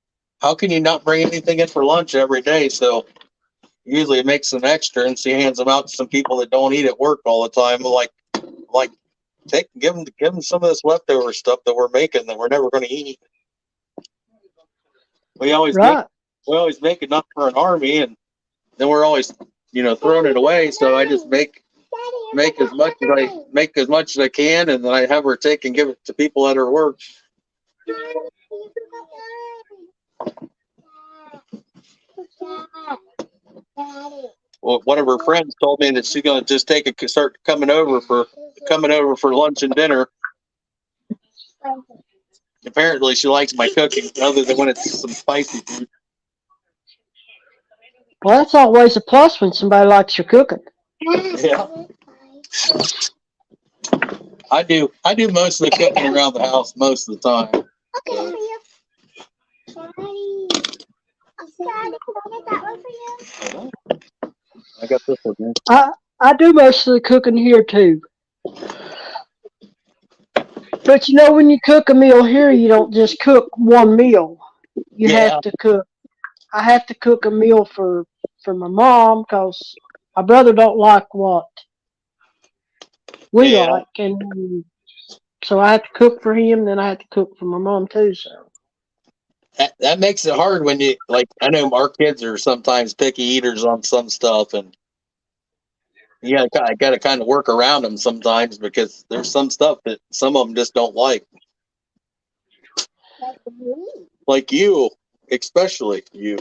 how can you not bring anything in for lunch every day? So usually it makes some extra, and she hands them out to some people that don't eat at work all the time. I'm like, give them some of this leftover stuff that we're making that we're never going to eat. We always make enough for an army, and then we're always throwing it away. So I just make as much as I can, and then I have her take and give it to people at her work. Well, one of her friends told me that she's going to just start coming over for lunch and dinner. Apparently, she likes my cooking, other than when it's some spicy food. Well, that's always a plus when somebody likes your cooking. Yeah. I do most of the cooking around the house most of the time. Okay. Daddy, can I get that one for you? I got this one. Man. I do most of the cooking here too. But you know, when you cook a meal here, you don't just cook one meal. You have Yeah. to cook. I have to cook a meal for my mom because my brother don't like what we Yeah. like, and so I have to cook for him. Then I have to cook for my mom too. So That makes it hard when you like. I know our kids are sometimes picky eaters on some stuff, and I got to kind of work around them sometimes because there's some stuff that some of them just don't like. Like you, especially you.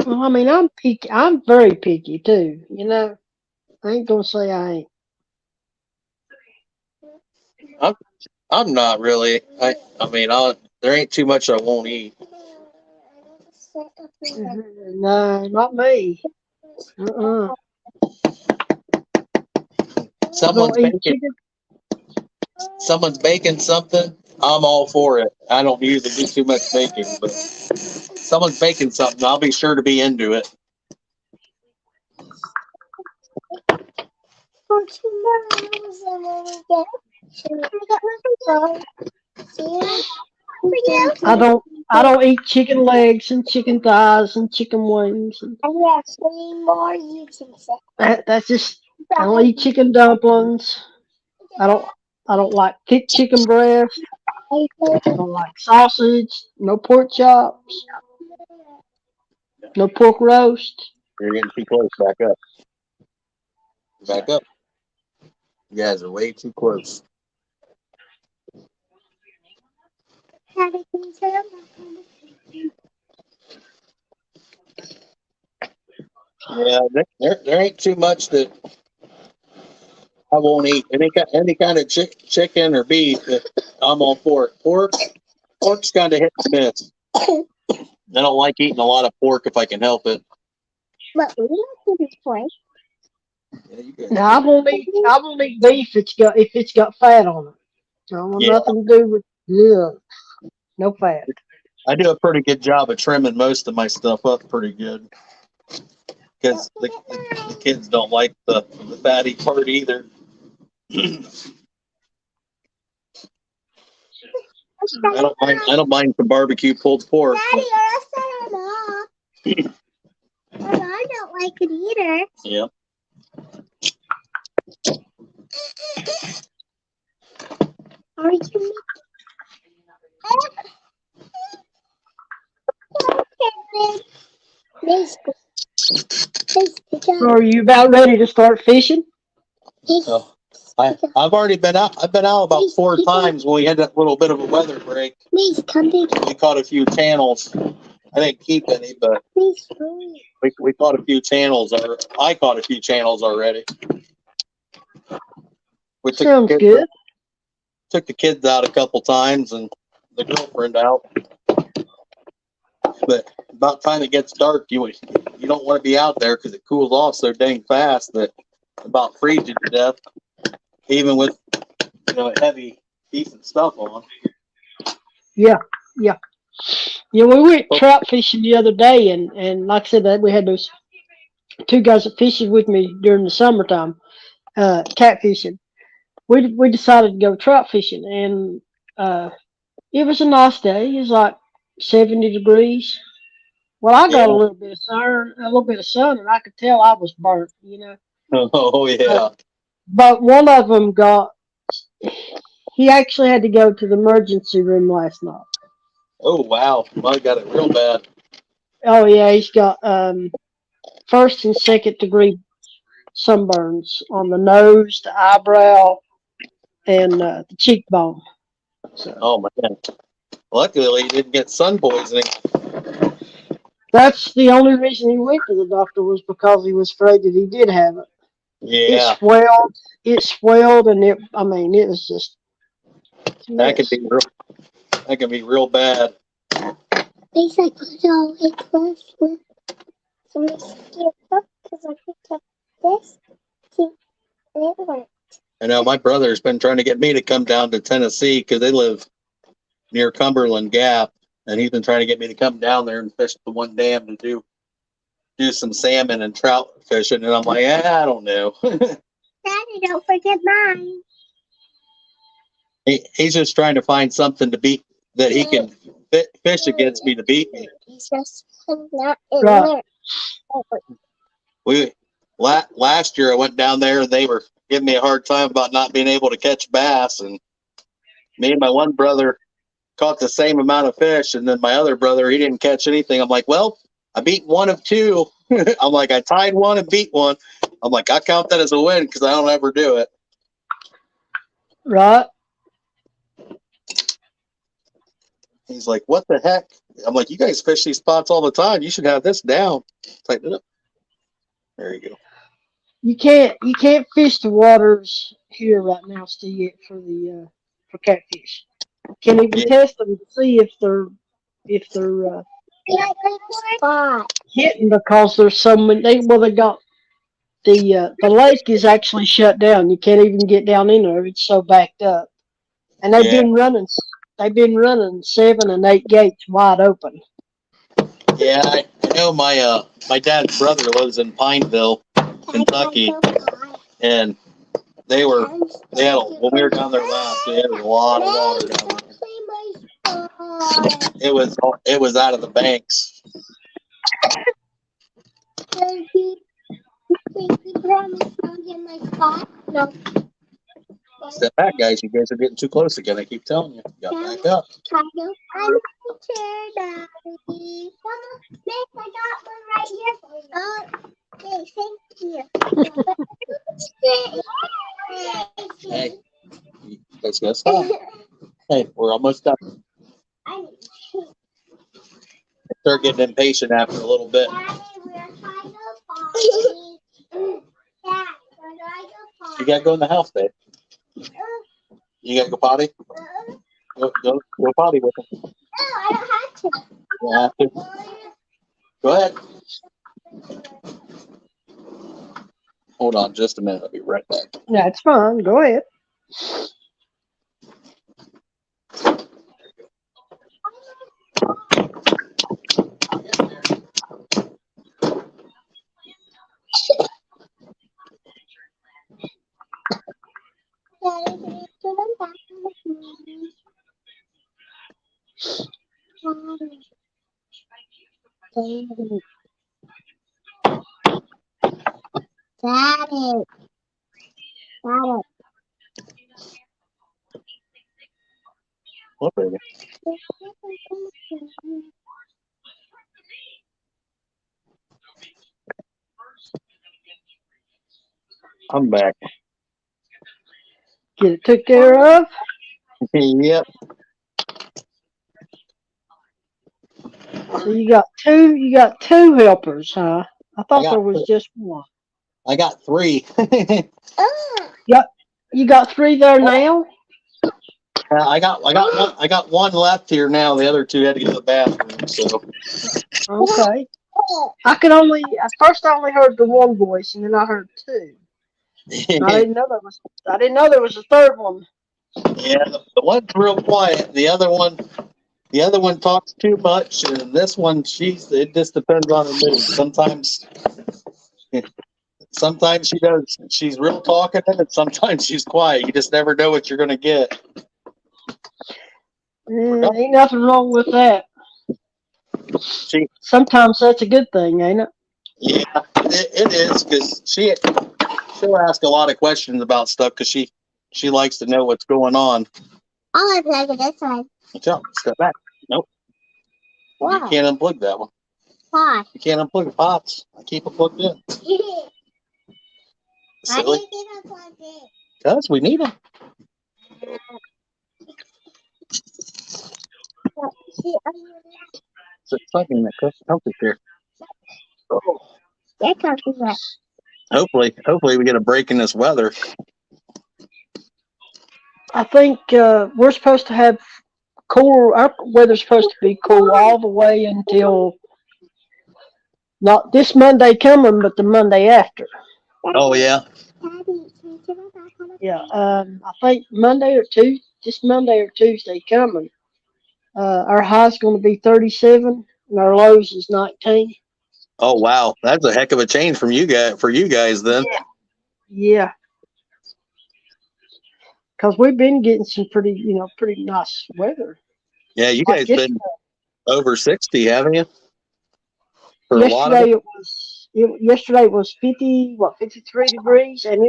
well, I mean, I'm picky. I'm very picky too. You know, I ain't gonna say I ain't. I'm not really. I mean, there ain't too much I won't eat. No, not me. Uh-uh. I Someone's don't eat baking. chicken. Someone's baking something. I'm all for it. I don't usually do too much baking, but someone's baking something. I'll be sure to be into it. For tomorrow, and then we get. Can I get one for you? For you? I don't eat chicken legs and chicken thighs and chicken wings. And I have 3 more you can say. that's just I don't eat chicken dumplings. I don't I don't like thick chicken breast. I don't like sausage. No pork chops. No pork roast. You're getting too close. Back up. Back up. You guys are way too close. Daddy, can you turn Yeah, there ain't too much that I won't eat. Any kind of chicken or beef, I'm all for it. Pork's kind of hit and miss. I don't like eating a lot of pork if I can help it. But we don't do this point. Yeah, you guys Now I won't eat beef if it's got fat on it. I don't want Yeah, nothing to do with no fat. I do a pretty good job of trimming most of my stuff up pretty good because the kids don't like the fatty part either. I don't mind some barbecue pulled pork. Daddy, you're upset on and I don't like it either. Yeah. Are you? So are you about ready to start fishing? Oh, I've already been out. I've been out about 4 times when we had that little bit of a weather break. We caught a few channels. I didn't keep any, but we caught a few channels. I caught a few channels already. We Sounds good. Took the kids out a couple times and the girlfriend out. But about time it gets dark, you don't want to be out there because it cools off so dang fast that it about freeze you to death, even with heavy, decent stuff on. Yeah. We went trout fishing the other day, and like I said, that we had those 2 guys that fished with me during the summertime, catfishing. We decided to go trout fishing, and it was a nice day. It was like 70 degrees. Well, I got Yeah. a little bit of sun, and I could tell I was burnt. Oh yeah. But one of them he actually had to go to the emergency room last night. Oh wow. Well, I got it real bad. Oh yeah, he's got 1st and 2nd degree sunburns on the nose, the eyebrow, and the cheekbone. So Oh man. Luckily, he didn't get sun poisoning. that's the only reason he went to the doctor was because he was afraid that he did have it. Yeah. It swelled, and it was just a That mess. can be real bad. At least I put it all in close with. somebody scared up because I picked up this. See, and it worked. I know my brother's been trying to get me to come down to Tennessee because they live near Cumberland Gap, and he's been trying to get me to come down there and fish the one dam to do some salmon and trout fishing, and I'm like, I don't know. Daddy, don't forget mine. He's just trying to find something to beat that he can fish against me to beat me. It's just not in Right. there. Last year I went down there and they were giving me a hard time about not being able to catch bass, and me and my one brother caught the same amount of fish, and then my other brother, he didn't catch anything. I'm like, well, I beat one of two. I'm like, I tied one and beat one. I'm like, I count that as a win because I don't ever do it. Right. He's like, what the heck? I'm like, you guys fish these spots all the time. You should have this down. Tighten it up. There you go. You can't fish the waters here right now, Steve, for catfish. Can't even test them to see if they're hitting because there's so many. They got the lake is actually shut down. You can't even get down in there. It's so backed up, and they've been running 7 and 8 gates wide open. Yeah, I know my dad's brother lives in Pineville, Kentucky, and when we were down there last, they had a lot of water down there. It was out of the banks. No. Step back, guys. You guys are getting too close again. I keep telling you. You got back up. I'm the chair, Daddy. Miss, I got one right here. Oh, okay, thank you. Hey, let's go stop. Hey, we're almost done. Start getting impatient after a little bit. You gotta go in the house, babe. You gotta go potty? Go potty with him. No, I don't have to. You have to. Go ahead. Hold on just a minute. I'll be right back. Yeah, it's fine. Go ahead. Daddy. What, baby? I'm back. Get it took care of? Yep. So you got two helpers, huh? I thought there was just one. I got 3. Yep. You got 3 there now? I got one left here now. The other 2 had to go to the bathroom. So. Okay. At first I only heard the one voice, and then I heard 2. I didn't know there was a third one. Yeah, the one's real quiet. The other one talks too much, and this one, it just depends on her mood. Sometimes she does. She's real talkative, and sometimes she's quiet. You just never know what you're gonna get. Ain't nothing wrong with that. Sometimes that's a good thing, ain't it? Yeah, it is, because she'll ask a lot of questions about stuff because she likes to know what's going on. I want to plug it this one. Step back. Nope. Why? You can't unplug that one. Why? You can't unplug the pots. I keep it plugged in. Why do you think I plugged it? Because we need them. It's fucking that comfy here. Oh. They're comfy. Hopefully we get a break in this weather. I think we're supposed to have cool. Our weather's supposed to be cool all the way until Not this Monday coming, but the Monday after. Oh yeah. Yeah, I think Monday or Tuesday, just Monday or Tuesday coming. Our high's going to be 37, and our lows is 19. Oh wow, that's a heck of a change from you guys for you guys then. Yeah, because we've been getting some pretty nice weather. Yeah, you Like guys been over 60, haven't you? For a lot of yesterday, it. yesterday was 53 degrees, and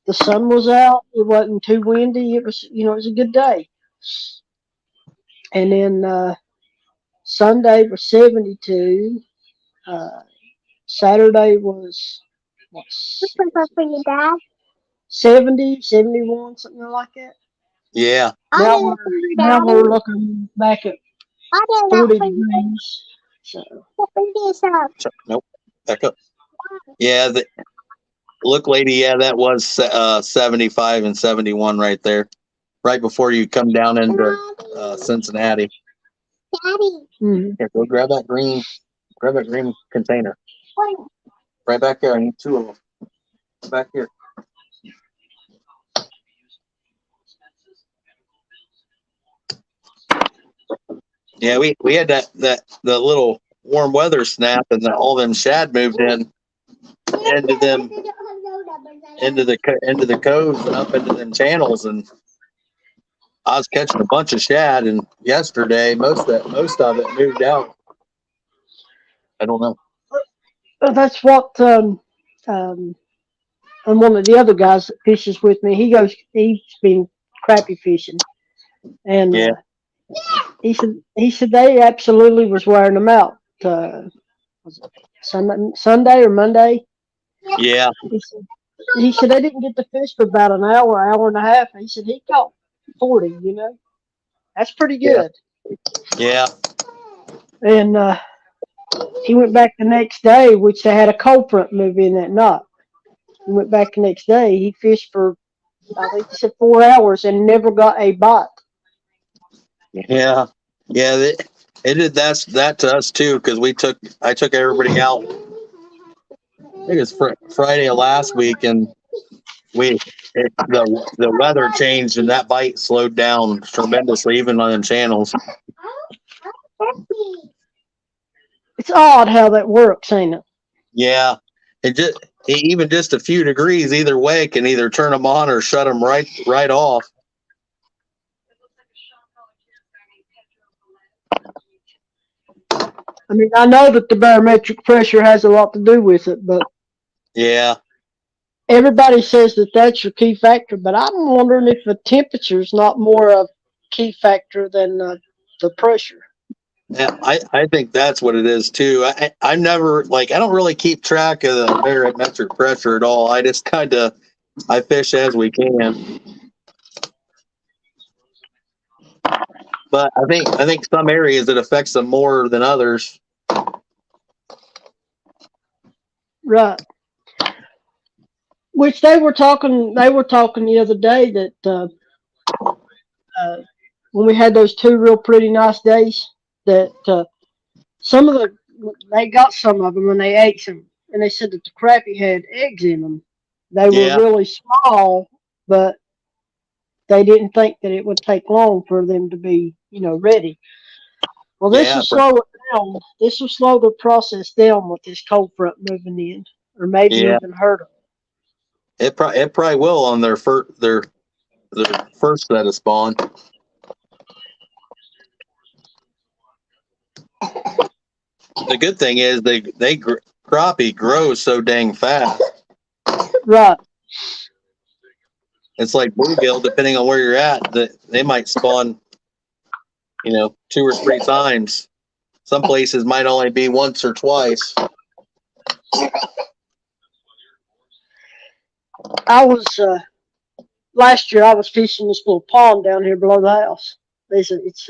the sun was out. It wasn't too windy. It was a good day. And then Sunday was 72. Uh, Saturday was what, 70, 71, something like that. Yeah. Now we're looking back at 40 degrees. So Nope. Back up. Yeah, the look, lady. Yeah, that was 75 and 71 right there, right before you come down into Cincinnati. Mhm. Here, go grab that green container. Right back there. I need two of them. Back here. Yeah, we had the little warm weather snap, and all them shad moved into the coves and up into them channels, and I was catching a bunch of shad. And yesterday, most of it moved out. I don't know. That's what and one of the other guys that fishes with me, he's been crappie fishing, and Yeah. he said they absolutely was wearing them out. Was it Sunday or Monday? Yeah. He said they didn't get to fish for about an hour and a half. He said he caught 40. That's pretty good. Yeah. And he went back the next day, which they had a cold front move in that night. He went back the next day. He fished for, I think he said 4 hours and never got a bite. Yeah. Yeah. It did that to us too, because I took everybody out. I think it's Friday of last week, and the weather changed, and that bite slowed down tremendously, even on them channels. It's odd how that works, ain't it? Yeah. Even just a few degrees either way can either turn them on or shut them right off. I mean, I know that the barometric pressure has a lot to do with it, but yeah, everybody says that that's your key factor. But I'm wondering if the temperature is not more a key factor than the pressure. Yeah, I think that's what it is too. I'm never I don't really keep track of the barometric pressure at all. I just I fish as we can. But I think some areas it affects them more than others. Right. Which they were talking the other day that when we had those 2 real pretty nice days, that they got some of them and they ate some, and they said that the crappie had eggs in them. They were really small, but they didn't think that it would take long for them to be, ready. Well, this will slow it down. This will slow the process down with this cold front moving in, or maybe even hurt them. It probably will on their first set of spawn. The good thing is crappie grows so dang fast. Right. It's like bluegill, depending on where you're at, that they might spawn, 2 or 3 times. Some places might only be once or twice. I was last year. I was fishing this little pond down here below the house. It's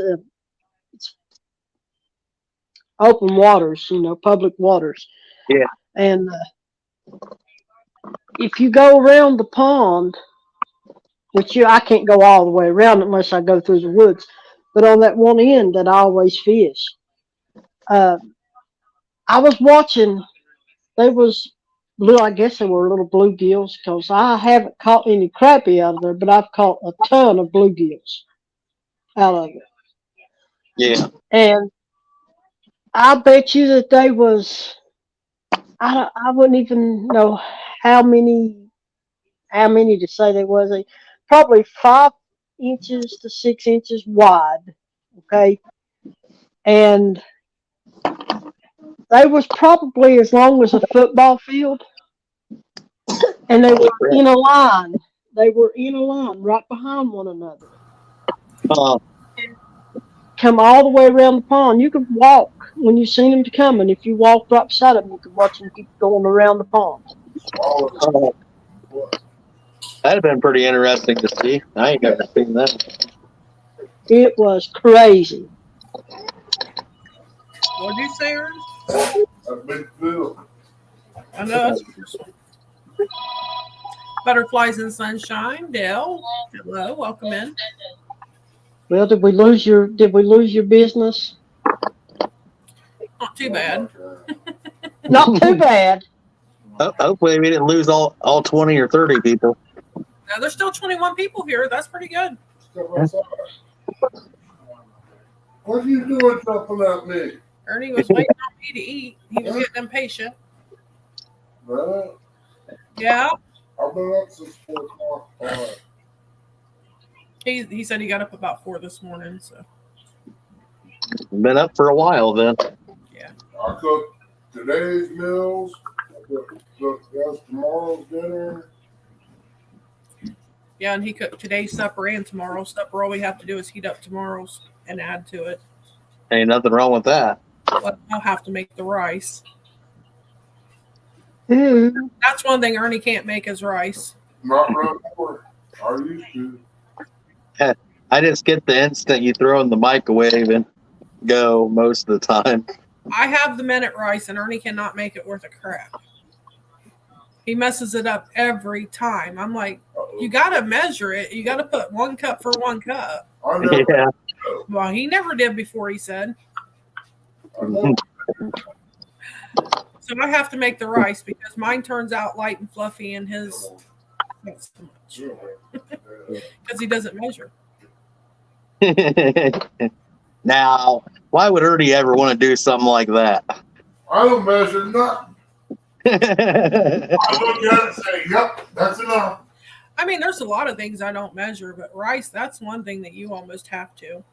open waters, public waters. Yeah. And if you go around the pond, which I can't go all the way around unless I go through the woods, but on that one end that I always fish, I was watching. They was blue. I guess they were little bluegills because I haven't caught any crappie out of there, but I've caught a ton of bluegills out of it. Yeah. And I bet you that they was. I wouldn't even know how many to say they was. They probably 5 inches to 6 inches wide. Okay, and they was probably as long as a football field, and they were in a line. They were in a line right behind one another. Uh, Come all the way around the pond. You could walk when you seen them coming. If you walked right beside them, you could watch them keep going around the pond. uh, that'd have been pretty interesting to see. I ain't never seen that. It was crazy. What'd you say, Ernest? A big field. I know. That's Butterflies and Sunshine. Dale, hello, welcome in. Well, did we lose your business? Not too bad. Not too bad. Hopefully we didn't lose all 20 or 30 people. Now, there's still 21 people here. That's pretty good. What are you doing jumping at me? Ernie was waiting on me to eat. He was getting impatient. Well, Yeah. I've been up since 4 o'clock. He said he got up about 4 this morning. So Been up for a while then. I cooked today's meals. That's tomorrow's dinner. yeah, and he cooked today's supper and tomorrow's supper. All we have to do is heat up tomorrow's and add to it. Ain't nothing wrong with that. But I'll have to make the rice. Mm. That's one thing Ernie can't make is rice. Not real quick. I used to. I just get the instant you throw in the microwave and go most of the time. I have the minute rice, and Ernie cannot make it worth a crap. He messes it up every time. I'm like, you got to measure it. You got to put 1 cup for 1 cup. Yeah. Well, he never did before, he said. So I have to make the rice because mine turns out light and fluffy and his not so much. Because he doesn't measure. Now, why would Ernie ever want to do something like that? I don't measure nothing. I look at it and say, yep, that's enough. I mean, there's a lot of things I don't measure, but rice, that's one thing that you almost have to.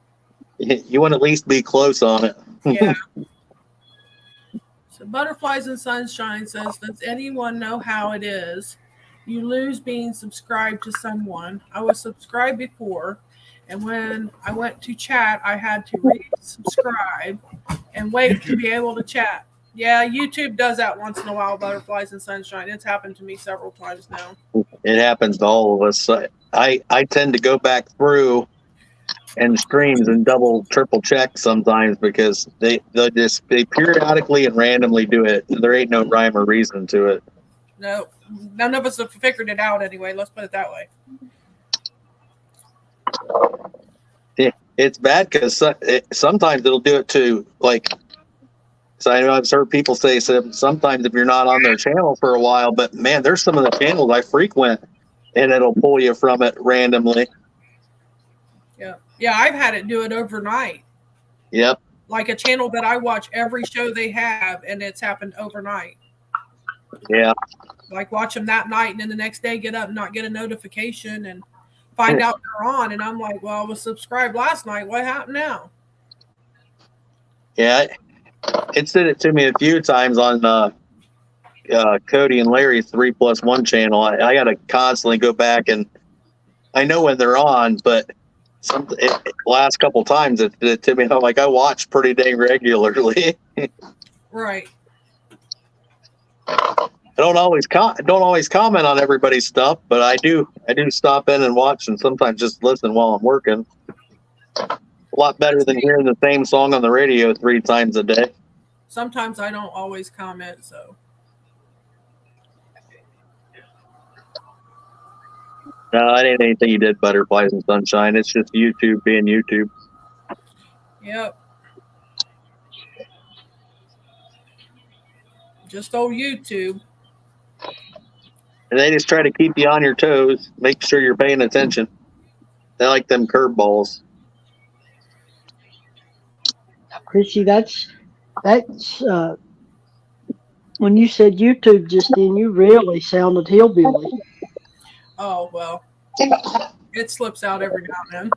You want to at least be close on it. Yeah. So Butterflies and Sunshine says, does anyone know how it is? You lose being subscribed to someone. I was subscribed before, and when I went to chat, I had to resubscribe and wait to be able to chat. Yeah, YouTube does that once in a while, Butterflies and Sunshine. It's happened to me several times now. It happens to all of us. I tend to go back through and streams and double, triple check sometimes because they periodically and randomly do it. There ain't no rhyme or reason to it. No, none of us have figured it out anyway. Let's put it that way. Yeah, it's bad because sometimes it'll do it to like. So I know I've heard people say sometimes if you're not on their channel for a while, but man, there's some of the channels I frequent, and it'll pull you from it randomly. Yeah, I've had it do it overnight. Yep. Like a channel that I watch every show they have, and it's happened overnight. Yeah. Like watch them that night, and then the next day get up and not get a notification and find out they're on, and I'm like, well, I was subscribed last night. What happened now? Yeah. It's did it to me a few times on Cody and Larry's 3+1 channel. I got to constantly go back, and I know when they're on, but last couple times it did it to me. I'm like, I watch pretty dang regularly. Right. I don't always comment on everybody's stuff, but I do stop in and watch, and sometimes just listen while I'm working. A lot better than hearing the same song on the radio 3 times a day. Sometimes I don't always comment, so. No, it ain't anything you did, Butterflies and Sunshine. It's just YouTube being YouTube. Yep. Just old YouTube. And they just try to keep you on your toes, make sure you're paying attention. They like them curveballs. Chrissy, that's when you said YouTube just then, you really sounded hillbilly. Oh, well. It slips out every now and then.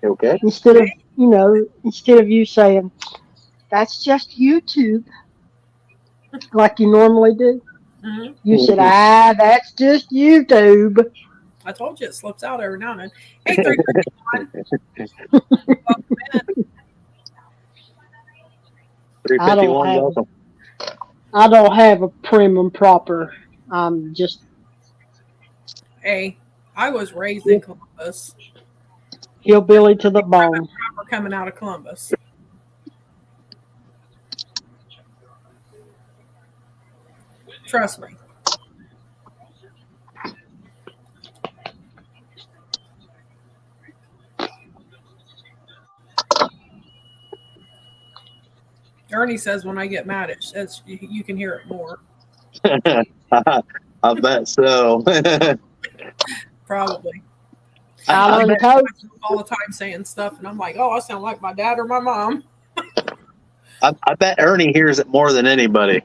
Okay. Instead of you saying, that's just YouTube, like you normally do, you said, that's just YouTube. I told you it slips out every now and then. Hey, 351. Welcome. I don't have a prim and proper. Just. Hey, I was raised in Columbus. Hillbilly to the bone. Proper coming out of Columbus. Trust me. Ernie says when I get mad, it says you can hear it more. I bet so. Probably. I bet all the time saying stuff, and I'm like, oh, I sound like my dad or my mom. I bet Ernie hears it more than anybody.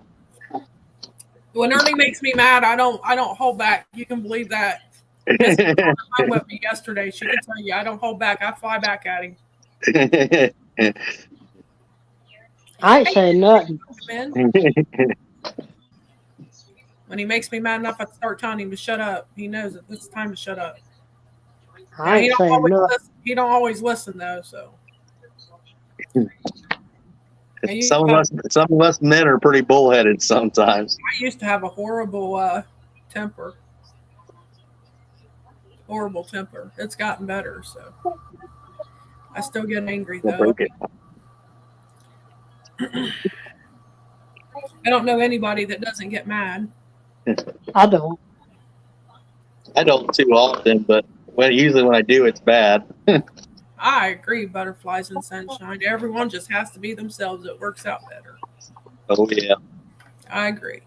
When Ernie makes me mad, I don't hold back. You can believe that. I with me yesterday. She can tell you I don't hold back. I fly back at him. I ain't saying nothing. When he makes me mad enough, I start telling him to shut up. He knows it. It's time to shut up. I ain't saying nothing. He don't always listen though. So some of us men are pretty bullheaded sometimes. I used to have a horrible temper. Horrible temper. It's gotten better, so I still get angry though. I don't know anybody that doesn't get mad. I don't. I don't too often, but usually when I do, it's bad. I agree, butterflies and sunshine. Everyone just has to be themselves. It works out better. Oh, yeah. I agree.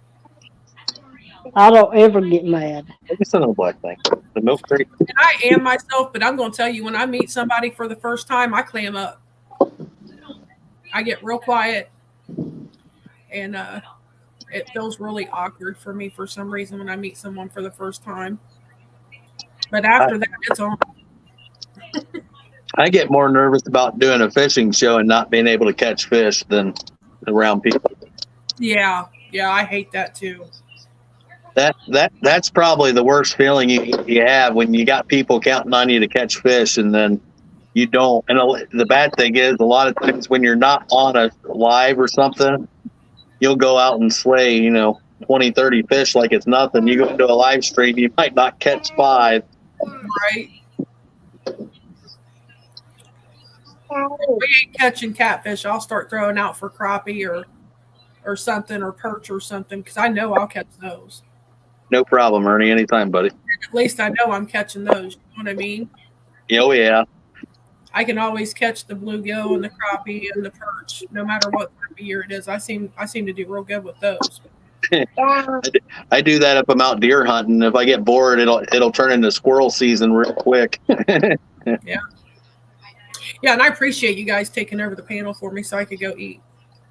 I don't ever get mad. Maybe some of the black thing. The milk crate. And I am myself, but I'm going to tell you, when I meet somebody for the first time, I clam up. I get real quiet, and it feels really awkward for me for some reason when I meet someone for the first time. But after that, it's on. I get more nervous about doing a fishing show and not being able to catch fish than around people. Yeah, I hate that too. That's probably the worst feeling you have when you got people counting on you to catch fish and then you don't. And the bad thing is, a lot of times when you're not on a live or something, you'll go out and slay, 20, 30 fish like it's nothing. You go into a live stream, you might not catch 5. Right. If we ain't catching catfish, I'll start throwing out for crappie or something, or perch or something, because I know I'll catch those. No problem, Ernie. Anytime, buddy. At least I know I'm catching those. You know what I mean? Oh, yeah. I can always catch the bluegill and the crappie and the perch, no matter what time of year it is. I seem to do real good with those. I do that if I'm out deer hunting. If I get bored, it'll turn into squirrel season real quick. Yeah. Yeah, and I appreciate you guys taking over the panel for me so I could go eat.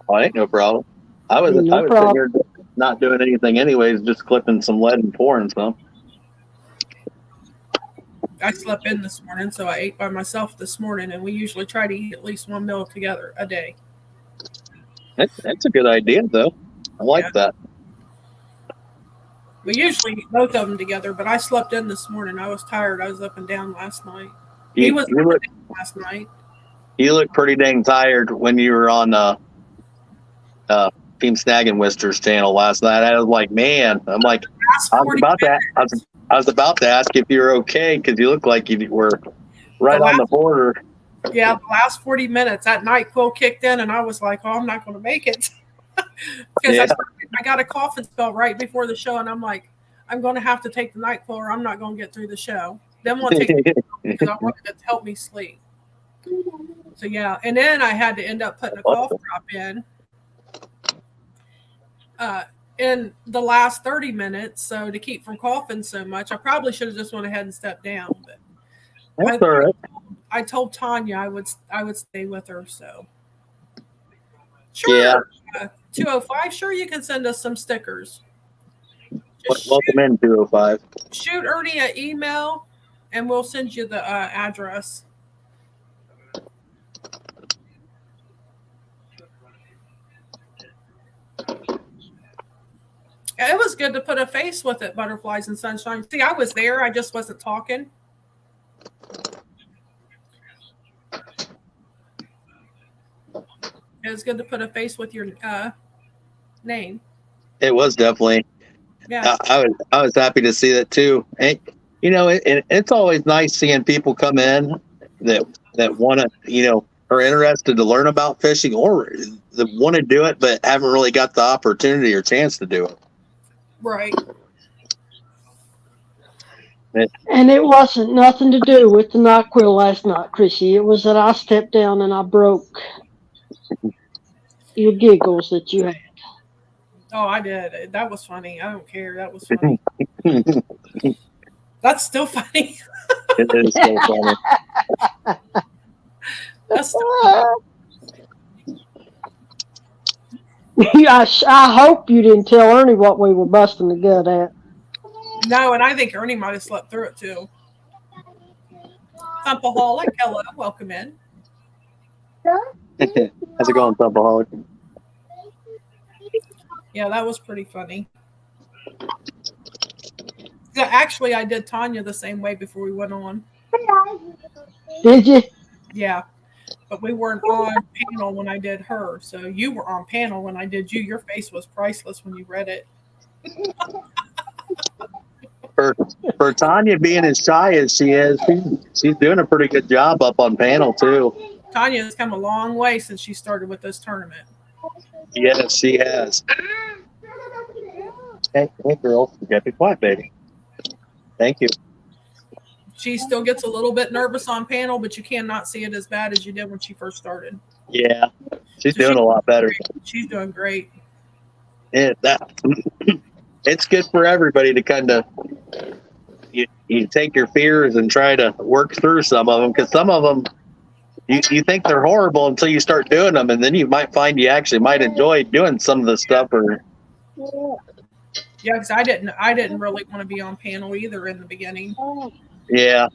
Oh, ain't no problem. I was sitting here not doing anything anyways, just clipping some lead and pouring some. I slept in this morning, so I ate by myself this morning, and we usually try to eat at least one meal together a day. That's a good idea, though. I like that. We usually eat both of them together, but I slept in this morning. I was tired. I was up and down last night. He was up and down last night. You look pretty dang tired when you were on Team Snagging Whisters channel last night. I was like, man, I was about to ask if you were okay because you look like you were right on the border. Yeah, the last 40 minutes, that NyQuil kicked in, and I was like, oh, I'm not going to make it. Because I got a coughing spell right before the show, and I'm like, I'm going to have to take the NyQuil or I'm not going to get through the show. Then we'll take it because I wanted it to help me sleep. So, yeah. And then I had to end up putting a cough drop in in the last 30 minutes. So to keep from coughing so much, I probably should have just went ahead and stepped down. But That's all right. I told Tanya I would stay with her. So sure, Yeah. 205. Sure, you can send us some stickers. Welcome in 205. Shoot Ernie an email, and we'll send you the address. It was good to put a face with it, Butterflies and Sunshine. See, I was there. I just wasn't talking. It was good to put a face with your name. It was definitely. Yeah. I was happy to see that too. And it's always nice seeing people come in that want to, are interested to learn about fishing or that want to do it but haven't really got the opportunity or chance to do it. Right. And it wasn't nothing to do with the NyQuil last night, Chrissy. It was that I stepped down and I broke your giggles that you had. Oh, I did. That was funny. I don't care. That was funny. That's still funny. It is so funny. That's still funny. I hope you didn't tell Ernie what we were busting the gut at. No, and I think Ernie might have slept through it too. Thumpaholic, hello, welcome in. How's it going, Thumpaholic? Yeah, that was pretty funny. Yeah, actually, I did Tanya the same way before we went on. Did you? Yeah, but we weren't on panel when I did her. So you were on panel when I did you. Your face was priceless when you read it. For Tanya being as shy as she is, she's doing a pretty good job up on panel too. Tanya has come a long way since she started with this tournament. Yes, she has. Hey, girl, you gotta be quiet, baby. Thank you. She still gets a little bit nervous on panel, but you cannot see it as bad as you did when she first started. Yeah, she's doing a lot better. She's doing great. Yeah, it's good for everybody to kind of you take your fears and try to work through some of them, because some of them you think they're horrible until you start doing them, and then you might find you actually might enjoy doing some of the stuff. Or yeah, because I didn't really want to be on panel either in the beginning. Yeah,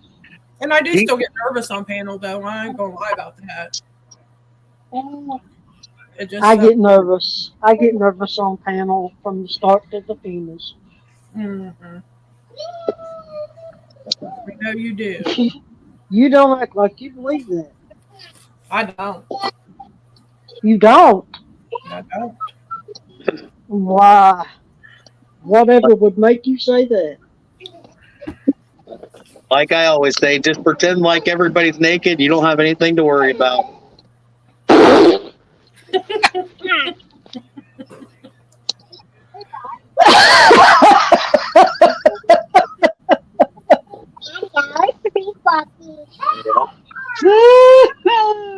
and I do still get nervous on panel though. I ain't gonna lie about that. I get nervous. I get nervous on panel from the start to the finish. Mm-hmm. We know you do. You don't act like you believe that. I don't. You don't? I don't. Why? Whatever would make you say that? Like I always say, just pretend like everybody's naked. You don't have anything to worry about.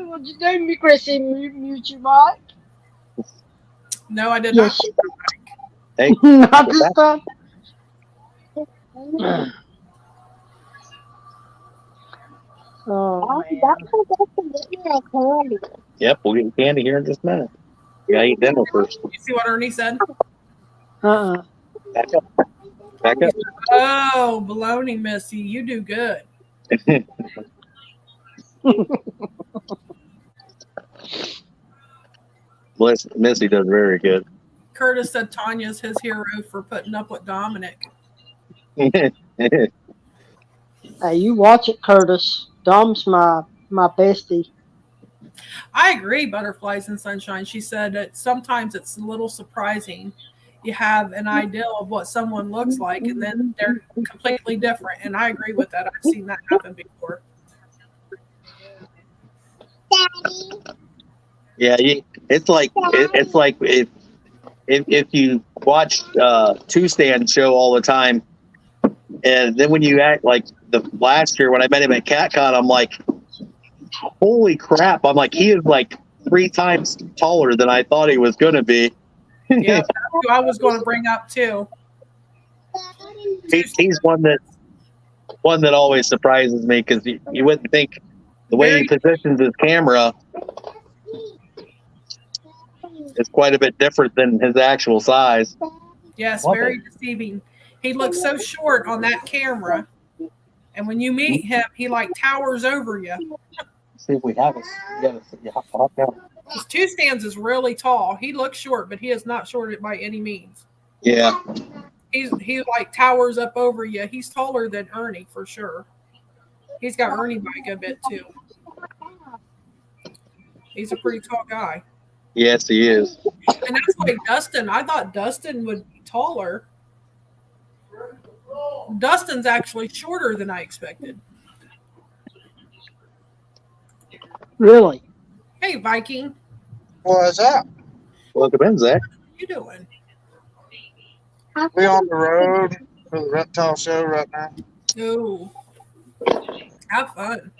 What'd you do, me, Chrissy? Mute your mic? No, I did not. Hey, not this time. Oh, man. Yep, we'll get candy here in just a minute. You gotta eat dinner first. You see what Ernie said? Uh-uh. Back up. Back up. Oh, baloney, Missy. You do good. Missy does very good. Curtis said Tanya's his hero for putting up with Dominic. Hey, you watch it, Curtis. Dom's my bestie. I agree, Butterflies and Sunshine. She said that sometimes it's a little surprising. You have an idea of what someone looks like, and then they're completely different. And I agree with that. I've seen that happen before. Yeah, it's like if you watch Two Stand show all the time, and then when you act like the last year when I met him at CatCon, I'm like, holy crap! I'm like, he is like 3 times taller than I thought he was going to be. Yeah, who I was going to bring up too. He's one that always surprises me because you wouldn't think the way he positions his camera is quite a bit different than his actual size. Yes, very deceiving. He looks so short on that camera, and when you meet him, he like towers over you. See if we have it. His two stands is really tall. He looks short, but he is not short by any means. Yeah. He like towers up over you. He's taller than Ernie for sure. He's got Ernie by a good bit too. He's a pretty tall guy. Yes, he is. And that's why Dustin, I thought Dustin would be taller. Dustin's actually shorter than I expected. Really? Hey, Viking. What's up? Welcome in, Zach. What are you doing? We on the road for the reptile show right now. Ooh. Have fun.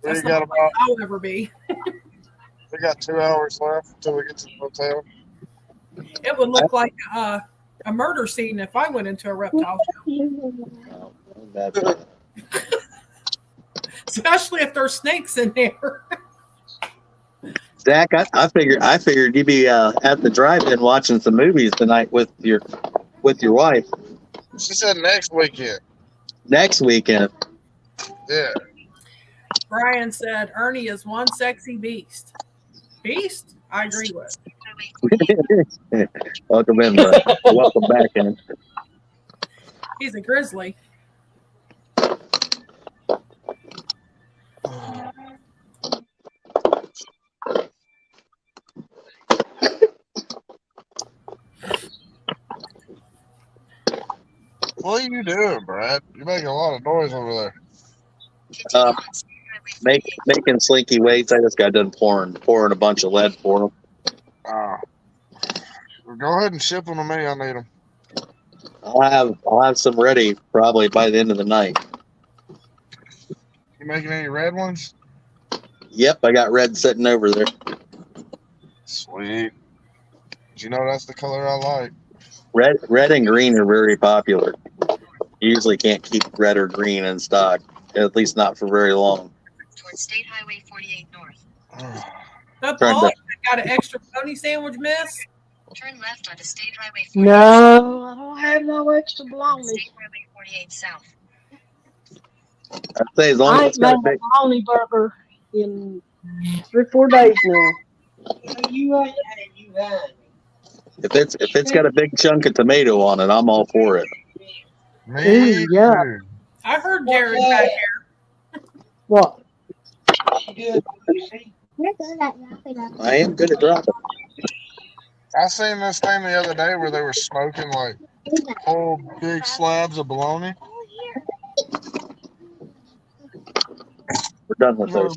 That's We got not the place I'll ever be. We got 2 hours left until we get to the hotel. It would look like a murder scene if I went into a reptile show. Especially if there's snakes in there. Zach, I figured you'd be at the drive-in watching some movies tonight with your wife. She said next weekend. Next weekend. Yeah. Brian said Ernie is one sexy beast. Beast? I agree with. Welcome in, bro. Welcome back in. He's a grizzly. What are you doing, Brad? You're making a lot of noise over there. Making slinky weights. I just got done pouring a bunch of lead for them. Well, go ahead and ship them to me. I need them. I'll have some ready probably by the end of the night. You making any red ones? Yep, I got red sitting over there. Sweet. You know that's the color I like. Red and green are very popular. You usually can't keep red or green in stock, at least not for very long. Towards State Highway 48 North. The ball got an extra bologna sandwich, miss? Turn left onto State Highway 48 No, I don't have no extra bologna. State Highway 48 South. I'd say as long I as ain't it's got a made a big, bologna burger in 3 or 4 days now. if it's got a big chunk of tomato on it, I'm all for it. Me yeah. too. I heard Jared back here. What? I am good at dropping. I seen this thing the other day where they were smoking like whole big slabs of bologna. We're done with those.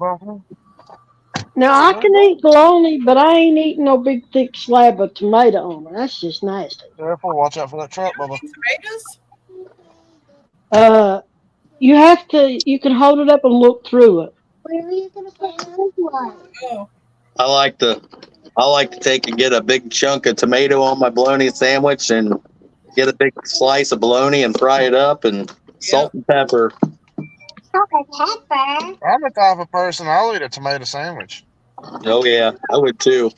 Now, I can eat bologna, but I ain't eating no big, thick slab of tomato on it. That's just nasty. Careful, watch out for that truck, Bubba. Tomatoes? You can hold it up and look through it. Where are you gonna put those ones? Oh. I like to take and get a big chunk of tomato on my bologna sandwich and get a big slice of bologna and fry it up and salt and pepper. Salt and pepper. I'm the type of person I'll eat a tomato sandwich. Oh yeah, I would too.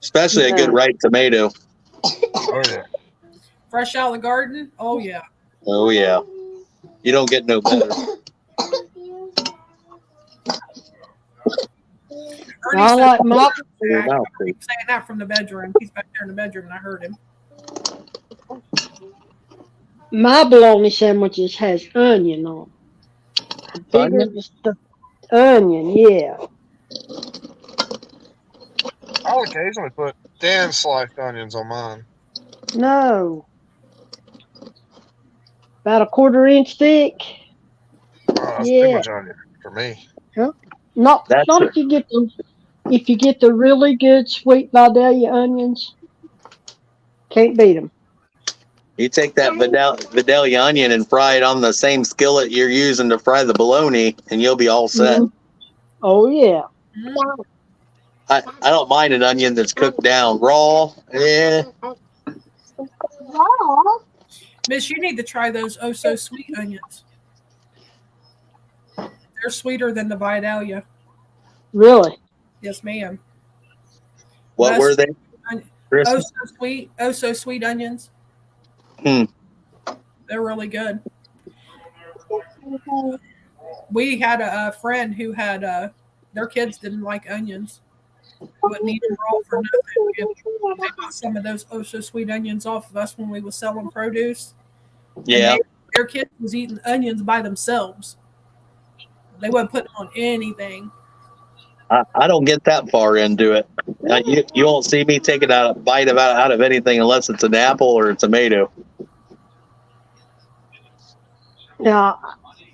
Especially a good ripe tomato. Oh yeah. Fresh out of the garden? Oh, yeah. Oh yeah. You don't get no better. I like my He's saying that from the bedroom. He's back there in the bedroom, and I heard him. bologna sandwiches has onion on them. Onion? The onion, yeah. I'll occasionally put thin sliced onions on mine. No. About a 1/4 inch thick. Oh, that's too much onion for me. Not if you get the really good sweet Vidalia onions. Can't beat them. You take that Vidalia onion and fry it on the same skillet you're using to fry the bologna, and you'll be all set. Oh yeah. I don't mind an onion that's cooked down raw. Yeah. Miss, you need to try those oh so sweet onions. They're sweeter than the Vidalia. Really? Yes, ma'am. What were they? Oh so sweet onions. Hmm. They're really good. We had a friend who had their kids didn't like onions. Wouldn't eat them raw for nothing. They bought some of those oh so sweet onions off of us when we was selling produce. Yeah. And their kids was eating onions by themselves. They wasn't putting on anything. I don't get that far into it. You won't see me taking a bite out of anything unless it's an apple or a tomato. Now,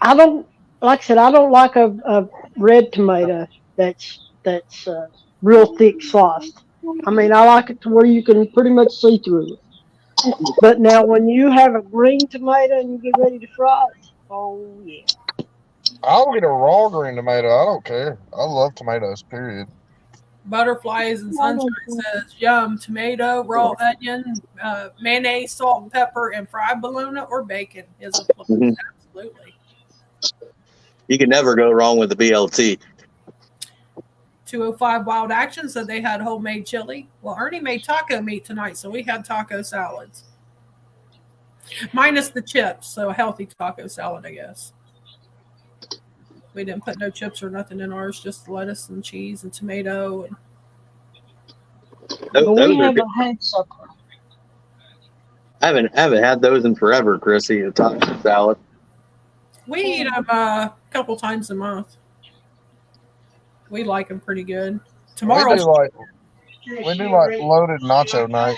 I don't, like I said, I don't like a red tomato that's real thick sliced. I mean, I like it to where you can pretty much see through it. But now, when you have a green tomato and you get ready to fry it, oh yeah. I'll get a raw green tomato. I don't care. I love tomatoes, period. Butterflies and Sunshine says, yum, tomato, raw onion, mayonnaise, salt and pepper, and fried bologna or bacon is a plus. Mhm. Absolutely. You can never go wrong with the BLT. 205 Wild Action said they had homemade chili. Well, Ernie made taco meat tonight, so we had taco salads. Minus the chips, so a healthy taco salad, I guess. We didn't put no chips or nothing in ours, just lettuce and cheese and tomato. And But we haven't had supper. I haven't had those in forever, Chrissy. A taco salad. we eat them a couple times a month. We like them pretty good. Tomorrow, we do like loaded nacho night.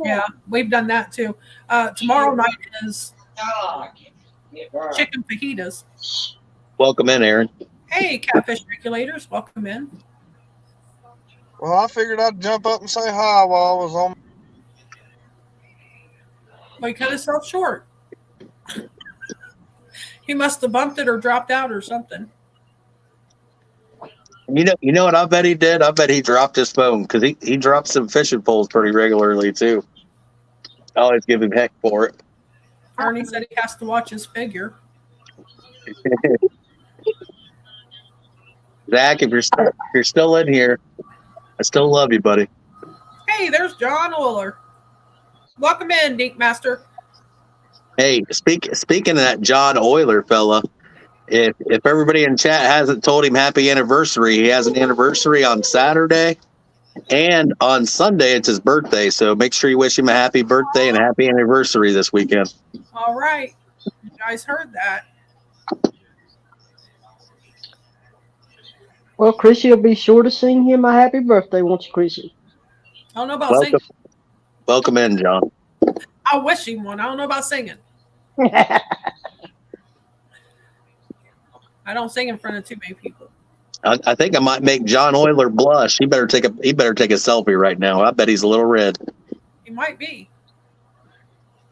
yeah, we've done that too. Tomorrow night is chicken fajitas. Welcome in, Aaron. Hey, catfish regulators, welcome in. Well, I figured I'd jump up and say hi while I was on. Well, he cut himself short. He must have bumped it or dropped out or something. You know what I bet he did? I bet he dropped his phone because he drops some fishing poles pretty regularly too. I always give him heck for it. Ernie said he has to watch his figure. Zach, if you're still in here, I still love you, buddy. Hey, there's John Oiler. Welcome in, Deke Master. Hey, speaking of that John Euler fella, if everybody in chat hasn't told him happy anniversary, he has an anniversary on Saturday, and on Sunday it's his birthday. So make sure you wish him a happy birthday and a happy anniversary this weekend. All right, you guys heard that. Well, Chrissy will be sure to sing him a happy birthday, won't you, Chrissy? I don't know about singing. Welcome in, John. I wish him one. I don't know about singing. I don't sing in front of too many people. I think I might make John Euler blush. He better take a selfie right now. I bet he's a little red. He might be.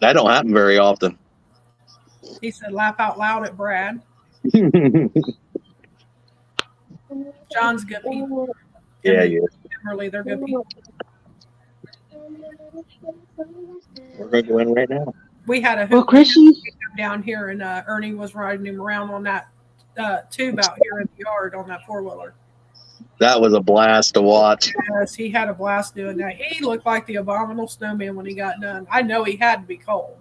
That don't happen very often. He said, laugh out loud at Brad. John's good people. Yeah, yeah. Kimberly, they're good people. We're going to go in right now. We had a Well, hoop Chrissy, down here, and Ernie was riding him around on that tube out here in the yard on that four-wheeler. That was a blast to watch. Yes, he had a blast doing that. He looked like the abominable snowman when he got done. I know he had to be cold.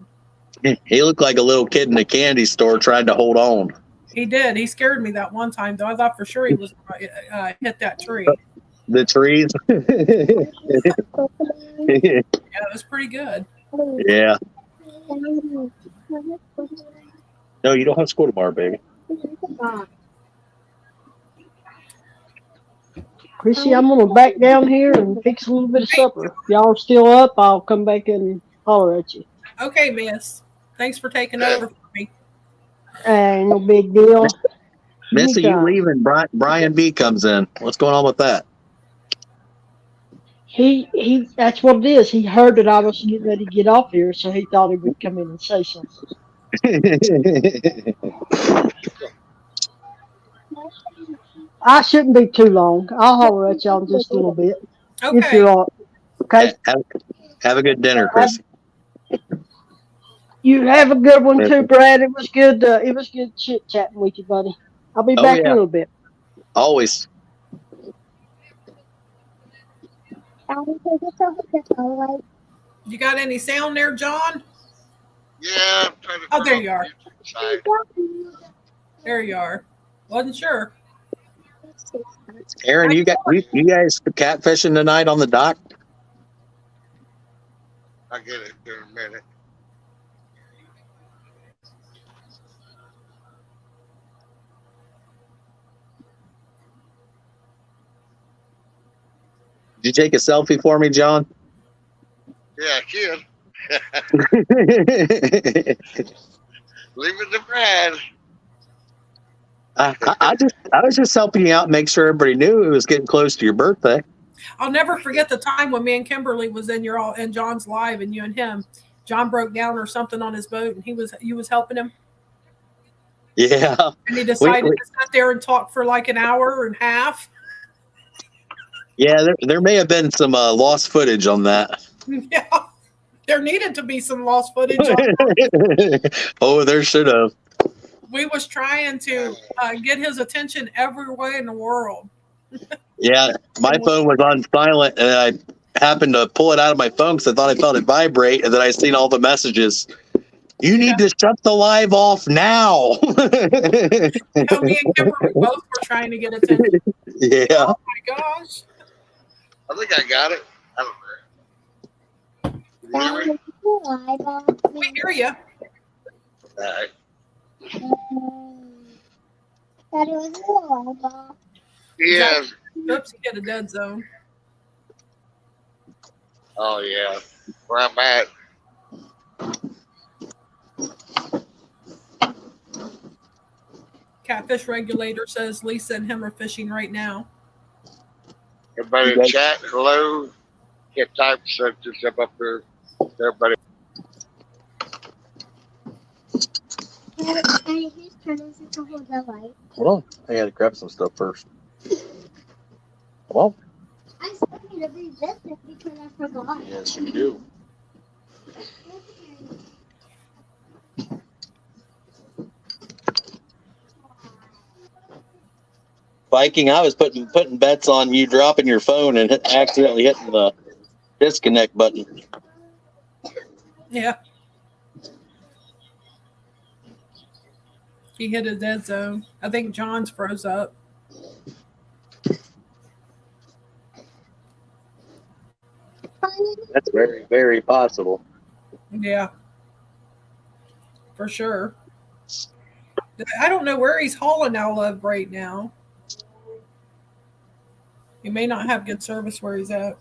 He looked like a little kid in a candy store trying to hold on. He did. He scared me that one time, though. I thought for sure he was going to hit that tree. The trees. Yeah, it was pretty good. Yeah. No, you don't have school tomorrow, baby. Chrissy, I'm gonna back down here and fix a little bit of supper. If y'all are still up, I'll come back and holler at you. Okay, miss. Thanks for taking over for me. Ain't no big deal. Missy, you Anytime. leaving? Brian B comes in. What's going on with that? He that's what it is. He heard that I was getting ready to get off here, so he thought he would come in and say something. I shouldn't be too long. I'll holler at y'all in just a little bit. If Okay. you're on. Okay. Have a good dinner, Have, Chris. you have a good one too, Brad. It was good. It was good chit chatting with you, buddy. I'll be Oh back in a yeah, little bit. always. You got any sound there, John? Yeah, I'm trying to Oh, turn there off you the are. YouTube side. There you are. Wasn't sure. Aaron, you guys catfishing tonight on the dock? I'll get it here in a minute. Did you take a selfie for me, John? Yeah, I can. Leave it to Brad. I was just helping you out, make sure everybody knew it was getting close to your birthday. I'll never forget the time when me and Kimberly was in John's live, and you and him. John broke down or something on his boat, and you was helping him. Yeah. And he decided to sit there and talk for like an hour and a half. Yeah, there may have been some lost footage on that. Yeah, there needed to be some lost footage. Oh, there should have. We was trying to get his attention every way in the world. Yeah, my phone was on silent, and I happened to pull it out of my phone because I thought I felt it vibrate, and then I seen all the messages. You need to shut the live off now. Me and Kimberly both were trying to get attention. Yeah. Oh my gosh. I think I got it. I don't know. We hear you. All right. Yeah. Oops, you hit a dead zone. Oh yeah. Where I'm at. Catfish regulator says Lisa and him are fishing right now. Everybody in chat, hello. Get type set this up there. Everybody. Hold on. I gotta grab some stuff first. Well, I still need to read this because I forgot. yes, you do. Viking, I was putting bets on you dropping your phone and accidentally hitting the disconnect button. Yeah. He hit a dead zone. I think John's froze up. That's very, very possible. Yeah. For sure. I don't know where he's hauling out of right now. He may not have good service where he's at.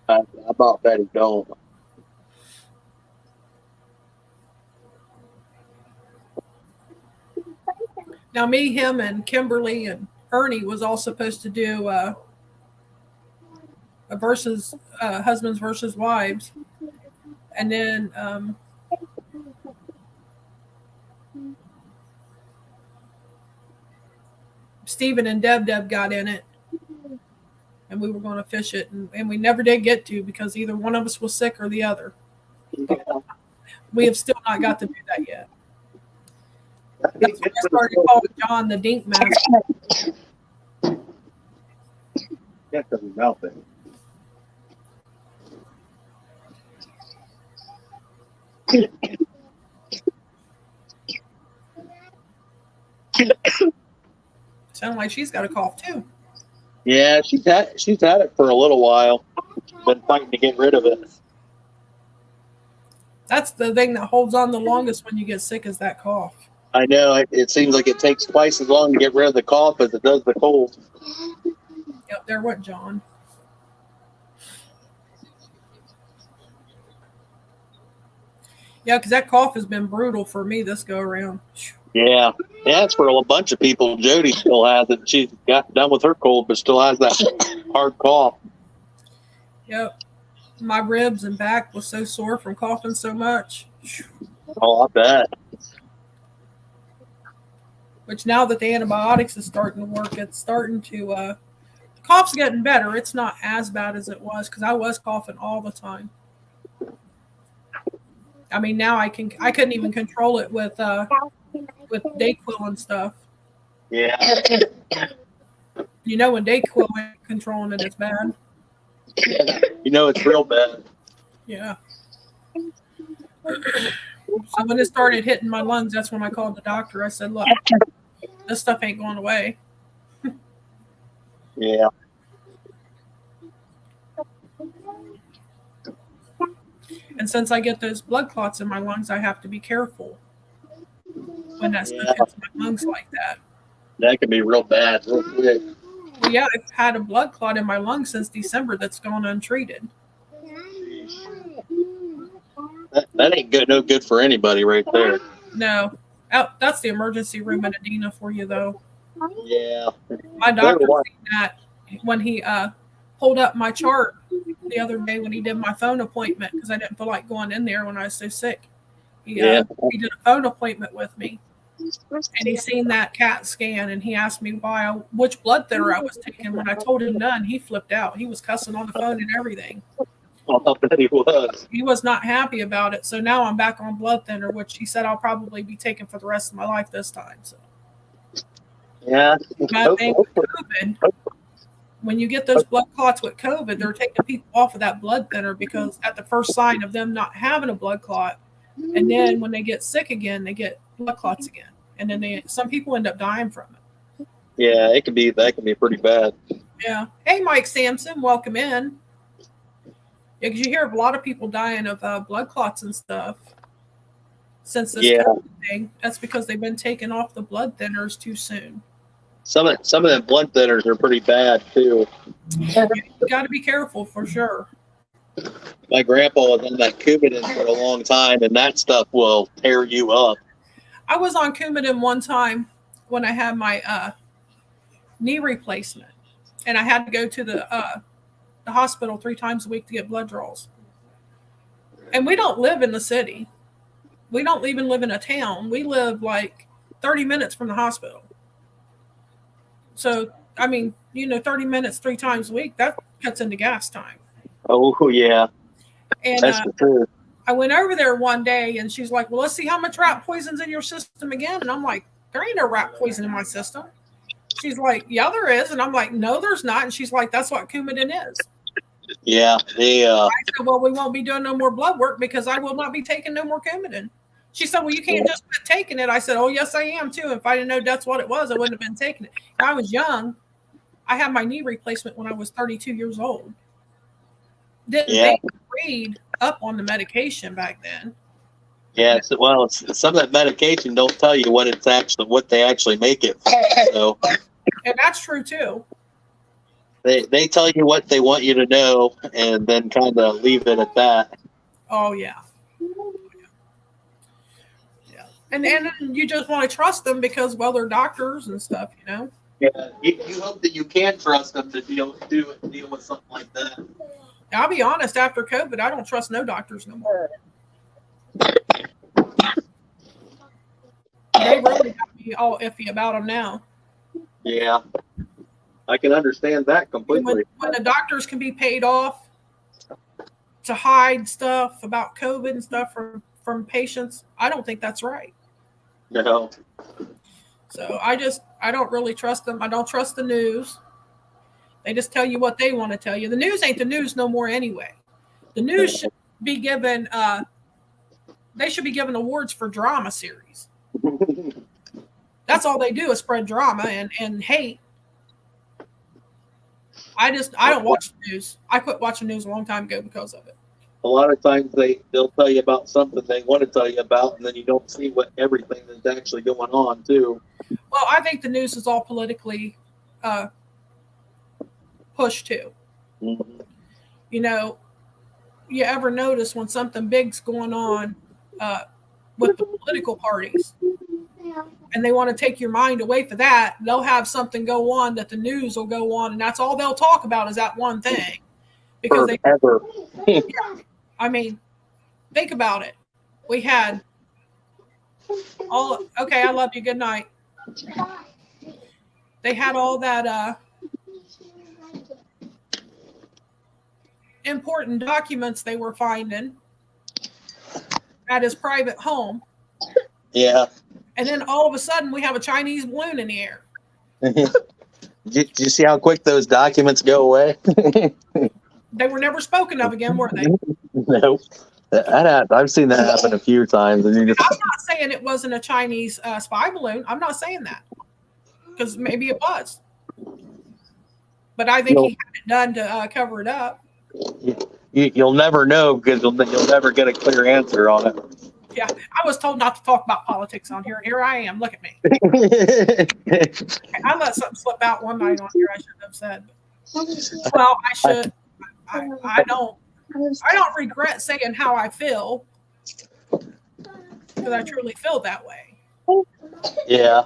I about bet he don't. Now, me, him, and Kimberly and Ernie was all supposed to do a versus husbands versus wives, and then Stephen and Deb got in it, and we were going to fish it, and we never did get to because either one of us was sick or the other. We have still not got to do that yet. That's when I started calling John the Dink Master. That doesn't melt it. Sound like she's got a cough too. Yeah, she's had it for a little while. Been fighting to get rid of it. That's the thing that holds on the longest when you get sick is that cough. I know. It seems like it takes twice as long to get rid of the cough as it does the cold. Yep, there went John. Yeah, because that cough has been brutal for me this go around. Yeah, it's for a bunch of people. Jody still has it. She got done with her cold, but still has that hard cough. Yep. My ribs and back was so sore from coughing so much. Oh, I bet. Which now that the antibiotics is starting to work, it's starting to the cough's getting better. It's not as bad as it was because I was coughing all the time. I mean, now I couldn't even control it with Dayquil and stuff. Yeah. You know, when Dayquil ain't controlling it, it's bad. You know it's real bad. Yeah. So when it started hitting my lungs, that's when I called the doctor. I said, look, this stuff ain't going away. Yeah. And since I get those blood clots in my lungs, I have to be careful when that stuff hits my lungs like that. That could be real bad real quick. Well, yeah, I've had a blood clot in my lungs since December that's gone untreated. That ain't good. No good for anybody right there. No. That's the emergency room in Adena for you, though. Yeah. My doctor seen that when he pulled up my chart the other day when he did my phone appointment because I didn't feel like going in there when I was so sick. He did a phone appointment with me, and he seen that CAT scan, and he asked me which blood thinner I was taking. When I told him none, he flipped out. He was cussing on the phone and everything. I bet he was. He was not happy about it. So now I'm back on blood thinner, which he said I'll probably be taking for the rest of my life this time. So. Yeah. My thing with COVID, when you get those blood clots with COVID, they're taking people off of that blood thinner because at the first sign of them not having a blood clot, and then when they get sick again, they get blood clots again, and then some people end up dying from it. Yeah, that can be pretty bad. Yeah. Hey, Mike Sampson, welcome in. Yeah, because you hear of a lot of people dying of blood clots and stuff since this COVID thing. That's because they've been taken off the blood thinners too soon. Some of the blood thinners are pretty bad too. You got to be careful for sure. My grandpa was on that Coumadin for a long time, and that stuff will tear you up. I was on Coumadin one time when I had my knee replacement, and I had to go to the hospital 3 times a week to get blood draws. And we don't live in the city. We don't even live in a town. We live like 30 minutes from the hospital. So, I mean, 30 minutes 3 times a week, that cuts into gas time. Oh, yeah. And that's the truth. I went over there one day, and she's like, well, let's see how much rat poison's in your system again. And I'm like, there ain't no rat poison in my system. She's like, yeah, there is. And I'm like, no, there's not. And she's like, that's what Coumadin is. Yeah. I said, well, we won't be doing no more blood work because I will not be taking no more Coumadin. She said, well, you can't just quit taking it. I said, oh, yes, I am, too. If I didn't know that's what it was, I wouldn't have been taking it. I was young. I had my knee replacement when I was 32 years old. They read up on the medication back then. Yeah, well, some of that medication don't tell you what they actually make it for. So. And that's true, too. They tell you what they want you to know and then kind of leave it at that. Oh, yeah. And you just want to trust them because, well, they're doctors and stuff, Yeah, you hope that you can trust them to deal with something like that. I'll be honest, after COVID, I don't trust no doctors no more. They really got me all iffy about them now. Yeah, I can understand that completely. When the doctors can be paid off to hide stuff about COVID and stuff from patients, I don't think that's right. No. So I don't really trust them. I don't trust the news. They just tell you what they want to tell you. The news ain't the news no more anyway. The news should be given they should be given awards for drama series. That's all they do is spread drama and hate. I don't watch the news. I quit watching news a long time ago because of it. A lot of times they'll tell you about something they want to tell you about, and then you don't see what everything that's actually going on too. Well, I think the news is all politically pushed too. Mm-hmm. You ever notice when something big's going on with the political parties and they want to take your mind away for that, they'll have something go on that the news will go on, and that's all they'll talk about is that one thing. Because I mean, think about it. We had okay, I love you. Good night. They had all that important documents they were finding at his private home. Yeah. And then all of a sudden, we have a Chinese balloon in the air. Did you see how quick those documents go away? They were never spoken of again, were they? Nope. I've seen that happen a few times. And I'm not saying it wasn't a Chinese spy balloon. I'm not saying that, because maybe it was. But I think he had it done to cover it up. You'll never know because you'll never get a clear answer on it. Yeah, I was told not to talk about politics on here, and here I am. Look at me. I let something slip out one night on here I shouldn't have said. Well, I should. I don't regret saying how I feel, because I truly feel that way. Yeah.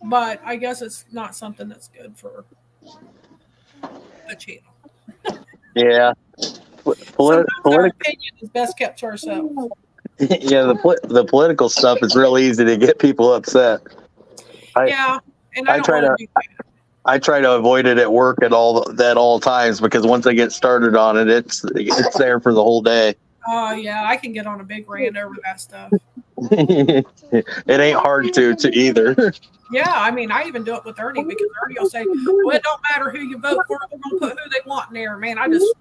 But I guess it's not something that's good for the channel. Yeah. Sometimes our opinion is best kept to ourselves. Yeah, the political stuff is real easy to get people upset. And I try to avoid it at work at all times, because once I get started on it, it's there for the whole day. Oh yeah, I can get on a big rant over that stuff. It ain't hard to either. Yeah, I mean, I even do it with Ernie, because Ernie will say, "Well, it don't matter who you vote for; they're gonna put who they want in there." Man, I just,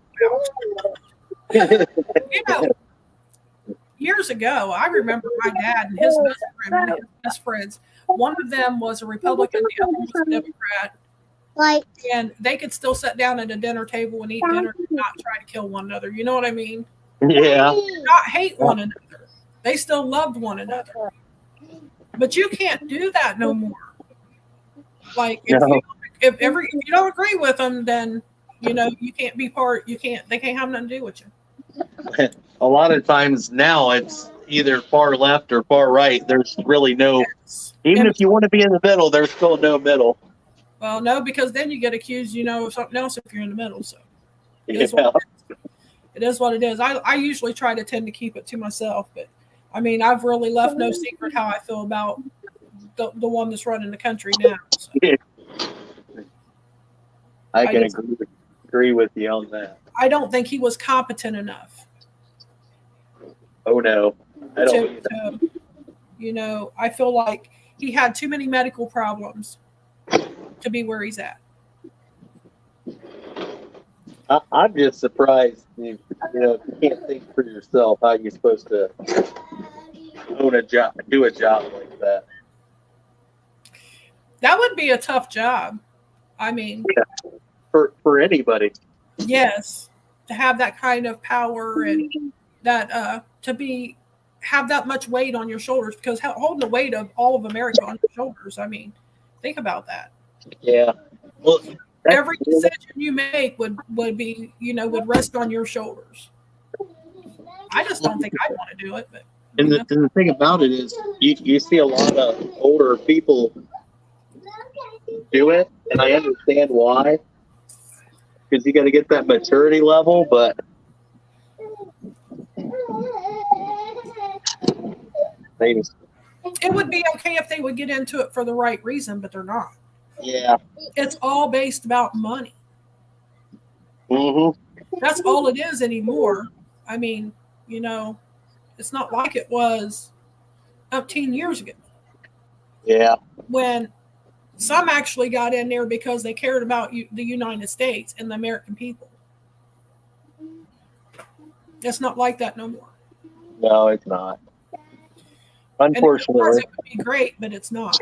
years ago, I remember my dad and his best friend, one of his best friends. One of them was a Republican, the other was a Democrat. And they could still sit down at a dinner table and eat dinner and not try to kill one another. You know what I mean? Yeah. Not hate one another. They still loved one another. But you can't do that no more. Like if you don't agree with them, then you can't be part. They can't have nothing to do with you. A lot of times now it's either far left or far right. There's really no. Even if you want to be in the middle, there's still no middle. Well, no, because then you get accused, of something else if you're in the middle. So it is what it is. I usually try to tend to keep it to myself, but I mean, I've really left no secret how I feel about the one that's running the country now. So. I can agree with you on that. I don't think he was competent enough. Oh no, I don't. I feel like he had too many medical problems to be where he's at. I'm just surprised if you can't think for yourself how you're supposed to own a job, do a job like that. That would be a tough job. I mean, for anybody. Yes, to have that kind of power and that have that much weight on your shoulders, because holding the weight of all of America on your shoulders. I mean, think about that. Yeah. Well, every decision you make would be, would rest on your shoulders. I just don't think I want to do it. But and the thing about it is, you see a lot of older people do it, and I understand why, because you got to get that maturity level, but it would be okay if they would get into it for the right reason, but they're not. Yeah. It's all based about money. Mm-hmm. That's all it is anymore. I mean, it's not like it was 10 years ago. Yeah. When some actually got in there because they cared about the United States and the American people. It's not like that no more. No, it's not. Unfortunately. And it would be great, but it's not.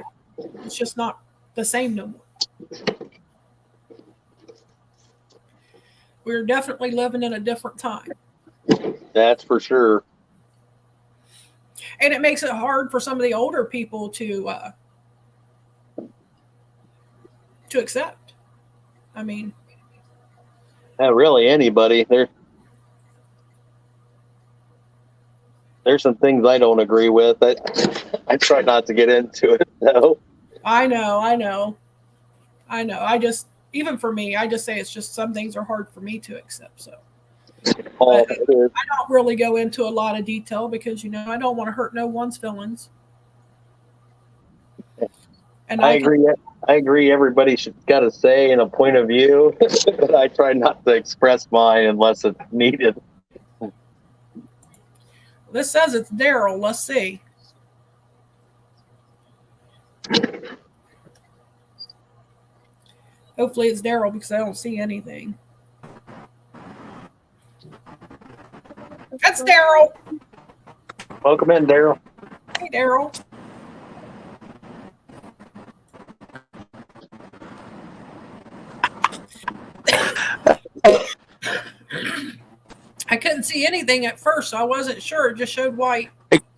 It's just not the same no more. We're definitely living in a different time. That's for sure. And it makes it hard for some of the older people to accept. I mean, not really anybody. There's some things I don't agree with. I try not to get into it, though. I know. Even for me, I just say it's just some things are hard for me to accept. So I don't really go into a lot of detail because, I don't want to hurt no one's feelings. And I agree. I agree. Everybody should got a say and a point of view, but I try not to express mine unless it's needed. This says it's Daryl. Let's see. Hopefully it's Daryl because I don't see anything. That's Daryl. Welcome in, Daryl. Hey, Daryl. I couldn't see anything at first, so I wasn't sure. It just showed white.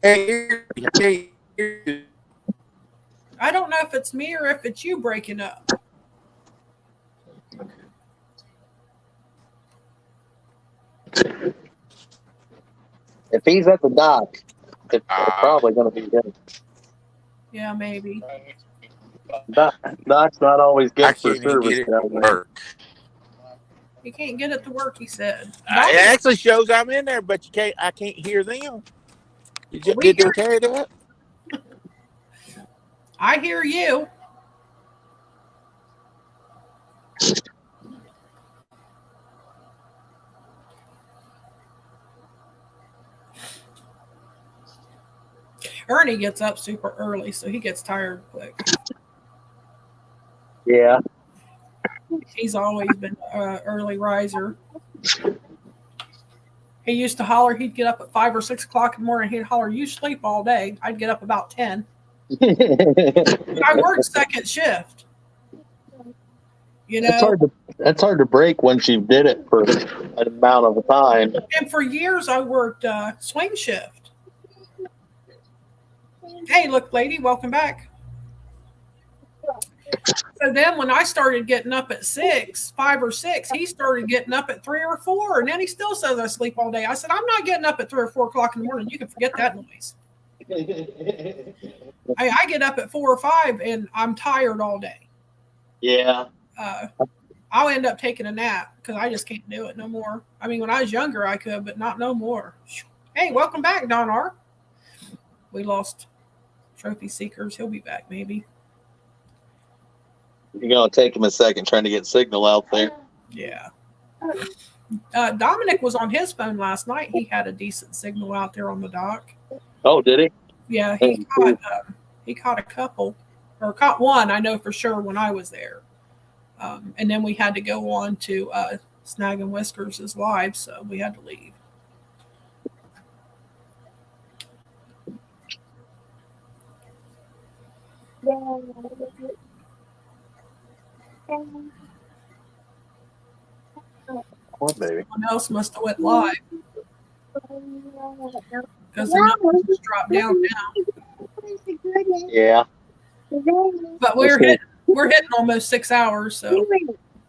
I don't know if it's me or if it's you breaking up. If he's at the dock, it's probably going to be him. Yeah, maybe. Doc's not always good for Get service. it to work. You can't get it to work, he said. It actually shows I'm in there, but I can't hear them. Did they carry that? I hear you. Ernie gets up super early, so he gets tired quick. Yeah. He's always been an early riser. He used to holler he'd get up at 5 or 6 o'clock in the morning. He'd holler, "You sleep all day." I'd get up about 10. I worked second shift. You know, That's hard to break once you did it for an amount of time. And for years I worked swing shift. Hey, look, lady, welcome back. So then when I started getting up at 5 or 6, he started getting up at 3 or 4. And then he still says I sleep all day. I said, I'm not getting up at 3 or 4 o'clock in the morning. You can forget that noise. I get up at 4 or 5 and I'm tired all day. Yeah. I'll end up taking a nap because I just can't do it no more. I mean, when I was younger, I could, but not no more. Hey, welcome back, Don R. We lost Trophy Seekers. He'll be back maybe. You're going to take him a second trying to get signal out there. Yeah. Dominic was on his phone last night. He had a decent signal out there on the dock. Oh, did he? Yeah, he caught a couple, or caught one, I know for sure when I was there. And then we had to go on to Snag and Whiskers' live, so we had to leave. What, baby? Someone else must have went live because the numbers just dropped down now. Yeah. But we're hitting almost 6 hours, so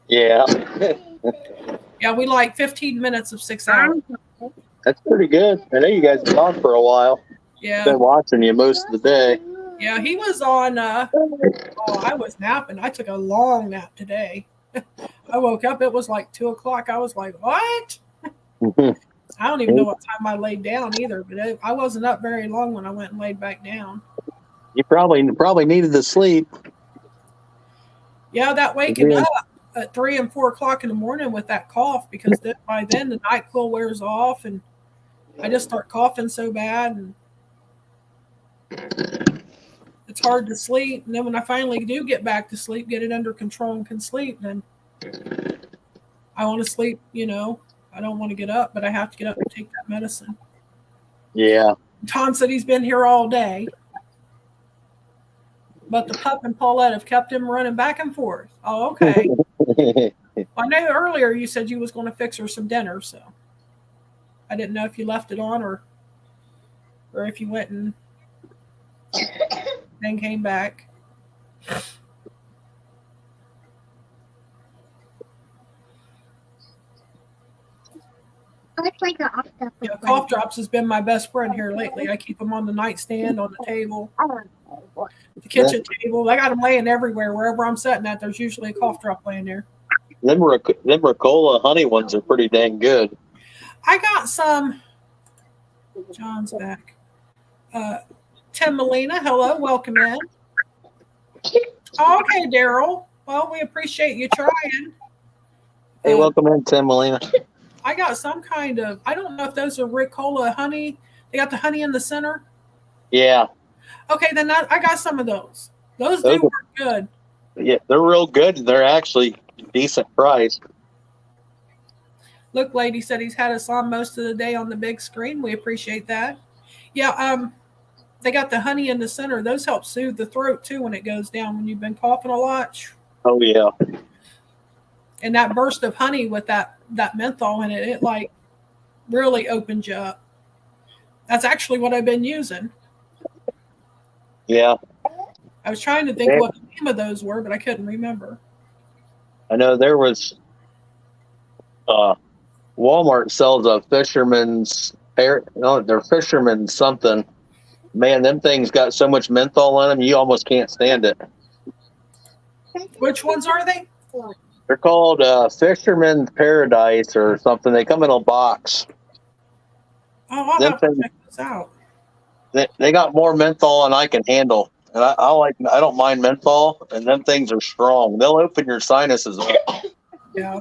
Yeah. yeah, we like 15 minutes of 6 hours. That's pretty good. I know you guys have been on for a while. Yeah. Been watching you most of the day. Yeah, he was on. I was napping. I took a long nap today. I woke up. It was like 2 o'clock. I was like, "What?" I don't even know what time I laid down either. But I wasn't up very long when I went and laid back down. You probably needed to sleep. Yeah, that waking up at 3 and 4 o'clock in the morning with that cough, because by then the NyQuil wears off, and I just start coughing so bad, and it's hard to sleep. And then when I finally do get back to sleep, get it under control and can sleep, then I want to sleep, you know. I don't want to get up, but I have to get up and take that medicine. Yeah. Tom said he's been here all day. But the pup and Paulette have kept him running back and forth. Oh, okay. I know earlier you said you was going to fix her some dinner, so I didn't know if you left it on or if you went and then came back. Yeah, cough drops has been my best friend here lately. I keep them on the nightstand, on the table, the kitchen table. I got them laying everywhere. Wherever I'm sitting at, there's usually a cough drop laying there. Them Ricola honey ones are pretty dang good. I got some. John's back. Tim Molina, hello, welcome in. Oh, okay, Daryl. Well, we appreciate you trying. Hey, welcome in, Tim Molina. I got some kind of, I don't know if those are Ricola honey. They got the honey in the center. Yeah. Okay, then I got some of those. Those do work good. Yeah, they're real good. They're actually decent price. Look, lady said he's had us on most of the day on the big screen. We appreciate that. Yeah, they got the honey in the center. Those help soothe the throat too when it goes down when you've been coughing a lot. Oh yeah. And that burst of honey with that menthol in it, it like really opens you up. That's actually what I've been using. Yeah. I was trying to think what the name of those were, but I couldn't remember. I know there was Walmart sells a fisherman's they're fisherman's something. Man, them things got so much menthol in them, you almost can't stand it. Which ones are they? They're called Fisherman's Paradise or something. They come in a box. Oh, I'll have to check this out. They got more menthol than I can handle. And I don't mind menthol, and them things are strong. They'll open your sinuses up. Yeah.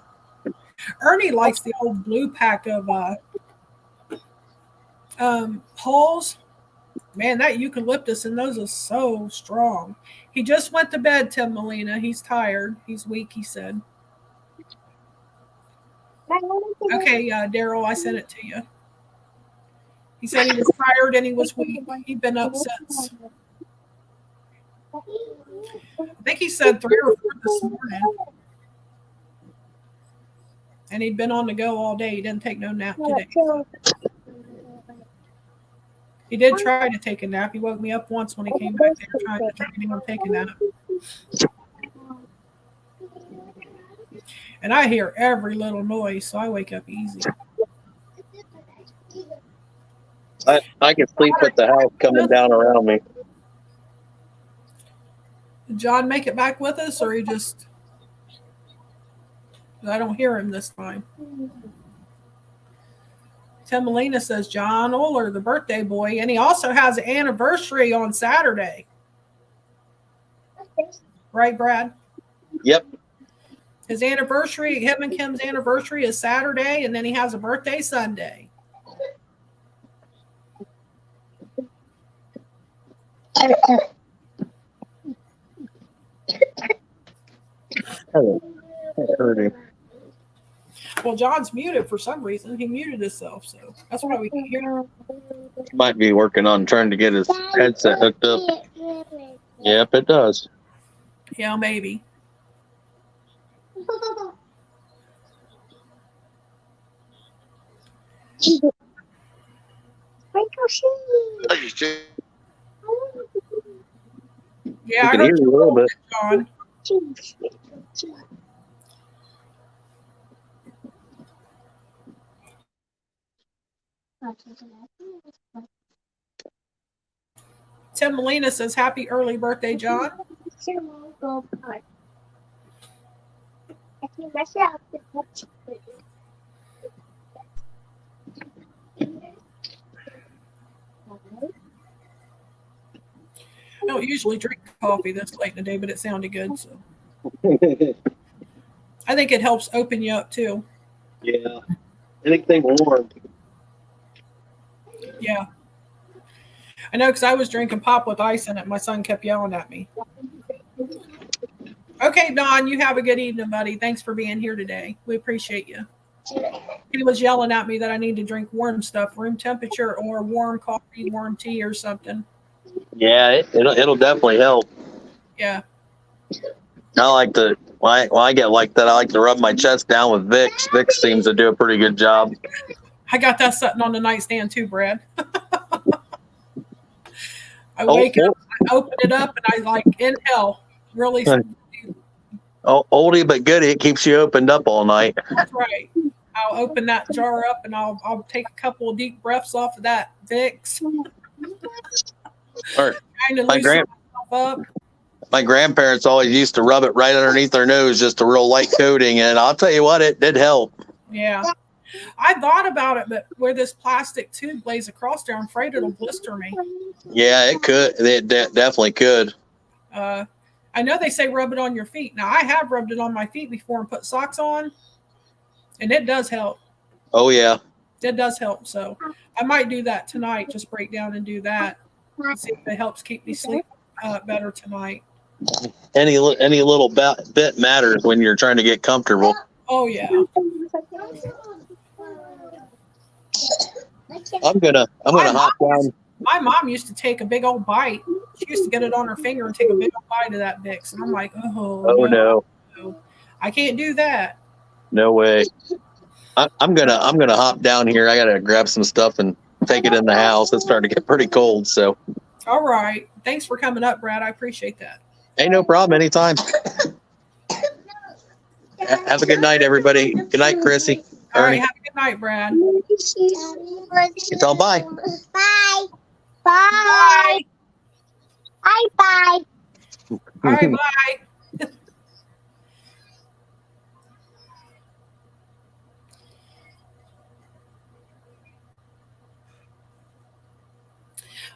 Ernie likes the old blue pack of Halls. Man, that eucalyptus in those is so strong. He just went to bed, Tim Molina. He's tired. He's weak, he said. Okay, Daryl, I sent it to you. He said he was tired and he was weak. He'd been up since. I think he said 3 or 4 this morning. And he'd been on the go all day. He didn't take no nap today. He did try to take a nap. He woke me up once when he came back there trying to train him to take a nap. And I hear every little noise, so I wake up easy. I can sleep with the house coming down around me. Did John make it back with us, or he just... I don't hear him this time. Tim Molina says John Oler, the birthday boy, and he also has an anniversary on Saturday. Right, Brad? Yep. His anniversary, him and Kim's anniversary is Saturday, and then he has a birthday Sunday. Well, John's muted for some reason. He muted himself, so that's why we can't hear him. Might be working on trying to get his headset hooked up. Yep, it does. Yeah, maybe. Yeah, I heard you a little bit, John. Tim Molina says, happy early birthday, John. I don't usually drink coffee this late in the day, but it sounded good. So I think it helps open you up too. Yeah. Anything warm. Yeah. I know, because I was drinking pop with ice in it. My son kept yelling at me. Okay, Don, you have a good evening, buddy. Thanks for being here today. We appreciate you. He was yelling at me that I need to drink warm stuff, room temperature, or warm coffee, warm tea, or something. Yeah, it'll definitely help. Yeah. I like to when I get like that, I like to rub my chest down with Vicks. Vicks seems to do a pretty good job. I got that sitting on the nightstand too, Brad. I wake up, I open it up, and I like inhale really. Oldie but goodie, it keeps you opened up all night. That's right. I'll open that jar up and I'll take a couple of deep breaths off of that Vicks. My grandparents always used to rub it right underneath their nose, just a real light coating, and I'll tell you what, it did help. Yeah. I thought about it, but where this plastic tube lays across there, I'm afraid it'll blister me. Yeah, it could. It definitely could. I I know they say rub it on your feet. Now, I have rubbed it on my feet before and put socks on, and it does help. Oh yeah. It does help. So I might do that tonight. Just break down and do that. And see if it helps keep me sleep better tonight. Any little bit matters when you're trying to get comfortable. Oh yeah. I'm gonna hop down. My mom used to take a big old bite. She used to get it on her finger and take a big old bite of that Vicks, and I'm like, Oh no. I can't do that. No way. I'm gonna hop down here. I gotta grab some stuff and take it in the house. It's starting to get pretty cold. So. All right. Thanks for coming up, Brad. I appreciate that. Hey, no problem. Anytime. Have a good night, everybody. Good night, Chrissy. All Ernie. right. Have a good night, Brad. Tell them bye. Bye. Bye. Bye. Bye. All right. Bye.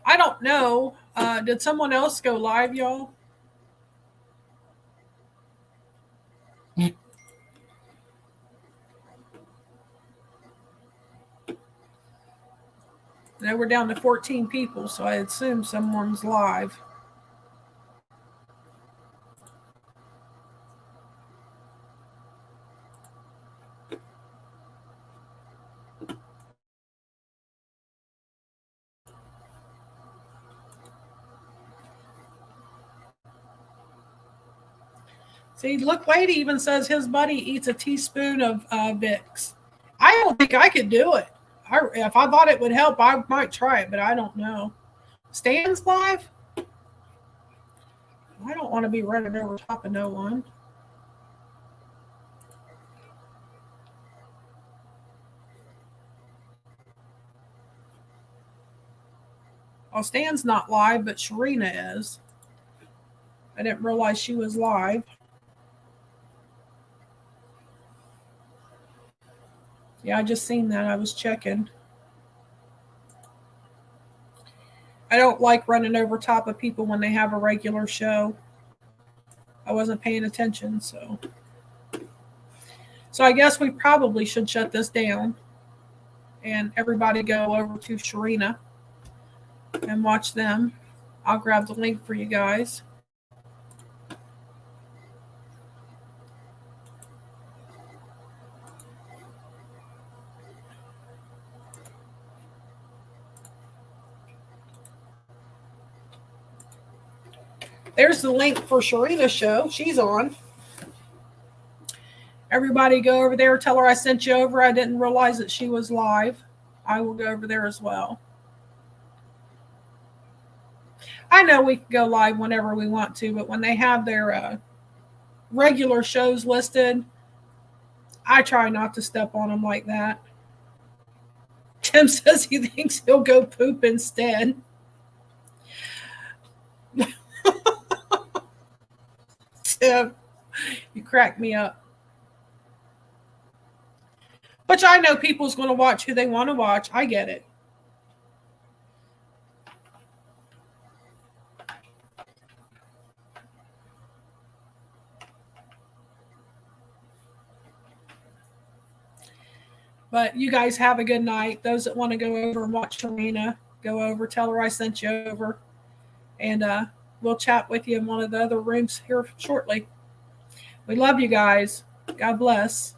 I don't know. Did someone else go live, y'all? Now we're down to 14 people, so I assume someone's live. See, look, Wade even says his buddy eats a teaspoon of Vicks. I don't think I could do it. If I thought it would help, I might try it, but I don't know. Stan's live? I don't want to be running over top of no one. Well, Stan's not live, but Sharina is. I didn't realize she was live. Yeah, I just seen that. I was checking. I don't like running over top of people when they have a regular show. I wasn't paying attention, so. So I guess we probably should shut this down and everybody go over to Sharina and watch them. I'll grab the link for you guys. There's the link for Sharina's show. She's on. Everybody go over there. Tell her I sent you over. I didn't realize that she was live. I will go over there as well. I know we can go live whenever we want to, but when they have their regular shows listed, I try not to step on them like that. Tim says he thinks he'll go poop instead. Tim, you crack me up. But I know people's going to watch who they want to watch. I get it. But you guys have a good night. Those that want to go over and watch Sharina, go over. Tell her I sent you over. And we'll chat with you in one of the other rooms here shortly. We love you guys. God bless.